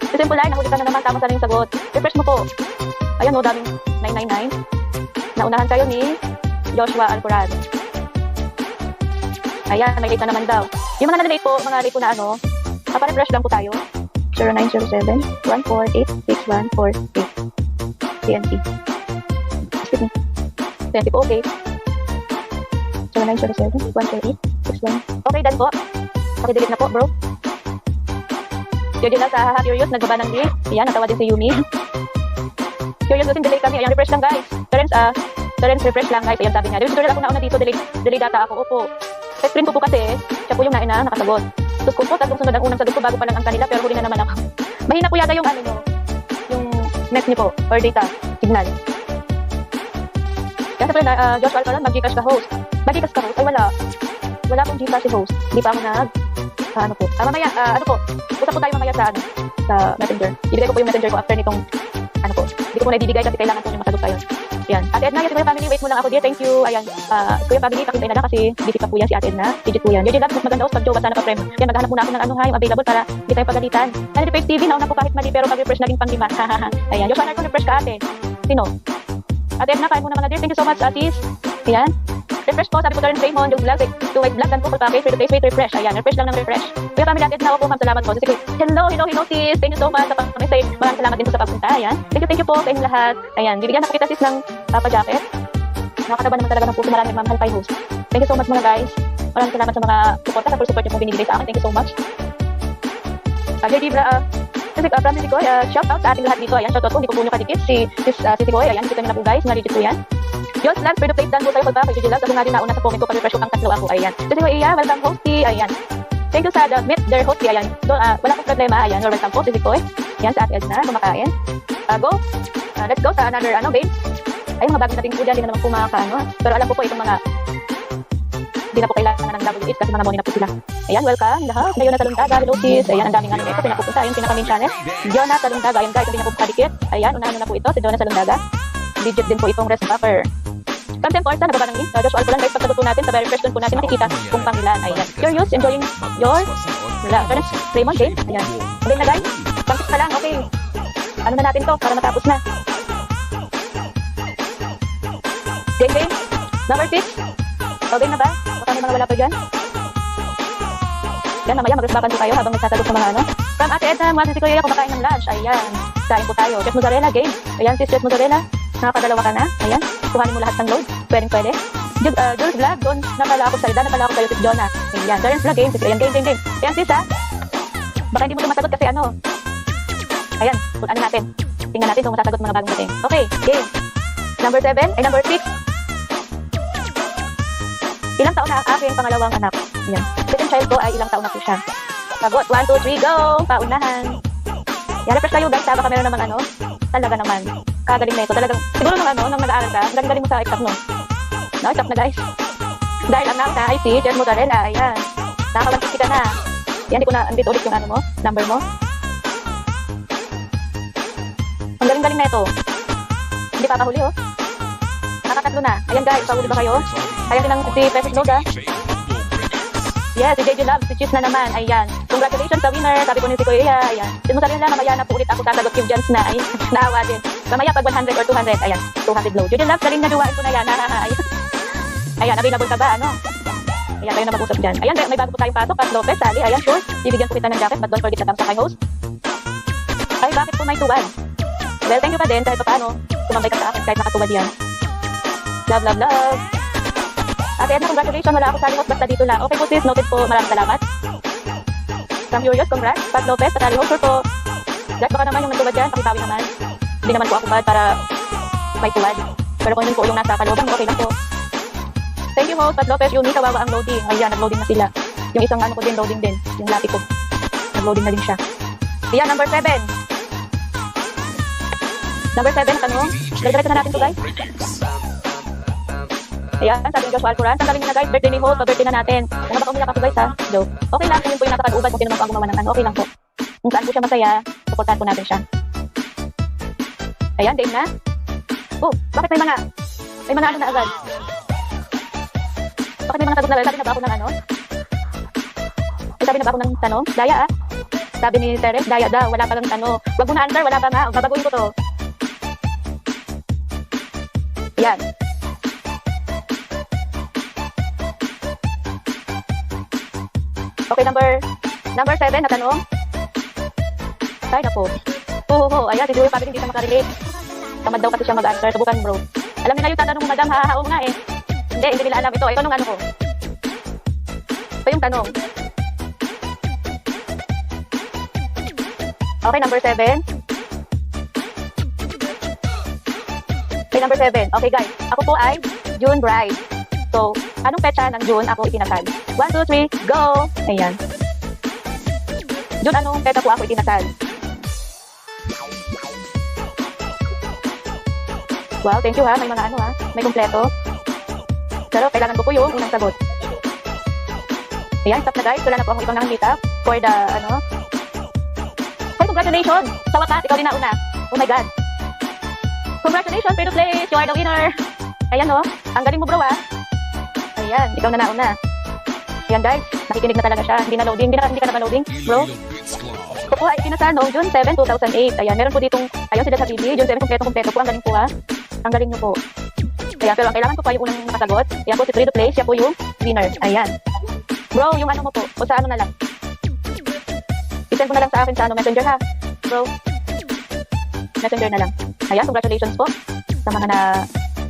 Speaker 4: Si Simple Line, nahuli ka na naman, tama sa rin yung sagot. Refresh mo po. Ayan o, daming 999. Naunahan kayo ni Joshua Alcoran. Ayan, may late na naman daw. Yung mga na-late po, mga late po na ano, pa-refresh lang po tayo. 0907-148-6148. TNT. Excuse me. TNT po, okay. 0907-148-61. Okay, done po. Pakidelete na po, bro. Jojo lang sa Curious, nagbaba ng link. Ayan, natawa din si Yumi. Curious, losing delay kami. Ayan, refresh lang guys. Terence, refresh lang guys. Ayan, sabi niya. Tutorial ako nauna dito, delay data ako. Opo. Sa screen ko po kasi, siya po yung naina, nakasagot. Tapos ko po, tatlong sunod ang unang sagot ko bago pa lang ang kanila, pero huli na naman ako. Mahina po yata yung ano nyo, yung net niyo po, or data, signal. Kaya sa friend, Joshua Alcaran, mag-Gcash ka host. Mag-Gcash ka host? Ay wala. Wala akong Gcash si host. Hindi pa ako ano po. Mamaya, usap po tayo mamaya sa Messenger. Ibigay ko po yung Messenger ko after nitong, hindi ko po na-ibibigay kasi kailangan po yung masagot tayo. Ayan. Ate Edna, yes, Kuya Family, wait mo lang ako dear. Thank you. Ayan. Kuya Family, pakintay na lang kasi busy pa po yan si Ate Edna. Digit po yan. JJ Labs, mas maganda host pag Joe, sana pa prem. Yan, maghanap muna ako ng yung available para hindi tayo pagalitan. Sanity Face TV, nauna po kahit mali pero mag-refresh naging pang 5. Ayan. Joshua Narco, refresh ka ate. Sino? Ate Edna, kaya mo naman na dear. Thank you so much, Atis. Ayan. Refresh po, sabi ko Terence Raymond, yung vlog, to white vlog, dan po, full package, wait, refresh. Ayan, refresh lang ng refresh. Kuya Family, Ate Edna, po, ma'am, salamat po. Sige, hello, sis. Thank you so much sa pag-message. Maraming salamat din po sa pagpunta. Ayan. Thank you po sa inyong lahat. Ayan, bibigyan ako kita sis ng pa-jacket. Nakakataba naman talaga ng puso, maraming nagmamahal kay host. Thank you so much mga guys. Maraming salamat sa mga suporta, sa full support niyo po binibigay sa akin. Thank you so much. JD, from Sisi Koy, shout out sa ating lahat dito. Ayan, shout out po, hindi ko po nyo kadikit. Si Sisi Koy, ayan, kita nyo na po guys, na-legit po yan. Diyos lang, pero place done po tayo pagpa, kay JJ Love. Kasi nga rin nauna sa comment ko, pag-refresh ko ang tatlo ako. Ayan. Sisi Koy, iya, welcome hosty. Ayan. Thank you sa meet their hosty. Ayan. Wala pong problema. Ayan, you're welcome po, Sisi Koy. Ayan, sa Ate Edna, kumakain. Let's go sa another game. Ay, mga bagong natin po dyan, hindi na naman po makakaano. Pero alam ko po itong mga hindi na po kailangan ng WH kasi mga money na po sila. Ayan, welcome lahat. Ngayon na Talundaga, hello sis. Ayan, ang daming ito, pinapupunta. Ayan, pinaka-main channel. Jonah Talundaga. Ayan guys, hindi na po kadikit. Ayan, unahan na po ito, si Jonah Talundaga. Legit din po itong rest buffer. Content Forza, nababa ng link. Joshua Alcoran, guys, pagsagot po natin sa very first one po natin, makikita kung pangilan. Ayan. Curious, enjoying your Terence Raymond game. Ayan. Okay na guys, pangkit ka lang, okay. Ano na natin to, para matapos na. Game. Number 6. Okay na ba? Baka may mga wala pa dyan. Yan, mamaya mag-resbakan po kayo habang nagsasagot sa mga ano. From Ate Edna, mga sisi ko yun, kumakain ng lunch. Ayan. Kain po tayo. Chef Mozzarella, game. Ayan, sis Chef Mozzarella. Nakakadalawa ka na. Ayan. Kuhanin mo lahat ng load. Pwede. Jules Vlog, doon. Napala ako sa'yo. Napala ako sa'yo, sis Jonah. Ayan. Terence Vlog, game. Ayan, game. Ayan, sis ha. Baka hindi mo ito masagot kasi ano. Ayan. Ano natin. Tingnan natin kung masasagot mga bagong dating. Okay, game. Number 7. Ay, number 6. Ilang taon na ang aking pangalawang anak? Yan. Second child ko ay ilang taon na po siya. Sagot, 1, 2, 3, go! Paunahan. Yan, refresh kayo guys, baka meron naman ano. Talaga naman. Kagaling na ito. Talagang, siguro nung nag-aaral ka, galing mo sa exam no. No, exam na guys. Dahil anak na, I see, Chef Mozzarella, ayan. Nakakabantik kita na. Yan, hindi ko na andito ulit yung ano mo, number mo. Ang galing-galing na ito. Hindi papahuli oh. Nakatatlo na. Ayan guys, pahuli ba kayo? Ayan din ang si Pepe Noga. Yes, si JJ Love, si Cheese na naman. Ayan. Congratulations sa winner. Sabi ko ni si Kuya. Ayan. Sin mo sabi nila, mamaya na po ulit ako sasagot Kim Jans na. Ay, naawa din. Mamaya pag 100 or 200. Ayan, 200 low. JJ Love, galing na duwain ko na yan. Ayan, available ka ba? Ano? Ayan, kayo na mag-usap dyan. Ayan, may bago po tayong pasok. Pat Lopez, Sally. Ayan, sure. Ibigyan ko kita ng jacket, but don't forget na tamsa kay host. Ay, bakit po may tuwad? Well, thank you pa din. Kahit pa paano, tumambay ka sa akin kahit nakatuwad yan. Love. Ate Edna, congratulations. Wala ako sa host, basta dito lang. Okay po sis, noted po. Maraming salamat. From Curious, congrats. Pat Lopez, Patali host po. Guys, baka naman yung nagtuwad dyan, pakipawi naman. Hindi naman po ako bad para may tuwad. Pero kung yun po yung nasa kalooban, okay lang po. Thank you host, Pat Lopez. Yumi, kawawa ang loading. Ayan, nag-loading na sila. Yung isang ano ko din, loading din. Yung lapi ko. Nag-loading na din siya. Ayan, number 7. Number 7, tanong. Diretso na natin to guys. Ayan, sabi ni Joshua Alcoran, tanggalin nyo na guys, birthday ni Holt, pa-birthday na natin. Kung baka umiyak ako guys ha, joke. Okay lang, yun po yung nasa kalooban, kung sino man po ang gumawa ng ano, okay lang po. Kung saan po siya masaya, supportahan po natin siya. Ayan, game na. Oh, bakit may mga ano na agad? Bakit may mga sagot na sabi na ba ako ng ano? May sabi na ba ako ng tanong? Daya ah. Sabi ni Teres, daya daw. Wala pa lang ano. Wag mo na answer, wala pa nga. Babaguhin ko to. Yan. Okay, number 7 na tanong. Ay, naku. Ayan, si Joey Pabit hindi siya makarelate. Tamad daw kasi siya mag-answer. Subukan, bro. Alam nila yung tatanong mo, madam. Oo nga eh. Hindi nila alam ito. Ito nung ano ko. Ito yung tanong. Okay, number 7. Okay, number 7. Okay, guys. Ako po ay June Bride. So, anong petsa ng June ako itinasal? 1, 2, 3, go! Ayan. June, anong petsa po ako itinasal? Wow, thank you ha. May mga ano ha. May kumpleto. Pero kailangan ko po yung unang sagot. Ayan, stop na guys. Wala na po akong ibang nakikita for the ano. Hey, congratulations! Sa wakas, ikaw din na una. Oh my God. Congratulations, pay to place. You are the winner. Ayan no. Ang galing mo bro ha. Ayan, ikaw na nauna. Ayan guys, nakikinig na talaga siya. Hindi na loading. Hindi ka na ba loading, bro? Ito po ay ikinasal noong June 7, 2008. Ayan, meron po ditong, ayun sila sa TV. June 7, kompleto po. Ang galing po ha. Ang galing nyo po. Ayan, pero ang kailangan ko pa yung unang nakasagot. Ayan po, si Free to Play. Siya po yung winner. Ayan. Bro, yung ano mo po. O sa ano na lang. I-send mo na lang sa akin sa ano, messenger ha. Bro. Messenger na lang. Ayan, congratulations po. Sa mga na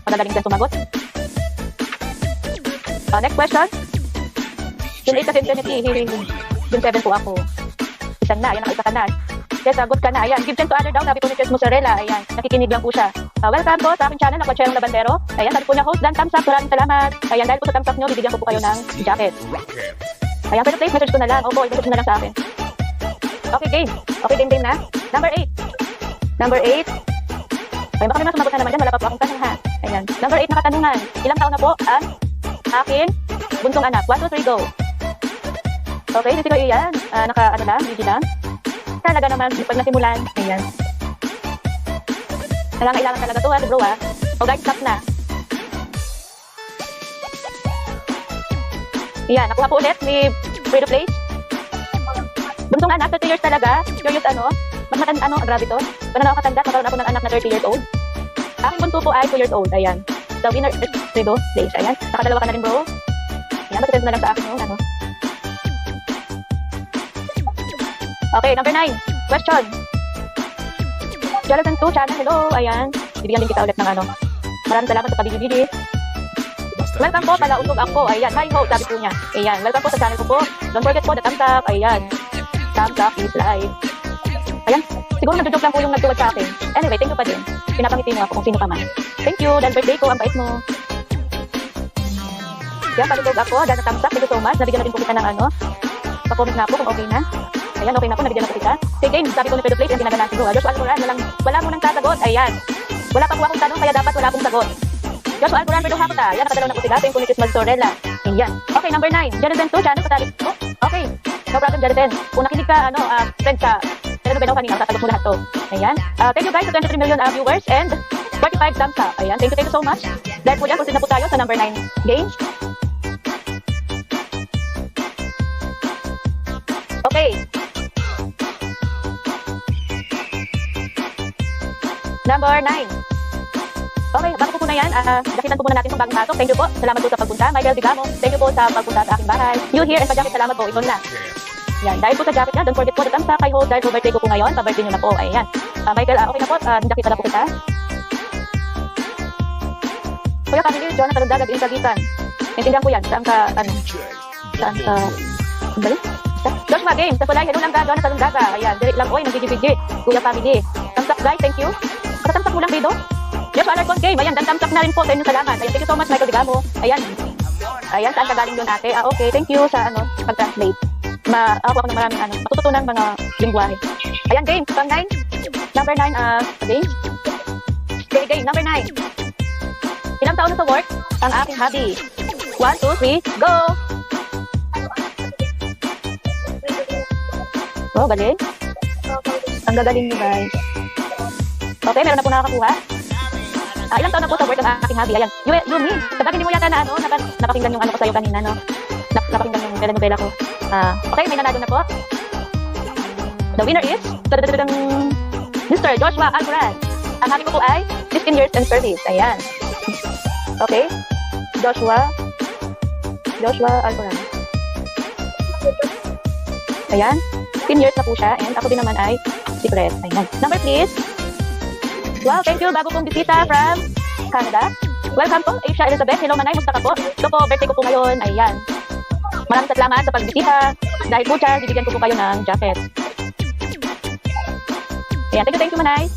Speaker 4: magagaling dyan sumagot. Next question. June 8 kasi Infinity. June 7 po ako. Isan na. Ayan, nakaisa ka na. Yes, sagot ka na. Ayan, give chance to other daw. Sabi po ni Chess Mozzarella. Ayan, nakikinig lang po siya. Welcome po sa aking channel, ako Cherong Labandero. Ayan, sabi po niya host, Dan Thumbs Up. Maraming salamat. Ayan, dahil po sa thumbs up nyo, bibigyan ko po kayo ng jacket. Ayan, pero please, message ko na lang. Opo, i-message mo na lang sa akin. Okay, game. Okay, game na. Number 8. Ay, baka may mas sumagot na naman dyan. Wala pa po akong tanong ha. Ayan, number 8 na katanungan. Ilang taon na po ang aking bunsong anak? 1, 2, 3, go. Okay, dito ko iyan. Naka, ano lang, busy lang. Talaga naman, pag nasimulan. Ayan. Kailangan talaga to ha, bro ha. O guys, stop na. Ayan, nakuha po ulit ni Free to Play. Bunsong anak, 30 years talaga. Curious ano. Mas matanda ano, grabe to. Kung nakakatanda, magkaroon ako ng anak na 30 years old. Aking bunso po ay 2 years old. Ayan. The winner is Free to Play. Ayan. Nakadalawa ka na rin bro. Ayan, masasend na lang sa akin yung ano. Okay, number 9. Question. Jonathan 2 channel, hello. Ayan. Bibigyan din kita ulit ng ano. Maraming salamat sa pag-ibigay. Welcome po, palausog ako. Ayan, hi ho, sabi po niya. Ayan, welcome po sa channel ko po. Don't forget po the thumbs up. Ayan. Thumbs up, please like. Ayan, siguro nag-joke lang po yung nagtuwad sa akin. Anyway, thank you pa din. Pinapangiti mo ako kung sino ka man. Thank you, dahil birthday ko, ang bait mo. Ayan, palusog ako. Dahil na thumbs up, thank you so much. Nabigyan na rin po kita ng ano. Pa-comment na ako kung okay na. Ayan, okay na po, nabigyan na po kita. Say game, sabi ko ni Pedro Plate, yung ginagalan ko. Joshua Alcoran, wala mo nang sasagot. Ayan. Wala pa po akong tanong, kaya dapat wala akong sagot. Joshua Alcoran, pero hakota. Ayan, nakadalaw na po sila. Thank you, Mrs. Mozzarella. Ayan. Okay, number 9. Jonathan 2, channel patalik. Oh, okay. No problem, Jonathan. Kung nakinig ka, friend ka, telenovela ko kanina, sasagot mo lahat to. Ayan. Thank you guys sa 23 million viewers and 45 thumbs up. Ayan, thank you so much. Dahil po dyan, proceed na po tayo sa number 9 game. Okay. Number 9. Okay, bago po na yan, dakitan po muna natin itong bagong pasok. Thank you po. Salamat po sa pagpunta. Michael Digamo, thank you po sa pagpunta sa aking bahay. New here and pa-jacket, salamat po. Ito na. Yan, dahil po sa jacket na, don't forget po the thumbs up. I hope dahil po birthday ko po ngayon, pa-birthday nyo na po. Ayan. Michael, okay na po. Jacket na po kita. Kuya Camille, John, Talundaga, Insagitan. Intindihan ko yan. Saan ka, saan ka, sandali? Joshua Games, sa Sulay, hello lang ka, John, Talundaga. Ayan, direct lang, oy, nag-GGBG. Kuya Family. Thumbs up guys, thank you. Thumbs up mo lang dito. Joshua Alarcon Game, ayan, thumbs up na rin po sa inyo, salamat. Ayan, thank you so much, Michael Digamo. Ayan. Ayan, saan ka galing yun ate? Okay, thank you sa pag-translate. Ako ng maraming matututunan mga lingwahe. Ayan, game, pang 9. Number 9, game. Okay, game, number 9. Ilang taon na sa work ang aking hobby? 1, 2, 3, go! Oh, galing. Ang gagaling nyo guys. Okay, meron na po nakakakuha. Ilang taon na po sa work ang aking hobby. Ayan. Yumi, sabagay hindi mo yata na napakinggan yung ko sa'yo kanina, no? Napakinggan yung telenovela ko. Okay, may nanalo na po. The winner is Mr. Joshua Alcoran. Ang hobby ko po ay 15 years and service. Ayan. Okay. Joshua Alcoran. Ayan. 15 years na po siya. And ako din naman ay secret. Ayan. Number please. Wow, thank you. Bago pong bisita from Canada. Welcome po, Asia Elizabeth. Hello, Manay. Musta ka po? Ito po, birthday ko po ngayon. Ayan. Maraming salamat sa pagbisita. Dahil po siya, bibigyan ko po kayo ng jacket. Ayan, thank you, Manay.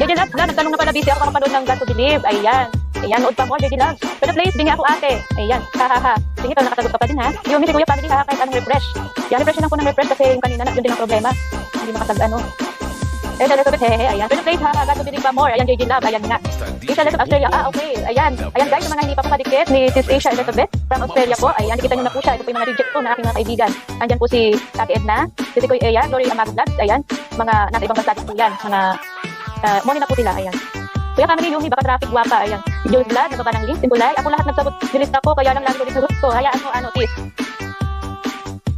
Speaker 4: JJ Loves, nagtanong na pala, busy ako makapanood ng God to Believe. Ayan. Ayan, nood pa mo, JJ Loves. Pero please, bingi ako ate. Ayan, ha. Sige, pero nakasagot ka pa din, ha? Yumi, si Kuya Family, ha? Kahit anong refresh. Yan, refresh lang po ng refresh kasi yung kanina, yun din ang problema. Hindi Asia Elizabeth, hehe, ayan. Pero please, ha? God to Believe pa more. Ayan, JJ Love, ayan nga. Asia Elizabeth, Australia. Okay, ayan. Ayan, guys, yung mga hindi pa po kadikit ni Sis Asia Elizabeth from Australia po. Ayan, nakita nyo na po siya. Ito po yung mga reject po na aking mga kaibigan. Andyan po si Ate Edna, si Kuya Eya, Glory Amag Vlogs, ayan. Mga nasa ibang bansa po yan. Mga morning na po sila, ayan. Kuya Family, Yumi, baka traffic guwapa, ayan. Jules Vlad, nababa ng link, Simpulay. Ako lahat nagsagot, nilista ko, kaya lang lagi ko din sagot ko. Hayaan mo, Tis.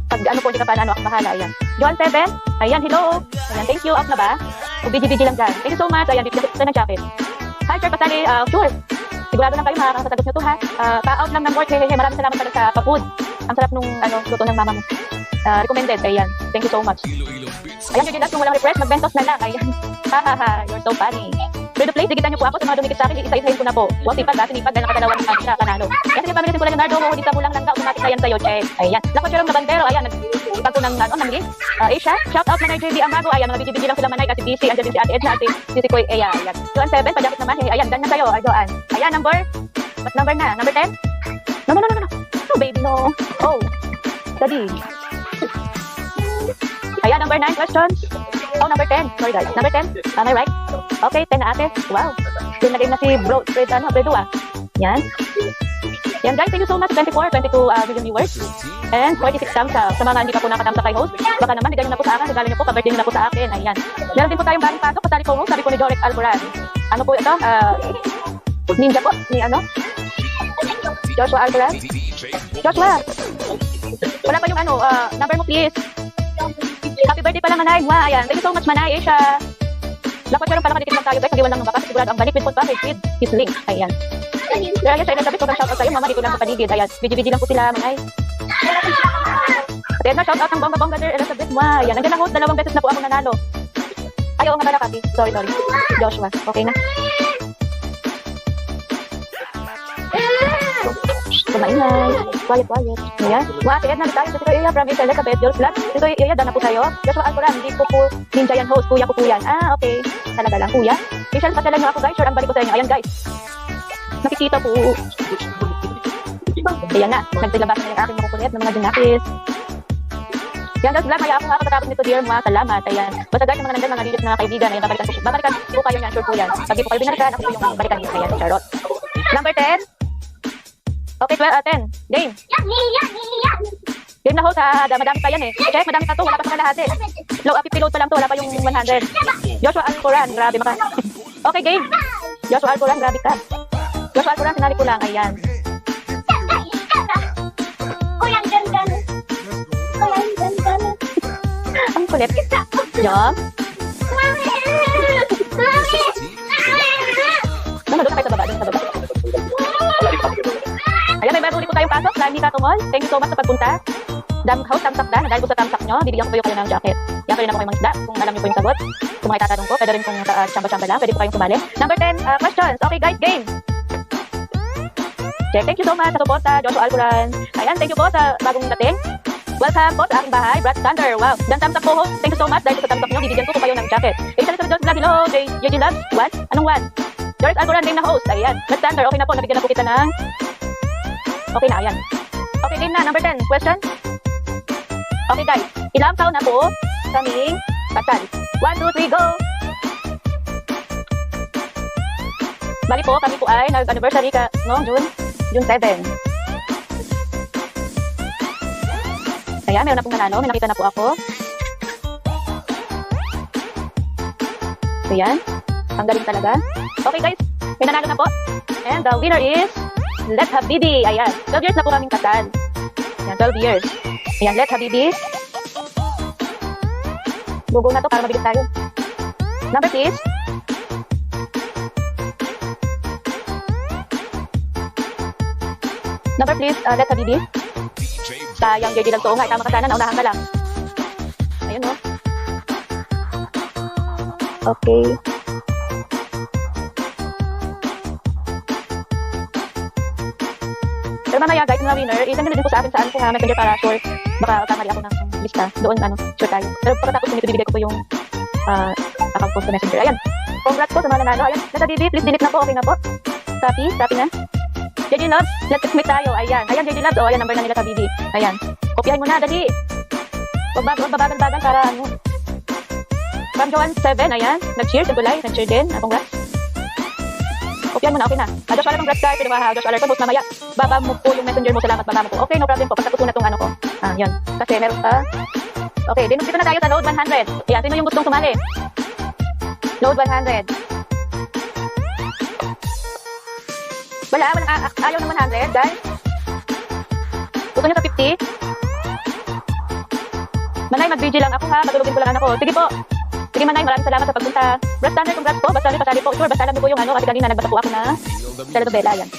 Speaker 4: Pag po, hindi ka pa ako bahala, ayan. Joan 7, ayan, hello. Ayan, thank you, out na ba? O BG lang dyan. Thank you so much, ayan, bibigyan ko ng jacket. Hi, Sir Pasali, sure. Sigurado lang kayo, makakasagot nyo to, ha? Pa-out lang ng work, hehehe, maraming salamat pala sa pa-food. Ang sarap nung, luto ng mama mo. Recommended, ayan. Thank you so much. Ayan, yung last, yung walang refresh, mag-bentos na lang, ayan. Ha, you're so funny. Pero please, digitan niyo po ako sa mga dumikit sa akin, isa-isahin ko na po. Wow, sipag, dahil nakadalawang siya, kanalo. Kaya sige, Family, simula Leonardo, hindi sa bulang lang ka, automatic na yan sa'yo, check. Ayan. Lakot siya rin na bandero, ayan, nagpag ko ng gift. Asia, shout out Manay JD Amago, ayan, mga BGBG lang sila Manay, kasi busy, andyan din si Ate Edna, si Kuya Eya, ayan. Joan 7, pajakit naman, ayan, ganyan sa'yo, Joan. Ayan, what number na? Number 10? No. No, baby, no. Oh, daddy. Ayan, number 9 questions. Oh, number 10. Sorry guys. Number 10. Am I right? Okay, 10 na ate. Wow. Game na si Bredo ah. Yan. Yan guys, thank you so much. 22 million viewers. And 46 thumbs up. Sa mga hindi pa po nakatamsa kay host, baka naman, regalo na po sa akin. Regalo niyo po, pa-birthday niyo na po sa akin. Ayan. Meron din po tayong bagong pasok. Kasali po host. Sabi po ni Jorek Alcoran. Ano po ito? Ninja po. Ni Joshua Alcoran. Joshua. Wala pa yung number mo please. Happy birthday pala Manay. Wow, ayan. Thank you so much Manay, Asia. Dapat meron pala kadikit lang tayo guys. Nagiwan lang ng bakas. Sigurado ang balik with package with his link. Ayan. Kaya yes, ay nagsabi ko ng shoutout sa'yo. Mama, dito lang sa paligid. Ayan. BGBG lang po sila Manay. At yan na, shoutout ng bongga-bongga there, Elizabeth. Wow, ayan. Nandiyan na host. 2 beses na po ako nanalo. Ay, oo nga pala, Kati. Sorry. Joshua. Okay na. Kumainay. Quiet. Ayan. Wow, si Edna tayo. Ito Eya from Asia Elizabeth. Jules Vlad. Ito Eya, dana po sa'yo. Joshua Alcoran. Hindi ko po ninja yan host. Kuya ko po yan. Okay. Talaga lang. Kuya. Facial pasyalan nyo ako guys. Sure, ang balik ko sa inyo. Ayan guys. Nakikita po. Ayan na. Nagsilabasan na yung aking makukulit ng mga ginakis. Yan guys, vlog. Kaya ako nga katapos nito dear mga salamat. Ayan. Basta guys, yung mga nandyan, mga legit na kaibigan. Ayan, babalikan po kayo yan. Sure po yan. Pag di po kayo binalikan, ako po yung balikan niyo. Ayan, Charot. Number 10. Okay, 10. Game. Game na host ha. Madami pa yan eh. Check, madami pa to. Wala pa sa kalahati. Low up load pa lang to. Wala pa yung 100. Joshua Alcoran. Grabe maka. Okay, game. Joshua Alcoran. Grabe ka. Joshua Alcoran. Sinali ko lang. Ayan. Ang kulit. Jom. Doon na kayo sa baba. Ayan, may bago ulit po tayong pasok. Lani Katumol. Thank you so much sa pagpunta. House, tamsak na. Dahil po sa tamsak nyo, bibigyan ko kayo ng jacket. Yan, pwede na po kayong mangisda. Kung alam nyo po yung sagot. Kung may tatanong ko, pwede rin kung chamba-chamba lang. Pwede po kayong sumali. Number 10, questions. Okay guys, game. Okay, thank you so much sa suporta, Joshua Alcoran. Ayan, thank you po sa bagong dating. Welcome po sa aking bahay, Brad Thunder. Wow. Dan tamsak po host. Thank you so much. Dahil sa tamsak nyo, bibigyan ko po kayo ng jacket. Asia Elizabeth Vlog, hello. JJ Loves. What? Anong what? Joris Alcoran, game na host. Ayan. Brad Thunder, okay na po. Nabigyan na po kita ng... Okay na, ayan. Okay, game na. Number 10. Question? Okay, guys. Ilang taon na po kaming kasal? 1, 2, 3, go! Bali po, kami po ay nag-anniversary noong June 7. Ayan, meron na pong nanalo. May nakita na po ako. Ayan. Ang galing talaga. Okay, guys. May nanalo na po. And the winner is Let Habibi. Ayan. 12 years na po kaming kasal. Ayan, 12 years. Ayan, Let Habibi. Bugo na to para mabilis tayo. Number please. Number please, Let Habibi. Sayang, JD lang to. Nga, tama ka sana. Naunahan ka lang. Ayun, no? Okay. Pero mamaya guys, mga winner, isang din po sa akin sa messenger para sure. Baka kamali ako ng lista. Doon, sure tayo. Pero pagkatapos nito, bibigay ko po yung account po sa messenger. Ayan. Congrats po sa mga nanalo. Ayan. Let Habibi, please delete na po. Okay na po. Copy na. JD Loves, let's meet tayo. Ayan. Ayan, JD Loves. O, ayan, number na nila Habibi. Ayan. Kopyahin mo na, dali. Huwag babagan-bagan para ano. From Joan 7, ayan. Nag-cheer, Sigulay. Nag-cheer din. Congrats. Kopyahin mo na, okay na. Josh Waller, congrats guys. Pwede ba, Josh Waller, post mamaya. Baba mo po yung messenger mo. Salamat, baba mo po. Okay, no problem po. Pagkatapos ko na itong ano ko. Yan. Kasi meron pa. Okay, dito na tayo sa load 100. Ayan, sino yung gustong sumali? Load 100. Walang ayaw ng 100, guys. Gusto nyo sa 50? Manay, mag-BG lang ako ha. Patulogin ko lang anak ko. Sige po. Sige Manay, maraming salamat sa pagpunta. Brad Thunder, congrats po. Basta pasali po. Sure, basta alam niyo po yung ano. Kasi kanina nagbasa po ako na telenovela. Ayan.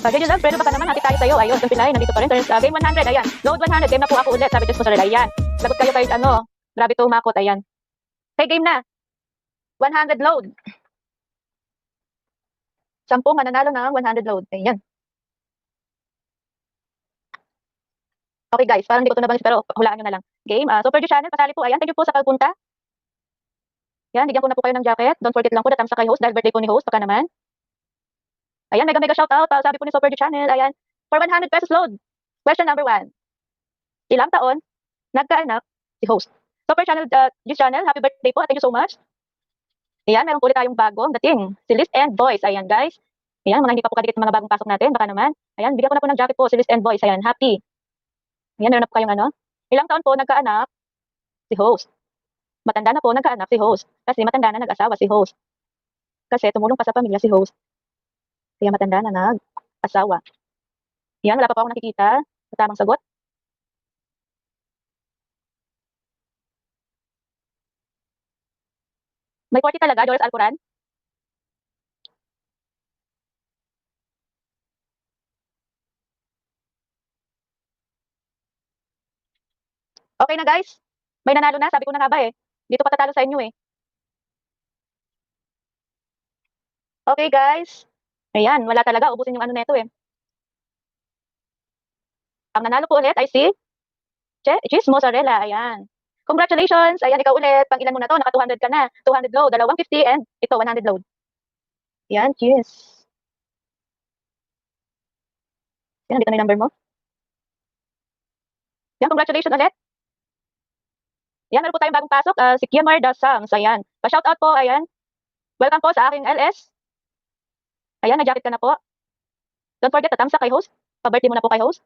Speaker 4: Pagyan nyo lang, pero baka naman hati tayo sa'yo. Ayun, yung Pinay, nandito pa rin. Game 100, ayan. Load 100, game na po ako ulit. Sabi Diyos mo sa rela, ayan. Lagot kayo kahit ano. Grabe to umakot, ayan. Okay, game na. 100 load. 10 mananalo ng 100 load. Ayan. Okay guys, parang hindi ko ito nabangis pero hulaan nyo na lang. Game. Super G Channel, pasali po. Ayan, thank you po sa pagpunta. Yan, bigyan ko na po kayo ng jacket. Don't forget lang po, datang sa kay host dahil birthday po ni host. Baka naman. Ayan, mega shoutout. Sabi po ni Super G Channel. Ayan, for 100 pesos load. Question number 1. Ilang taon nagkaanak si host? Super Channel, G Channel, happy birthday po. Thank you so much. Ayan, meron po ulit tayong bagong dating. Si List and Boys. Ayan, guys. Ayan, mga hindi pa po kadikit ng mga bagong pasok natin. Baka naman. Ayan, bigyan ko na po ng jacket po. Si List and Boys. Ayan, happy. Ayan, meron na po kayong ano. Ilang taon po nagkaanak si host? Matanda na po nagkaanak si host. Kasi matanda na nag-asawa si host. Kasi tumulong pa sa pamilya si host. Kaya matanda na nag-asawa. Ayan, wala pa po ako nakikita sa tamang sagot. May 40 talaga, Doris Alcoran? Okay na guys. May nanalo na. Sabi ko na nga ba eh. Dito patatalo sa inyo eh. Okay guys. Ayan, wala talaga. Ubusin yung ano neto eh. Ang nanalo po ulit ay si Cheese Mozzarella. Ayan. Congratulations. Ayan, ikaw ulit. Pang ilan mo na to? Naka 200 ka na. 200 load. 250 and ito 100 load. Ayan, cheers. Ayan, dito na yung number mo. Ayan, congratulations ulit. Ayan, meron po tayong bagong pasok. Si Kiamar Dasams. Ayan. Pa-shoutout po. Ayan. Welcome po sa aking LS. Ayan, nag-jacket ka na po. Don't forget, tatamsa kay host. Pa-birthday mo na po kay host.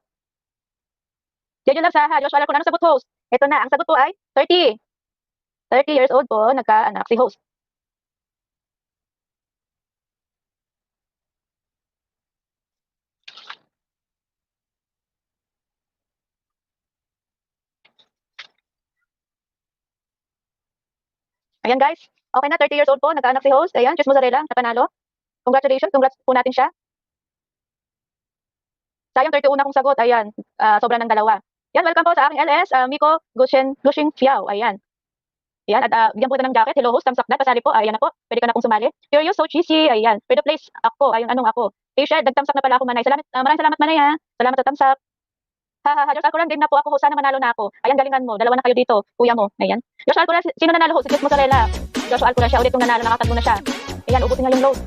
Speaker 4: Diyan yun lang sa Josh Waller kung ano sagot host. Ito na, ang sagot po ay 30. 30 years old po, nagkaanak si host. Ayan guys, okay na, 30 years old po, nagkaanak si host. Ayan, Cheese Mozzarella, napanalo. Congratulations, congrats po natin siya. Sayang 31 akong sagot, ayan, sobra ng dalawa. Yan, welcome po sa aking LS, Miko Gushing Fiao, ayan. Ayan, at bigyan po kita ng jacket. Hello host, thumbs up na, pasali po, ayan na po. Pwede ka na pong sumali. Curious, so cheesy, ayan. Pwede place ako, ayun, anong ako. Asia, nag-thumbs up na pala ako, Manay. Salamat, maraming salamat, Manay ha. Salamat sa thumbs up. Josh Alcoran, game na po ako, sana manalo na ako. Ayan, galingan mo, dalawa na kayo dito, kuya mo, ayan. Josh Alcoran, sino nanalo host? Si Cheese Mozzarella. Josh Alcoran, siya ulit yung nanalo, nakatatlo na siya. Ayan, ubusin nga yung load.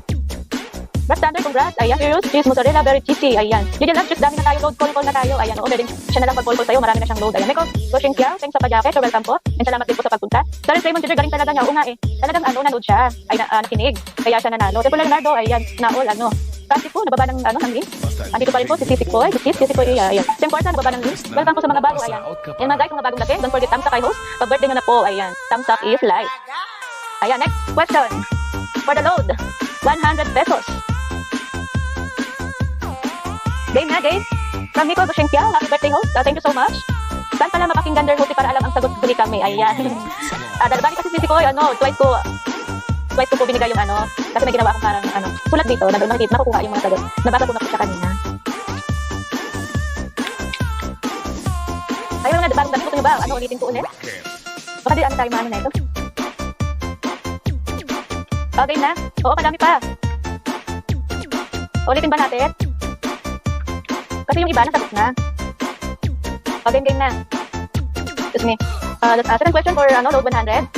Speaker 4: Brad Thunder, congrats. Ayan, Curious, Cheese Mozzarella, very cheesy. Ayan. Diyan lang, just dami na tayo, load, call na tayo. Ayan, oo, pwedeng siya na lang pag-call sa'yo, marami na siyang load. Ayan, Miko, Gushing Fiao, thanks sa pa-jacket, so welcome po. And salamat din po sa pagpunta. Darren Raymond Jr., galing talaga niya, oo nga eh. Talagang ano, nanood siya, ay nakinig, kaya siya nanalo. Temple Leonardo, ayan, na-all, ano. Kasi po, nababa ng, ng link. Andito pa rin po, si Sisik po, Sisik po, ayan. Tim Porta, nababa ng link. Welcome po sa mga bago, ayan. Ayan mga guys, mga bagong dating, don't forget, thumbs up kay host. Pag-birthday nyo na po, ayan, thumbs up is live. Ayan, next question. For the load. 100 pesos. Game na, game. From Nico Goshenkia, happy birthday host. Thank you so much. Saan pala mapakinggan their host para alam ang sagot buli kami? Ayan. Dalabani kasi si ko, twice ko po binigay yung kasi may ginawa akong parang sulat dito, na doon makukuha yung mga sagot. Nabasa ko na po siya kanina. Ayun nga, parang dami ko nyo ba? Ulitin ko ulit? Baka di tayo maano na ito. Okay na? Oo, madami pa. Ulitin ba natin? Kasi yung iba nasagot na. Okay, game na. Excuse me. Second question for load 100.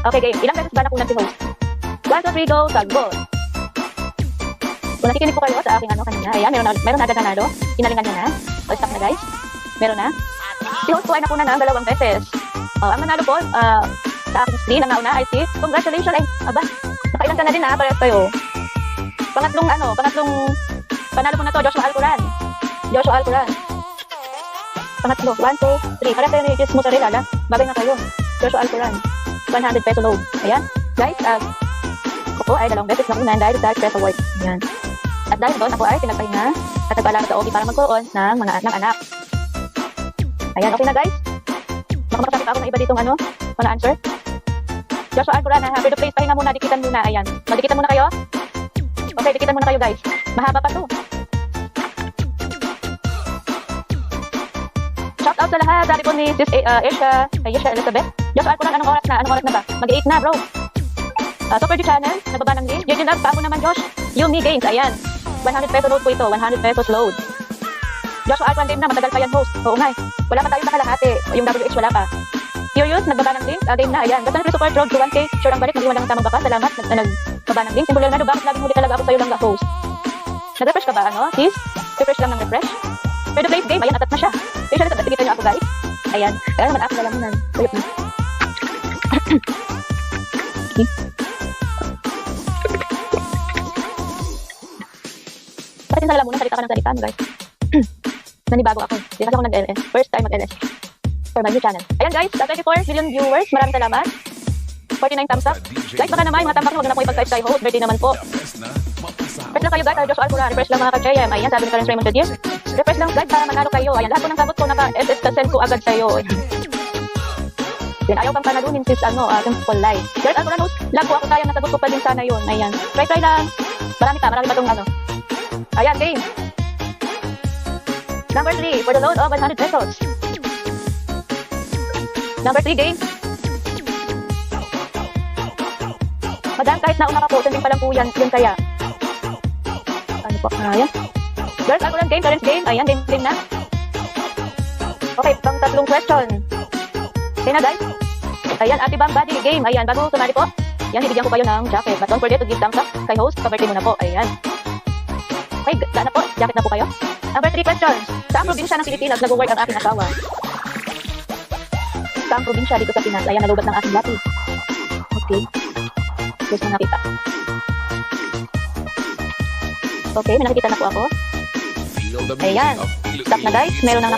Speaker 4: Okay, game. Ilang beses ba nakunan si host? 1, 2, 3, go, sagot. Kung nakikinig po kayo sa aking kanina, ayan, meron na agad nanalo. Inalingan niya na. O, stop na guys. Meron na. Si host po ay nakunan na 2 beses. Ang nanalo po, sa aking screen, ang nauna ay si, congratulations, aba, nakailan ka na din parehas kayo. Pangatlong, panalo mo na to, Joshua Alcoran. Pangatlo, 1, 2, 3. Parang kayo ni Jess Mozzarella, bagay na kayo. Joshua Alcoran. 100 peso load. Ayan. Guys, ako po ay 2 beses nakunan dahil sa Press Award. Ayan. At dahil doon, ako ay pinagpahinga at nagpaalam sa OB para magkaroon ng anak. Ayan, okay na guys. Makamasabi pa ako ng iba ditong mga answer. Joshua Alcoran, happy to place. Pahinga muna, dikitan muna. Ayan. Magdikitan muna kayo. Okay, dikitan muna kayo guys. Mahaba pa to. Shout out sa lahat. Sabi po ni Sis Asia Elizabeth. Joshua Alcoran, anong oras na ba? Mag-8 na bro. Super G channel, nababa ng link. Virgin Love, paamo naman Josh. Yumi Games, ayan. 100 peso load po ito, 100 pesos load. Joshua Alcoran game na, matagal pa yan host. Oo nga, wala pa tayong nakalahati. Yung WH wala pa. Curious, nagbaba ng link. Game na, ayan. Basta na-free support, drog, 1K. Sure ang balik, mag-iwan lang ang tamang baka. Salamat, nagbaba ng link. Simbol Leonardo, bakit laging huli talaga ako sa'yo lang host? Nag-refresh ka ba, Sis? Refresh lang ng refresh. Pero the game, ayan, atat na siya. Usually, tigitan niyo ako guys. Ayan, kaya naman ako lalamunan. Sayot na. Pati sa lalamunan, salita ka ng salita, guys. Nanibago ako. Hindi kasi ako nag-LS. First time mag-LS. For my new channel. Ayan guys, 34 million viewers. Maraming salamat. 49 thumbs up. Guys, baka naman, mga tambak na huwag na po ipag-type host. Birthday naman po. Refresh lang kayo guys, Joshua Alcoran. Refresh lang mga ka-JM. Ayan, sabi ni Clarence Raymond Jadier. Refresh lang guys para manalo kayo. Ayan, lahat po ng sagot ko naka-SS na send ko agad sa'yo. Yan, ayaw pang panalunin sis, simple life. Girl, Alcoran host, lag po ako kaya nasagot ko pa din sana yun. Ayan, try lang. Marami pa itong Ayan, game. Number 3, for the load of 100 pesos. Number 3, game. Madam, kahit nauna ka po, sending pa lang po yan kaya. Ano po? Ayan. Girls, Alcoran game, Clarence game. Ayan, game na. Okay, pang 3 question. Okay na guys. Ayan, Ate Bang Buddy game. Ayan, bago sumali po. Yan, bibigyan ko kayo ng jacket. But don't forget to give thumbs up kay host. Pa-birthday mo na po. Ayan. Okay, daan na po. Jacket na po kayo. Number 3 questions. Saan probinsya ng Pilipinas nag-work ang aking asawa? Saan probinsya dito sa Pinas? Ayan, nalubat ng aking dati. Okay. Gusto mo nakita. Okay, may nakikita na po ako. Ayan. Stop na guys. Meron nang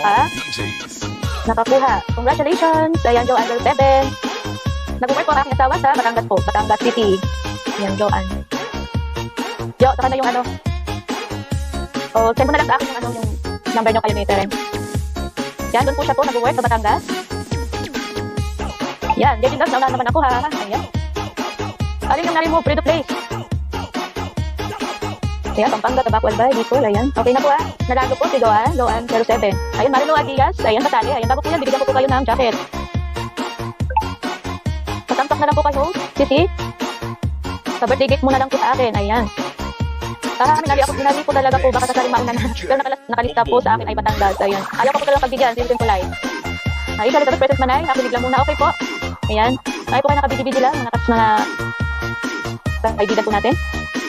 Speaker 4: nakakuha. Congratulations. Ayan, Joanne Girl 7. Nag-work po ang aking asawa sa Batangas po. Batangas City. Ayan, Joanne. Jo, saka na yung send mo na lang sa akin yung number nyo kayo ni Terem. Yan, doon po siya po nag-work sa Batangas. Yan, Virgin Love, nauna naman ako ha. Ayan. Alin yung na-remove, free to place. Ayan, Pampanga, Tabacual Bay, Bicol, ayan. Okay na po ha. Nalago po si Joanne 07. Ayan, Marilo Adias, ayan, kasali. Ayan, bago po yan, bibigyan ko po kayo ng jacket. Patampak na lang po kayo, Sisi. Sa-birthday gift muna lang po sa akin, ayan. Minali ko talaga po, baka sasali mauna na. Pero nakalista po sa akin ay Batangas, ayan. Ayaw ko po talaga pagbigyan, silipin ko live. Isa Elizabeth Present Manay, hakinig lang muna, okay po. Ayan, ay po kayo nakabidi-bidi lang, mga kaibigan po natin.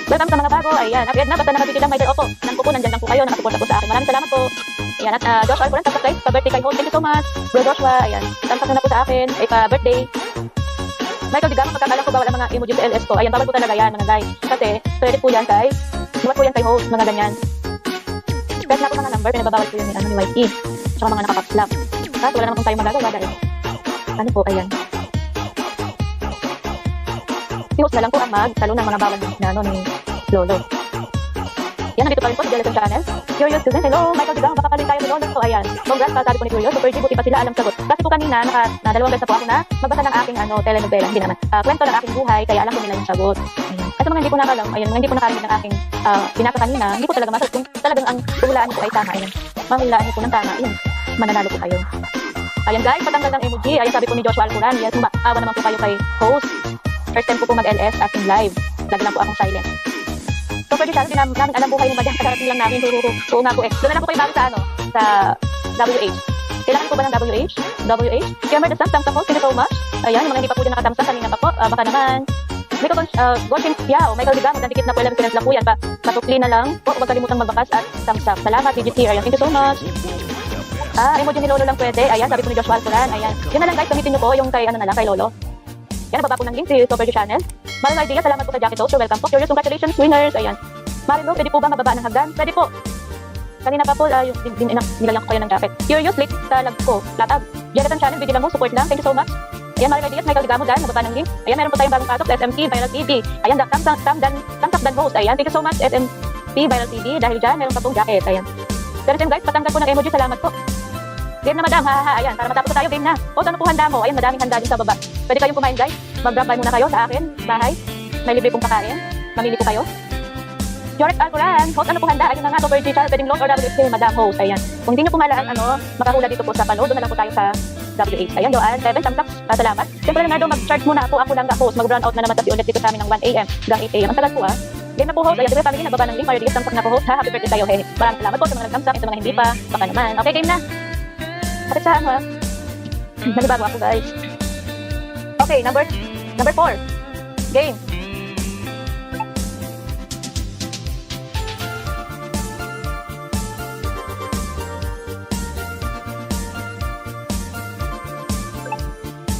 Speaker 4: Welcome sa mga bago, ayan. At na, basta nakabidi lang, may opo. Nandyan lang po kayo, nakasuporta po sa akin. Maraming salamat po. Ayan, at Joshua Alcoran, subscribe, pa-birthday kay host. Thank you so much. Bro Joshua, ayan. Tampak na po sa akin, ay pa-birthday. Michael Digamo, pagkakalang ko bawal ang mga emoji sa LS ko. Ayan, bawal po talaga yan, mga guys. Kasi, credit po yan kay, buwan po yan kay host, mga ganyan. Kahit na po mga number, pinababawal po yun ni YT. Tsaka mga nakapaps lock. Kasi wala naman kung tayo magagawa dahil. Ano po, ayan. Si host na lang po ang magtalo ng mga bawal na ano ni Lolo. Yan, nandito pa rin po sa Jeleton Channel. Curious student, hello, Michael Digang, baka palit tayo ni Lolo. So, ayan, congrats pa, sabi po ni Curious. Super G, buti pa sila alam sagot. Kasi po kanina, na dalawang beses na po ako na magbasa ng aking telenovela, hindi naman, kwento ng aking buhay, kaya alam ko nila yung sagot. Ayan. At sa mga hindi po nakalam, ayan, mga hindi po nakarinig ng aking binasa kanina, hindi po talaga masagot. Kung talagang ang hulaan niyo po ay tama, ayan. Mahulaan niyo po ng tama, ayan, mananalo po kayo. Ayan guys, patanggal ng emoji. Ayan, sabi po ni Joshua Alcuran, yes, maawa naman po kayo kay host. First time po mag-LS, acting live. Lagi lang po akong silent. So, pwede siya, namin alam buhay mo madyan, kasarating lang namin, oo nga po eh. Doon na lang po kayo bago sa WH. Kailangan po ba ng WH? WH? Jammer the Sun, thumbs up po, thank you so much. Ayan, yung mga hindi pa po dyan nakathamsa, kanina pa po, baka naman. Michael Goshing Piao, Michael Digang, magdadikit na po 11 seconds lang po yan, patukli na lang po, huwag kalimutang magbakas at thumbs up. Salamat, DGT, ayan, thank you so much. Emoji ni Lolo lang pwede, ayan, sabi po ni Joshua Alcuran, ayan. Yun na lang guys, gamitin nyo po yung kay, kay Lolo. Yan, nababa po ng link si Super G Channel. Maraming idea, salamat po sa Jackie Toast. Welcome po. Curious, congratulations, winners. Ayan. Marilo, pwede po ba mababa ng hagdan? Pwede po. Kanina pa po, nilalang ko kayo ng jacket. Curious, late sa lag ko. Latag. Jeleton Channel, bigyan lang mo, support lang. Thank you so much. Ayan, maraming ideas. Michael Digamo dyan, nababa ng link. Ayan, meron po tayong bagong pasok sa SMT, Viral TV. Ayan, thumbs up dan host. Ayan, thank you so much, SMT, Viral TV. Dahil dyan, meron pa pong jacket. Ayan. Pero guys, patanggal po ng emoji. Salamat po. Game na madam, ha. Ayan, para matapos na tayo, game na. O, ano po handa mo? Ayan, madaming handa din sa baba. Pwede kayong kumain, guys. Mag-drop by muna kayo sa akin, bahay. May libre pong pakain. Mamili po kayo. Jorex Alcuran, host, ano po handa? Ayun na nga, Super G Channel, pwedeng load or WH, madam host. Ayan. Kung hindi nyo pumalaan, makahula dito po sa panood, doon na lang po tayo sa WH. Ayan, Joanne, 7, thumbs up, salamat. Siyempre, Leonardo, mag-charge muna po ako lang host. Mag-run out na naman kasi ulit dito sa amin ng 1 AM hanggang 8 AM. Ang tagal po, Game na po, host. Ayan, family, nagbaba ng link. Mario thumbs up na po, host. Happy birthday tayo, hehe. Maraming salamat po sa mga nag-thumbs up, sa mga hindi pa. Baka naman. Okay, game na. Bakit saan, nagbago ako, guys. Okay, number 4. Game.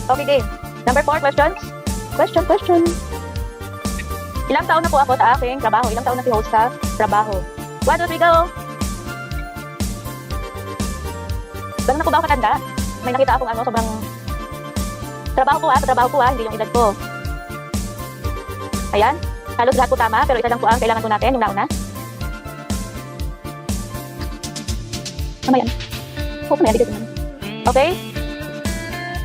Speaker 4: Okay, game. Number 4, questions? Question. Ilang taon na po ako sa aking trabaho? Ilang taon na si host sa trabaho? 1, 2, 3, go! Ganun na po ba ako katanda? May nakita akong sobrang trabaho po hindi yung edad ko. Ayan, halos lahat po tama, pero isa lang po ang kailangan po natin, yung nauna. Tama yan. Hope na yan, bigyan naman. Okay?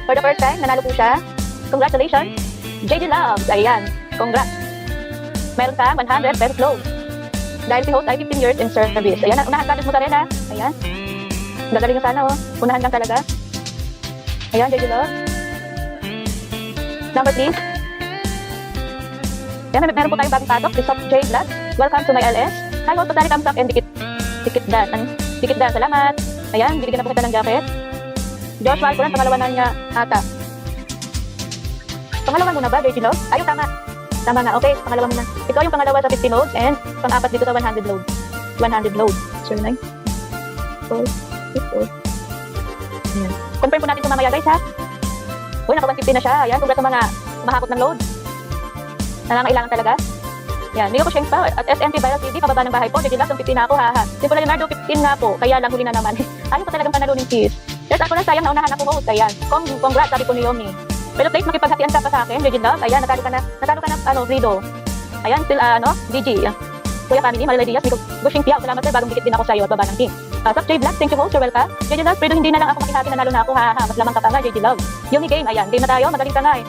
Speaker 4: For the first time, nanalo po siya. Congratulations, JD Loves. Ayan, congrats. Meron ka 100 pesos load. Dahil si host ay 15 years in service. Ayan, unahan ka mo sa rin, Ayan. Gagaling yung sana, Unahan lang talaga. Ayan, JD Love. Number 3. Ayan, meron po tayong bagong pasok. Bishop J. Vlad. Welcome to my LS. Hi, host. Pasali thumbs up and dikit dan. Salamat. Ayan, bibigyan na po kita ng jacket. Joshua Alcuran, pangalawa na niya ata. Pangalawa muna ba, JD Love? Ayun, tama. Tama na. Okay, pangalawa muna. Ito yung pangalawa sa 50 loads and pang-apat dito sa 100 load. 100 load. 09. 4. Ayan. Confirm po natin ito mamaya, guys, ha? Uy, naka 150 na siya. Ayan, congrats sa mga mahakot ng load. Nangangailangan talaga. Ayan, Miguel Kusheng pa. At SMT Viral TV, pababa ng bahay po. JD Love, 15 na ako, ha. Simple Leonardo, 15 nga po. Kaya lang huli na naman. Ayaw ko talagang panalunin, sis. Yes, ako na sayang, naunahan ako host. Ayan, congrats, sabi po ni Yomi. Pero please, makipaghatian ka pa sa akin, JD Love. Ayan, natalo ka na, Rido. Ayan, still, DG. Kuya Family, Malala Diaz, Miguel Kusheng Piao. Salamat, sir. Bagong dikit din ako sa'yo at baba ng king. Sub J Black, thank you host, you're welcome. JD Love, pero hindi na lang ako makihati, nanalo na ako, ha. Mas lamang ka pa nga, JD Love. Yomi game, ayan, game na tayo, magaling ka nga eh.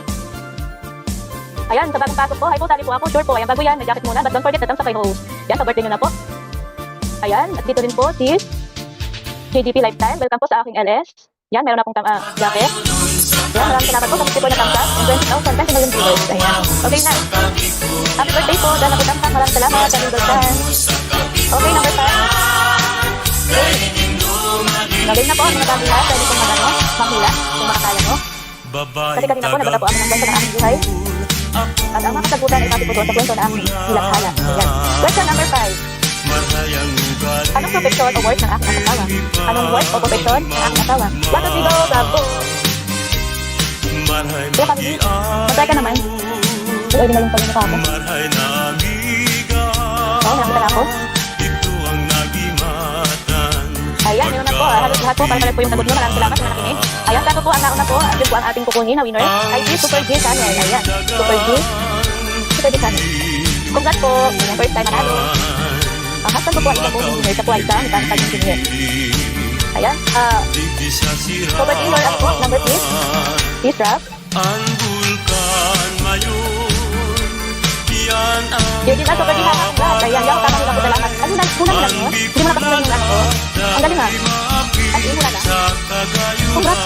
Speaker 4: Ayan, sa bagong pasok po, hi po, sali po ako, sure po. Ayan, bago yan, may jacket muna, but don't forget, tatang sa kay host. Yan, sa birthday nyo na po. Ayan, at dito din po, si JDP Lifetime, welcome po sa aking LS. Yan, meron akong jacket. Yan, maraming salamat po sa multiple na thumbs up. And 20 million viewers. Ayan. Okay na. Happy birthday po. Dahil ako thumbs up. Maraming salamat sa Legal Fan. Okay, number 5. Nagawin na po ang mga dami lahat. Pwede kong maghula kung makakaya mo. Kasi kanina po, nagata po ako ng kwento ng aking buhay. At ang mga kasagutan ay sabi po doon sa kwento na aking hilakhala. Ayan. Question number 5. Anong profession o work ng aking asawa? Anong work o profession ng aking asawa? What does he go, Gabo? Kaya kami, matry ka naman. Pwede na yung pagmumukha ko. Oo, nakita na ako. Ayan, yun na po. Halos lahat po, para po yung sagot nyo. Maraming salamat sa nakinig. Ayan, tato po ang nauna po. At yun po ang ating kukunin na winner. Ay, Super G Channel. Ayan, Super G pwede sana. Congrats po. Yung first time manalo. Ang husband ko po ay isang engineer. Siya po ay isang mechanical engineer. Ayan. Property or ano po? Number please. Please, Ralph.
Speaker 5: Ang bulkan mayon, yan ang
Speaker 4: Yun din na, property na ang lahat. Kaya yung tama nila po salamat. Ano na, kulang lang yun? Hindi mo nakasunan yung ano ko. Ang galing ha. At yun muna na. Congrats.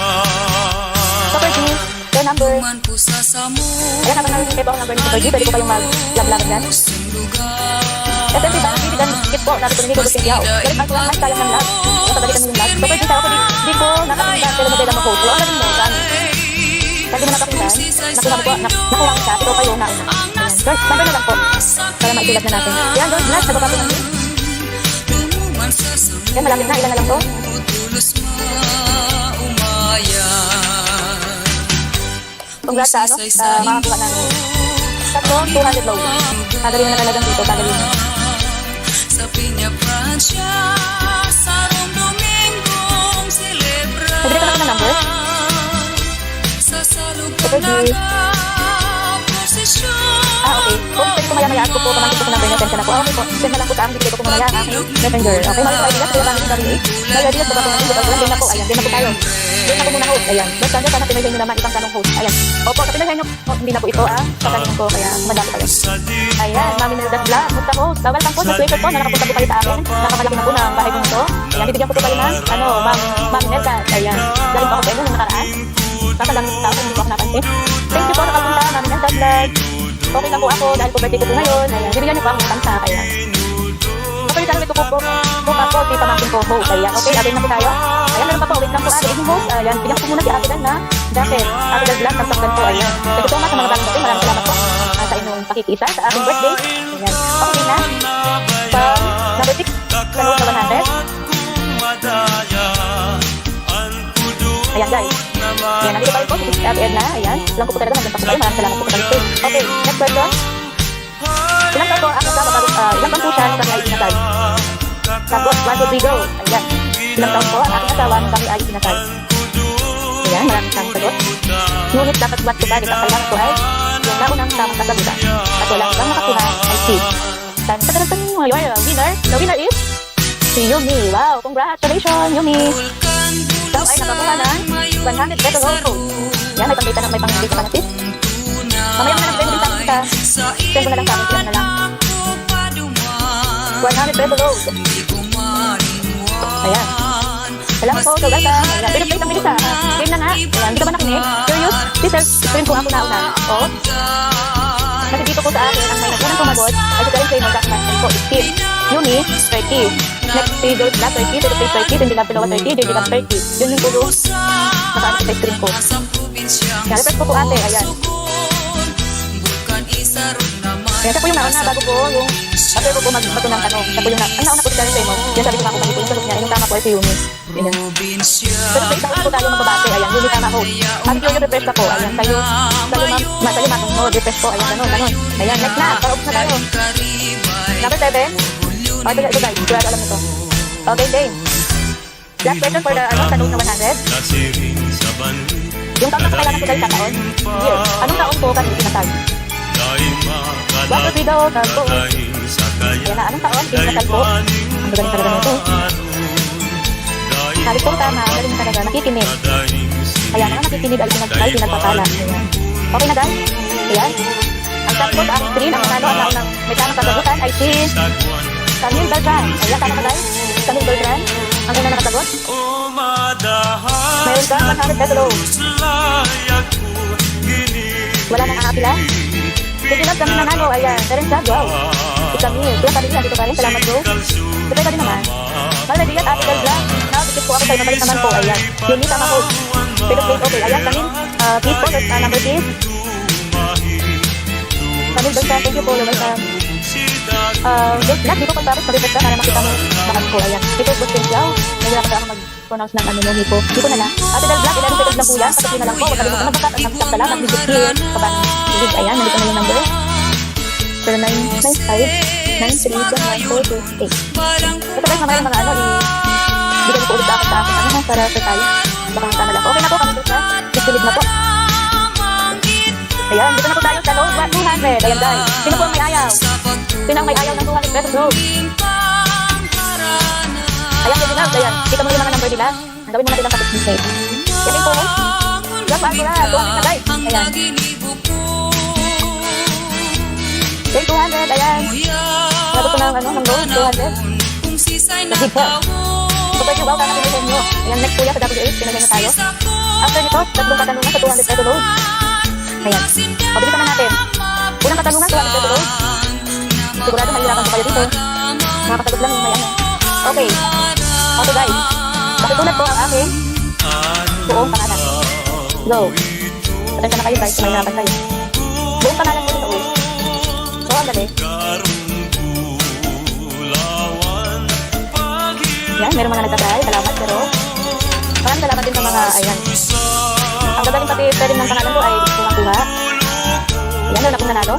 Speaker 4: Property. Your number.
Speaker 3: Man po sa samot
Speaker 4: Ayan, habang nangingin po ang number ni Super G, pwede po kayong mag-lab-lab yan. SMC ba? Hindi gan skip po. Sabi ko nini ko gusto yaw. Galit ang tuwang mas sayang ng lab. Nakabalikan mo yung lab. Super G, ako di ko nakapindan. Kaya mo mo coach. Ang galing mo. Sabi mo nakapindan. Nakuha mo po. Nakuha mo siya. Ito kayo nauna. Ayan. George, number na lang po. Para maisulat na natin. Ayan, George, last. Nababa po natin. Ayan, malapit na. Ilan na lang to?
Speaker 3: tulos maumayan.
Speaker 4: Congrats sa ano? Sa makakuha namin. Tatlong 200 low. Tagalin na talagang dito. Tagalin na.
Speaker 3: Sa Piña Francia, sa Rong Domingong celebra.
Speaker 4: Nabili ka na ng number?
Speaker 3: Sa salug
Speaker 4: Super G.
Speaker 3: posisyon.
Speaker 4: Okay. Kung pwede ko maya-maya at ko po pamangkin ko sa number niya, send ka na po. Okay po. Send na lang po sa amin. Bigay ko po mamaya. Okay. Messenger. Okay. Maraming po ideas. Kaya kami sa rin. May ideas. Baka po natin. Din na po. Ayan. Din na po tayo. Din na po muna host. Ayan. Next time sana pinagay nyo naman ibang tanong host. Ayan. Opo. Sa pinagay nyo. Hindi na po ito sa tanong ko. Kaya madami kayo. Ayan. Mami Nelda's Vlog. Musta host. Welcome po sa Twitter po na nakapunta po kayo sa akin. Nakamalaki na po na ang bahay ko nito. Ayan. Bibigyan ko po kayo ng Mami Nelda's. Ayan. Galing po ako sa inyo nung nakaraan. Baka lang yung tao. Hindi po ako napansin. Thank you po nakapunta. Mami Nelda's Vlog. Okay na po ako dahil po birthday ko po ngayon. Ayan, bibigyan niyo po akong tansa. Kaya. Okay, dahil ito po po si pamangkin ko host. Ayan, okay, abin na po tayo. Ayan, meron pa po. Wait lang po. Good evening host. Ayan, bigyan ko po muna si Abidan na jacket. Abidan Vlog, nasaktan po. Ayan. Thank you so much sa mga bagong dating. Maraming salamat po sa inyong pakikisa sa aking birthday. Ayan. Okay na. Sa number 6, sa note na 100. Ayan guys. Ayan, nandito pa rin po si Abby Edna. Ayan. Lang ko po talaga hanggang pa kayo. Maraming salamat po sa pag-stay. Okay, next question. Ilang taon po ang asawa bago, ilang taon po siya nung kami ay inasal? Tapos, 1, 2, 3, go. Ayan. Ilang taon po ang aking asawa nung kami ay inasal? Ayan, maraming tamang sagot. Ngunit dapat buat ko balik ang kailangan ko ay yung naunang tamang kasagutan. At walang ibang makakuha ay C. Tan yung winner. The winner is si Yumi. Wow, congratulations Yumi. Ikaw ay nakakuha ng 100 pesos road. Yan, may pangkita na may pangkita pa natin. Mamaya mo na nag-pwede din sa send ko na lang sa amin. Sila na lang. 100 pesos road. Ayan. Salamat po, Gagata. Ayan, pero plate ang bilis ha. Game na nga. Ayan, hindi ka ba nakinig? Curious? Sister, screen ko ako nauna. O? Kasi dito po sa akin, ang may nagpunang tumagot ay si Karen Kramer, Jackman, po, Steve, Yumi, 30. Next, si George Black, 30, Tito Page 30, Cindy Gappilowa 30, JJ Gap 30. Yun yung tulo. Nakaano sa screen ko. Yan, request ko po ate, ayan. Yan, siya po yung nauna bago po yung after ko po magbato ng tanong. Siya po yung ang nauna po si Karen Kramer. Yan sabi ko nga po kami po yung sagot niya. Yung tama po ay si Yumi. Ayan. Pero sa isang po tayo magbabate. Ayan, Yumi tama ho. Sabi ko yung refresh ako. Ayan, sa'yo ma'am mo, refresh po. Ayan, ganun. Ayan, next na. Paubos na tayo. Number 7. Okay, ito guys. Sigurado alam nito. Okay, Dane. Last question for the tanong na 100. Yung taon na kailangan ko dahil sa taon? Year. Anong taon po kami pinasal? What would be the taon? Yan na, anong taon pinasal po? Ang galing talaga nito. Sabi ko tama, ang galing talaga. Nakikinig. Kaya mga nakikinig ay pinagpapala. Ayan. Okay na guys? Ayan. Ang sabi ko sa aking screen, ang naunang may tamang kasagutan ay si Camille Beltran. Ayan, tama ka guys? Camille Beltran. Ang ganda nakasagot. Mayroon ka 100 pesos. Wala nang kakapila. Sige lang kami nanalo. Ayan, meron siya. Wow. Si Camille. Kaya kami nandito pa rin. Salamat bro. Sige ka din naman. Maladi at Abigail Vlog. Now, tikip po ako sa'yo. Mabalik naman po. Ayan. Yun tama ko. Pero please, okay. Ayan, Camille. Please po. Number 6. Camille Beltran. Thank you po. Welcome. Just not, di ko pagtapos mag-repeat ka para makita mo bakit ko. Ayan. Ito, good things yaw. Nahirap ako mag-pronounce ng ano mo, Hipo. Di ko na lang. Abigail Vlog, 11 seconds lang po yan. Patapin na lang po. Huwag kalimutan magbakat at magsaksalamat. Visit here. Kaban. Visit. Ayan. Nandito na yung number. 0995-93-1428. Ito guys, mamaya yung mga ano, ibigay ko ulit dapat sa akin. Ano para sa tayo. Baka magkamala ko. Okay na po, kami doon sa. Nagsilid na po. Ayan, dito na po tayo sa load 200. Ayan guys, sino po ang may ayaw? Sino ang may ayaw ng 200 pesos load? Ayan, yun lang. Ayan, kita mo yung mga number nila. Ang gawin mo natin ang kapit mistake. Yan yung po. Yan, paano na? 200 na guys. Ayan. Yan, 200. Ayan. Nabot ko ng load, 200. Nagig po. So, pwede yung wow, kaya natin nyo. Ayan, next kuya sa WH, pinagay na tayo. After nito, tatlong katanungan sa 200 peso load. Ayan. Pabilisan na natin. Unang katanungan, 200 peso load. Sigurado mahirapan ko kayo dito. Makakasagot lang yung may ano. Okay. Okay guys. Pakitulad po ang aking buong pangalan. Go. Patensya na kayo guys kung mahirapan kayo. Buong pangalan po dito. So, ang dali. Yan, meron mga nagtatry. Salamat, pero maraming salamat din sa mga, ayan. Ang gagaling pati pwede ng pangalan ko ay kuha-kuha. Ayan, meron akong nanalo.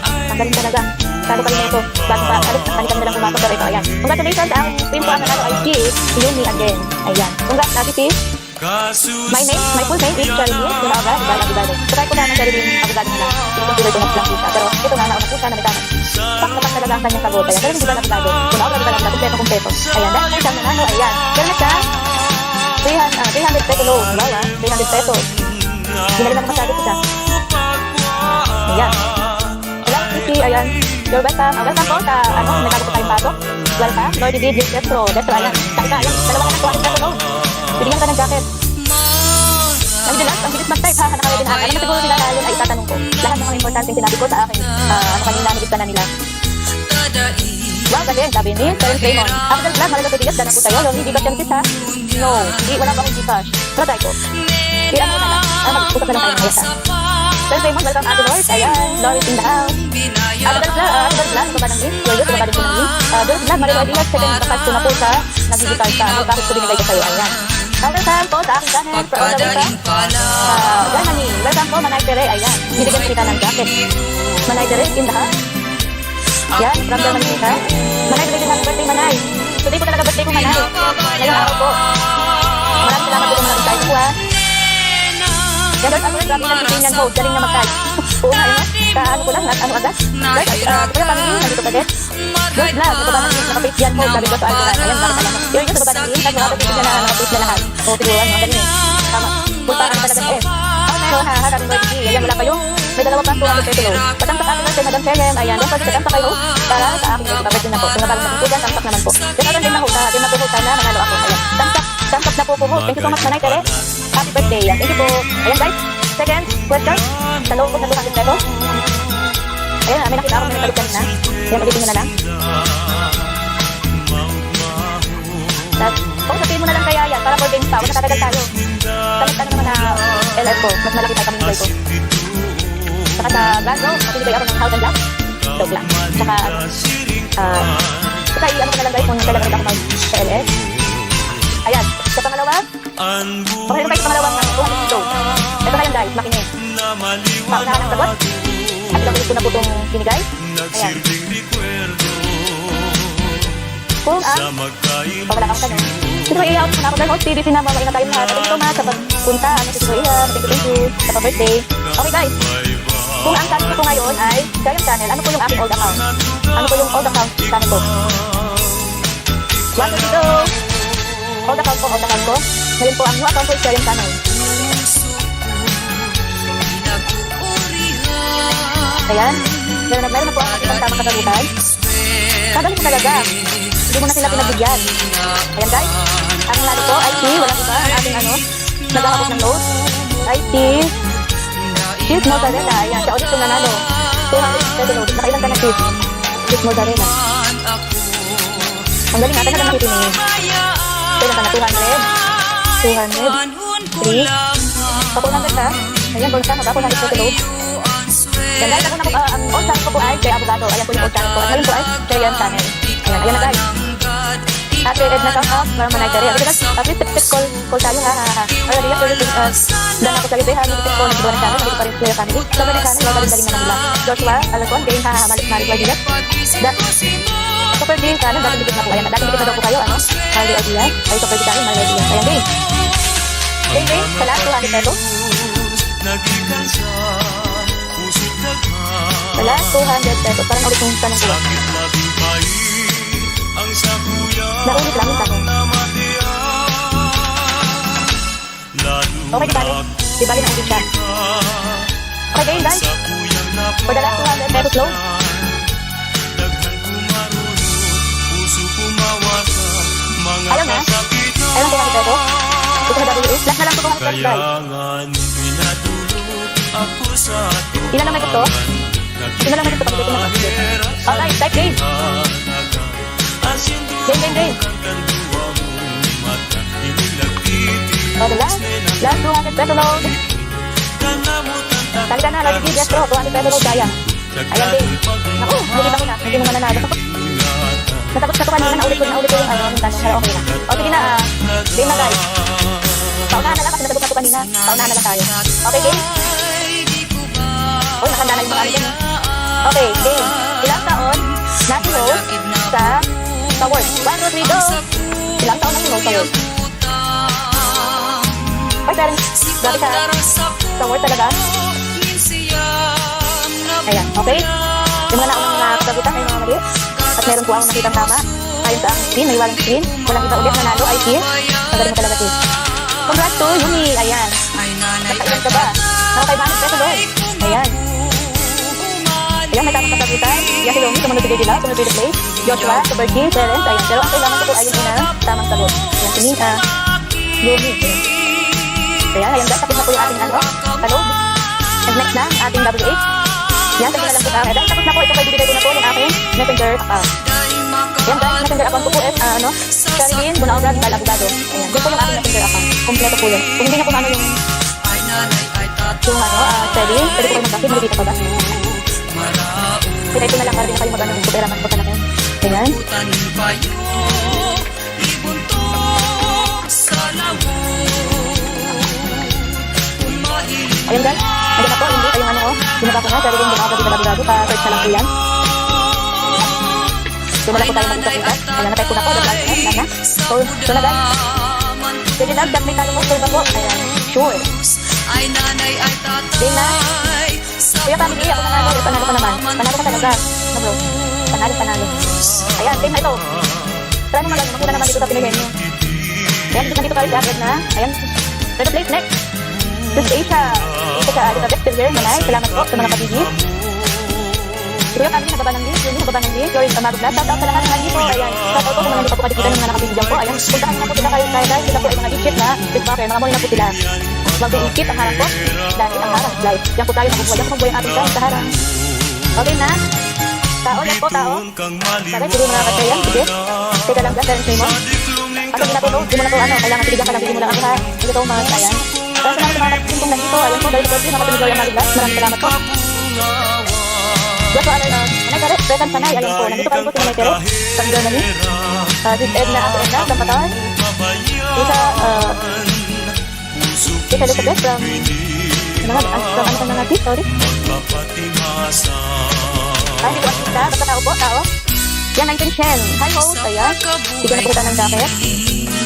Speaker 4: Ang galing talaga. Talo kami na ito. Bago pa, kami na lang pumasok. Pero ito, ayan. Congratulations, ang team po ang nanalo ay si Yumi again. Ayan. Congrats, Ate Sis. My full name is Charlie Dulaga, Ibal Abogado. So kahit po na ng Charlie Abogado nila, consider ko mag-lang po siya. Pero ito na, nauna po siya na may tanong. Pak na pak talaga ang kanyang sagot. Ayan, pero hindi ba Abogado? Kung ako Abogado lang, kumpleto. Ayan, dahil may siyang nanalo, ayan. Pero na siya, 300 peso loan. Wow, 300 pesos. Hindi na rin ako masyado siya. Ayan. Ayan, Titi, ayan. You're welcome. Welcome po sa, may tago po tayong pasok. Welcome. Lord David, Destro, ayan. Sakita, ayan. Dalawang anak ko, ating peso loan. Bibigyan ka ng jacket. Ang bilis mag-type ha, nakawin din akin. Alam mo siguro nila lalo ay itatanong ko. Lahat ng mga importanteng sinabi ko sa akin, kanina nagista na nila. Wow, galing, sabi ni Terence Raymond. After vlog, malaga pitigas, danan po tayo. Hindi ba siyang kita? No, hindi, wala pa akong Gcash. Pero try ko. Kaya ano na lang, mag-usap na lang tayo ng ayasa. Terence Raymond, welcome Ate Lord. Ayan, Lord in the house. After vlog, baba ng link. Yoyo, baba din po ng link. Doon vlog, Mario Adilas, second kapag ko na po sa nag-digital ka. Bakit ko binigay ko sa'yo, ayan. Welcome po sa aking channel, sa order sa Germany. Welcome po, Manay Tere, ayan. Binigyan kita ng jacket. Manay Tere, in the house. Yan, from Germany kita. Manay, today din happy birthday, Manay. Today po talaga birthday ko, Manay. Ngayong araw po. Maraming salamat po sa mga insight ko, ha. Yan, Lord, grabe ng titingnan mo. Galing na mag-type. Oo nga, yun. Kaano ko lang, agad. Guys, kaya family, nandito pa din. Lord, vlog, sa baba ng link, naka-page yan po. Sabi ko sa alburan. Ayan, bakit alam mo. Yun sa baba ng link, kahit mga titignan na naka-page na lahat. O, siguro, ang galing eh. Tama. Puntaan talaga eh. Meron ha, happy birthday. Ayan, wala pa yung may dalawa pang 200 peso load. Patangsak akin lang kay Madam Helen. Ayan, don't forget to tamsak kayo para sa akin yung kapatid na po. Kung nabalang na po dyan, tamsak naman po. Then, other din na ho, din na po na manalo ako. Ayan, tamsak na po po. Thank you so much, Manay Tere. Happy birthday. Ayan, thank you po. Ayan, guys. Second question. Sa loob ko na 200 peso. Ayan, may nakita ako na nagkalit kanina. Ayan, ulitin nyo na lang. Sabihin mo na lang kaya yan para for games pa. Huwag nakatagal tayo. Samit naman na LF ko. Mas malaki pa pamimigay ko. Saka sa Glasgow, magbibigay ako ng house and block. Joke lang. Saka, saka i-ano ko na lang guys kung kailan ako sa LF. Ayan. Sa pangalawa, okay na kayo sa pangalawang 200 kilo. Ito na yan guys, makinig. Paunahan ang sagot. At gagawin ko na po itong binigay. Ayan. Kung wala kang tanong. Sino may i-out muna ako dahil TV na mamaingat tayo lahat. Thank you so much sa pagpunta. Thank you. Sa birthday. Okay guys. Kung ang channel ko ngayon ay Giant Channel, ano po yung aking old account? Ano po yung old account channel ko? What do you do? Old account ko. Ngayon po ang new account ko is Giant Channel. Ayan. Meron na po ang aking tamang kasagutan. Kagaling mo talaga. Hindi mo na sila pinagbigyan. Ayan guys. Ang lalo ko ay si, walang iba, ang ating nagkakabot ng load. Ay si Sis Mozzarella. Ayan, siya ulit yung nanalo. 200 peso load. Nakailan ka na Sis Mozzarella. Ang galing natin na lang makikinig. Kailan ka na 200. 3. Pa 200 ka. Ayan, bonus ka. Magka 400 peso load. Yan guys, ang old channel ko po ay kay Abogado. Ayan po yung old channel ko. At ngayon po ay Giant Channel. Ayan na guys. Ate Edna shout out para Manay Tere. Please call tayo ha. Already after this dan ako sa libehan ng call ng channel. Hindi pa rin clear family. So ba na channel galing na nila. Joshua, Alagon, Dane ha malik wala. Super din channel dapat dikit na po. Ayan, dapat dikit na daw po kayo Harley idea. Ay super din tayo Harley idea. Ayan din. Dane, salamat 200 pesos. Wala, 200 pesos. Parang ulit yung tanong ko.
Speaker 5: Sakit labing pahit ang sakuya
Speaker 4: Naulit lang yung tanong. Okay, di bali. Di bali na ulit siya. Okay, game guys. For the last 200 pesos loan.
Speaker 5: Daghan kumarunod, puso pumawasak, mga
Speaker 4: Ayaw na.
Speaker 5: kasakitan.
Speaker 4: Ayaw na 200 pesos. Ito na WA. Last na lang 200 pesos
Speaker 5: Kaya
Speaker 4: guys.
Speaker 5: nga pinadulog ako sa tuwan.
Speaker 4: Ilan lang may gusto? Sino lang may gusto pag gusto ng pag-video? Alright, type game. Game. Oh, the last 200 pesos load. Talaga na, lagi yes bro, 200 pesos load kaya. Ayan game. Naku, nakita ko na, hindi mo mananalo. Natapos na to kanina, naulit ko yung tanong, pero okay na. O sige na, game na guys. Paunahan na lang kasi nasagot na to kanina. Paunahan na lang tayo. Okay game? Uy, nakanda na yung mga ano dyan. Okay, game. Ilang taon na si Rose sa word? 1, 2, 3, go! Ilang taon na si Rose sa word? Ay, parents, grabe ka. Sa word talaga. Ayan, okay. Yung mga naunang mga kasagutan ay mga mali. At meron po akong nakitang tama. Ayon sa ang screen, may walang screen. Walang iba ulit nanalo ay si. Magaling mo talaga si. Congrats to Yumi. Ayan. Nakailan ka ba? Naka 500 pesos doon. Ayan. Ayan, may tamang kasagutan. Yan si Yumi, sumunod si J.D. Love, sumunod si The Place. Joshua, si Bertie, Terence. Ayan. Pero ang kailangan ko po ay yung unang tamang sagot. Ayan, si Nina. Yumi. Ayan, ayan guys. Tapos na po yung ating talog. And next na, ating WH. Yan, sabi na lang po sa akin. Dahil tapos na po, ito kayo bibigay ko na po ng aking messenger account. Yan guys, messenger account ko po is, Sherwin Bunaogan Gal Abogado. Ayan, yun po yung aking messenger account. Kompleto po yun. Kung hindi na po ano yung Sherwin, pwede po kayo mag-active, malibita pa ba? Kaya ito na lang para din na kayo mag-ano, pupera mas po talaga. Ayan. Ayan guys, nandiyan na po, hindi kayong binaba ko na, Sherwin Bunaogan Gal Abogado, pa-search na lang po yan. Doon na lang po tayo mag-usap-usap. Ayan, na-type ko na po. Ayan na. So na guys. Jadi lang, may tanong mo. Sure ba po? Ayan. Sure. Game na. Kuya family, ako nanalo. Panalo ka naman. Panalo ka talaga. No bro. Panalo. Ayan, game na ito. Tara naman lang. Makuna naman dito sa pinigay niyo. Ayan, dito tayo sa agad na. Ayan. Third place next. This is Asia. Ito sa Elizabeth Silver. Manay. Salamat po sa mga kapigit. Kuya kami nababa ng link, yun nababa ng link, Jorin Amado Vlog. Shoutout sa lahat ng nandito. Ayan, shoutout po sa mga hindi pa po kadikita ng mga nakabibigyan po. Ayan, puntahan na po sila kayo guys. Sila po ay mga legit na Facebooker, mga muli na po sila. Huwag din ikip ang harap po. Dahil ang harap live. Yan po tayo mabubuhay. Yan po mabuhay ang ating guys sa harap. Okay na. Tao, yan po tao. Sabi, sige mga kasayan. Sige. Teka lang guys, dahil sa imo. Kasi hindi na po, di mo na po kailangan pinigyan ka lang, hindi mo lang ako ha. Hindi ko mas, ayan. Kaya sa mga kapitong nandito, ayan po, dahil po, nakapinigyan Jorin Amado Vlog. Maraming salamat po. Joshua, Manay Keret, present Panay, ayan po, nandito pa rin po si Manay Keret, sa Germany. Sis Edna, ako Edna, from Qatar. Isa Elizabeth from, ano ka na natin, sorry. Ay, hindi ko asista, basta tao po, tao. Yan, 19 Chen, hi host, ayan. Sige na po kita ng jacket.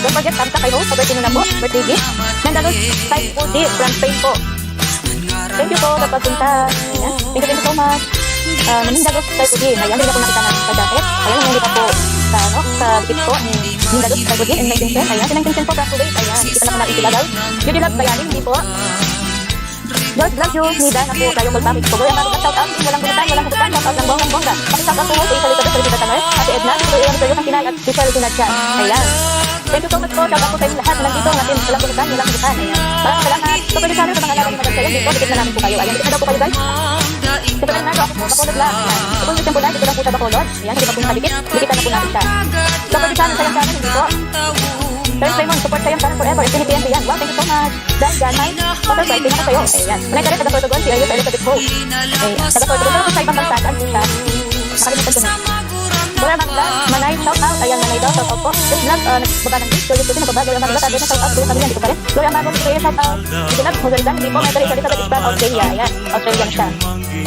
Speaker 4: Don't forget, tamsa kay host, birthday nyo na po, birthday gift. Nandalos, type po di, from Spain po. Thank you po, kapagpunta. Thank you so much. Nanindagos tayo po din. Ayan, hindi na po nakita ng sa-jacket. Ayan, hindi pa po sa bikit po. Nanindagos tayo po din. And 19 cent. Ayan, si 19 cent po graduate. Ayan, hindi pa na po natin sila daw. Judy Love Bayanin, hindi po. George Love you. Nida na po tayo mag-family po. Goya, shout out. Walang kulitan, walang kulitan. Shout out ng bonggang-bongga. Pakishout out po mo sa isa Elizabeth, Elizabeth Tamer. Ate Edna, ito iwan sa iyo ng kinay at Fisher Sinadja. Ayan. Thank you so much po. Shout out po sa inyo lahat. Nandito natin. Walang kulitan, walang kulitan. Ayan. Maraming salamat. So, pwede sana sa mga lalaki maganda yan. Dito, dikit na namin po kayo. Ayan, dikit na daw po kayo guys. Kasi na ako po, Bacolod lang. Kung gusto po lang, dito lang po sa Bacolod. Ayan, hindi pa po nakadikit. Dikitan na po natin siya. So, pwede sana sayang sana, hindi po. Terence Raymond, support sayang sana forever. Infinity and beyond. Wow, thank you so much. Dahil dyan, may okay, so, tingnan ko sa'yo. Ayan. Manay Keret, taga-Portugal, si Ayos Elizabeth Ho. Ayan, taga-Portugal, pero sa ibang bansa, saan po siya? Nakalimutan ko na. Kuya Magda, Manay, shout out. Ayan, Manay daw, shout out po. This vlog, nagbaba ng list. Jolie Putin, nagbaba. Gloria Magda, tabi na shout out. Gloria Magda, dito pa rin. Gloria Magda, shout out. Hindi lang, Mozalitan, hindi po. May Teresa Elizabeth Ispan, Australia. Ayan, Australian siya.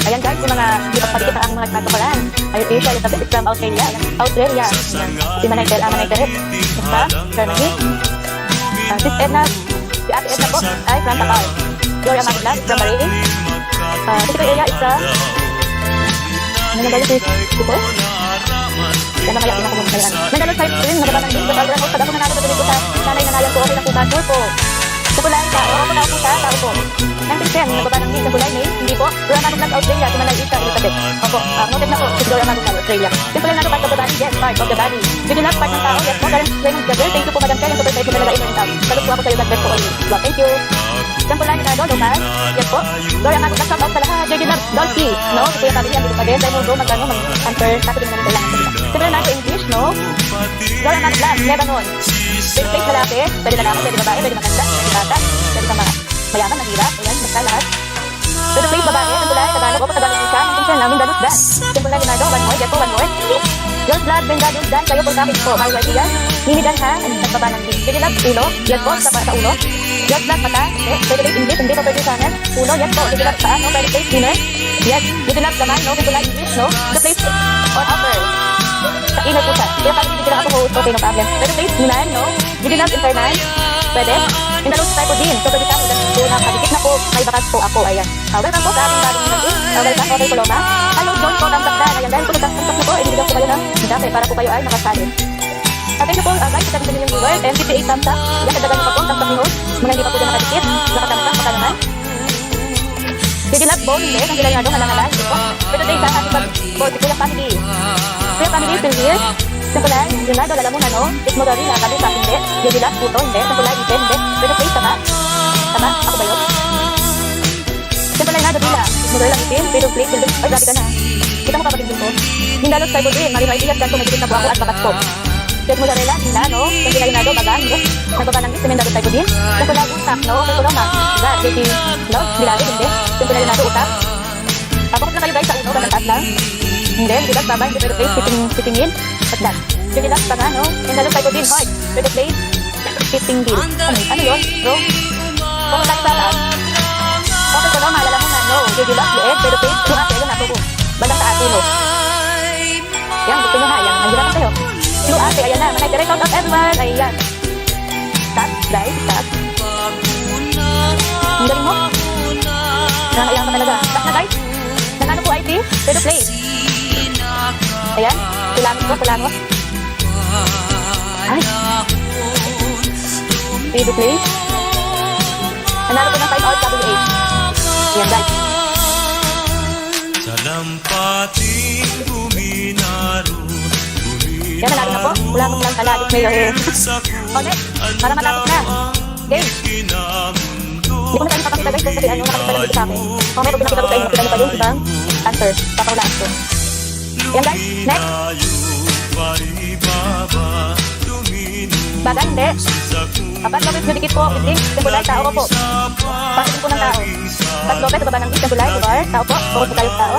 Speaker 4: Ayan guys, yung mga hindi pa padikit ang mga nagkakalaan. Ayun, Asia, Elizabeth is from Australia. Ayan, Australia. Ayan, si Manay Keret. Basta, Germany. Sis Edna, si Ate Edna po, ay from Qatar. Gloria Magda, from Bahrain. Si Kuya is Nanalo si Kuko. Yan na kaya pinakamukhayaan. Nanalo sa rin, nababa ng game. Pag ako nanalo na ko sa nanay nanayan ko, okay na po ba? Sure po. Sa kulay, tao po na po sa tao po. Nantin siya, nababa ng game sa kulay, May. Hindi po. Dora Manong Vlog Australia, si Manay Isa, Elizabeth. Opo, noted na po. Si Dora Manong Vlog Australia. Simple lang na part of the body, yes, part of the body. Did you not part ng tao? Yes po. Karen Raymond Gabriel, thank you po Madam Karen. Super size mo talaga in and out. Salut po ako sa iyo, God bless po ulit. Vlog, thank you. Siyang kulay, Leonardo, Lucas. Yes po. Dora Manong Vlog, shout out sa lahat. JD Love, Dolphy. No, si Kuya Family, andito pa din. Dahil mo mag-ano, mag-answer. Kasi din namin kailangan sa dito. Simple na English, no? Dora Manong Vlog, Lebanon. Big face malapit. Pwede lalaki, pwede babae, pwede maganda, pwede bata, pwede ka mayaman, mahirap. Ayan, basta lahat. Pwede face babae, ang kulay, Tagalog ko, Tagalog isa. Minsan namin dalos dan. Simple na Leonardo, one more, get po, one more. Your blood, Bengadus, dan, kayo po kapit po. Bawal yan. Nini dan ha, nagbaba ng din. Pwede lang, ulo, yes po, sa ulo. Your blood, mata, pwede face English, hindi po pwede sa akin. Ulo, yes po, pwede lang saan, no? Pwede face dinner. Yes, pwede lang kamay, no? Pwede lang English, no? The place or upper. Sa inner po siya. Kaya pag hindi lang ako host, okay, no problem. Pwede face Milan, no? Pwede lang internal. Pwede. Indalog tayo po din. So, pwede ka po. So, nakadikit na po. May bakas po ako. Ayan. Welcome po sa ating bagong natin. Welcome po kay Paloma. Hello, join po ng sakdan. Ayan, dahil po nagkakastak na po. Ibigyan po kayo ng dati para po kayo ay nakasali. Thank you po, guys. Sa kanilang viewers. And 58 thumbs up. Yan, nagdagan pa po. Thumbs up ni host. Mga hindi pa po dyan nakadikit. Nakatamsak. Makalangan. Jadi love bone, hindi. Ang ginagawa nyo, halang-halang. Pero tayo sa ating pag-board. Si Kuya Family. Kuya Family, still here. Simpulan, Leonardo, alam mo na, no? Is mo gawin na, kami sa hindi. Jadi love, puto, hindi. Simpulan, hindi, hindi. Pero please, tama? Tama? Ako ba yun? Simpulan, Leonardo, bila. Is mo gawin lang itin. Pero please, ay, grabe ka na. Kita mo kapatid ko. Hindalot sa ibon din. Marino ideas, ganito may dikit na po ako at bakat ko. Pero mo gawin lang, hila, no? Kasi kayo Leonardo, baga, hindi. Nagbaba ng itin, hindalot sa ibon din. Simpulan, utak, no? Kasi kulong, ma. Diba? Jadi, no? Bilari, hindi. Simpulan, Leonardo, utak. Tapos na kayo guys sa uno, ganang taas lang. Hindi, hindi lang babay, hindi pero place, sitting in, at that. Hindi lang pa no? And alam tayo din, hard, pero place, sitting deal. Ano yun, bro? Kung tayo sa taas, okay ko no, maalala mo na, no? Hindi lang, liit, pero place, yung ate, yung ako ko. Bandang sa ate, no? Yan, gusto nyo ha, yan, nahirapan kayo. Yung ate, ayan na, manay, direct out of everyone, ayan. Stop, guys, stop. Ang galing mo? Nakakayang ka talaga. Stop na guys. Nanano po IT, pero play. Ayan, kulangot. Ay. Pero play. Nanano po ng 5 hours WH. Ayan guys.
Speaker 5: Sa lampating buminaro.
Speaker 4: Yan, nanalo na po. Kulangot lang kalagit mayor. Okay, para matapos na. Game. Hindi ko na tayo papakita guys kasi ano nakakita lang dito sa akin. Mamaya pag pinakita ko sa inyo, kita nyo pa yung ibang answer. Papaulaan ko. Yan guys, next. Baga, hindi. Papat Lopez, nabikit po. Iting, tempulay, tao ko po. Pakitin po ng tao. Pat Lopez, sa baba ng tempulay, lugar, tao po. Bukod po tayo sa tao.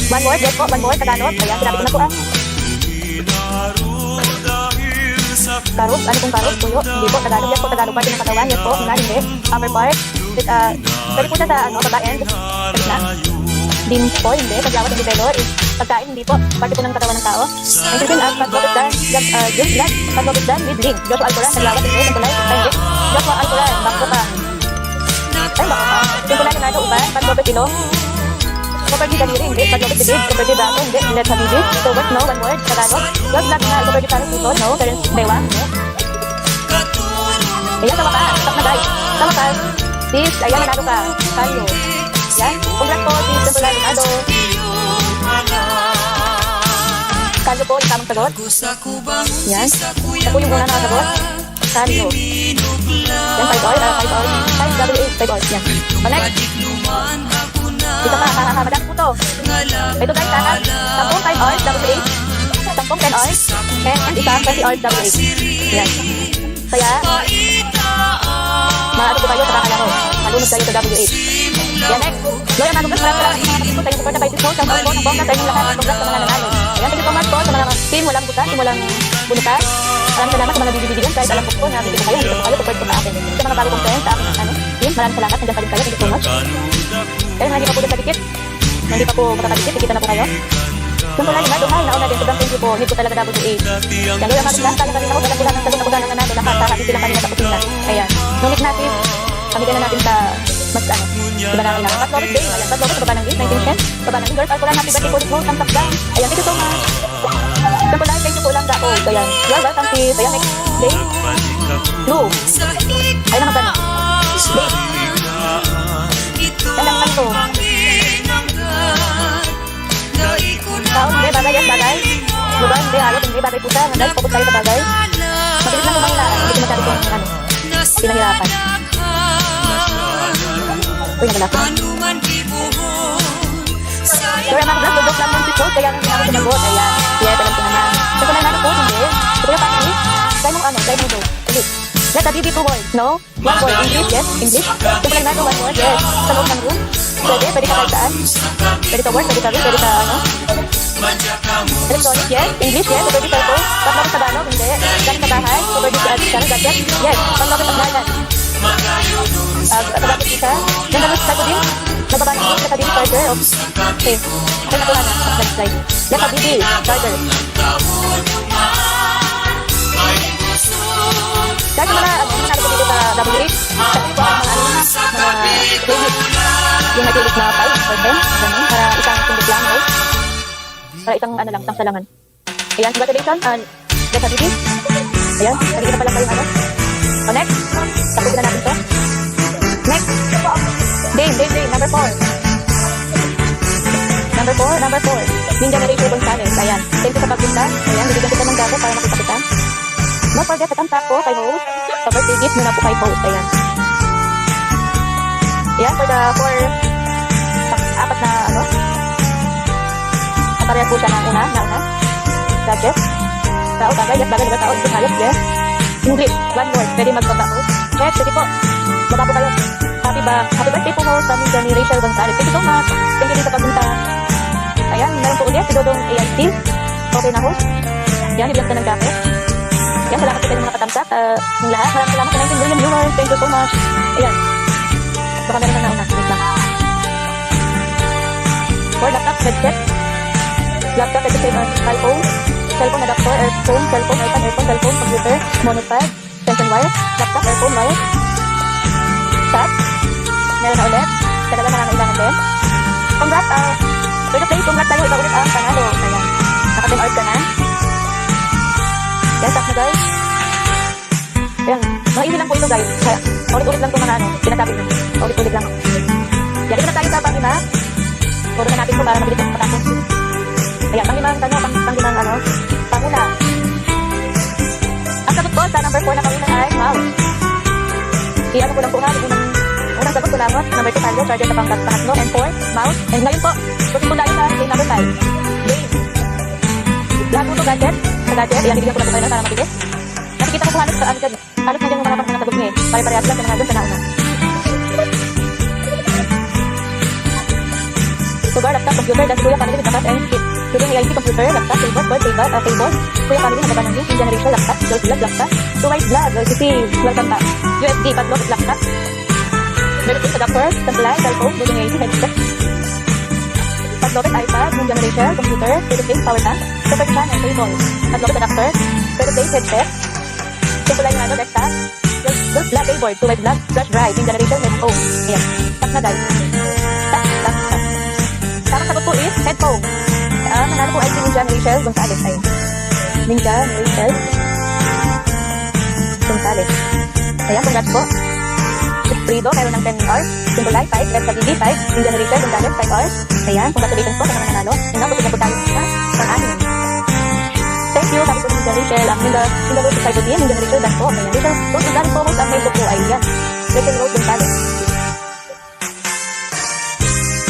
Speaker 4: One word, yes po, one word, Tagalog. Ayan, sinabi ko na po ah. Karug, ano pong karug? Puyo? Hindi po, Tagalog. Yes po, Tagalog part ng katawan. Yes po, wala, hindi. Upper part. Pwede po siya sa, ano, baba end. Pwede na. Beans po, hindi. Paglawat ng develor is pagkain, hindi po. Parte po ng katawan ng tao. Ang sabihin as paglawat dan, just blood. Paglawat dan with link. Joshua Alcoran, naglawat ng hindi. Tempulay, hindi. Joshua Alcoran, bako ka. Ay, bako ka. Tempulay, Leonardo, uban. Paglawat ilong. Property daliri, hindi. Paglawat bibig. Property dato, hindi. Let's have bibig. So, what, no? One word, Tagalog. Just blood na. Property tayo puso, no? Parents, bewa, no? Ayan, tama ka. Stop na, guys. Tama ka. Sis, ayan, nanalo ka. Tayo. Yan. Congrats po, sis. Tempulay, Leonardo. Tayo po, yung tamang sagot. Yan. Ito po yung una nakasagot. Tayo. Yan, 5 hours. 5 hours. 5 hours. Yan. O, next. Dito ka, madami po to. Ito guys, takas. 10 hours, WH. 10 hours. And isa, 20 hours, WH. Yan. Kaya, maano po kayo sa kakalaro. Malunod kayo sa WH. Yan, next. Loyal na lugas, maraming mga kapatid po sa inyong support na by Tisco. Shout out po ng bongga sa inyong lahat. Congrats sa mga nanalo. Ayan, thank you so much po sa mga team walang butas, team walang bunutan. Maraming salamat sa mga bibigyan kahit alam ko na hindi ko kayo, support po sa akin. Sa mga bago kong friends sa akin, team, maraming salamat. Nandiyan pa din kayo. Thank you so much. Kaya hindi pa po nakadikit. Hindi pa po makakadikit. Nakikita na po kayo. Simpulan na duhay. Nauna din. Sobrang thank you po. Need po talaga double to 8. Yan. Loyal mga dulas. Kaya kanina ko. Dalang kulang ng sagot na kulang ng nanalo. Lahat. Sa atin sila kanina sa kusina. Ayan. Nunit natin. Kami na natin sa mas ano. kailangan. Pat Lopez Day, ayan, Pat Lopez sa baba ng gate, 19 cents. Baba ng Girls Alcoran, happy birthday po, this thumbs up down. Ayan, thank you so much. Simple Life, thank you po lang dako. Ayan, you're welcome sis. Ayan, next day,
Speaker 5: Nagbalik ako
Speaker 4: Blue.
Speaker 2: Sa higit
Speaker 4: Ayan naman gano'n. Day,
Speaker 2: ito
Speaker 4: yan lang to.
Speaker 2: pinanggat na ikot
Speaker 4: Taon, hindi, bagay yan, bagay. Lugar, hindi, halos, hindi, bagay po siya. Guys, focus tayo sa bagay. Mabilis lang lumang na, hindi ko masyado kung ano, pinahirapan. Uy, nagalapin.
Speaker 2: Anuman gibuhon
Speaker 4: Dora Mang Vlog, dudok lang ng support, kaya nga ako sinagot. Ayan, kaya alam ko naman. So, kung nalala ko, hindi. So, kuya Pati, try mong ano, try mong go. Hindi. Let the BB 2 words, no? One word, English, yes, English. Simple na, one word, yes. Sa loob ng room. Pwede ka kahit saan. Pwede ka word, pwede ka room, pwede ka ano. Electronic, yes. English, yes. Pwede ka ito. Patlogit sa balog, hindi. Galing sa bahay. Pwede sa gadget, yes. Patlogit sa bayan. Pagkakit isa. Then tapos tayo din. Nababa ng next Let a BB charger. Okay. Then nakuha na. Next slide. Let a BB charger. Kahit mga nanalo ko dito sa WH, sabi ko ang mga playlist. Yung may playlist na 5 or 10. Ganun. Para isang tundok lang, no? Para isang ano lang, isang salangan. Ayan, congratulations. Let a BB. Ayan, nagigita pa lang kayo ano. So next, tapusin na natin to. Next, Dame, number 4. Number 4. Ninja Narrator Gonzales. Ayan, thank you sa pagpunta. Ayan, bibigyan kita ng gago para makita kita. Don't forget, sa thumbs up po kay host. Sa birthday gift muna po kay host. Ayan. Ayan, for the 4, 4 na ano. Naparehan po siya ng una. Gadget. Tao, bagay, yes, bagay, diba tao? Yes. English, one word, pwede magpapakos. Yes, sige po. Baba po kayo. Happy birthday po host kami ni Rachel Gonzales. Thank you so much. Thank you din sa pagpunta. Ayan, meron po ulit si Dodong AIC. Okay na host. Ayan, ibigyan ka ng jacket. Ayan, salamat po kayo mga katamsak. Yung lahat, maraming salamat sa 19 million viewers. Thank you so much. Ayan. Baka meron na nauna. Wait lang. For laptop, headset. Laptop, headset, cellphone. Cellphone adapter, earphone, cellphone, iPad, earphone, cellphone, computer, monopod, extension wire, laptop, earphone, wire, chat, meron na ulit, talaga nangangailangan din. Congrats, for the play, congrats tayo, ikaw ulit ang panalo. Ayan, naka-10 hours ka na. Yan, tap na guys. Ayan, mga easy lang po ito guys. Kaya, ulit-ulit lang itong mga ano, sinasabi nyo. Ulit-ulit lang. Yan, ito na tayo sa pang-lima. Puro na natin ito para mabilis ang patapos. Ayan, pang-limang ano, panguna. Ang sagot ko sa number 4 na panguna ay mouse. I-ano ko lang po ha, unang sagot ko lamot, number 2 cargo, charger sa pangatlo, and 4, mouse. And ngayon po, susunod tayo sa game number 5. Game. Lahat po ito gadget. Sa gadget, ayan, bibigyan ko lang po kayo na para mabilis. Nakikita ko po halos sa agad. Halos nandiyan yung mga pang sagot niya eh. Pare-parehas lang sa mga doon sa nauna. Sugar, laptop, computer, das kuya, family with laptop, and kit. Using AIC computer, laptop, keyboard, keyboard, kuya family, haba ng link, generation, laptop, girls vlog, laptop, two-wise vlog, LCC, welcome back, USB, padlock, laptop, Bluetooth adapter, supply, cellphone, using AIC, headset, padlock, iPad, new generation, computer, Bluetooth, power bank, super channel, cable, padlock, adapter, Bluetooth, headset, supply yung ano, desktop, girls vlog, keyboard, two-wise vlog, flash drive, new generation, headphone, ayan, tap na guys, tap. Tamang sagot po is headphone. Manalo po ay si Ninja Rachel Gonzales. Ay, Ninja Rachel Gonzales. Ayan, congrats po. Frido, meron ng 10 hours. Simple Life, 5. Left sa BB, 5. Ninja Rachel Gonzales, 5 hours. Ayan, congratulations po sa mga nanalo. And now, na po tayo sa pang-anim. Thank you, sabi po Ninja Rachel. Ang Ninja Rose Society din, Ninja Rachel Dan po. Ayan, Rachel Rose Gonzales po, host ang Facebook po. Ayan, Rachel Rose Gonzales.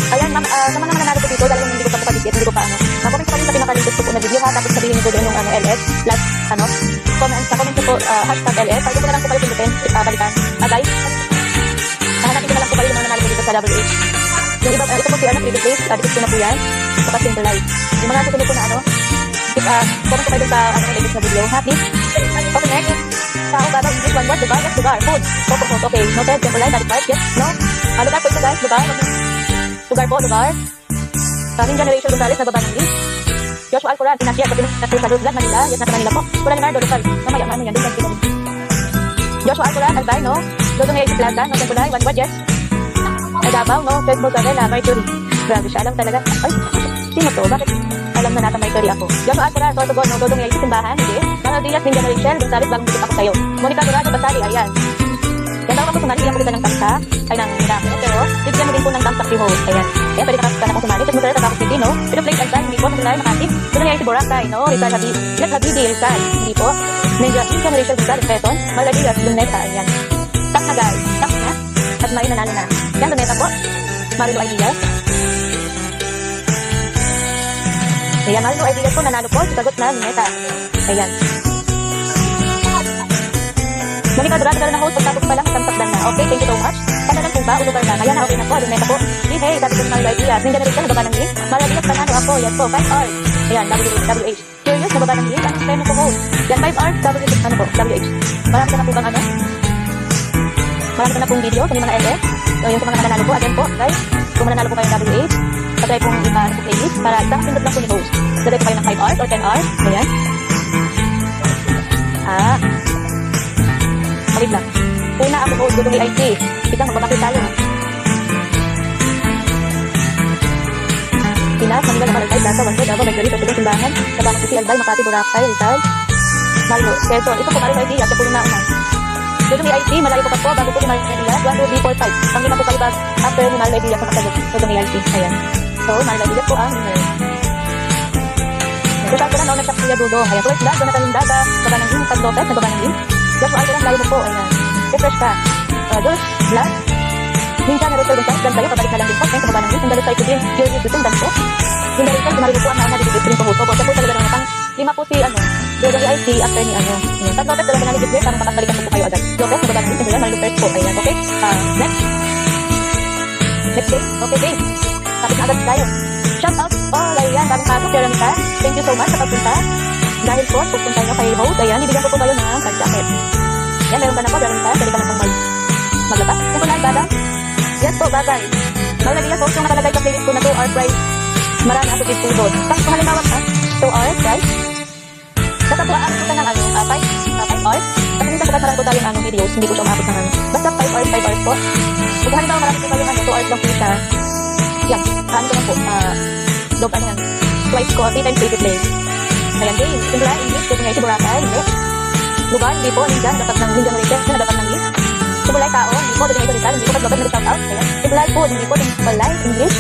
Speaker 4: Ayan, sa mga nanalo ko dito, dahil hindi ko pa kapag-isip, hindi ko pa ano. Mag-comment ko sa pinaka-latest ko po na video ha, tapos sabihin ko din yung ano, LS, plus ano, comment ko po, hashtag LS, pag ko na lang po kayo pindutin, balikan. Guys, hanapin ko na lang po kayo yung mga nanalo ko dito sa WH. Yung iba, ito po si ano, previous place, description na po yan, saka Simple Life. Yung mga susunod po na ano, comment ko kayo dun sa ano, latest na video, ha, please. Okay, next. Tao ba ba, English, one word, lugar, yes, lugar, food, food, okay, noted, Simple Life, balik part, yes, no? Lugar po ito guys, lugar po, lugar. Kaming Generation Gonzales, nagbaba ng link. Joshua Alcoran, pinashare sa Vlog Manila. Yes, nasa Manila po. Pula Leonardo, local. Mamaya, ano yan, doon lang Joshua Alcoran, Albay, no? Dodong AIC Plaza, no? Temple Live, one word, yes. Ay, Davao, no? Fred Morgadela, Mercury. Grabe siya, alam talaga. Ay, sino to? Bakit alam na nata Mercury ako? Joshua Alcora, Sorsogon, no? Dodong Yaisi, Simbahan, hindi. Manuel Diaz, Ninja Rachel, Gonzales, bagong dikit ako sa'yo. Monica Dorado, Basali, ayan. Yan daw ako sumali, bigyan ko kita ng tamsak. Ay, ng dami. Pero, bigyan mo din po ng tamsak si host. Ayan. Kaya pwede ka na akong sumali. Tapos masarap ako City, no? Pero Plate and Sun, hindi po. Sumulay, Makati. Dodong Yaisi, Boracay, no? Rizal Habidi, Rizal, hindi po. Ninja Rachel, Gonzales, Quezon. Manuel Diaz, Luneta, ayan. Tak na guys. Tak na. At may nanalo na. Yan, Luneta po. Marilo Ideas. Ayan, Marilo Ideas po, nanalo po. Sagot na, Luneta. Ayan. Monica Dorado na host, pagtapos pa lang, tamtakdan na. Okay, thank you so much. Panalan po ba, ulubar na. Ayan na, okay na po, Luneta po. Hey, dati po Marilo Ideas. Ninja Rachel, nababa ng link. Marilo Ideas, panalo ako. Yan po, 5 hours. Ayan, WH. Curious, nababa ng link. Ang premyo po host. Yan, 5 hours, ano po, WH. Marami ka na po bang ano? Marami ka na pong video kung yung mga LS. So, yung sa mga nanalo po, again po, guys. Kung mananalo po kayo ng WH, patry pong sa playlist para isang pindot lang po ni host. Patry po kayo ng 5 hours or 10 hours. Ayan. Wait lang. Una ako host, Dudong IT. Kitang magbabakit tayo. Pinas, Manila, Nakalagay, Plaza, Wanso, Davao, Mercury, Pagdudong Simbahan, Sabang City, Albay, Makati, Boracay, Rizal, Malo, Quezon. Ito po, Marilo ID, at siya po yung nauna. Dudong IT, malayo po pa po, bago po ni Marilo ID, 1, 2, 3, 4, 5. Ang lima po kayo after ni Marilo ID, sa kasagot, Dudong IT. Ayan. So, Marilo ID po ang winner. Joshua Alcora, nauna siya Kuya Dudong. Ayan, First Blood, Jonathan Lindaga, baba ng link, Pag Lopez, nababa ng link. Joshua Alcora, layo mo po, ayan. Refresh ka. Josh, Blood, Ninja na Rachel Gonzales, dan kayo, pabalik na lang din po. Thanks, nababa ng link. Yung dalos sa din, Curious Dudong, dan po. Ninja Rachel, Marilo po ang nauna, dito rin po host. Opo, siya po talaga ng lima po si, Dudong IT, after ni, Ayan, Pag Lopez, dalawa na ligit para makasalikan po kayo agad. Lopez, nababa ng link. Yung Marilo first po, ayan, okay? Next. Next day. Okay, game. Tapos na agad tayo. Shout out. Oh, ayan. Daming pasok. Veronica. Thank you so much sa pagpunta. Dahil po, pupunta nyo kay host. Ayan, ibigyan ko po kayo ng card jacket. Yan, meron ka na po, Veronica. Dali ka na pong maglabas. Kung kulaan, bagay. Yes po, bagay. Maglagay po, yung nakalagay sa playlist ko na 2 hour price. Marami ako dito doon. Tapos kung halimbawa ka, 2 hours, right? Nakabuaan ko ng 5 hours. Kasi minsan kapag marami po tayo ng videos, hindi ko siya umabot ng basta 5 hours po. Kung halimbawa marami po kayo 2 hours lang po siya. Yan, saan ko na po, log ano yan, twice ko, 3 times free play. Ayan, game, Simula, English, kung ngayon si Boracay, hindi. Lugar, hindi po, Ninja, dapat ng Ninja Mauritius, na dapat ng link. Simulay tao, hindi po, dapat ng Rizal, hindi po, pag-lobat na shout out, ayan. Simulay po, hindi po, Simulay, English.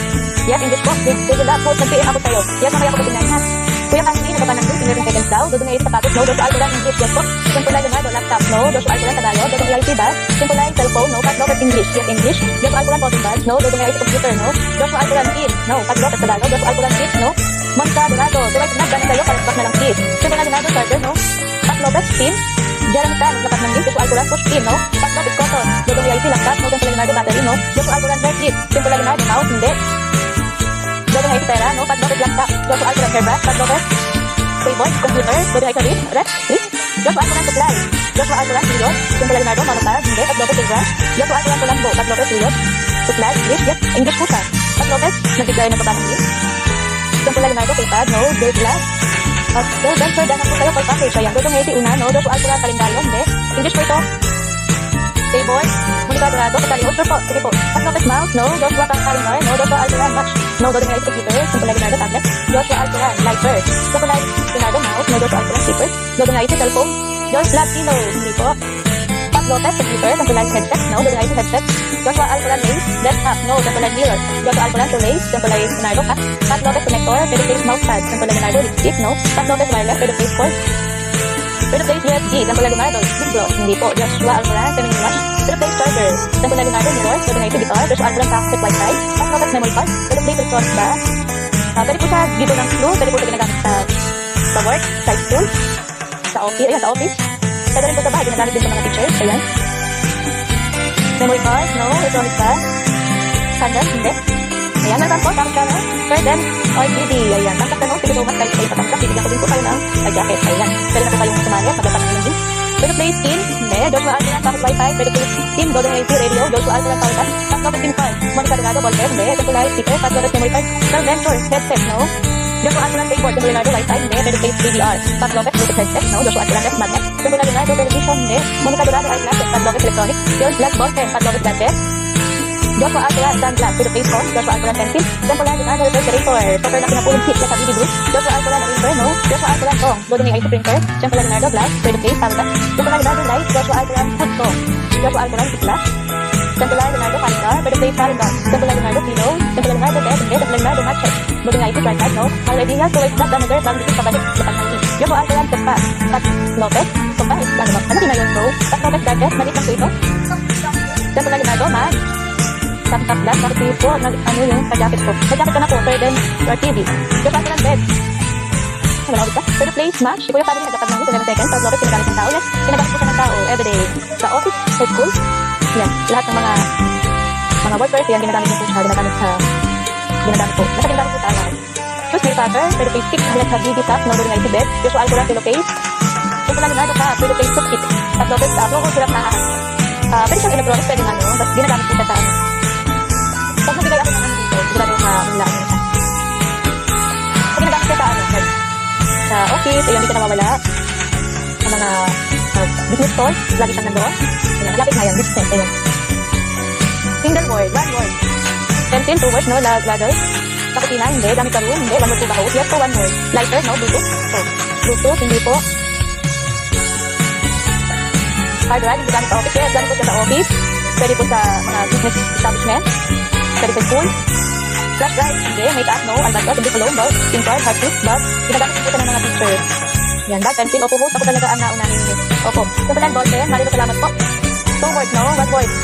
Speaker 4: Yes, English po, Rizal, po, nag-PM ako sa'yo. Yes, mamaya ko po pinangat. Kuya Candy, nagapa ng link, 11 seconds daw, Dudong Yaisi Sapatos, no, Joshua Alcora, English, yes po. Simulay Leonardo, laptop, no, Joshua Alcora, Tagalog, Dudong Yaisi bag, Simulay cellphone, no, Pag-lobat English, yes, English. Joshua Alcora, cotton bag, no, Dudong Yaisi computer, no, Joshua Alcora, kid, no, Pag-lobat Tagalog, Joshua Alcora, kid, no, Monica Dorado, Dwight Nag, ganun kayo, parang na lang kid. Simulay Leonardo, charger, no, Pag-lobat pin, Jeremy Tan, naglapat ng link, Joshua Alcora, push pin, no, Pag-lobat cotton, Dudong Yaisi laptop, no, Simulay Leonardo battery, no, Joshua Alcora, hair clip, Simulay Leonardo mouse, hindi. Dudong Yaisi pera, no, Pag-lobat laptop, Joshua Alcora, hairbrush, Pag-lobat Playboy, computer, Dudong Yaisi wrist, rep, clip, Joshua Alcora, supply, Joshua Alcora, period, Simulay Leonardo, monopad, hindi, Pag-lobat hairbrush, Joshua Alcora, Colombo, Pag-lobat period, supply, English, yes, English pusa, Pag-lobat, nag-declare na babanang link, Simulay Leonardo, paypad, no, day glass, so, then, sir, dahil po kayo for package, ayan, Dudong Yaisi una, no, Joshua Alcora, kalendaryo, hindi, English po ito, Playboy, Monica Dorado, Katali, sure po, sige po, Pag-lobat mouse, no, Joshua calendar, no, Joshua Alcora, match, no, Dudong Yaisi computer, Simulay Leonardo, tablet, Joshua Alcora, lighter, Simulay Leonardo, mouse, no, Joshua Alcora, sleeper, Dudong Yaisi cellphone, Josh Black Kilo, hindi po, Pag-lobat computer, Simulay headset, no, Dudong Yaisi headset, Joshua Alcora lace, desktop, no, Simulay mirror, Joshua Alcora shoelace, Simulay Leonardo hat, Pag-lobat connector, Pedoface mousepad, Simulay Leonardo lipstick, no, Pag-lobat wireless, Pedoface cord, Pedoface USB, Simulay Leonardo, lip gloss, hindi po, Joshua Alcora, swimming watch, Pedoface charger, Simulay Leonardo mirror, Dudong Yaisi guitar, Joshua Alcora pocket wifi, Pag-lobat memory card, Pedoface resource ba, pwede po siya dito ng clue, pwede po ito ginagamit sa work, sa school, sa office, ayan, sa office, pwede rin po sa bahay, ginagamit din sa mga teachers, ayan. Memory card, no, electronic ba, candle, hindi. Ayan, naman po, tamang ka na, third then, RCD, ayan, tamang ka no, sige so much tayo sa tamang, bibigyan ko din po kayo ng jacket, ayan, pwede na po kayong sumali, maglapan ng link. Pwede play skin, hindi, Joshua Alcora, pocket wifi, pwede play team, Dudong Yaisi radio, Joshua Alcora, power bank, Pag-lobat SIM card, Monica Dorado, ball pen, hindi, Joshua speaker, Pag-lobat memory card, Star Venture, headset, no, Joshua Alcora, keyboard, Simulay Leonardo, wifi, hindi, pwede play DVR, Pag-lobat Bluetooth headset, no, Joshua Alcora, left magnet, Simulay Leonardo, television, hindi, Monica Dorado, eyeglasses, Pag-lobat electronic, Josh Black ball pen, Pag-lobat gadget, Joshua Alcora Sunglass with a face on. Joshua Alcora pencil. Tempolan Leonardo refrigerator. Software na pinapulong hit sa BB Boost. Joshua Alcora the Inferno. Joshua Alcora Song. Golden AI printer. Tempolan Leonardo glass with a face tablet. Tempolan Leonardo light. Joshua Alcora food song. Joshua Alcora tikla. Tempolan Leonardo calendar with a face calendar. Tempolan Leonardo pillow. Tempolan Leonardo bed. Tempolan Leonardo matches. Golden AI bright no. Mga ideas to wake up another bang dito kabalik. Lepas nanti. Joshua Alcora sofa. Pat Lopez. Sofa is lang ba? Ano kinayon bro? Pat Lopez gadget. Maliit lang po ito. Tempolan Leonardo mat. Tap-tap lang, bakit po, ano yung ka-jacket ko. Ka-jacket ko na po, sir, then, your TV. Yung pa ng bed. Wala ulit pa. Third place, match. Di ko yung family nagkatag ng 11 seconds. Pag Lopez, ginagamit ng tao. Yes, ginagamit po siya ng tao everyday. Sa office, sa school. Yan, lahat ng mga workers, yan, ginagamit po siya. Ginagamit po. Nasa ginagamit po tao. Choose my father, third place, stick, halat sa BB tap, no during IT bed. Joshua Alcora, pillowcase. Joshua Leonardo ka, pillowcase, toothpick. Pag Lopez, logo, sirap na pwede siyang electronics, pwede nga, no? Tapos ginagamit po siya sa ano. Pag nabigay ako ng ano dito, sigurado maulaman na siya. Pag ginagamit siya sa ano, sa office, ayun, hindi siya nawawala. Sa mga business stores, lagi siyang nandoon. Ayun, malapit na yan, business, ayun. Single word, one word. Pencil, two words, no? Lagay. Sa kusina, hindi. Gamit sa room, hindi. One word po ba host? Yes po, one word. Lighter, no? Bluetooth. So, Bluetooth, hindi po. Hard drive, hindi gamit sa office. Yes, gamit po siya sa office. Pwede po sa mga business establishment. Pwede sa school. Flash drive, hindi. Make-up, no. Albato, hindi ko loan, bag. SIM card, hard disk, bag. Ginagamit po siya ng mga teachers. Yan, bag, pencil. Opo, host. Ako talaga ang naunahin. Opo. Sa palan, ball pen. Maraming salamat po. Two words, no. One word.